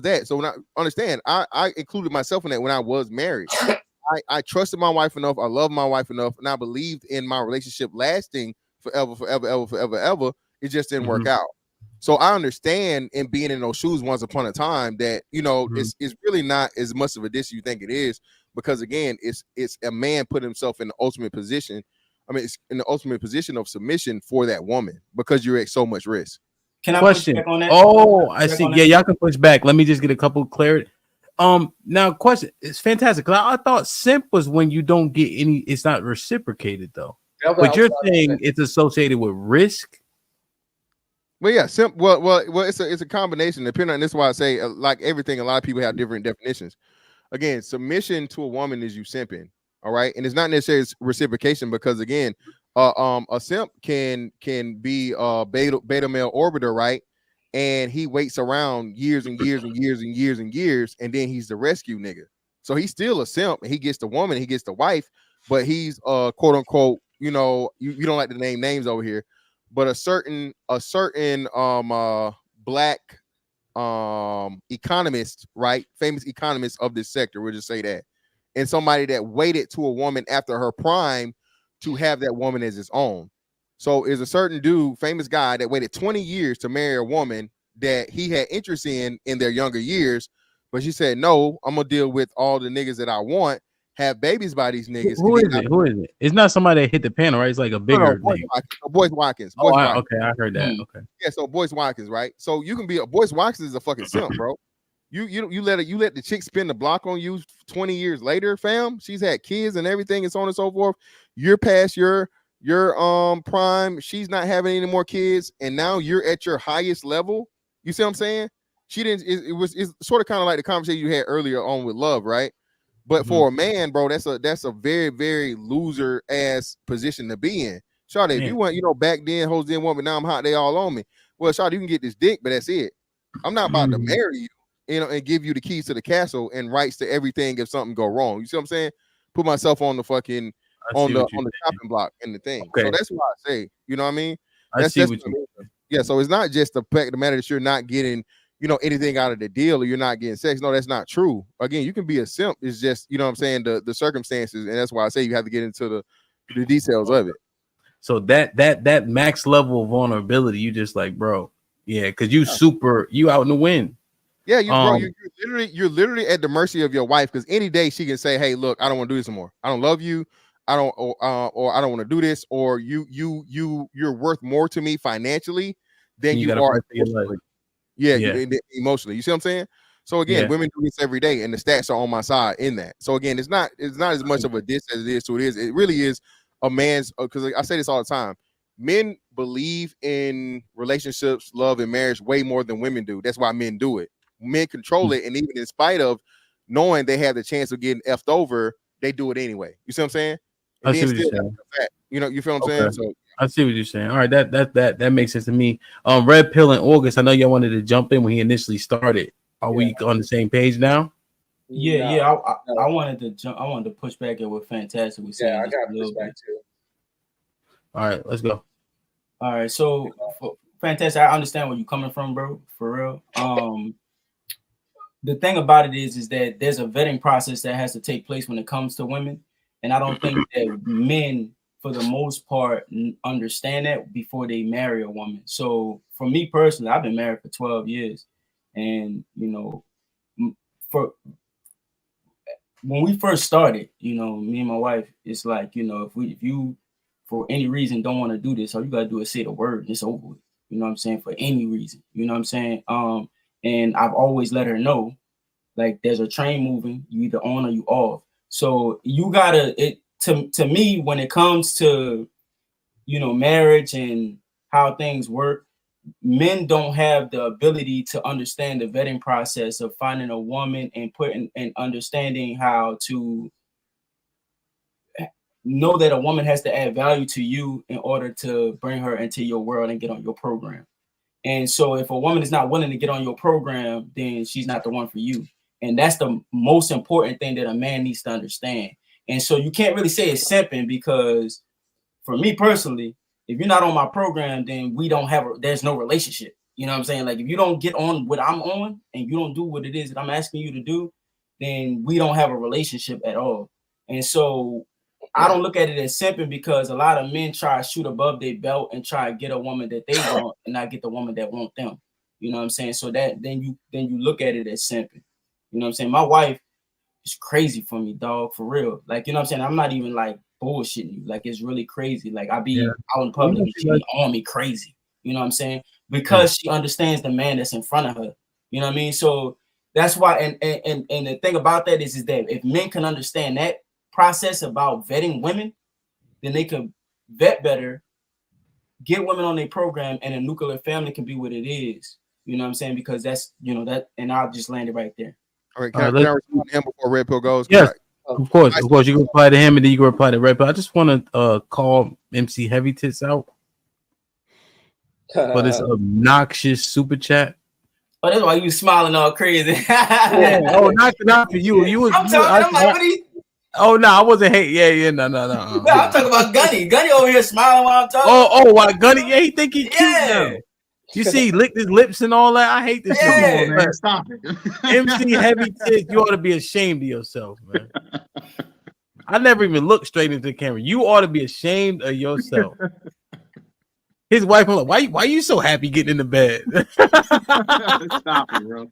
that. So when I understand, I included myself in that when I was married. I trusted my wife enough, I loved my wife enough, and I believed in my relationship lasting forever. It just didn't work out. So I understand in being in those shoes once upon a time that it's really not as much of a diss you think it is, because again, it's a man put himself in the ultimate position. I mean, it's in the ultimate position of submission for that woman because you're at so much risk. Can I question? Push back on that? Oh, I see. Yeah, y'all can push back. Let me just get a couple of clarity. Now question. It's fantastic because I thought simp was when you don't get any. It's not reciprocated though. But you're saying it's associated with risk. Well, yeah, simp. Well, it's a combination. Depending on this, is why I say like everything. A lot of people have different definitions. Again, submission to a woman is you simping. All right, and it's not necessarily reciprocation because again, a simp can be a beta male orbiter, right? And he waits around years and years and years and years and years, and then he's the rescue nigga. So he's still a simp. He gets the woman, he gets the wife, but he's quote unquote, you don't like to name names over here, but a certain black economist, right? Famous economist of this sector, we'll just say that. And somebody that waited to a woman after her prime to have that woman as his own. So is a certain dude, famous guy, that waited 20 years to marry a woman that he had interest in their younger years, but she said, no, I'm gonna deal with all the niggas that I want, have babies by these niggas. Who is it? It's not somebody that hit the panel, right? It's like a bigger Boyce Watkins. Okay, I heard that. Okay. Yeah, so Boyce Watkins, right? So you can be Boyce Watkins is a fucking simp, bro. You let the chick spin the block on you 20 years later, fam. She's had kids and everything and so on and so forth. You're past your prime. She's not having any more kids, and now you're at your highest level. You see what I'm saying? She didn't. It's sort of kind of like the conversation you had earlier on with love, right? But for a man, bro, that's a very, very loser ass position to be in. Shawty, if you want, back then hoes didn't want me, now I'm hot, they all on me. Well, Shawty, you can get this dick, but that's it. I'm not about to marry you, and give you the keys to the castle and rights to everything if something go wrong. You see what I'm saying? Put myself on the fucking on the chopping block and the thing. Okay. So that's why I say, you know what I mean? I see what you mean. Yeah, so it's not just the fact of the matter that you're not getting, anything out of the deal, or you're not getting sex. No, that's not true. Again, you can be a simp. It's just, you know what I'm saying, the circumstances, and that's why I say you have to get into the details of it. So that max level of vulnerability, you just like, bro, yeah, because you out in the wind. Yeah, you're literally at the mercy of your wife, because any day she can say, hey, look, I don't want to do this anymore. I don't love you. I don't, or I don't want to do this, or you're worth more to me financially than you are emotionally. Yeah. Emotionally. You see what I'm saying? So again, women do this every day, and the stats are on my side in that. So again, it's not as much of a diss as it is to it is. It really is a man's, because I say this all the time. Men believe in relationships, love, and marriage way more than women do. That's why men do it. Men control it, and even in spite of knowing they have the chance of getting effed over, they do it anyway. You see what I'm saying? And I see what you're saying. You feel what I'm saying? So I see what you're saying. All right, that makes sense to me. Red Pill in August. I know y'all wanted to jump in when he initially started. Are we on the same page now? Yeah. I wanted to jump. I wanted to push back at what Fantastic was saying. Yeah, I got to push back too. All right, let's go. All right, so Fantastic. I understand where you're coming from, bro. For real. The thing about it is that there's a vetting process that has to take place when it comes to women, and I don't think that men, for the most part, understand that before they marry a woman. So for me personally, I've been married for 12 years, and for when we first started, me and my wife, it's like, if you for any reason don't want to do this, all you gotta do is say the word and it's over with. You know what I'm saying? For any reason, you know what I'm saying? And I've always let her know, like, there's a train moving, you either on or you off. So you gotta, to me, when it comes to, marriage and how things work, men don't have the ability to understand the vetting process of finding a woman and understanding how to know that a woman has to add value to you in order to bring her into your world and get on your program. And so if a woman is not willing to get on your program, then she's not the one for you. And that's the most important thing that a man needs to understand. And so you can't really say it's simping, because for me personally, if you're not on my program, then there's no relationship. You know what I'm saying? Like, if you don't get on what I'm on and you don't do what it is that I'm asking you to do, then we don't have a relationship at all. And so I don't look at it as simping, because a lot of men try to shoot above their belt and try to get a woman that they want and not get the woman that want them. You know what I'm saying? So that then you look at it as simping. You know what I'm saying? My wife is crazy for me, dog, for real. Like, you know what I'm saying? I'm not even like bullshitting you. Like, it's really crazy. Like, I be out in public and she be on me crazy. You know what I'm saying? Because she understands the man that's in front of her. You know what I mean? So that's why, and the thing about that is that if men can understand that process about vetting women, then they can vet better, get women on their program, and a nuclear family can be what it is. You know what I'm saying? Because that's, that, and I'll just land it right there. All right, can I respond to him before Red Pill goes? Yes, of course. You can reply to him, and then you can reply to Red Pill. I just want to call MC Heavy Tits out for this obnoxious super chat. Oh, that's why you smiling all crazy. Oh, not for you. You was. I'm like, what are you? Oh no, I wasn't hating. Yeah, no. No, I'm talking about Gunny. Gunny over here smiling while I'm talking. Oh, why Gunny? Yeah, he think he cute now. You see, he licked his lips and all that. I hate this shit, man. Stop it. MC Heavy Tits, you ought to be ashamed of yourself, man. I never even looked straight into the camera. You ought to be ashamed of yourself. His wife, I'm like, why you so happy getting in the bed? Stop it, bro.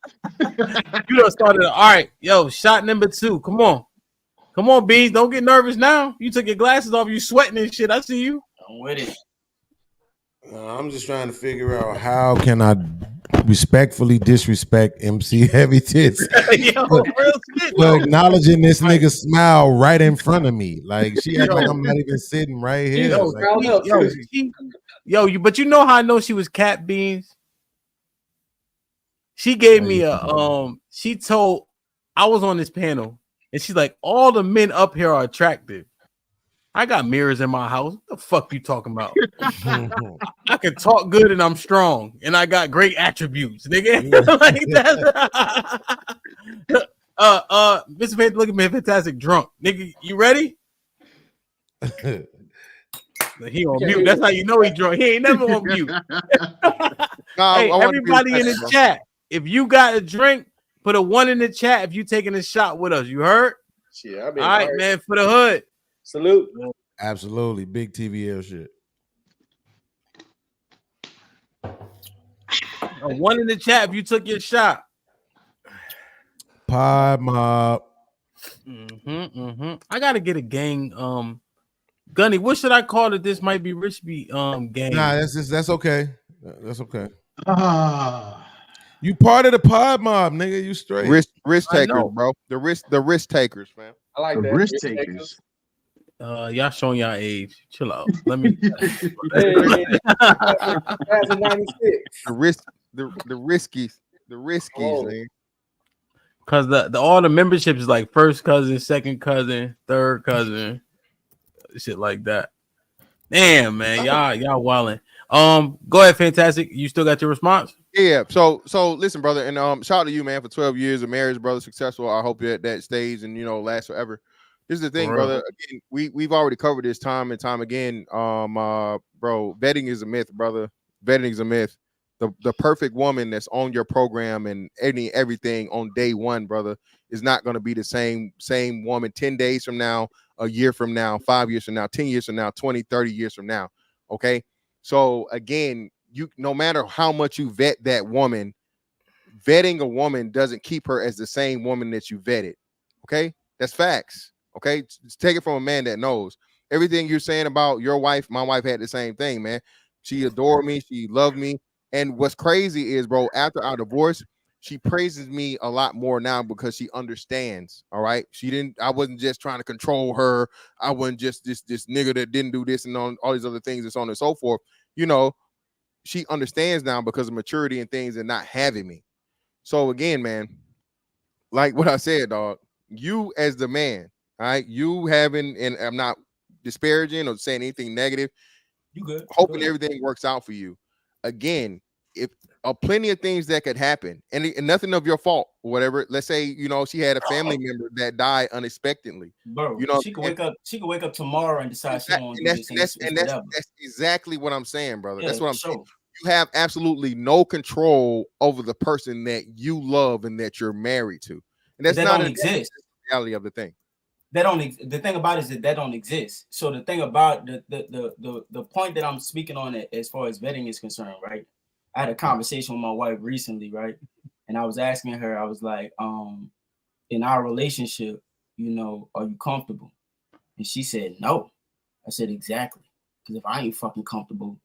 You done started. All right, yo, shot number 2. Come on, Beans. Don't get nervous now. You took your glasses off. You sweating and shit. I see you. I'm with it. I'm just trying to figure out how can I respectfully disrespect MC Heavy Tits for acknowledging this nigga smile right in front of me. Like, she act like I'm not even sitting right here. But you know how I know she was cat, Beans? She gave me a she told I was on this panel and she's like, all the men up here are attractive. I got mirrors in my house. What the fuck you talking about? I can talk good and I'm strong and I got great attributes, nigga. Like that. Mr. Fantastic, look at me, Fantastic drunk. Nigga, you ready? He on mute. That's how you know he drunk. He ain't never on mute. Hey, everybody in the chat, if you got a drink, put a 1 in the chat if you taking a shot with us. You heard? Yeah, all right, man, for the hood. Salute. Absolutely. Big TVL shit. A 1 in the chat if you took your shot. Pod mob. I gotta get a gang. Gunny, what should I call it? This might be Richby gang. Nah, that's okay. That's okay. You part of the pod mob, nigga. You straight. Risk takers, bro. The risk takers, man. I like that. Risk takers. Y'all showing y'all age. Chill out. Let me. The riskies, man. Cause the all the memberships is like first cousin, second cousin, third cousin, shit like that. Damn, man, y'all wilding. Go ahead, Fantastic. You still got your response? Yeah. So listen, brother, and shout out to you, man, for 12 years of marriage, brother, successful. I hope that stays and lasts forever. This is the thing, brother. Again, we've already covered this time and time again. Bro, vetting is a myth, brother. Vetting is a myth. The perfect woman that's on your program and everything on day one, brother, is not going to be the same woman 10 days from now, a year from now, 5 years from now, 10 years from now, 20, 30 years from now. Okay. So again, no matter how much you vet that woman, vetting a woman doesn't keep her as the same woman that you vetted. Okay. That's facts. Okay. Just take it from a man that knows everything you're saying about your wife. My wife had the same thing, man. She adored me. She loved me. And what's crazy is, bro, after our divorce, she praises me a lot more now because she understands. All right. I wasn't just trying to control her. I wasn't just this nigga that didn't do this and all these other things and so on and so forth. She understands now because of maturity and things and not having me. So again, man, like what I said, dog, you as the man, all right, you having, and I'm not disparaging or saying anything negative. You good. Hoping everything works out for you. Again, if plenty of things that could happen and nothing of your fault or whatever. Let's say, she had a family member that died unexpectedly. Bro, she could wake up tomorrow and decide she don't want to do this. That's exactly what I'm saying, brother. Yeah, that's what I'm saying. You have absolutely no control over the person that you love and that you're married to. And that's not exist. The reality of the thing. The thing about it is that don't exist. So the thing about the point that I'm speaking on it as far as vetting is concerned, right? I had a conversation with my wife recently, right? And I was asking her, I was like, in our relationship, are you comfortable? And she said, no. I said, exactly. Because if I ain't fucking comfortable,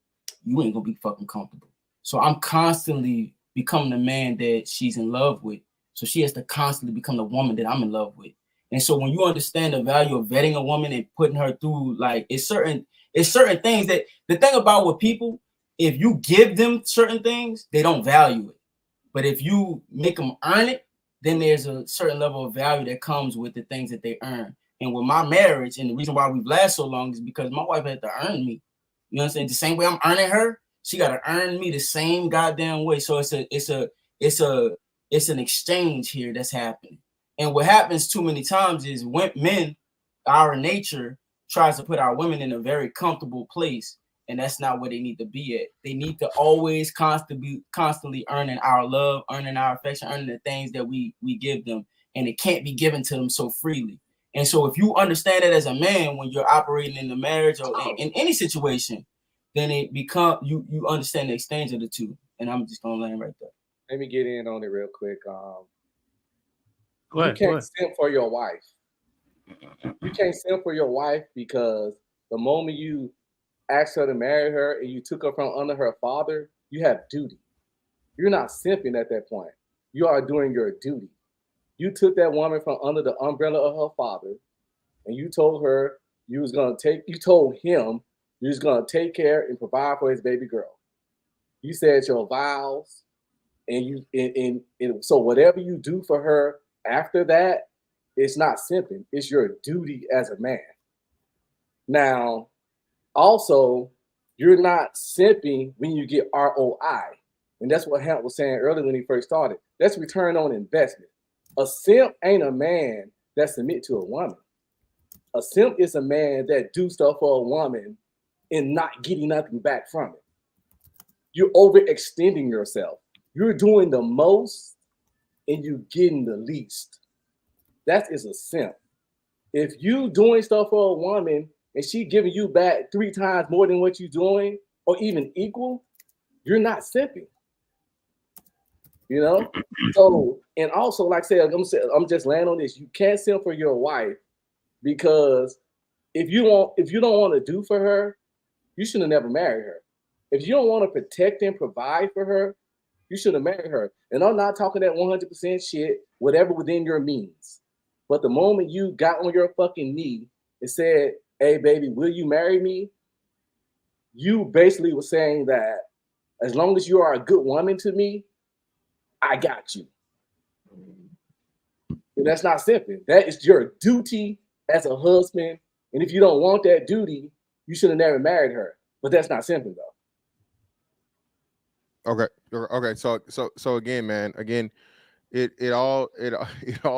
you ain't gonna be fucking comfortable. So I'm constantly becoming the man that she's in love with. So she has to constantly become the woman that I'm in love with. And so when you understand the value of vetting a woman and putting her through, like, it's certain things that the thing about with people, if you give them certain things, they don't value it. But if you make them earn it, then there's a certain level of value that comes with the things that they earn. And with my marriage, and the reason why we've lasted so long is because my wife had to earn me. You know what I'm saying? The same way I'm earning her, she got to earn me the same goddamn way. So it's an exchange here that's happening. And what happens too many times is when men, our nature tries to put our women in a very comfortable place, and that's not where they need to be at. They need to always constantly earning our love, earning our affection, earning the things that we give them, and it can't be given to them so freely. And so if you understand it as a man when you're operating in the marriage or in any situation, then it become you understand the exchange of the two. And I'm just gonna land right there. Let me get in on it real quick. Go ahead, you can't simp for your wife. You can't simp for your wife because the moment you asked her to marry her and you took her from under her father, you have duty. You're not simping at that point. You are doing your duty. You took that woman from under the umbrella of her father, and you told her you told him you was gonna take care and provide for his baby girl. You said your vows and so whatever you do for her after that, it's not simping. It's your duty as a man. Now, also, you're not simping when you get ROI. And that's what Hamp was saying earlier when he first started. That's return on investment. A simp ain't a man that submit to a woman. A simp is a man that do stuff for a woman and not getting nothing back from it. You're overextending yourself. You're doing the most and you getting the least. That is a simp. If you doing stuff for a woman and she giving you back 3 times more than what you're doing, or even equal, you're not simping. You know? So, and also, like I said, I'm just laying on this. You can't simp for your wife because if you don't want to do for her, you should have never married her. If you don't want to protect and provide for her, you should have married her. And I'm not talking that 100% shit, whatever within your means. But the moment you got on your fucking knee and said, "Hey, baby, will you marry me?" You basically were saying that as long as you are a good woman to me, I got you. And that's not simping. That is your duty as a husband. And if you don't want that duty, you should have never married her. But that's not simping, though. Okay. So again, man. Again, it all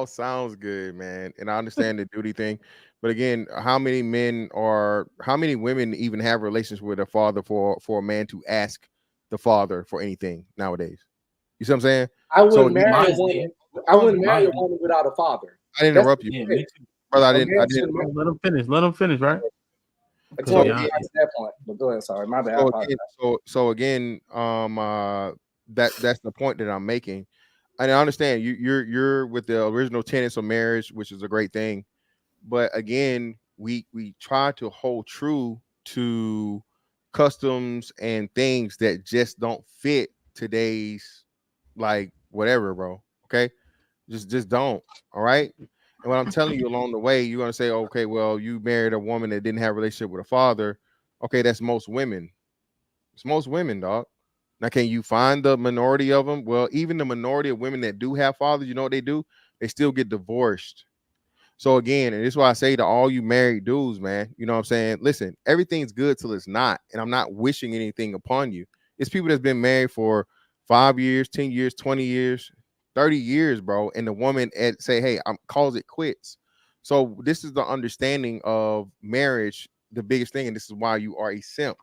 sounds good, man. And I understand the duty thing, but again, how many women even have relations with a father for a man to ask the father for anything nowadays? You see what I'm saying? I wouldn't marry a woman. I wouldn't marry a woman without a father. I didn't interrupt you, brother. I didn't. Let him finish. Let him finish, right? So, yeah, that point. But go ahead. Sorry, my bad. So again, that's the point that I'm making. And I understand you're with the original tenets of marriage, which is a great thing. But again, we try to hold true to customs and things that just don't fit today's, like, whatever, bro. Okay, just don't. All right. And what I'm telling you along the way, you're gonna say, okay, well, you married a woman that didn't have a relationship with a father. Okay, that's most women. It's most women, dog. Now, can you find the minority of them? Well, even the minority of women that do have fathers, you know what they do? They still get divorced. So again, and this is why I say to all you married dudes, man, you know what I'm saying? Listen, everything's good till it's not. And I'm not wishing anything upon you. It's people that's been married for 5 years, 10 years, 20 years, 30 years, bro. And the woman say, hey, I'm calls it quits. So this is the understanding of marriage, the biggest thing. And this is why you are a simp.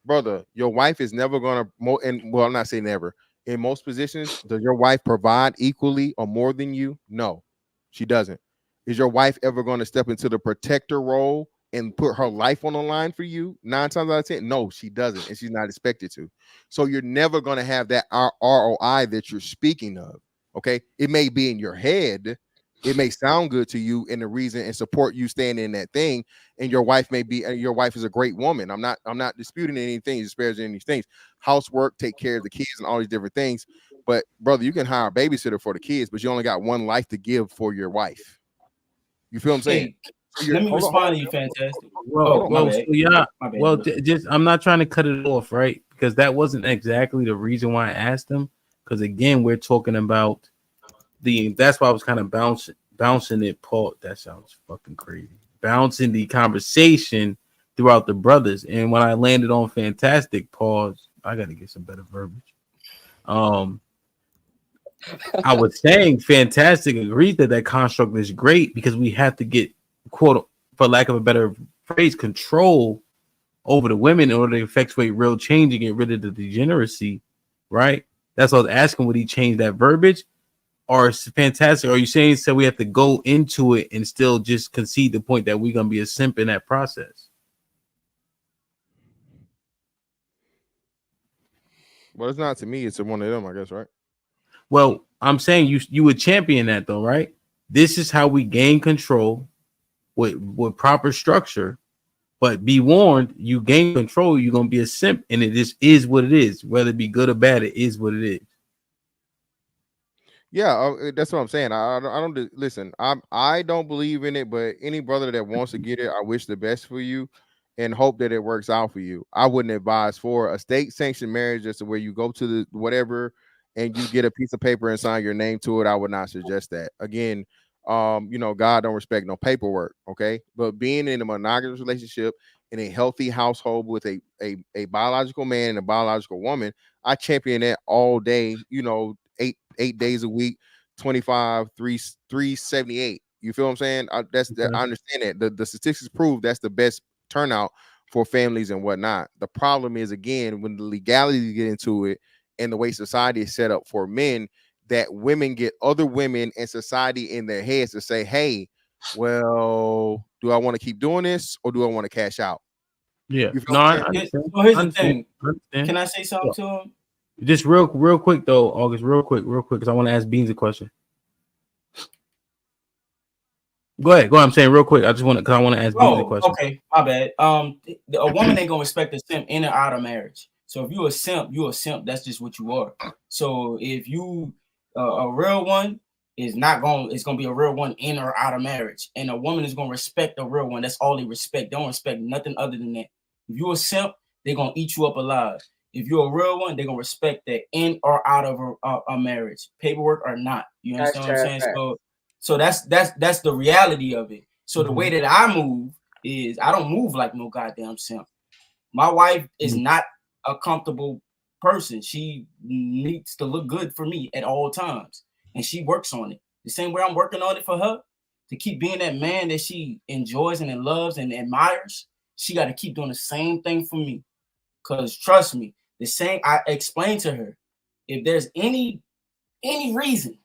Brother, your wife is never gonna well, I'm not saying never. In most positions, does your wife provide equally or more than you? No, she doesn't. Is your wife ever going to step into the protector role and put her life on the line for you? 9 times out of 10, no, she doesn't, and she's not expected to. So you're never going to have that ROI that you're speaking of. Okay, it may be in your head. It may sound good to you and the reason and support you staying in that thing. And your wife your wife is a great woman. I'm not disputing anything, disparaging any things. Housework, take care of the kids and all these different things. But brother, you can hire a babysitter for the kids, but you only got one life to give for your wife. You feel what I'm saying? Let me respond to you, fantastic. Just I'm not trying to cut it off, right? Because that wasn't exactly the reason why I asked him. Because again, we're talking about that's why I was kind of bouncing it, Paul. That sounds fucking crazy. Bouncing the conversation throughout the brothers. And when I landed on fantastic, pause, I gotta get some better verbiage. I was saying fantastic agreed that construct is great because we have to get, quote, for lack of a better phrase, control over the women in order to effectuate real change and get rid of the degeneracy, right? That's what I was asking. Would he change that verbiage? Or it's fantastic? Or are you saying so we have to go into it and still just concede the point that we're gonna be a simp in that process? Well, it's not to me, it's to one of them, I guess, right? Well, I'm saying you would champion that though, right? This is how we gain control with proper structure. But be warned, you gain control, you're gonna be a simp, and it just is what it is. Whether it be good or bad, it is what it is. Yeah, that's what I'm saying. I don't listen. I don't believe in it, but any brother that wants to get it, I wish the best for you, and hope that it works out for you. I wouldn't advise for a state sanctioned marriage, just where you go to the whatever and you get a piece of paper and sign your name to it, I would not suggest that. Again, God don't respect no paperwork, okay? But being in a monogamous relationship in a healthy household with a biological man and a biological woman, I champion that all day, 8 days a week, 25, 378. You feel what I'm saying? I understand that. The statistics prove that's the best turnout for families and whatnot. The problem is, again, when the legalities get into it and the way society is set up for men, that women get other women and society in their heads to say, hey, well, do I want to keep doing this or do I want to cash out? Yeah. You feel No, what I I'm saying? understand. So here's I the thing. understand. Can I say something to him? Just real quick though, August, real quick, because I want to ask Beans a question. Go ahead. I'm saying real quick. I just want to, because I want to ask Beans a question. Okay, my bad. A woman ain't gonna respect a simp in or out of marriage. So if you a simp, you a simp. That's just what you are. So if you a real one is not going, it's gonna be a real one in or out of marriage. And a woman is gonna respect a real one. That's all they respect. They don't respect nothing other than that. If you a simp, they're gonna eat you up alive. If you're a real one, they're gonna respect that in or out of a marriage, paperwork or not. You understand what I'm saying? So that's the reality of it. So the way that I move is I don't move like no goddamn simp. My wife is not a comfortable person. She needs to look good for me at all times, and she works on it. The same way I'm working on it for her to keep being that man that she enjoys and loves and admires. She got to keep doing the same thing for me. Cause trust me, the same I explained to her. If there's any reason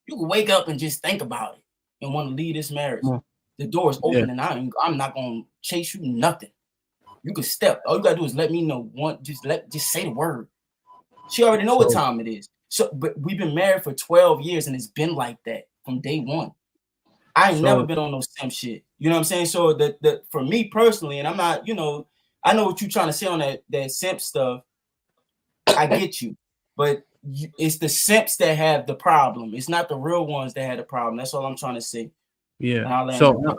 you can wake up and just think about it and want to leave this marriage, the door is open, and I'm not gonna chase you nothing. You can step. All you gotta do is let me know. Just say the word. She already know what time it is. So, but we've been married for 12 years, and it's been like that from day one. I ain't never been on no simp shit. You know what I'm saying? So the for me personally, and I'm not, I know what you're trying to say on that simp stuff. I get you, but it's the simps that have the problem. It's not the real ones that had the problem. That's all I'm trying to say. Yeah. So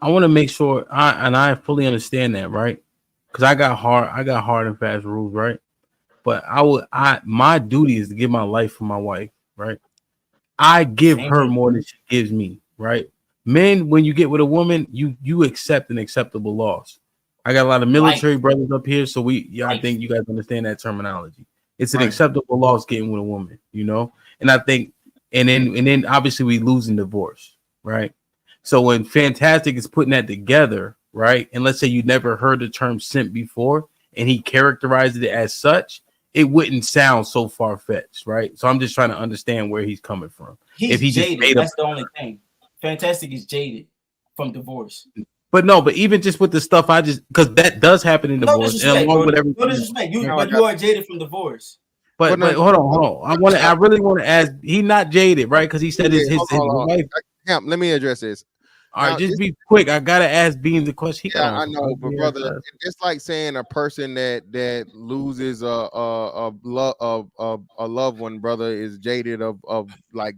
I want to make sure I fully understand that, right? Because I got hard and fast rules, right? But my duty is to give my life for my wife, right? I give her more than she gives me, right? Men, when you get with a woman, you accept an acceptable loss. I got a lot of military brothers up here, so I think you guys understand that terminology. It's an acceptable loss getting with a woman, and I think, and then obviously we lose in divorce, right? So when Fantastic is putting that together, right, and let's say you never heard the term simp before, and he characterized it as such, it wouldn't sound so far-fetched, right? So I'm just trying to understand where he's coming from. He's jaded. That's the only thing. Fantastic is jaded from divorce. But even just with the stuff because that does happen in divorce, and along with everything. No disrespect. You are jaded from divorce. But hold on. I really want to ask. He's not jaded, right? Because he said his wife. Let me address this. All right, just be quick. I gotta ask Beans the question. I know, but brother, it's like saying a person that loses a loved one, brother, is jaded of like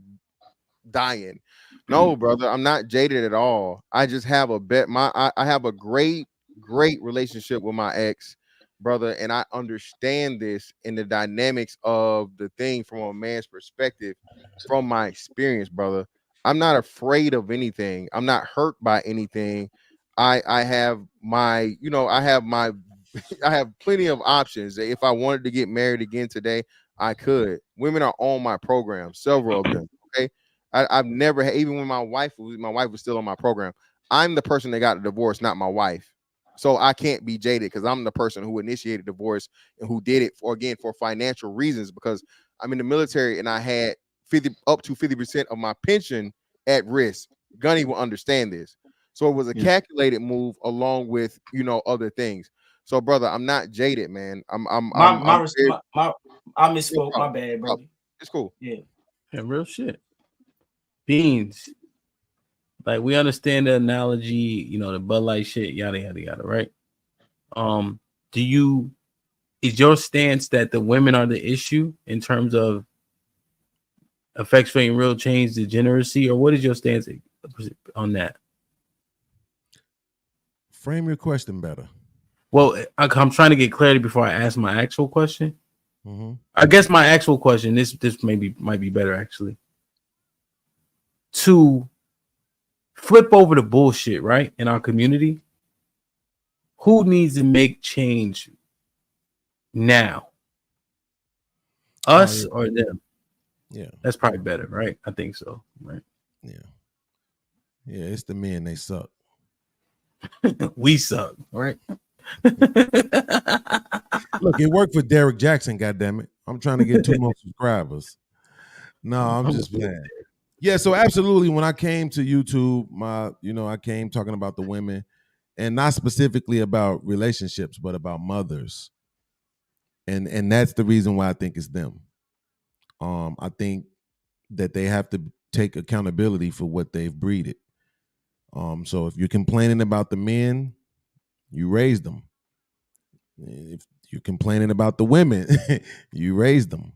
dying. No, brother, I'm not jaded at all. I just have I have a great relationship with my ex, brother, and I understand this in the dynamics of the thing from a man's perspective, from my experience, brother. I'm not afraid of anything. I'm not hurt by anything. I have my, I have plenty of options. If I wanted to get married again today, I could. Women are on my program, several of them. Okay. I've never had, even when my wife was still on my program. I'm the person that got a divorce, not my wife. So I can't be jaded because I'm the person who initiated divorce and who did it for financial reasons, because I'm in the military and I had up to 50% of my pension at risk. Gunny will understand this. So it was a calculated move along with, other things. So brother, I'm not jaded, man. I misspoke. My bad, bro. It's cool. Yeah, real shit. Beans. Like, we understand the analogy, the Bud Light shit, yada yada yada, right? Is your stance that the women are the issue in terms of effectuating real change, degeneracy, or what is your stance on that? Frame your question better. Well, I'm trying to get clarity before I ask my actual question. I guess my actual question, this might be better actually. To flip over the bullshit, right? In our community, who needs to make change now? Us or them? Yeah. That's probably better, right? I think so, right? Yeah. Yeah, it's the men, they suck. We suck, right? Look, it worked for Derek Jackson, goddammit. I'm trying to get 2 more subscribers. No, I'm just playing. Yeah, so absolutely, when I came to YouTube, I came talking about the women, and not specifically about relationships, but about mothers. And that's the reason why I think it's them. I think that they have to take accountability for what they've breeded. So if you're complaining about the men, you raised them. If you're complaining about the women, you raised them.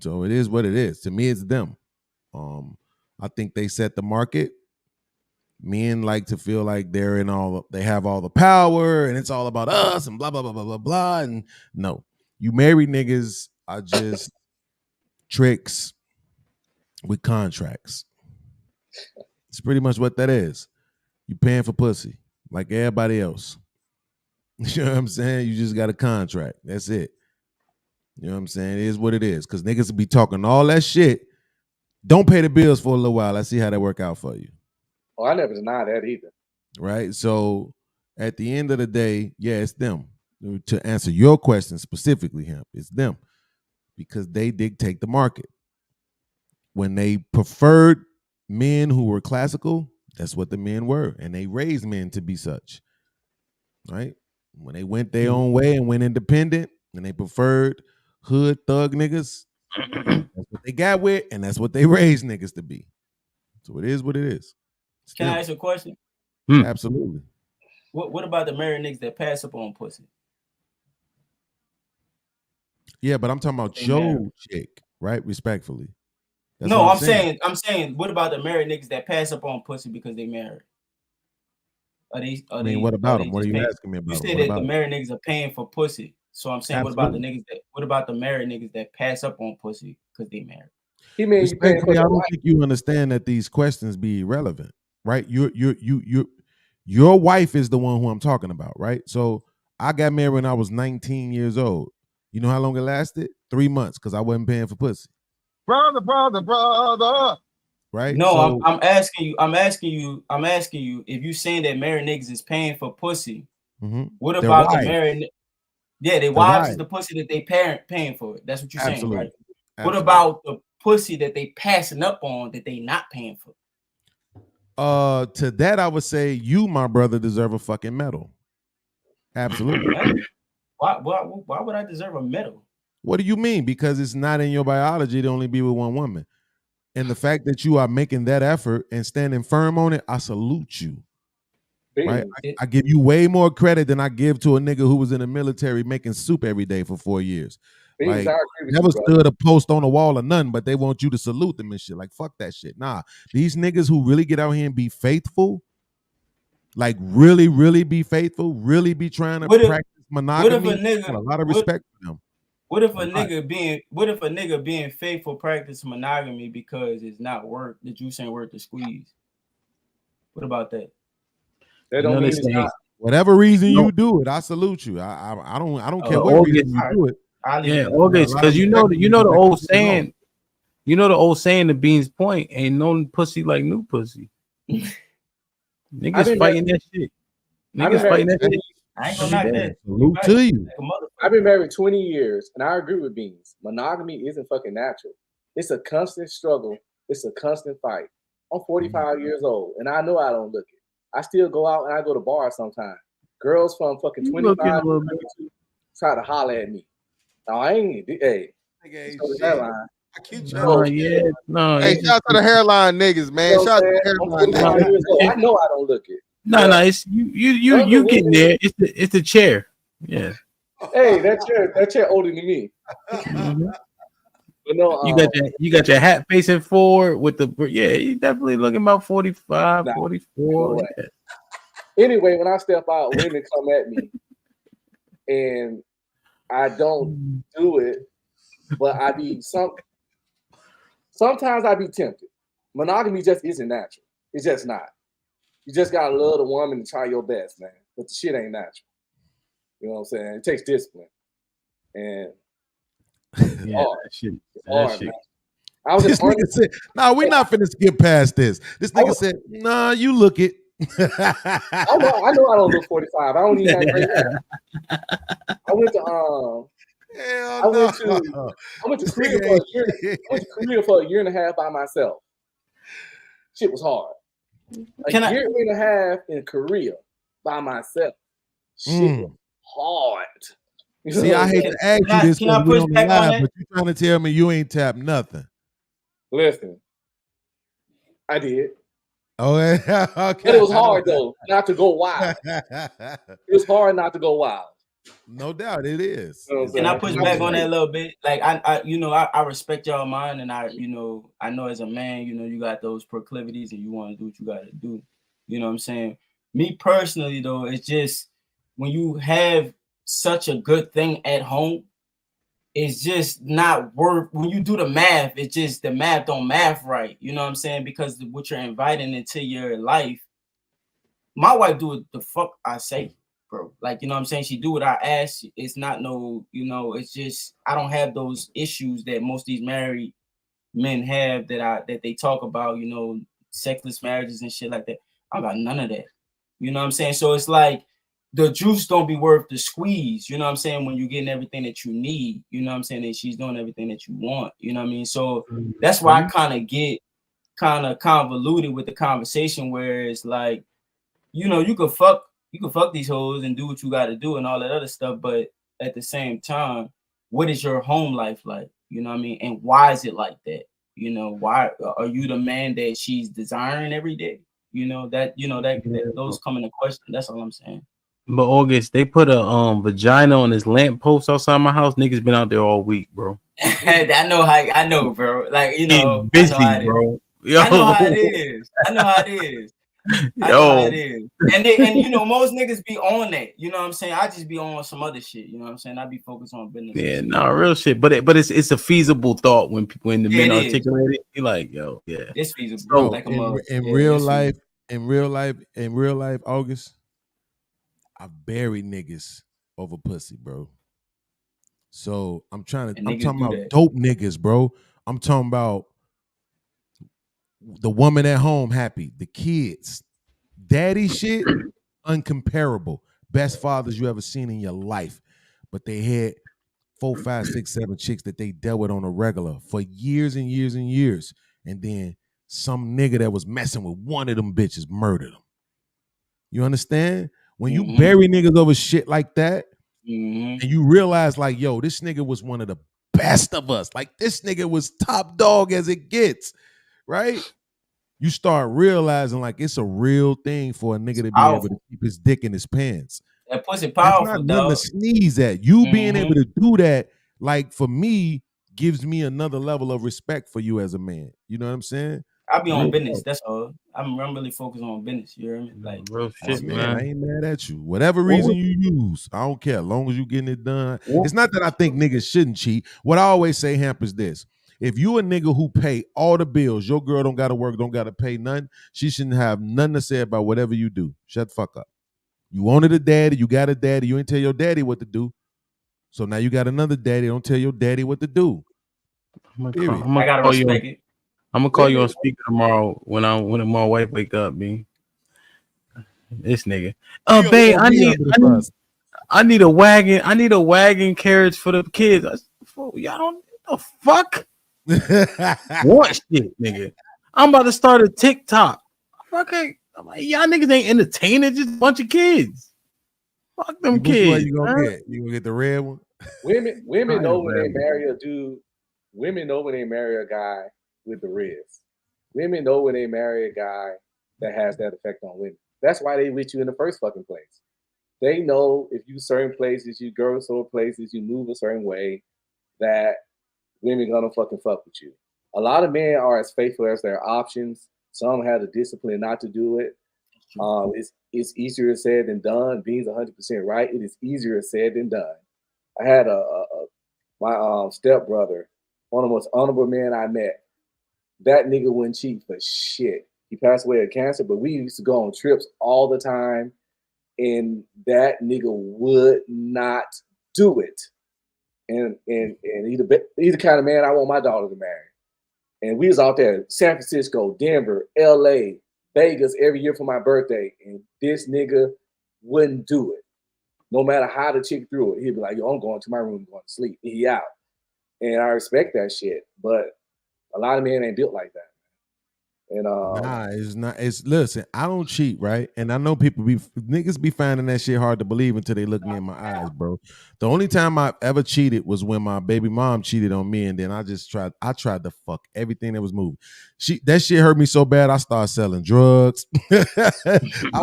So it is what it is. To me, it's them. I think they set the market. Men like to feel like they have all the power and it's all about us and blah, blah, blah, blah, blah, blah. And no, you married niggas are just tricks with contracts. It's pretty much what that is. You paying for pussy like everybody else. You know what I'm saying? You just got a contract. That's it. You know what I'm saying? It is what it is. Because niggas be talking all that shit. Don't pay the bills for a little while. Let's see how that work out for you. Oh, I never denied that either. Right? So at the end of the day, yeah, it's them. To answer your question specifically, Hemp, it's them. Because they dictate the market. When they preferred men who were classical, that's what the men were. And they raised men to be such. Right? When they went their own way and went independent, and they preferred hood thug niggas, that's what they got with, and that's what they raised niggas to be. So it is what it is. Can I ask you a question? Absolutely. What about the married niggas that pass up on pussy? Yeah, but I'm talking about your chick, right? Respectfully. That's no, what I'm saying, what about the married niggas that pass up on pussy because they married? What about them? What are you asking me about? You said that the married niggas are paying for pussy. So I'm saying, what about the married niggas that pass up on pussy because they married? He means respectfully, I don't think you understand that these questions be irrelevant, right? Your wife is the one who I'm talking about, right? So I got married when I was 19 years old. You know how long it lasted? 3 months, because I wasn't paying for pussy. Brother. Right? No, so, I'm asking you, if you saying that married niggas is paying for pussy, what about the married? Yeah, their wives is the pussy that they paying for it. That's what you're saying, right? What about the pussy that they passing up on that they not paying for? To that I would say you, my brother, deserve a fucking medal. Absolutely. Why would I deserve a medal? What do you mean? Because it's not in your biology to only be with one woman. And the fact that you are making that effort and standing firm on it, I salute you. Right? I give you way more credit than I give to a nigga who was in the military making soup every day for 4 years. Like, never stood a post on a wall or nothing, but they want you to salute them and shit. Like, fuck that shit. Nah, these niggas who really get out here and be faithful, like really, really be faithful, really be trying to practice monogamy, a lot of respect for them. What if a nigga being faithful practice monogamy because it's not worth the juice ain't worth the squeeze? What about that? That don't mean it's not. Whatever reason you do it, I salute you. I don't care what reason you do it. Yeah, August, because you know the old saying. You know the old saying to Bean's point, ain't no pussy like new pussy. Niggas fighting that shit. Niggas fighting that shit. I ain't gonna knock that. Salute to you. I've been married 20 years, and I agree with Beans. Monogamy isn't fucking natural. It's a constant struggle. It's a constant fight. I'm 45 years old, and I know I don't look it. I still go out and I go to bars sometimes. Girls from fucking 25 to 22 try to holler at me. No, I ain't. Hey, hairline. Hey, shout out to the hairline niggas, man. Shout out to the hairline niggas. I know I don't look it. No, it's you getting there. It's the chair. Yeah. Hey, that chair older than me. But no, you got your hat facing forward with the you definitely looking about 45, 44. Yeah. Anyway, when I step out, women come at me, and I don't do it but sometimes I be tempted. Monogamy just isn't natural. It's just not. You just gotta love the woman and try your best, man. But the shit ain't natural. You know what I'm saying? It takes discipline. And Yeah, hard. shit. It's hard, Shit. man. I was This just nigga said, "Nah, we're not finna skip past this." This nigga said, "Nah, you look it." I know I don't look 45. I don't even have gray hair. I went to I went to Korea for a year. I went to Korea for a year and a half by myself. Shit was hard. A year and a half in Korea by myself. Shit was hard. You See, know I what I'm hate saying? to ask you this because we on the live, but you trying to tell me you ain't tapped nothing. Listen, I did. Oh, yeah. Okay. But it was hard though, not to go wild. It was hard not to go wild. No doubt, it is. You know what I'm Can I saying? push back on that a little bit? Like I respect y'all mind, and I know as a man, you got those proclivities, and you want to do what you got to do. You know what I'm saying? Me personally, though, it's just when you have such a good thing at home, it's just not worth. When you do the math, it's just the math don't math right. You know what I'm saying? Because what you're inviting into your life, my wife do what the fuck I say. Bro, like, you know what I'm saying? She do what I ask. It's not no, it's just I don't have those issues that most of these married men have that they talk about, sexless marriages and shit like that. I got none of that. You know what I'm saying? So it's like the juice don't be worth the squeeze, you know what I'm saying, when you're getting everything that you need, you know what I'm saying, and she's doing everything that you want, you know what I mean? So that's why I kind of get kind of convoluted with the conversation where it's like, you can fuck these hoes and do what you got to do and all that other stuff, but at the same time, what is your home life like? You know what I mean? And why is it like that? Why are you the man that she's desiring every day? Those come into question. That's all I'm saying. But August, they put a vagina on this lamppost outside my house. Niggas been out there all week, bro. I know, bro. Like, Getting that's how busy, it is. bro. Yo. I know how it is. I know how it is. I know how it is. And most niggas be on that. You know what I'm saying? I just be on some other shit. You know what I'm saying? I be focused on business. Yeah, no, real shit. But it's a feasible thought when the men articulate it. You're like, yo, yeah, it's feasible. So like in real life, August, I bury niggas over pussy, bro. So I'm talking about dope niggas, bro. I'm talking about the woman at home happy, the kids, daddy shit, uncomparable. Best fathers you ever seen in your life. But they had 4, 5, 6, 7 chicks that they dealt with on a regular for years and years and years. And then some nigga that was messing with one of them bitches murdered them. You understand? When you bury niggas over shit like that, and you realize like, yo, this nigga was one of the best of us. Like this nigga was top dog as it gets, right? You start realizing like it's a real thing for a nigga to be able to keep his dick in his pants. That pussy powerful, That's not dog. nothing to sneeze at. You being able to do that, like for me, gives me another level of respect for you as a man. You know what I'm saying? I be on business. That's all. I'm really focused on business. You hear me? Like real shit, man. I ain't mad at you. Whatever reason you use, I don't care. As long as you getting it done. It's not that I think niggas shouldn't cheat. What I always say, Hamp, is this. If you a nigga who pay all the bills, your girl don't gotta work, don't gotta pay none, she shouldn't have nothing to say about whatever you do. Shut the fuck up. You wanted a daddy, you got a daddy, you ain't tell your daddy what to do. So now you got another daddy, don't tell your daddy what to do. I gotta respect it. I'm gonna call you on speaker tomorrow when my wife wake up, B. This nigga. Babe, I need a wagon. I need a wagon carriage for the kids. Y'all don't the fuck what shit, nigga. I'm about to start a TikTok. Okay. I'm like, y'all niggas ain't entertaining, just a bunch of kids. Fuck them kids. What you gonna get? You gonna get the red one? Women know when they marry a dude. Women know when they marry a guy with the ribs. Women know when they marry a guy that has that effect on women. That's why they with you in the first fucking place. They know if you certain places, you go certain places, you move a certain way, that women gonna fucking fuck with you. A lot of men are as faithful as their options. Some have the discipline not to do it. It's easier said than done. Being's 100% right. It is easier said than done. I had my stepbrother, one of the most honorable men I met. That nigga wouldn't cheat for shit. He passed away of cancer, but we used to go on trips all the time, and that nigga would not do it. And he's the kind of man I want my daughter to marry. And we was out there, San Francisco, Denver, LA, Vegas every year for my birthday, and this nigga wouldn't do it. No matter how the chick threw it, he'd be like, yo, I'm going to my room, going to sleep. He out. And I respect that shit, but a lot of men ain't built like that. And nah, it's not. It's listen. I don't cheat, right? And I know niggas be finding that shit hard to believe until they look me in my eyes, bro. The only time I ever cheated was when my baby mom cheated on me, and then I tried to fuck everything that was moving. That shit hurt me so bad I started selling drugs. I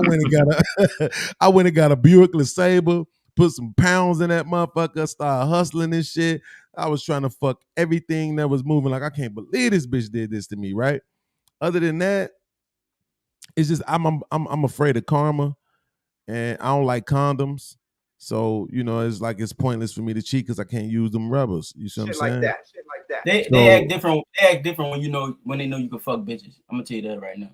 went and got a Buick LeSabre, put some pounds in that motherfucker, started hustling this shit. I was trying to fuck everything that was moving. Like, I can't believe this bitch did this to me, right? Other than that, it's just I'm afraid of karma, and I don't like condoms. So it's like it's pointless for me to cheat because I can't use them rubbers. You see what I'm saying? Shit like that. They act different. They act different when they know you can fuck bitches. I'm gonna tell you that right now.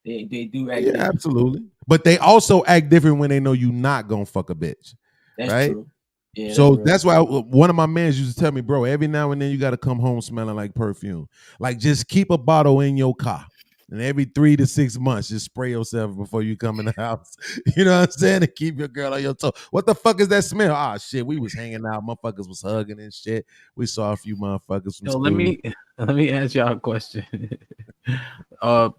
They do act different. Absolutely. But they also act different when they know you not gonna fuck a bitch. That's right? true. Yeah, so that's why one of my mans used to tell me, bro, every now and then you got to come home smelling like perfume. Like, just keep a bottle in your car. And every 3 to 6 months, just spray yourself before you come in the house. You know what I'm saying? To keep your girl on your toe. What the fuck is that smell? Ah, shit, we was hanging out. Motherfuckers was hugging and shit. We saw a few motherfuckers from school. Let me ask y'all a question.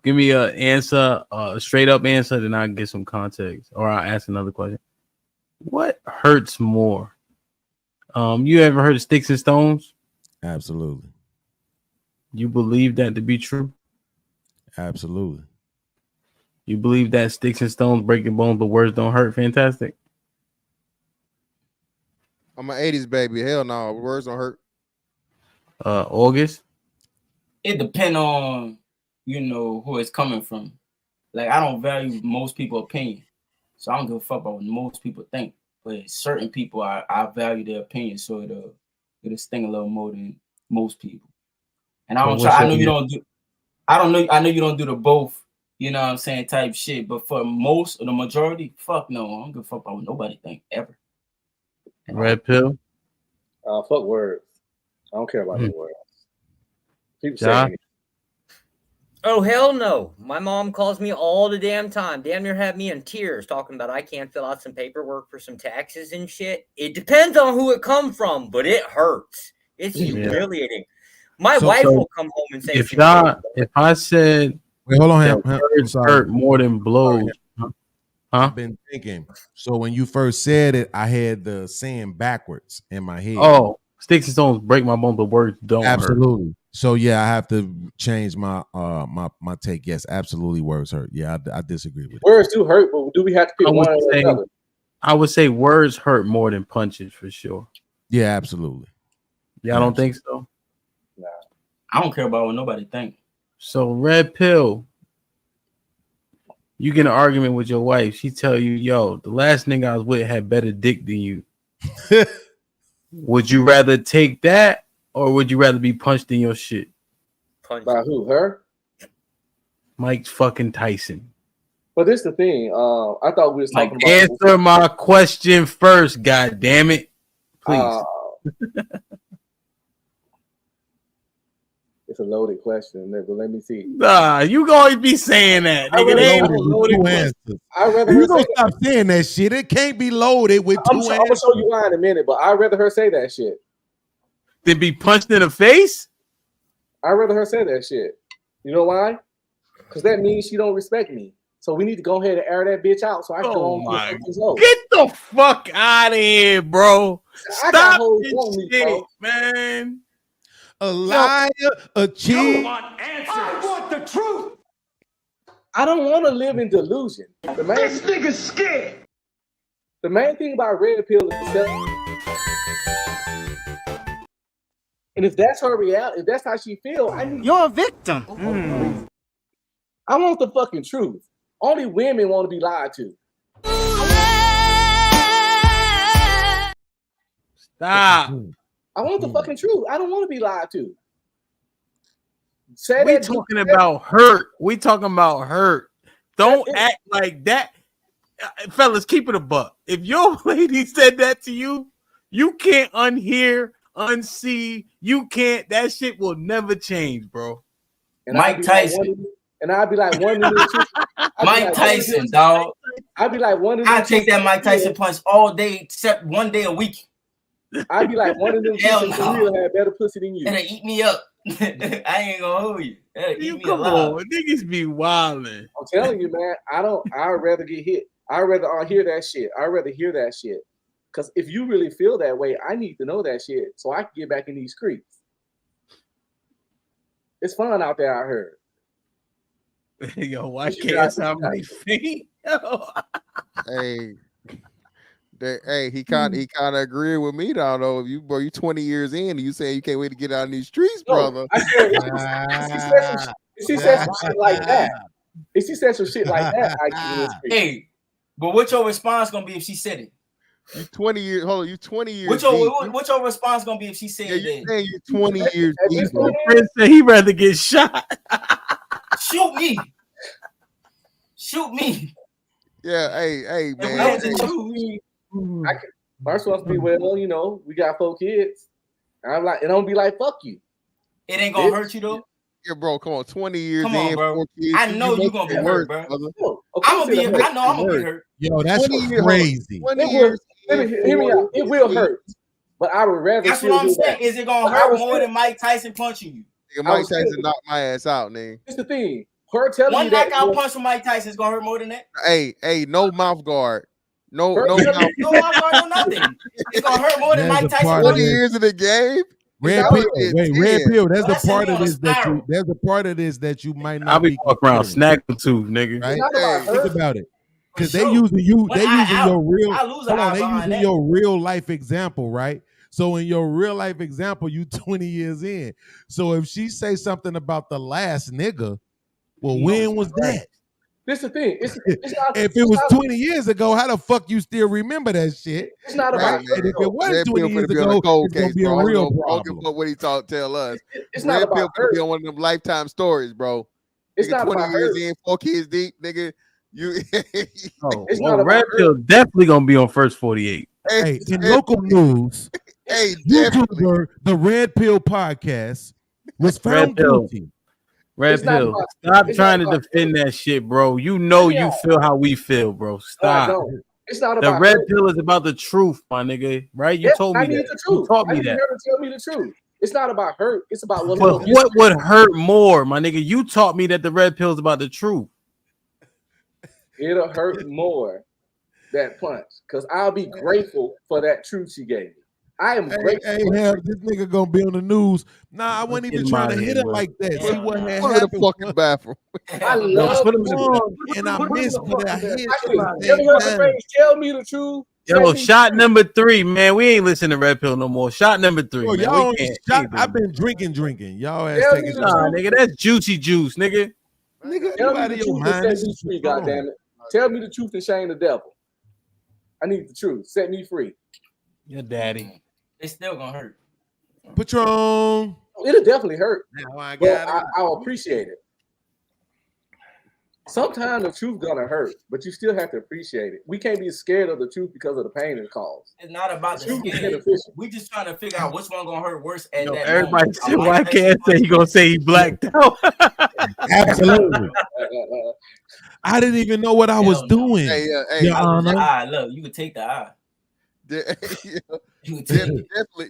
Give me an answer, a straight up answer, then I'll get some context. Or I'll ask another question. What hurts more? You ever heard of sticks and stones? Absolutely. You believe that to be true? Absolutely. You believe that sticks and stones breaking bones, but words don't hurt? Fantastic. I'm an 80s baby. Hell no, words don't hurt. August? It depends on who it's coming from. Like, I don't value most people's opinion, so I don't give a fuck about what most people think. But certain people, I value their opinion, so it'll sting a little more than most people. And I don't try. I know you don't do. I know you don't do the both. You know what I'm saying? Type shit. But for most or the majority, fuck no. I don't give a fuck about what nobody think ever. Red pill. Fuck words. I don't care about the words. People Ja? say. Oh, hell no. My mom calls me all the damn time. Damn near have me in tears talking about I can't fill out some paperwork for some taxes and shit. It depends on who it come from, but it hurts. It's humiliating. My wife will come home and say, if I said, wait, hold on, words hurt more than blows. I've been thinking. So when you first said it, I had the saying backwards in my head. Oh, sticks and stones break my bones, but words don't hurt. Absolutely. So yeah, I have to change my my take. Yes, absolutely, words hurt. Yeah, I disagree with words do hurt, but do we have to pick one or another? I would say words hurt more than punches for sure. Yeah, absolutely. Yeah, I don't think so. Nah, I don't care about what nobody think. So red pill. You get in an argument with your wife. She tell you, yo, the last nigga I was with had better dick than you. Would you rather take that, or would you rather be punched in your shit? Punched. By who? Her? Mike fucking Tyson. But this is the thing. I thought we was talking about. Answer my question first, god damn it. Please. It's a loaded question, nigga. Let me see. Nah, you gonna be saying that, nigga. I'd rather you gonna stop saying that shit. It can't be loaded with I'm gonna show you why in a minute, but I'd rather her say that shit than be punched in the face. I'd rather her say that shit. You know why? Because that means she don't respect me. So we need to go ahead and air that bitch out so I can go on this hoe. Get the fuck out of here, bro. Stop this shit, bro. Man. A liar, a cheat. I want the truth. I don't want to live in delusion. This nigga's scared. The main thing about red pill is the and if that's her reality, if that's how she feels, you're a victim. I want the fucking truth. Only women want to be lied to. Stop. I want the fucking truth. I don't want to be lied to. Say We that talking about hurt. We talking about hurt. Don't act like that. Fellas, keep it a buck. If your lady said that to you, you can't unhear, unsee. You can't. That shit will never change, bro. And Mike Tyson. I'd be like one of them. Mike Tyson, dog. I'd be like one of them. I take that Mike Tyson punch all day except one day a week. I'd be like one of them. Hell chicks that real had better pussy than you. It'll eat me up. I ain't gonna hold you. You come on, niggas be wildin'. I'm telling you, man. I'd rather get hit. I'd rather hear that shit. I'd rather hear that shit. Because if you really feel that way, I need to know that shit so I can get back in these streets. It's fun out there, I heard. Yo, why can't somebody feet? Hey, he kind of agree with me though. Though if you 20 years in, you saying you can't wait to get out in these streets, brother. I said, if she said some shit like that, I get in the street. Hey, but what's your response gonna be if she said it? You 20 years. Hold on, you 20 years. What's your response gonna be if she said it? You saying you 20 years deep. Chris said he'd rather get shot. Shoot me. Shoot me. Yeah, hey, man. I can, first supposed to be well, you know, we got 4 kids. I'm like, it don't be like, fuck you. It ain't gonna hurt you though. Yeah, bro, come on, 20 years come on, in, bro. 4 kids. I know you're gonna be hurt, bro. I'm gonna be hurt. Yo, that's crazy. 20 years. Hear me out. It will hurt, but I would rather. That's what I'm saying. Is it gonna hurt more than Mike Tyson punching you? Nigga, Mike Tyson knocked my ass out, nigga. It's the thing. Her telling one me that knockout punch from Mike Tyson is gonna hurt more than that. Hey, no mouth guard. No mouth guard, no nothing. It's gonna hurt more than Mike Tyson. 20 years in the game. Red pill. That's the part of this that you. There's a part of this that you might not. I'll be walking around snacking too, nigga. Right? Think about it, because they using you. They using your real. Hold on, they using your real life example, right? So in your real life example, you 20 years in. So if she say something about the last nigga, well, when was that? This is the thing. It's not, if it was 20 years ago, how the fuck you still remember that shit? It's not about. And if it wasn't 20 years ago, it's gonna be a real problem. What he tell us? It's not about be on one of them lifetime stories, bro. It's nigga, not 20 about years her. in, 4 kids deep, nigga. You. It's well, not Red about Pill definitely gonna be on first 48. Hey, in local news, YouTuber the Red Pill podcast was found guilty. Red Pill, stop trying to defend that shit, bro. You know you feel how we feel, bro. Stop. It's not the about Red her. Pill is about the truth, my nigga. Right? You told me I need that. the truth. You taught I me need that. her to tell me the truth. It's not about hurt. It's about what. But what would hurt more, my nigga? You taught me that the Red Pill is about the truth. It'll hurt more, that punch, because I'll be grateful for that truth she gave me. I am grateful. Hey, this nigga gonna be on the news. Nah, I wasn't even trying to hit it like that. See what had Go to the happened. fucking bathroom. I love put him in the and I missed it. I hit it. Tell me the truth. Yo, shot number 3, man. We ain't listening to Red Pill no more. Shot number 3. Bro, man. y'all We can't. I've been drinking. Y'all ass Tell taking me Nah, nigga, that's juicy juice, nigga. Nigga, Tell you me out the of your truth and mind. set me free, goddammit. Tell me the truth and shame the devil. I need the truth. Set me free. Your daddy. It's still gonna hurt. Patron. It'll definitely hurt. Now I But got it. I'll appreciate it. Sometimes the truth gonna hurt, but you still have to appreciate it. We can't be scared of the truth because of the pain it caused. It's not about the Truth is skin. beneficial. We just trying to figure out which one gonna hurt worse at that Everybody moment. said, why can't say he gonna say he blacked out? Absolutely. I didn't even know what I was doing. Hey, Your Honor. Look, you can take the eye.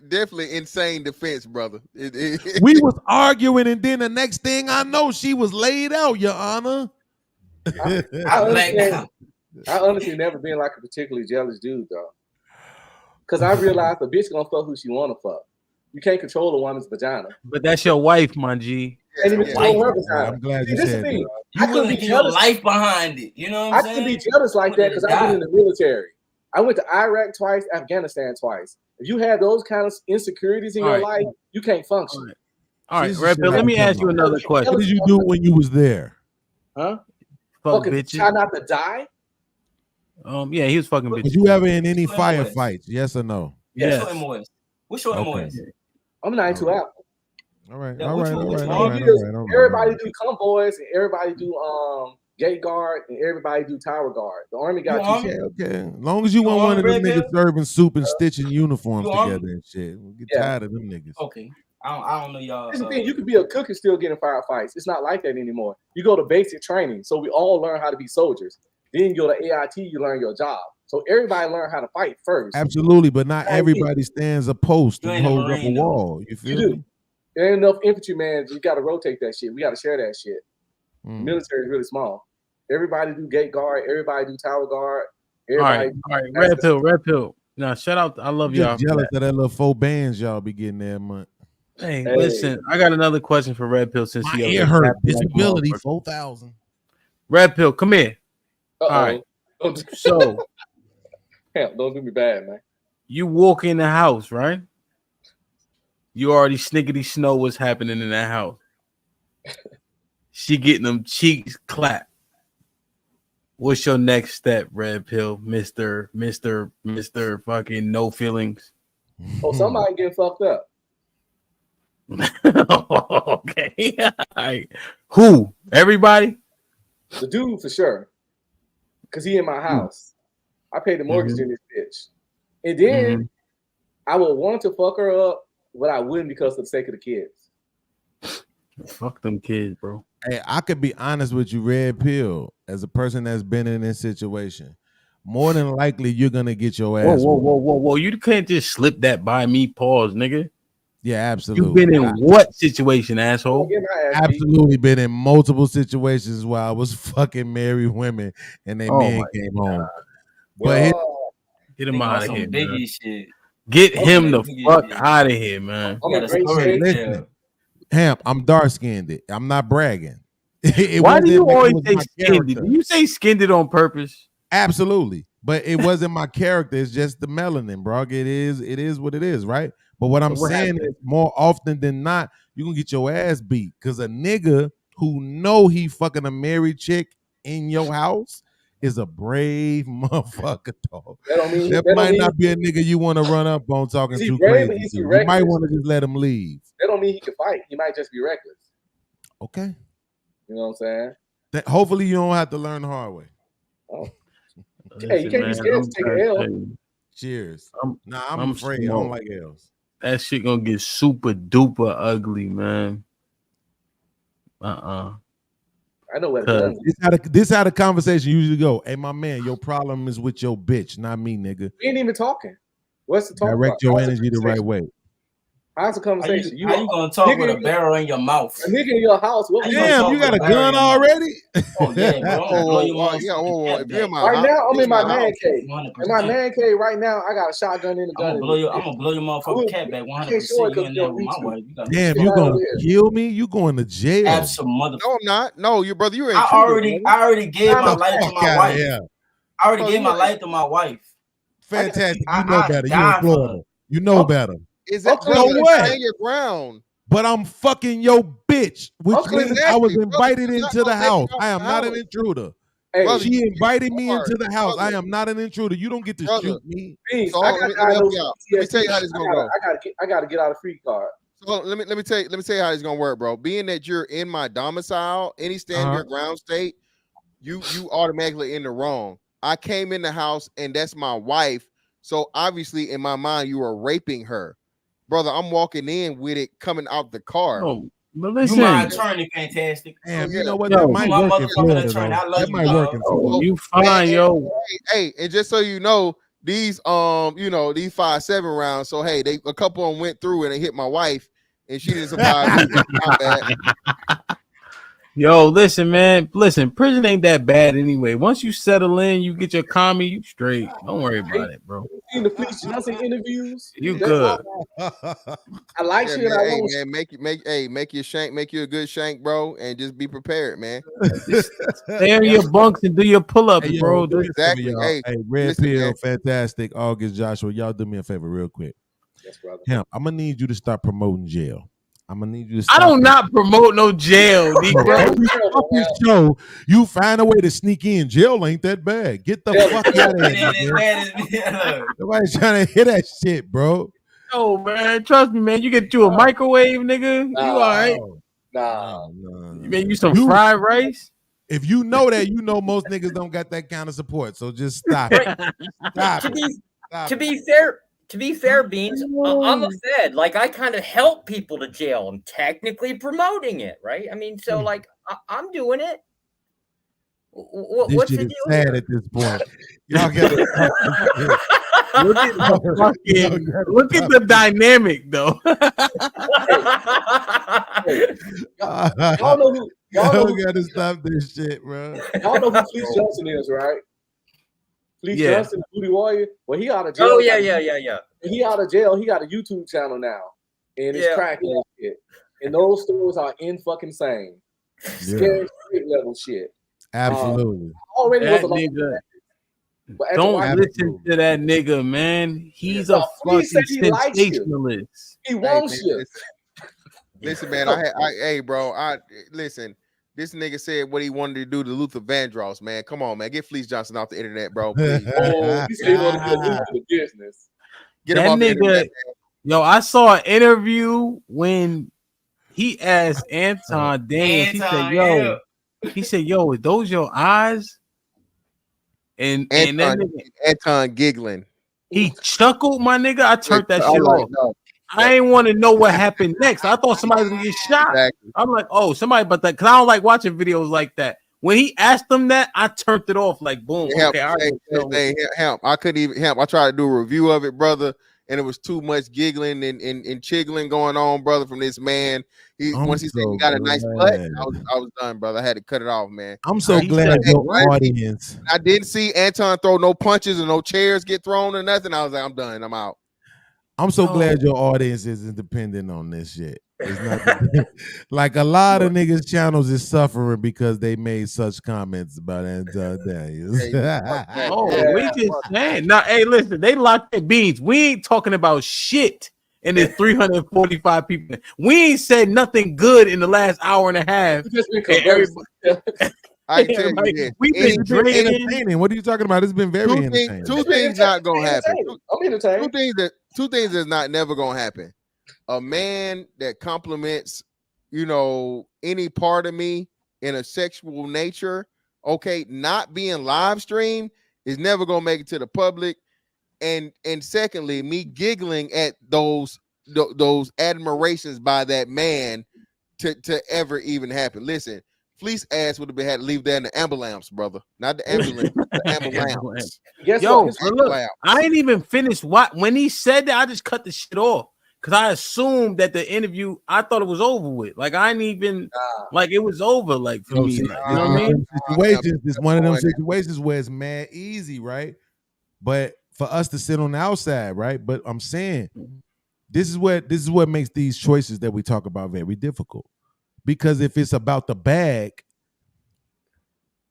Definitely insane defense, brother. We was arguing, and then the next thing I know, she was laid out, Your Honor. I honestly never been like a particularly jealous dude though, because I realized a bitch gonna fuck who she wanna fuck. You can't control a woman's vagina. But that's your wife, my G. Can't even control her vagina. I'm glad you See, this is said the thing. You I couldn't willing be to give your jealous. life behind it. You know what I I'm saying? couldn't be jealous like that because I've been in the military. I went to Iraq twice, Afghanistan twice. If you have those kind of insecurities in your life, you can't function. All right, Jesus Red Pill, let me ask you another question. What did you do when you was there? Huh? Fuck Fucking bitches. try not to die. Yeah, he was fucking bitches. Was you ever in any firefights? Yes or no? Yeah. Show him what. What's your Okay. emoji? I'm 92 Apple. All right, Yeah, all which right, one- all which right, one? all right, Because all right, all right. everybody do convoys and everybody do gate guard and everybody do tower guard. The army got two. Okay, okay. As long as you want on one of them Red niggas Pill? serving soup and stitching uniforms You on together and shit. We get Yeah. tired of them niggas. Okay. I don't know y'all. Here's the thing, you could be a cook and still get in firefights. It's not like that anymore. You go to basic training, so we all learn how to be soldiers. Then you go to AIT, you learn your job. So everybody learn how to fight first. Absolutely, but not AIT. everybody stands a post You and ain't a holds up a Marine, though. wall. You feel You me? do. There ain't enough infantrymen. You got to rotate that shit. We got to share that shit. The military is really small. Everybody do gate guard. Everybody do tower guard. All Everybody. right. Red pill. Now, shout out. I love I'm y'all. just jealous of that little 4 bands y'all be getting that month. Hey, listen, I got another question for Red Pill since My he ear hurt. Disability 4,000. Red Pill, come here. Uh-oh. All right. Don't So Hell, don't do me bad, man. you walk in the house, right? You already snickety snow what's happening in that house. She getting them cheeks clapped. What's your next step, Red Pill, Mister fucking no feelings? Oh, somebody getting fucked up. Okay. All right. Who? Everybody? The dude for sure. Because he in my house. I paid the mortgage in this bitch. And then I would want to fuck her up, but I wouldn't because of the sake of the kids. Fuck them kids, bro. Hey, I could be honest with you, Red Pill, as a person that's been in this situation. More than likely, you're gonna get your ass. Whoa. You can't just slip that by me. Pause, nigga. Yeah, absolutely. You've been in what situation, asshole? Absolutely been in multiple situations where I was fucking married women and they men came home. But get him out of here, man. Biggie shit. Get him the fuck out of here, man. Listen, Hamp, I'm dark skinned. I'm not bragging. Why do you always say skinned? Do you say skinned on purpose? Absolutely, but it wasn't my character. It's just the melanin, bro. It is what it is, right? But what I'm saying is, more often than not, you gonna get your ass beat because a nigga who know he fucking a married chick in your house is a brave motherfucker, dog. That might not be a nigga you want to run up on talking too crazy. You might want to just let him leave. That don't mean he can fight. He might just be reckless. Okay. You know what I'm saying? Hopefully you don't have to learn the hard way. Oh. Hey, you can't be scared to take an L. Cheers. I'm afraid. I don't like L's. That shit gonna get super duper ugly, man. I know what it does. This how the conversation usually go. Hey, my man, your problem is with your bitch, not me, nigga. We ain't even talking. What's the talk Direct about? your energy the right way. How's the conversation? How you gonna talk with a barrel in your mouth? A nigga in your house. Damn, you got a gun already? Oh yeah, Right now, I'm in my man cave. In my man cave right now, I got a shotgun in the gun. I'm gonna blow your motherfucking cat back 100%. You in there with my wife. Damn, you gonna kill me? You going to jail? Absolutely. No, I'm not. No, your brother, you're in. I already gave my life to my wife. I already gave my life to my wife. Fantastic. You know better. You in Florida. You know better. Is that so what? Stand your ground. But I'm fucking your bitch, which means I was invited into the house. I am not an intruder. Hey, she invited me into the house. I am not an intruder. You don't get to shoot me. Please, So let me help you out. Let me tell you how this is gonna go. I gotta get out of free card. So let me tell you how it's gonna work, bro. Being that you're in my domicile, any stand your ground state, you automatically in the wrong. I came in the house and that's my wife. So obviously in my mind you are raping her. Brother, I'm walking in with it coming out the car. Oh, but listen, you my attorney, fantastic. Damn, you know what? That might work in Florida, though. That might work in Florida. You fine, yo. Hey, and just so you know, these these 5.7 rounds. So hey, a couple of them went through and they hit my wife, and she didn't survive. Not bad. Yo, listen, man. Listen, prison ain't that bad anyway. Once you settle in, you get your commie, you straight. Don't worry about it, bro. In the Fleece Johnson interviews, you good. I like shit. Man, I hey, want. man, make you a good shank, bro, and just be prepared, man. Stay in your bunks and do your pull-ups, Hey, bro. Exactly. Hey, Red listen, Pill, man. fantastic. August, Joshua, y'all do me a favor real quick. Yes, brother. Hemp, I'm gonna need you to start promoting jail. I'm gonna need you to. I don't not promote no jail. Every fucking show, you find a way to sneak in. Jail ain't that bad. Get the fuck out of here. Nobody's trying to hear that shit, bro. Oh man, trust me, man. You get you a microwave, nigga. You all right? Nah. You make you some fried rice. If you know that, you know most niggas don't got that kind of support. So just stop it. Stop it. To be fair, Beans, I'm a Fed. Like, I kind of help people to jail. I'm technically promoting it, right? I mean, so like I'm doing it. This What's shit the is deal sad here? at this point. Y'all gotta Look at the fucking, look at the dynamic though. Y'all know who? Y'all know who? gotta stop this shit, bro. Y'all know who Fleece Johnson is, right? Fleece Yeah. Johnson, Booty Warrior. Well, he out of jail. Oh He yeah, got yeah. He out of jail. He got a YouTube channel now, and it's cracking and shit. And those stories are in fucking sane. Scary street level shit. Absolutely. Already was That a lot. nigga. But after Don't watching- listen to that nigga, man. He's a Fleece fucking said he likes you. sensationalist. He wants man, you. Listen, man. Hey, bro. Listen. This nigga said what he wanted to do to Luther Vandross, man. Come on, man. Get Fleece Johnson off the internet, bro. Please. Oh, he still want to get into the business. Get him That off the internet, nigga, man. yo, I saw an interview when he asked Anton Daniels. He said, "Yo, are those your eyes?" And that nigga, Anton giggling. he chuckled, my nigga. I turned that I'm shit like, off. no. I ain't want to know what happened next. I thought somebody was gonna get shot. Exactly. I'm like, oh, somebody, but that because I don't like watching videos like that. When he asked them that, I turned it off. Like, boom. Hemp, Okay, I already know. Hemp. I couldn't even Hemp. I tried to do a review of it, brother, and it was too much giggling and chiggling going on, brother, from this man. Once he said he got a nice butt, I was done, brother. I had to cut it off, man. I'm so glad your audience. I didn't see Anton throw no punches and no chairs get thrown or nothing. I was like, I'm done. I'm out. I'm so glad your audience isn't dependent on this shit. It's not like a lot of niggas' channels is suffering because they made such comments about Anton Daniels. Oh, we just saying. Now, hey, listen, they locked their beans. We ain't talking about shit. And there's 345 people. We ain't said nothing good in the last hour and a half. I can tell you this. We've been entertaining. What are you talking about? It's been very entertaining. Two things not gonna happen. I'm entertained. Two things that's not never gonna happen. A man that compliments, any part of me in a sexual nature, okay, not being live streamed is never gonna make it to the public. And secondly, me giggling at those admirations by that man to ever even happen. Listen, Fleece ass would have had to leave that in the ambulance, brother. Not the ambulance, the ambulance. Yo, look, I ain't even finished when he said that. I just cut the shit off because I assumed that the interview, I thought it was over with. Like I ain't even like it was over. Like for me, like, you know what I mean? It's one of them situations where it's mad easy, right? But for us to sit on the outside, right? But I'm saying this is what makes these choices that we talk about very difficult. Because if it's about the bag,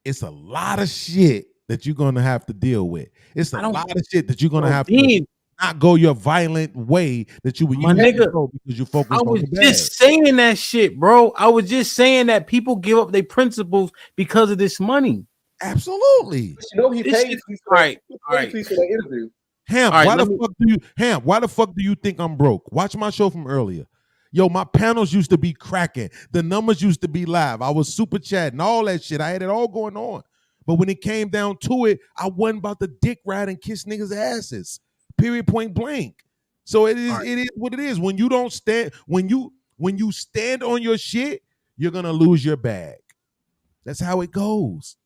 it's a lot of shit that you're gonna have to deal with. It's a lot of shit that you're gonna have to not go your violent way that you would use because you focus on the bag. I was just saying that shit, bro. I was just saying that people give up their principles because of this money. Absolutely. He paid for that interview. Ham, why the fuck do you think I'm broke? Watch my show from earlier. Yo, my panels used to be cracking. The numbers used to be live. I was super chatting, all that shit. I had it all going on. But when it came down to it, I wasn't about to dick ride and kiss niggas' asses. Period, point blank. So it is what it is. When you don't stand, when you stand on your shit, you're gonna lose your bag. That's how it goes.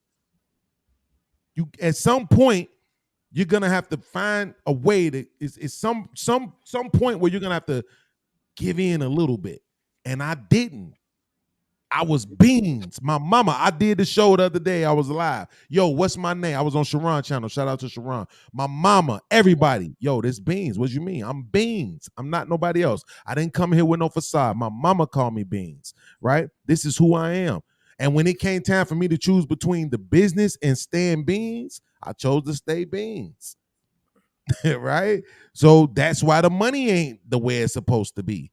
You at some point, you're gonna have to find a way to it's some point where you're gonna have to give in a little bit. And I didn't. I was beans. My mama, I did the show the other day. I was live. Yo, what's my name? I was on Sharon channel. Shout out to Sharon. My mama, everybody. Yo, this Beans. What you mean? I'm Beans. I'm not nobody else. I didn't come here with no facade. My mama called me Beans, right? This is who I am. And when it came time for me to choose between the business and staying Beans, I chose to stay Beans. Right? So that's why the money ain't the way it's supposed to be.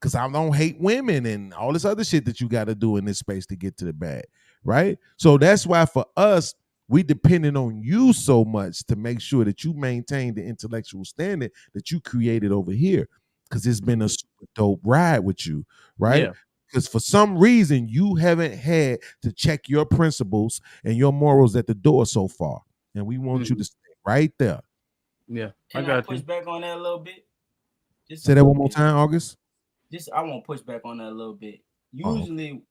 Because I don't hate women and all this other shit that you got to do in this space to get to the bag. Right? So that's why for us, we depending on you so much to make sure that you maintain the intellectual standard that you created over here, because it's been a super dope ride with you, right? Yeah. Because for some reason you haven't had to check your principles and your morals at the door so far, and we want you to stay right there. Yeah, Can I push back on that a little bit? Just Say that one more time, August. I won't push back on that a little bit. Usually,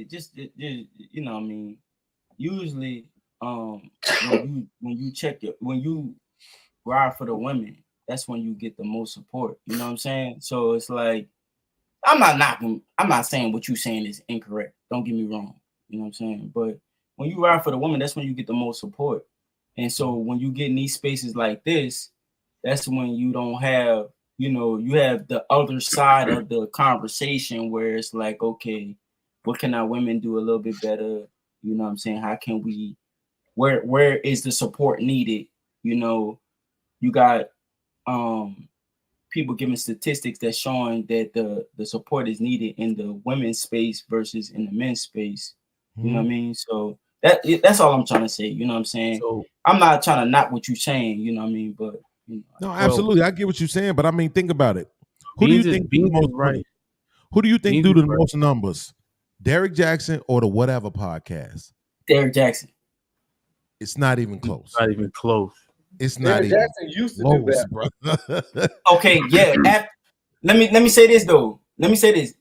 just you know what I mean. Usually, when you check it, when you ride for the women, that's when you get the most support. You know what I'm saying? So it's like I'm not saying what you're saying is incorrect. Don't get me wrong. You know what I'm saying? But when you ride for the woman, that's when you get the most support. And so when you get in these spaces like this, that's when you don't have, you have the other side of the conversation where it's like, okay, what can our women do a little bit better? You know what I'm saying? How can we, where is the support needed? You got people giving statistics that's showing that the support is needed in the women's space versus in the men's space. You know what I mean? So that's all I'm trying to say. You know what I'm saying? So I'm not trying to knock what you're saying. You know what I mean? But no, absolutely, I get what you're saying. But I mean, think about it. Who do you think do the most money? Who do you think do the most numbers? Derek Jackson or the Whatever podcast? Derek Jackson. It's not even close. Not even close. It's not Derek even Jackson used to close, do that, bro. Okay, yeah. Let me say this though. Let me say this.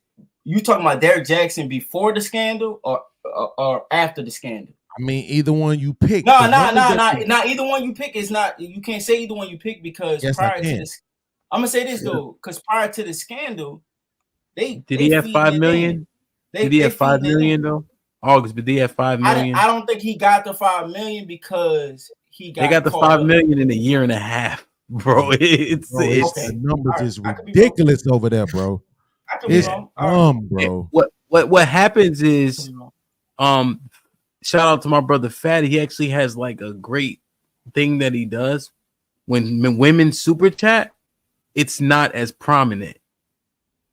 You talking about Derek Jackson before the scandal or after the scandal? I mean, either one you pick. No. Either one you pick is not. You can't say either one you pick because prior to this, I'm gonna say this though, because prior to the scandal, did he have 5 million? Did he have 5 million though? August, but did he have 5 million? I don't think he got the 5 million because they got the 5 million in a year and a half, bro. The numbers is ridiculous over there, bro. It's dumb, bro. What happens is, shout out to my brother Fatty. He actually has like a great thing that he does when women super chat. It's not as prominent,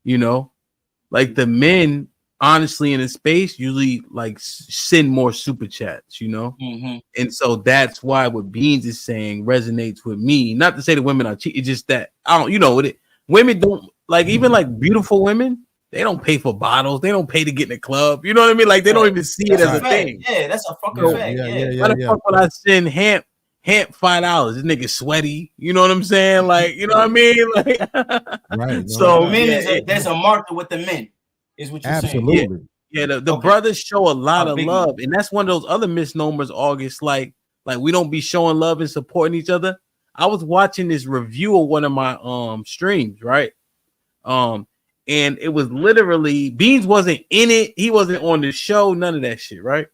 like the men. Honestly, in a space, usually like send more super chats, and so that's why what Beans is saying resonates with me. Not to say the women are cheap, it's just that I don't, women don't like, even like beautiful women, they don't pay for bottles, they don't pay to get in the club. You know what I mean? Like they don't even see it as a thing. Yeah, that's a fucking fact. Why the fuck would I send Hamp $5? This nigga sweaty. You know what I'm saying? Like, you know what I mean? Like, right. So men there's a market with the men. Is what you're absolutely saying. Yeah, the brothers show a lot of love, and that's one of those other misnomers, August. Like we don't be showing love and supporting each other. I was watching this review of one of my streams, right? And it was literally Beans wasn't in it, he wasn't on the show, none of that shit, right?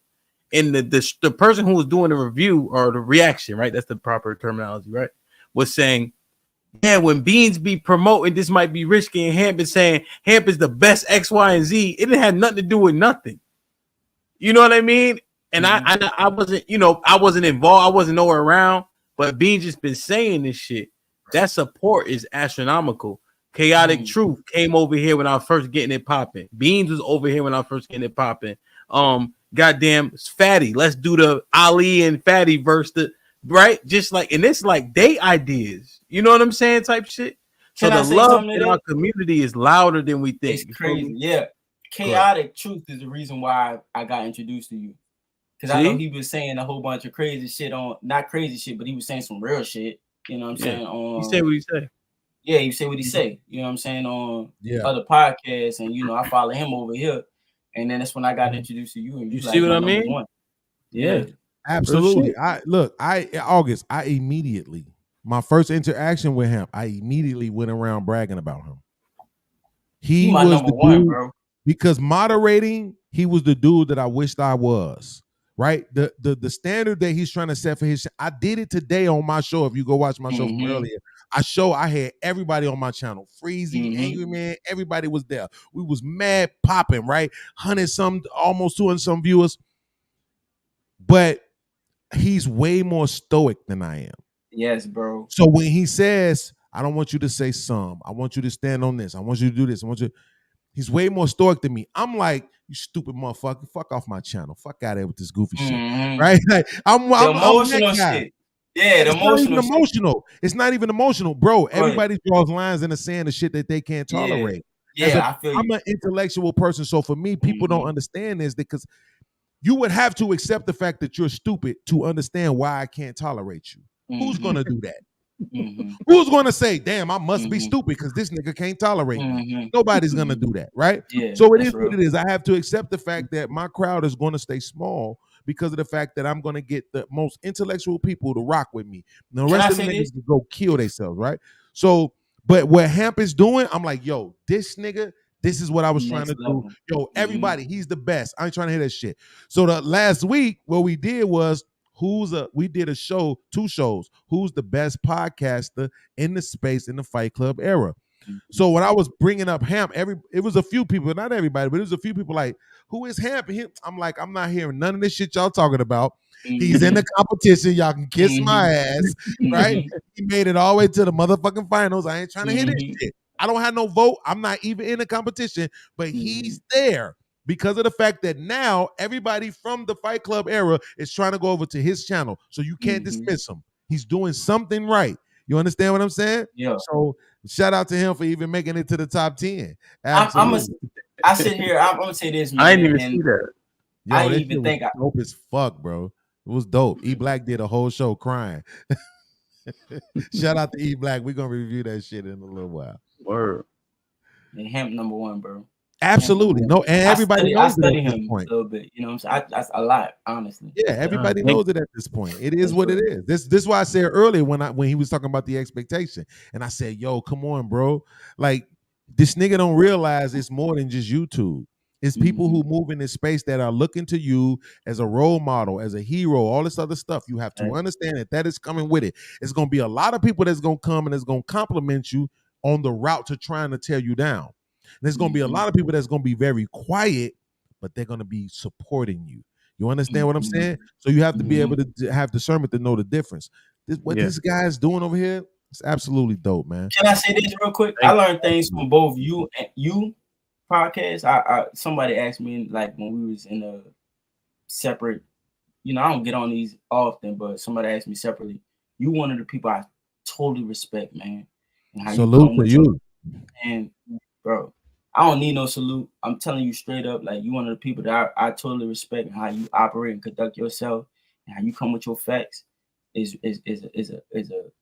And the person who was doing the review or the reaction, right? That's the proper terminology, right? Was saying, yeah, when Beans be promoting, this might be risky, and Hamp is saying Hamp is the best X, Y, and Z. It didn't have nothing to do with nothing. You know what I mean? And I wasn't, I wasn't involved. I wasn't nowhere around. But Beans just been saying this shit. That support is astronomical. Chaotic Truth came over here when I was first getting it popping. Beans was over here when I was first getting it popping. Goddamn Fatty. Let's do the Ali and Fatty verse. Right? Just like, and it's like they ideas. You know what I'm saying? Type shit. So the love in our community is louder than we think. It's crazy. Yeah. Chaotic Truth is the reason why I got introduced to you. Because I know he was saying a whole bunch of crazy shit not crazy shit, but he was saying some real shit. You know what I'm saying? He said what he say. Yeah, he said what he say. You know what I'm saying? On other podcasts. And, I follow him over here. And then that's when I got introduced to you. And you see what I mean? Yeah. Absolutely. August, my first interaction with him, I immediately went around bragging about him. He was the dude, bro. Because moderating, he was the dude that I wished I was. Right? The standard that he's trying to set for his, I did it today on my show. If you go watch my show from earlier, I had everybody on my channel. Freezy, Angry Man, everybody was there. We was mad popping, right? 100-some, almost 200-some viewers. But he's way more stoic than I am. Yes, bro. So when he says, I don't want you to say some, I want you to stand on this, I want you to do this, he's way more stoic than me. I'm like, You stupid motherfucker. Fuck off my channel. Fuck out of here with this goofy shit. Mhm. Right? Like, I'm emotional that guy. shit. Yeah, the It's not even emotional shit. emotional. It's not even emotional, bro. Go ahead. Everybody draws lines in the sand of shit that they can't Yeah. tolerate. Yeah, I feel I'm you. an intellectual person, so for me, people don't understand this because you would have to accept the fact that you're stupid to understand why I can't tolerate you. Who's gonna do that? Who's gonna say, "Damn, I must be stupid because this nigga can't tolerate me"? Nobody's gonna do that, right? Yeah, so it that's is what it is. I have to accept the fact that my crowd is going to stay small because of the fact that I'm going to get the most intellectual people to rock with me. And the rest of the niggas to go kill themselves, right? So, but what Hamp is doing, I'm like, yo, this nigga, this is what I was trying to do. Yo, everybody, he's the best. I ain't trying to hear that shit. So the last week, what we did was we did a show, 2 shows. Who's the best podcaster in the space in the Fight Club era? So when I was bringing up Hamp, it was a few people, not everybody, but it was a few people like, who is Hamp? I'm like, I'm not hearing none of this shit y'all talking about. He's in the competition. Y'all can kiss my ass, right? He made it all the way to the motherfucking finals. I ain't trying to hear this shit. I don't have no vote. I'm not even in the competition, but he's there because of the fact that now everybody from the Fight Club era is trying to go over to his channel. So you can't dismiss him. He's doing something right. You understand what I'm saying? Yeah. So shout out to him for even making it to the top 10. I sit here. I'm gonna say this, man. I didn't even see that. Yo, I didn't that even shit think. was dope as fuck, bro. It was dope. E Black did a whole show crying. Shout out to E Black. We're gonna review that shit in a little while. Word. Hamp #1, bro. Absolutely. No, and everybody knows it at study this him point. a little bit. You know what I'm saying? That's a lot, honestly. Yeah, everybody knows it at this point. It is what it is. This is why I said earlier when he was talking about the expectation, and I said, "Yo, come on, bro! Like this nigga don't realize it's more than just YouTube. It's people who move in this space that are looking to you as a role model, as a hero, all this other stuff. You have to understand that is coming with it. It's gonna be a lot of people that's gonna come and it's gonna compliment you on the route to trying to tear you down. There's going to be a lot of people that's going to be very quiet, but they're going to be supporting you. You understand what I'm saying? So you have to be able to have discernment to know the difference. This guy's doing over here, it's absolutely dope, man. Can I say this real quick? I learned things from both you podcasts. I somebody asked me like when we was in a separate, I don't get on these often, but somebody asked me separately. You one of the people I totally respect, man. And how Salute to you. And bro, I don't need no salute. I'm telling you straight up, like you one of the people that I totally respect, and how you operate and conduct yourself, and how you come with your facts is a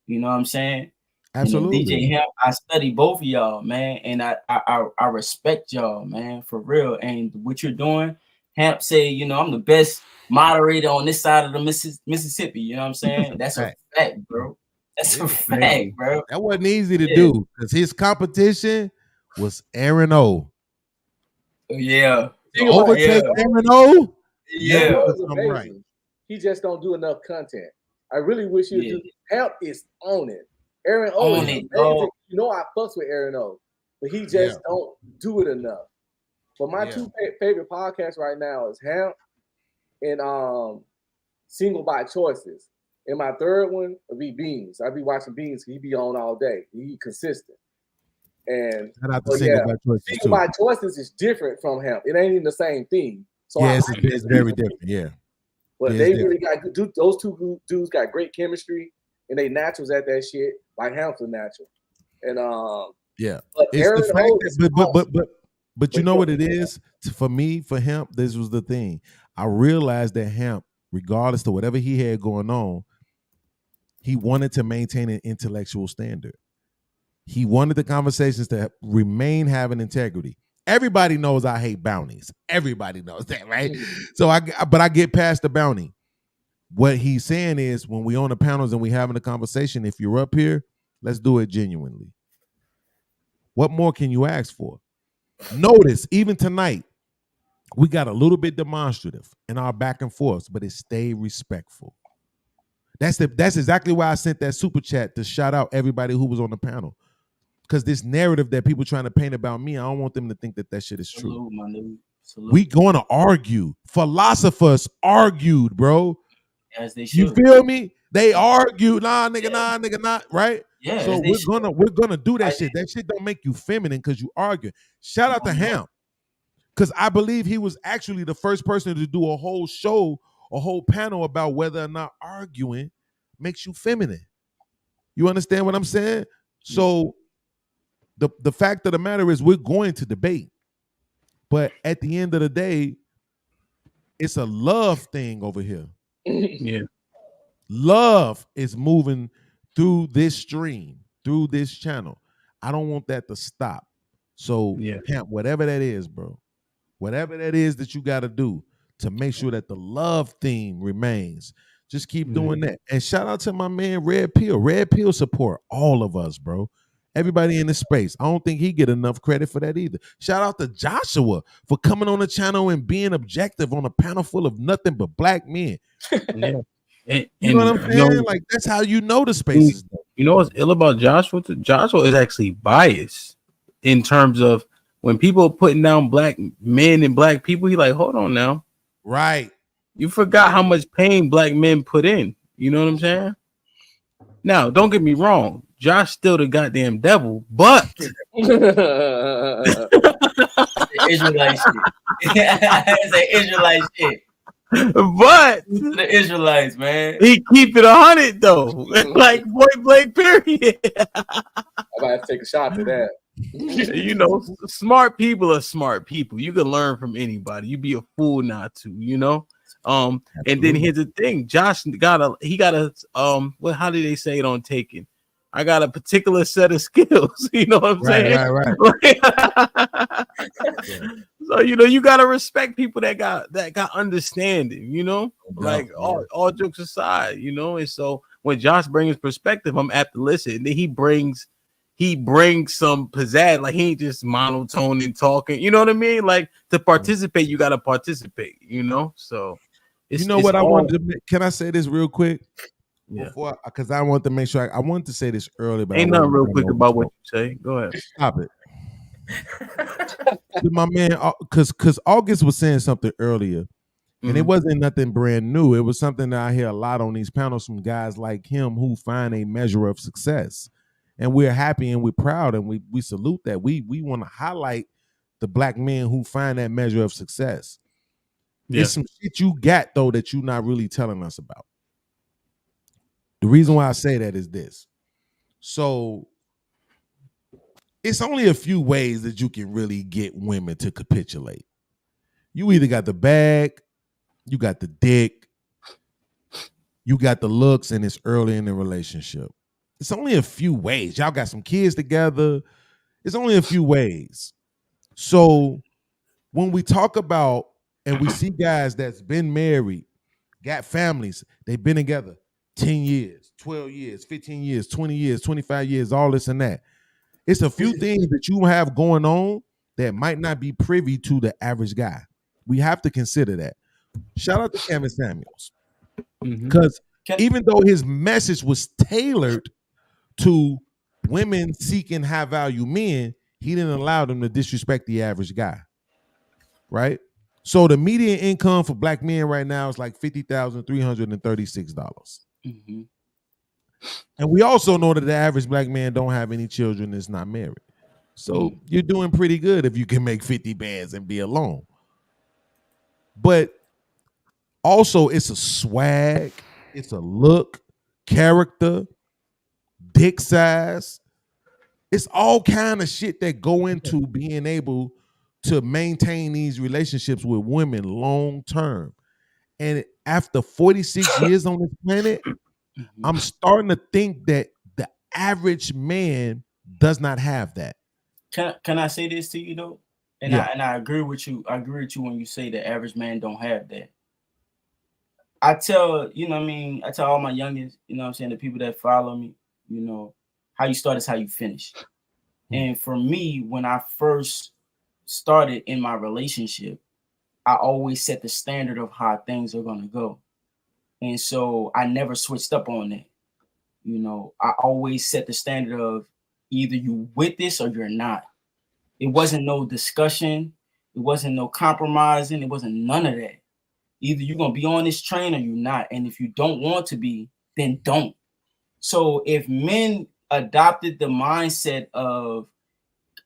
you know what I'm saying? Absolutely. And DJ Hamp, I study both of y'all, man, and I respect y'all, man, for real. And what you're doing, Hamp say, I'm the best moderator on this side of the Mississippi. You know what I'm saying? That's a fact, bro. That's a fact, bro. That wasn't easy to do because his competition was Aaron O. Yeah. To overtake Aaron O. Yeah. Right. He just don't do enough content. I really wish he would do. Hamp is on it. Aaron O is amazing. I fucks with Aaron O, but he just don't do it enough. But my 2 favorite podcasts right now is Hamp and Single by Choices. And my 3rd one would be Beans. I be watching Beans. He be on all day. He consistent. And Single by Choices is different from Hamp. It ain't even the same thing. So it's very different. Yeah. But they really got those 2 dudes got great chemistry, and they naturals at that shit. Like Hamp's a natural. And but it's the fact that, but you know what it is for me, for Hamp. This was the thing. I realized that Hamp, regardless to whatever he had going on, he wanted to maintain an intellectual standard. He wanted the conversations to remain having integrity. Everybody knows I hate bounties. Everybody knows that, right? So I get past the bounty. What he's saying is when we on the panels and we having a conversation, if you're up here, let's do it genuinely. What more can you ask for? Notice, even tonight, we got a little bit demonstrative in our back and forth, but it stayed respectful. That's exactly why I sent that super chat to shout out everybody who was on the panel. Because this narrative that people trying to paint about me, I don't want them to think that shit is true. Salute, my dude. Salute. We going to argue. Philosophers argued, bro. As they should. You feel me? They argued. Nah, nigga, not right. Yeah. So we're gonna do that shit. That shit don't make you feminine because you argue. Shout out to Hamp. Because I believe he was actually the first person to do a whole show, a whole panel about whether or not arguing makes you feminine. You understand what I'm saying? So the fact of the matter is we're going to debate. But at the end of the day, it's a love thing over here. Yeah. Love is moving through this stream, through this channel. I don't want that to stop. So, Pimp, whatever that is, bro, whatever that is that you got to do to make sure that the love theme remains, just keep doing that. And shout out to my man, Red Pill. Red Pill support all of us, bro. Everybody in the space. I don't think he get enough credit for that either. Shout out to Joshua for coming on the channel and being objective on a panel full of nothing but black men. Yeah. You know what I'm saying? Like, that's how you know the spaces. You know what's ill about Joshua? Joshua is actually biased in terms of when people are putting down black men and black people, he like, hold on now. Right. You forgot how much pain black men put in. You know what I'm saying? Now, don't get me wrong. Josh still the goddamn devil, but Israelite shit. It's an Israelite shit. But the Israelites, man, he keep it 100 though, like point blank. Period. I might have to take a shot to that. You know, smart people are smart people. You can learn from anybody. You be a fool not to, you know. And then here's the thing: Josh got a well, how did they say it on Taken? I got a particular set of skills. You know what I'm saying? Right. So you know you gotta respect people that got understanding. You know, like all jokes aside, you know. And so when Josh brings perspective, I'm apt to listen. And then he brings some pizzazz. Like he ain't just monotone and talking. You know what I mean? Like to participate, you gotta participate. You know, so. You know what I wanted to can I say this real quick? Before, because I want to make sure I wanted to say this earlier, but ain't nothing real quick about what you say. Go ahead. Stop it. My man, because August was saying something earlier, and it wasn't nothing brand new. It was something that I hear a lot on these panels from guys like him who find a measure of success. And we're happy and we're proud and we salute that. We want to highlight the black men who find that measure of success. It's some shit you got though that you're not really telling us about. The reason why I say that is this. So it's only a few ways that you can really get women to capitulate. You either got the bag, you got the dick, you got the looks, and it's early in the relationship. It's only a few ways. Y'all got some kids together. It's only a few ways. So when we talk about and we see guys that's been married, got families, they've been together 10 years, 12 years, 15 years, 20 years, 25 years, all this and that. It's a few things that you have going on that might not be privy to the average guy. We have to consider that. Shout out to Kevin Samuels. Because even though his message was tailored to women seeking high value men, he didn't allow them to disrespect the average guy. Right? So the median income for black men right now is like $50,336. And we also know that the average black man don't have any children, is not married. So you're doing pretty good if you can make 50 bands and be alone. But also it's a swag, it's a look, character, dick size. It's all kind of shit that go into being able to maintain these relationships with women long term. And after 46 years on this planet, I'm starting to think that the average man does not have that. Can I say this to you though? And I agree with you. I agree with you when you say the average man don't have that. I tell, you know what I mean? I tell all my youngest, you know what I'm saying, the people that follow me, you know, how you start is how you finish. And for me, when I first started in my relationship, I always set the standard of how things are going to go. And so I never switched up on that. You know, I always set the standard of either you with this or you're not. It wasn't no discussion. It wasn't no compromising. It wasn't none of that. Either you're going to be on this train or you're not. And if you don't want to be, then don't. So if men adopted the mindset of,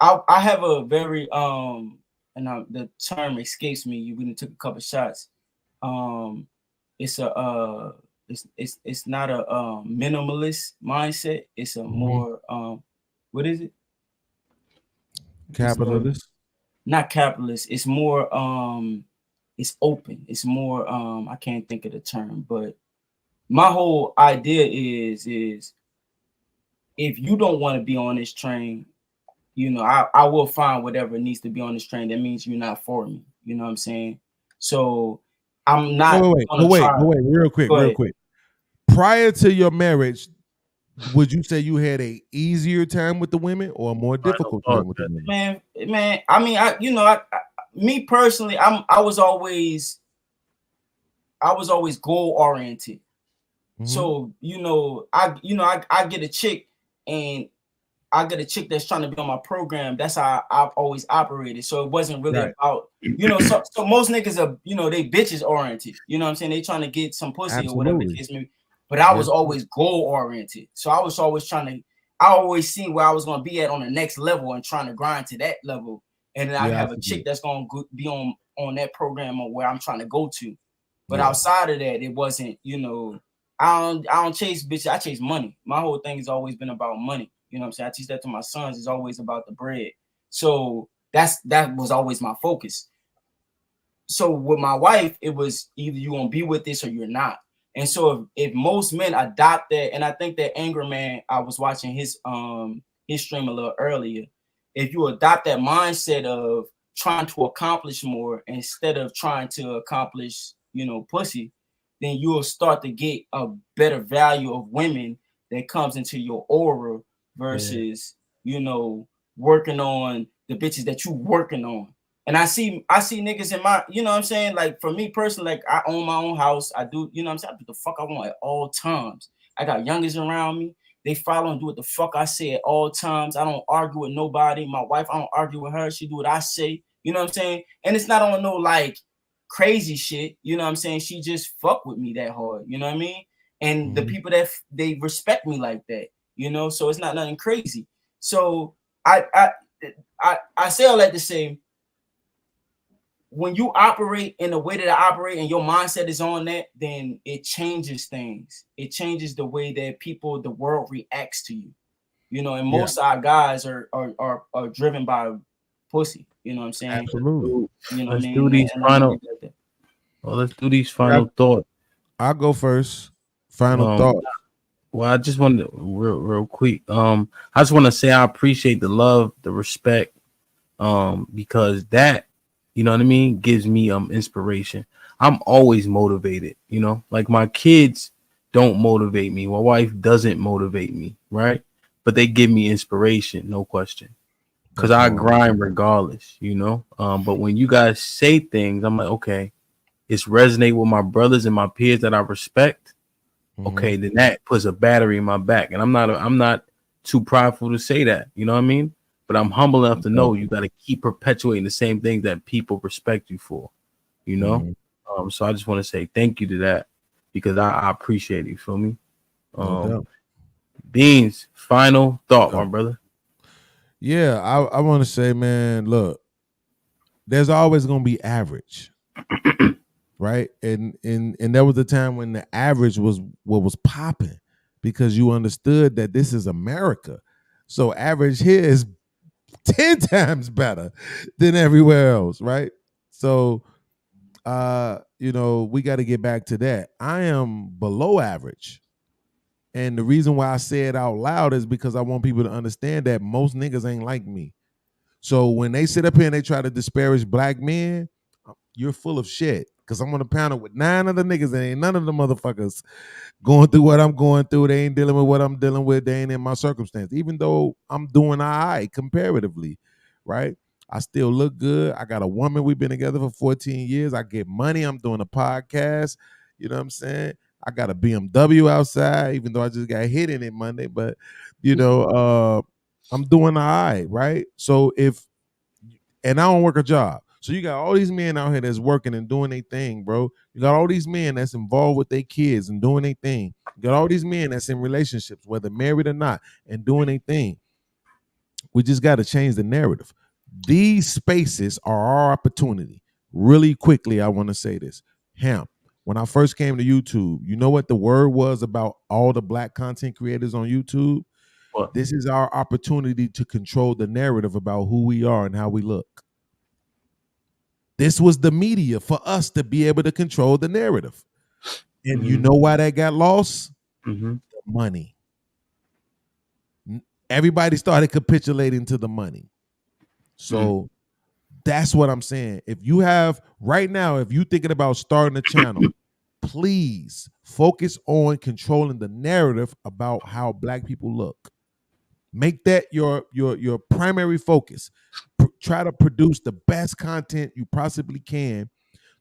I have a very, and the term escapes me. You went and took a couple shots. It's a it's not a minimalist mindset. It's a more what is it? Capitalist. Not capitalist. It's more it's open. It's more I can't think of the term, but my whole idea is if you don't want to be on this train, you know, I will find whatever needs to be on this train. That means you're not for me. You know what I'm saying? So I'm not wait, real quick. Prior to your marriage, would you say you had a easier time with the women or a more difficult time with the women? Man, I mean, me personally, I was always goal oriented. So, I get a chick and I get a chick that's trying to be on my program. That's how I've always operated. So it wasn't really about, so most niggas are, they bitches oriented. You know what I'm saying? They trying to get some pussy or whatever the case may be. But I was always goal oriented. So I was always I always seen where I was going to be at on the next level and trying to grind to that level. And then I have a chick that's going to be on that program or where I'm trying to go to. But outside of that, it wasn't, I don't chase bitches. I chase money. My whole thing has always been about money. You know what I'm saying? I teach that to my sons. It's always about the bread. So that was always my focus. So with my wife, it was either you're gonna be with this or you're not. And so if most men adopt that, and I think that Anger Man, I was watching his stream a little earlier. If you adopt that mindset of trying to accomplish more instead of trying to accomplish, pussy, then you'll start to get a better value of women that comes into your aura versus, working on the bitches that you working on. And I see niggas in my, you know what I'm saying? Like for me personally, like I own my own house. I do, you know what I'm saying? I do the fuck I want at all times. I got youngers around me. They follow and do what the fuck I say at all times. I don't argue with nobody. My wife, I don't argue with her. She do what I say. You know what I'm saying? And it's not on no like crazy shit. You know what I'm saying? She just fuck with me that hard. You know what I mean? And the people that they respect me like that, so it's not nothing crazy. So I say all that to say, when you operate in the way that I operate and your mindset is on that, then it changes things. It changes the way that the world reacts to you. And most of our guys are driven by pussy. You know what I'm saying? Absolutely. Let's do these final. Well, let's do these final thoughts. I'll go first. Final thought. Well, I just wanted to real quick. I just want to say I appreciate the love, the respect, because that, you know what I mean, gives me inspiration. I'm always motivated, like my kids don't motivate me. My wife doesn't motivate me, right? But they give me inspiration, no question. Because I grind regardless, But when you guys say things, I'm like, okay, it's resonate with my brothers and my peers that I respect. Okay, then that puts a battery in my back. And I'm not too prideful to say that, you know what I mean? But I'm humble enough to know you got to keep perpetuating the same things that people respect you for, So I just want to say thank you to that because I appreciate it. You feel me? Beans, final thought, my brother. Yeah, I want to say, man, look, there's always going to be average, right? And there was a time when the average was what was popping because you understood that this is America. So average here is 10 times better than everywhere else, right? So, we got to get back to that. I am below average. And the reason why I say it out loud is because I want people to understand that most niggas ain't like me. So when they sit up here and they try to disparage black men, you're full of shit. Because I'm on a panel with 9 other niggas and ain't none of the motherfuckers going through what I'm going through. They ain't dealing with what I'm dealing with. They ain't in my circumstance. Even though I'm doing all right comparatively, right? I still look good. I got a woman. We've been together for 14 years. I get money. I'm doing a podcast. You know what I'm saying? I got a BMW outside, even though I just got hit in it Monday. But, I'm doing all right, right? So and I don't work a job. So you got all these men out here that's working and doing their thing, bro. You got all these men that's involved with their kids and doing their thing. You got all these men that's in relationships, whether married or not, and doing their thing. We just got to change the narrative. These spaces are our opportunity. Really quickly, I want to say this. Hemp, when I first came to YouTube, you know what the word was about all the black content creators on YouTube? What? This is our opportunity to control the narrative about who we are and how we look. This was the media for us to be able to control the narrative. And you know why that got lost? The money. Everybody started capitulating to the money. So that's what I'm saying. If you have right now, if you're thinking about starting a channel, please focus on controlling the narrative about how black people look. Make that your primary focus. Try to produce the best content you possibly can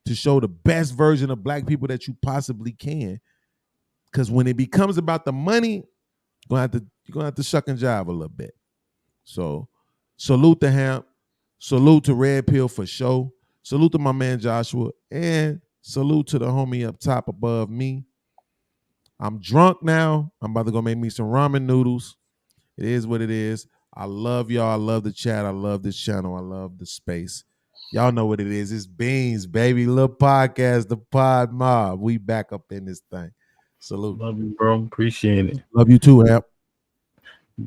to show the best version of black people that you possibly can. Because when it becomes about the money, you're gonna have to shuck and jive a little bit. So salute to Hamp, salute to Red Pill for show, salute to my man Joshua, and salute to the homie up top above me. I'm drunk now. I'm about to go make me some ramen noodles. It is what it is. I love y'all. I love the chat. I love this channel. I love the space. Y'all know what it is. It's Beans, baby. Little podcast, the Pod Mob. We back up in this thing. Salute. Love you, bro. Appreciate it. Love you too, Amp.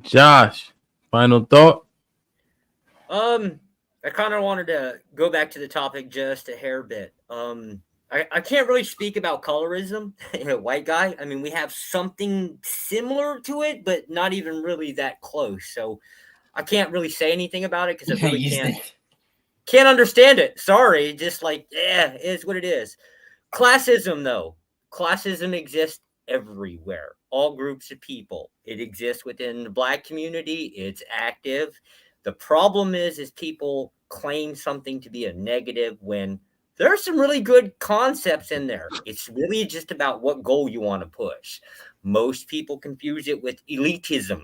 Josh, final thought? I kind of wanted to go back to the topic just a hair bit. I can't really speak about colorism, white guy. I mean, we have something similar to it, but not even really that close. So I can't really say anything about it because I really can't understand it. Sorry, just like, yeah, it is what it is. Classism, though. Classism exists everywhere. All groups of people. It exists within the black community. It's active. The problem is people claim something to be a negative when there are some really good concepts in there. It's really just about what goal you want to push. Most people confuse it with elitism.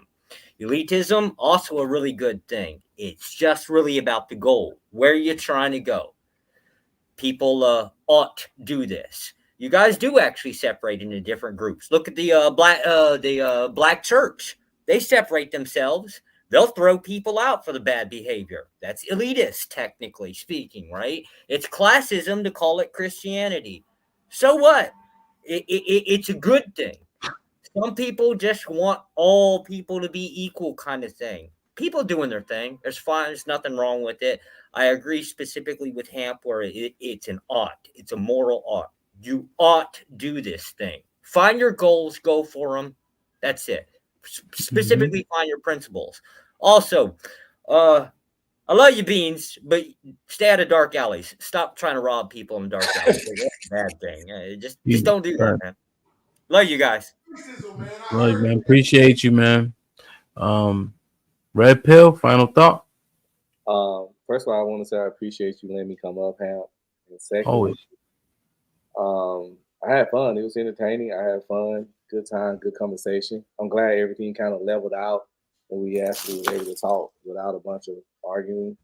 Elitism, also a really good thing. It's just really about the goal, where you're trying to go. People ought do this. You guys do actually separate into different groups. Look at the black church. They separate themselves. They'll throw people out for the bad behavior. That's elitist, technically speaking, right? It's classism to call it Christianity. So what? It's a good thing. Some people just want all people to be equal kind of thing. People doing their thing. There's fine. There's nothing wrong with it. I agree specifically with Hamp where it's an ought. It's a moral ought. You ought do this thing. Find your goals. Go for them. That's it. Specifically find your principles. Also, I love you, Beans, but stay out of dark alleys. Stop trying to rob people in dark alleys. That's a bad thing. Just don't do that, man. Love you guys. Love you, man. Appreciate you, man. Red Pill, final thought? First of all, I want to say I appreciate you letting me come up, Hamp. And secondly, always. I had fun. It was entertaining. I had fun. Good time, good conversation. I'm glad everything kind of leveled out and we actually were able to talk without a bunch of arguing.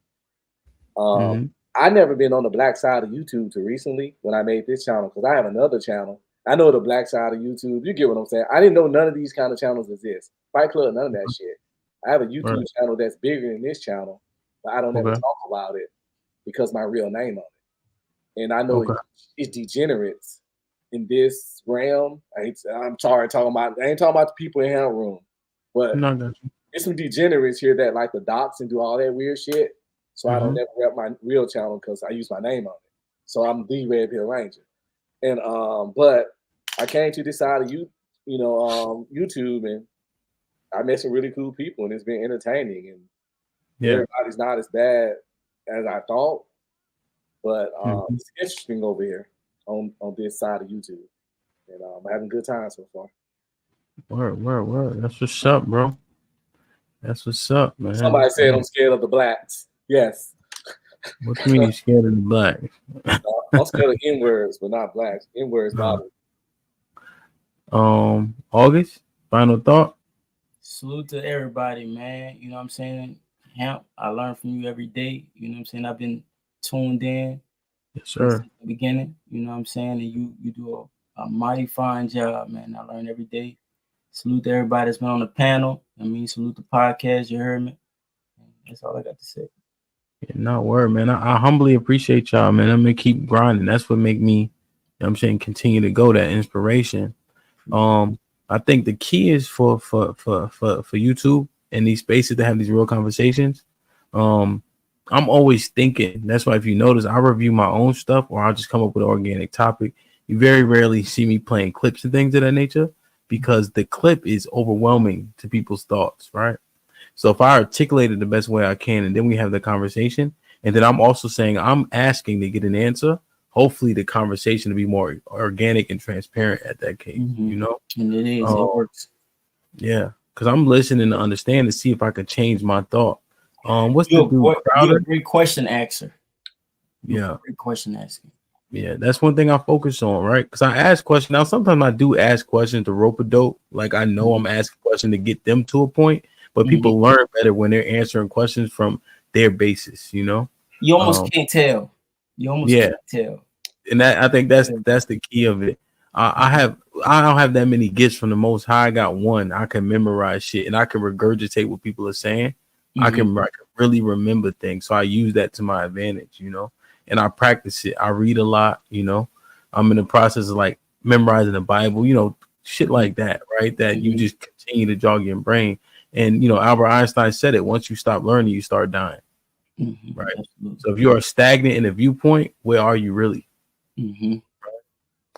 I never been on the black side of YouTube till recently when I made this channel because I have another channel. I know the black side of YouTube. You get what I'm saying? I didn't know none of these kind of channels exist. Fight Club, none of that shit. I have a YouTube channel that's bigger than this channel, but I don't ever talk about it because my real name on it. And I know it's degenerates in this realm. I'm sorry talking about. I ain't talking about the people in Hell Room, but there's some degenerates here that like the docs and do all that weird shit. So I don't ever rep my real channel because I use my name on it. So I'm the Red Pill Ranger. And but I came to this side of YouTube, and I met some really cool people, and it's been entertaining. And everybody's not as bad as I thought, but it's interesting over here on this side of YouTube, and I'm having a good time so far. Word. That's what's up, bro. That's what's up, man. Somebody said I'm scared of the blacks. Yes. What do you mean you're scared of the black? I'm scared of N-words, but not blacks. N-words bother. August, final thought? Salute to everybody, man. You know what I'm saying? Hamp, I learn from you every day. You know what I'm saying? I've been tuned in. Yes, sir. Since the beginning. You know what I'm saying? And you do a mighty fine job, man. I learn every day. Salute to everybody that's been on the panel. I mean, salute the podcast. You heard me. That's all I got to say. Not word, man. I humbly appreciate y'all, man. I'm gonna keep grinding. That's what make me, you know what I'm saying, continue to go. That inspiration. I think the key is for YouTube and these spaces to have these real conversations. I'm always thinking. That's why if you notice, I review my own stuff or I'll just come up with an organic topic. You very rarely see me playing clips and things of that nature because the clip is overwhelming to people's thoughts, right? So if I articulate it the best way I can, and then we have the conversation, and then I'm also saying I'm asking to get an answer. Hopefully, the conversation to be more organic and transparent at that case. You know, and it is. It works. Yeah, because I'm listening to understand to see if I can change my thought. What's You're the dude? you're a great question answer. Yeah, great question asking. Yeah, that's one thing I focus on, right? Because I ask questions. Now, sometimes I do ask questions to rope a dope. Like I know I'm asking questions to get them to a point, but people learn better when they're answering questions from their basis, you know? You almost can't tell. You almost can't tell. And that I think that's the key of it. I don't have that many gifts from the Most High. I got one. I can memorize shit and I can regurgitate what people are saying. I can really remember things. So I use that to my advantage, you know? And I practice it. I read a lot, you know. I'm in the process of like memorizing the Bible, you know, shit like that, right? That you just continue to jog your brain. And you know, Albert Einstein said it: once you stop learning, you start dying. Right. Absolutely. So if you are stagnant in a viewpoint, where are you really? Because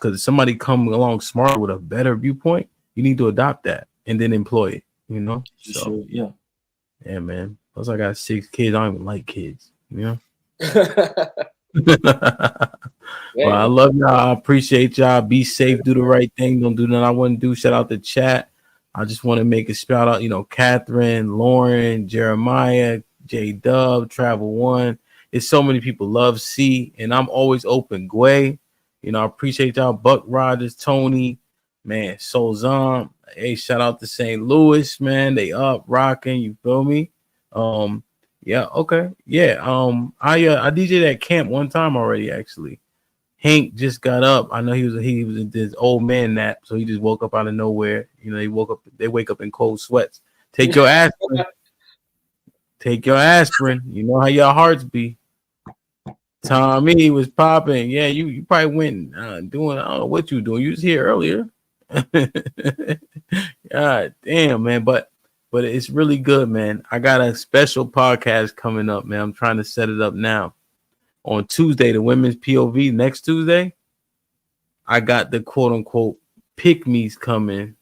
if somebody come along smart with a better viewpoint, you need to adopt that and then employ it. You know. So yeah. Yeah, man. Plus, I got 6 kids. I don't even like kids. You know. Well, I love y'all. I appreciate y'all. Be safe. Do the right thing. Don't do nothing I wouldn't do. Shout out the chat. I just want to make a shout out. You know, Catherine, Lauren, Jeremiah, J Dub, Travel One. It's so many people. Love C, and I'm always open. Gway. You know, I appreciate y'all. Buck Rogers, Tony, man, Solzon. Hey, shout out to St. Louis, man. They up rocking. You feel me? Yeah, okay. Yeah. I DJ'd at camp one time already, actually. Hank just got up. I know he was in this old man nap, so he just woke up out of nowhere. You know, they wake up in cold sweats. Take your aspirin. Take your aspirin. You know how your hearts be. Tommy was popping. Yeah, you probably went doing, I don't know what you doing. You was here earlier. God damn, man. But it's really good, man. I got a special podcast coming up, man. I'm trying to set it up now. On Tuesday, the women's POV. Next Tuesday, I got the quote unquote pick-me's coming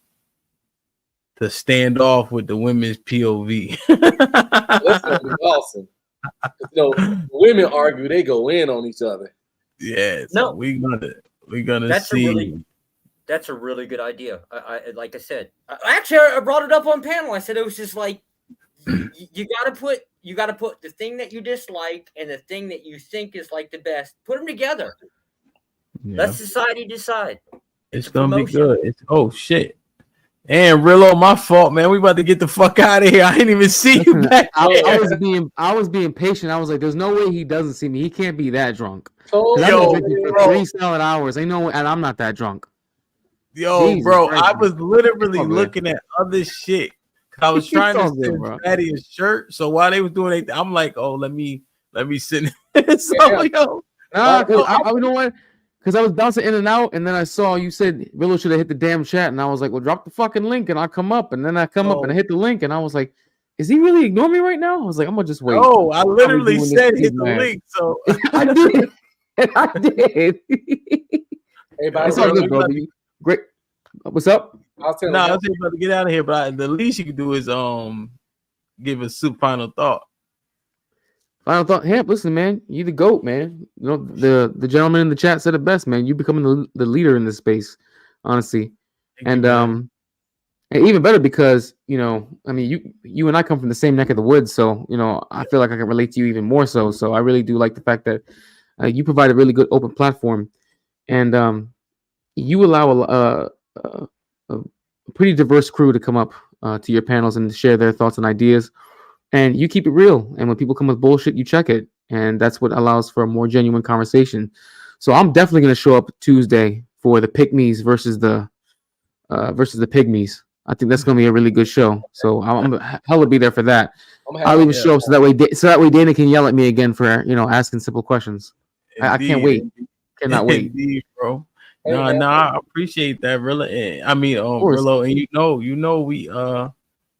to stand off with the women's POV. That's gonna be awesome. You know, women argue, they go in on each other. Yeah, so we're gonna see. That's a really good idea. I like I said, I brought it up on panel. I said it was just like you gotta put the thing that you dislike and the thing that you think is like the best, put them together. Yeah. Let society decide. It's gonna be good. Oh shit. And Rillo, my fault, man. We about to get the fuck out of here. I didn't even see you back there. I was being patient. I was like, "There's no way he doesn't see me. He can't be that drunk." Yo, I've been drinking for 3 solid hours. I know, and I'm not that drunk. Yo, Jesus bro, Christ, I was literally looking at other shit. I was trying to send Fatty a shirt. So while they was doing it, I'm like, oh, let me send it. So, yo, I you know what? Because I was bouncing in and out, and then I saw you said Willow should have hit the damn chat, and I was like, well, drop the fucking link, and I'll come up. And then I come up and I hit the link, and I was like, is he really ignoring me right now? I was like, I'm gonna just wait. Oh, I literally said hit the link, so I did. I did. It's all good, bro. Great. What's up? I was about to get out of here, but the least you can do is give a final thought. Final thought, Hamp, listen, man, you the GOAT, man. You know, the gentleman in the chat said it best, man. You becoming the leader in this space, honestly. And even better because, you know, I mean, you and I come from the same neck of the woods, so, you know, I feel like I can relate to you even more so. So I really do like the fact that you provide a really good open platform, and you allow a pretty diverse crew to come up to your panels and share their thoughts and ideas. And you keep it real. And when people come with bullshit, you check it. And that's what allows for a more genuine conversation. So I'm definitely going to show up Tuesday for the pick-me's versus the pygmies. I think that's gonna be a really good show. So I'm hella be there for that. I'm I'll even show up so that way Dana can yell at me again for asking simple questions. I can't wait. Cannot wait. Indeed, bro. Hey, No, man. I appreciate that, really. I mean, Rillo, and you know, we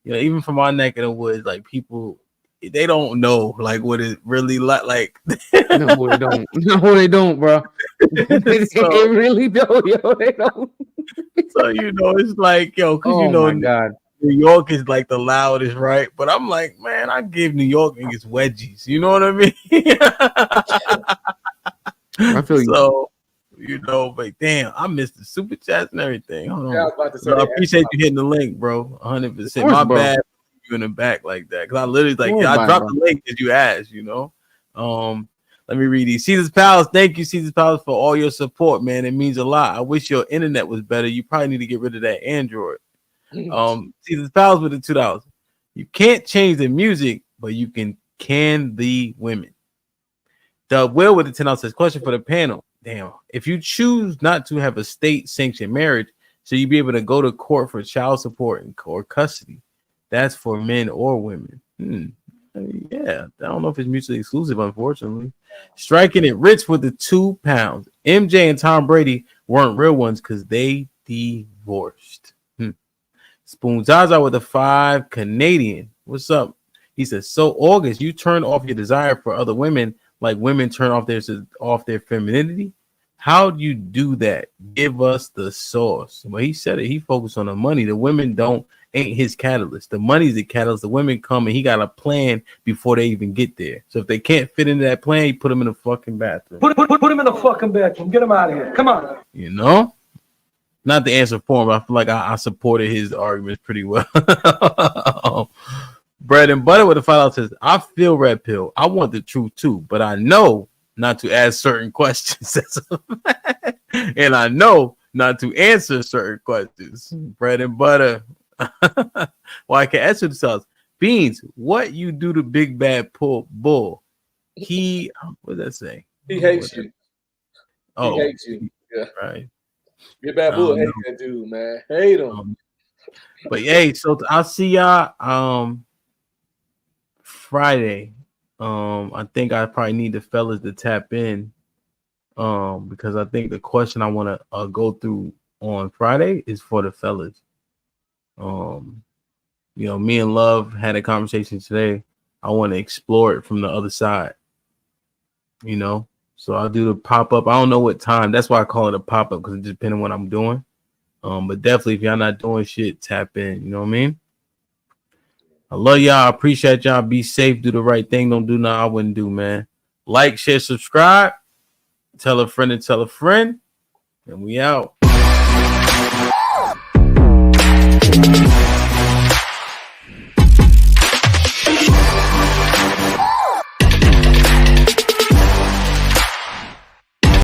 even from our neck of the woods, like people, they don't know like what it really like. No, they don't. No, they don't, bro. They really don't, yo. They don't. So it's like, yo, because my God. New York is like the loudest, right? But I'm like, man, I give New York niggas wedgies. You know what I mean? I feel you. So, but damn, I missed the super chats and everything. Hold on. Yeah, I was about to say, I appreciate you hitting the link, bro. 100%. My bad you in the back like that. Because I literally I dropped the link as you asked, Let me read these. Caesar's Palace, thank you, Caesar's Palace, for all your support, man. It means a lot. I wish your internet was better. You probably need to get rid of that Android. Caesar's Palace with the $2. You can't change the music, but you can the women. Dub Will with the $10 says, question for the panel. Damn. If you choose not to have a state-sanctioned marriage, so you be able to go to court for child support or custody. That's for men or women. Yeah, I don't know if it's mutually exclusive, unfortunately. Striking it rich with the £2. MJ and Tom Brady weren't real ones because they divorced. Spoon Zaza with a 5 Canadian. What's up? He says, so August, you turned off your desire for other women like women turn off their femininity. How do you do that? Give us the sauce. Well, he said it. He focused on the money. The women ain't his catalyst. The money's the catalyst. The women come and he got a plan before they even get there. So if they can't fit into that plan, he put them in the fucking bathroom. Put him in the fucking bathroom. Get him out of here. Come on. Not the answer for him. I feel like I supported his arguments pretty well. Bread and Butter with a $5 says, I feel red pill. I want the truth too, but I know not to ask certain questions. And I know not to answer certain questions. Bread and Butter. Well, I can answer themselves. Beans, what you do to Big Bad Bull? He, what does that say? He hates you. Oh, he hates you. Yeah. Right. Big Bad Bull hates that dude, man. Hate him. But hey, so I'll see y'all Friday. I think I probably need the fellas to tap in. Because I think the question I want to go through on Friday is for the fellas. Me and Love had a conversation today. I want to explore it from the other side. So I'll do the pop-up. I don't know what time. That's why I call it a pop-up, because it depends on what I'm doing. But definitely if y'all not doing shit, tap in. You know what I mean? I love y'all. I appreciate y'all. Be safe. Do the right thing. Don't do nothing I wouldn't do, man. Like, share, subscribe. Tell a friend and tell a friend. And we out.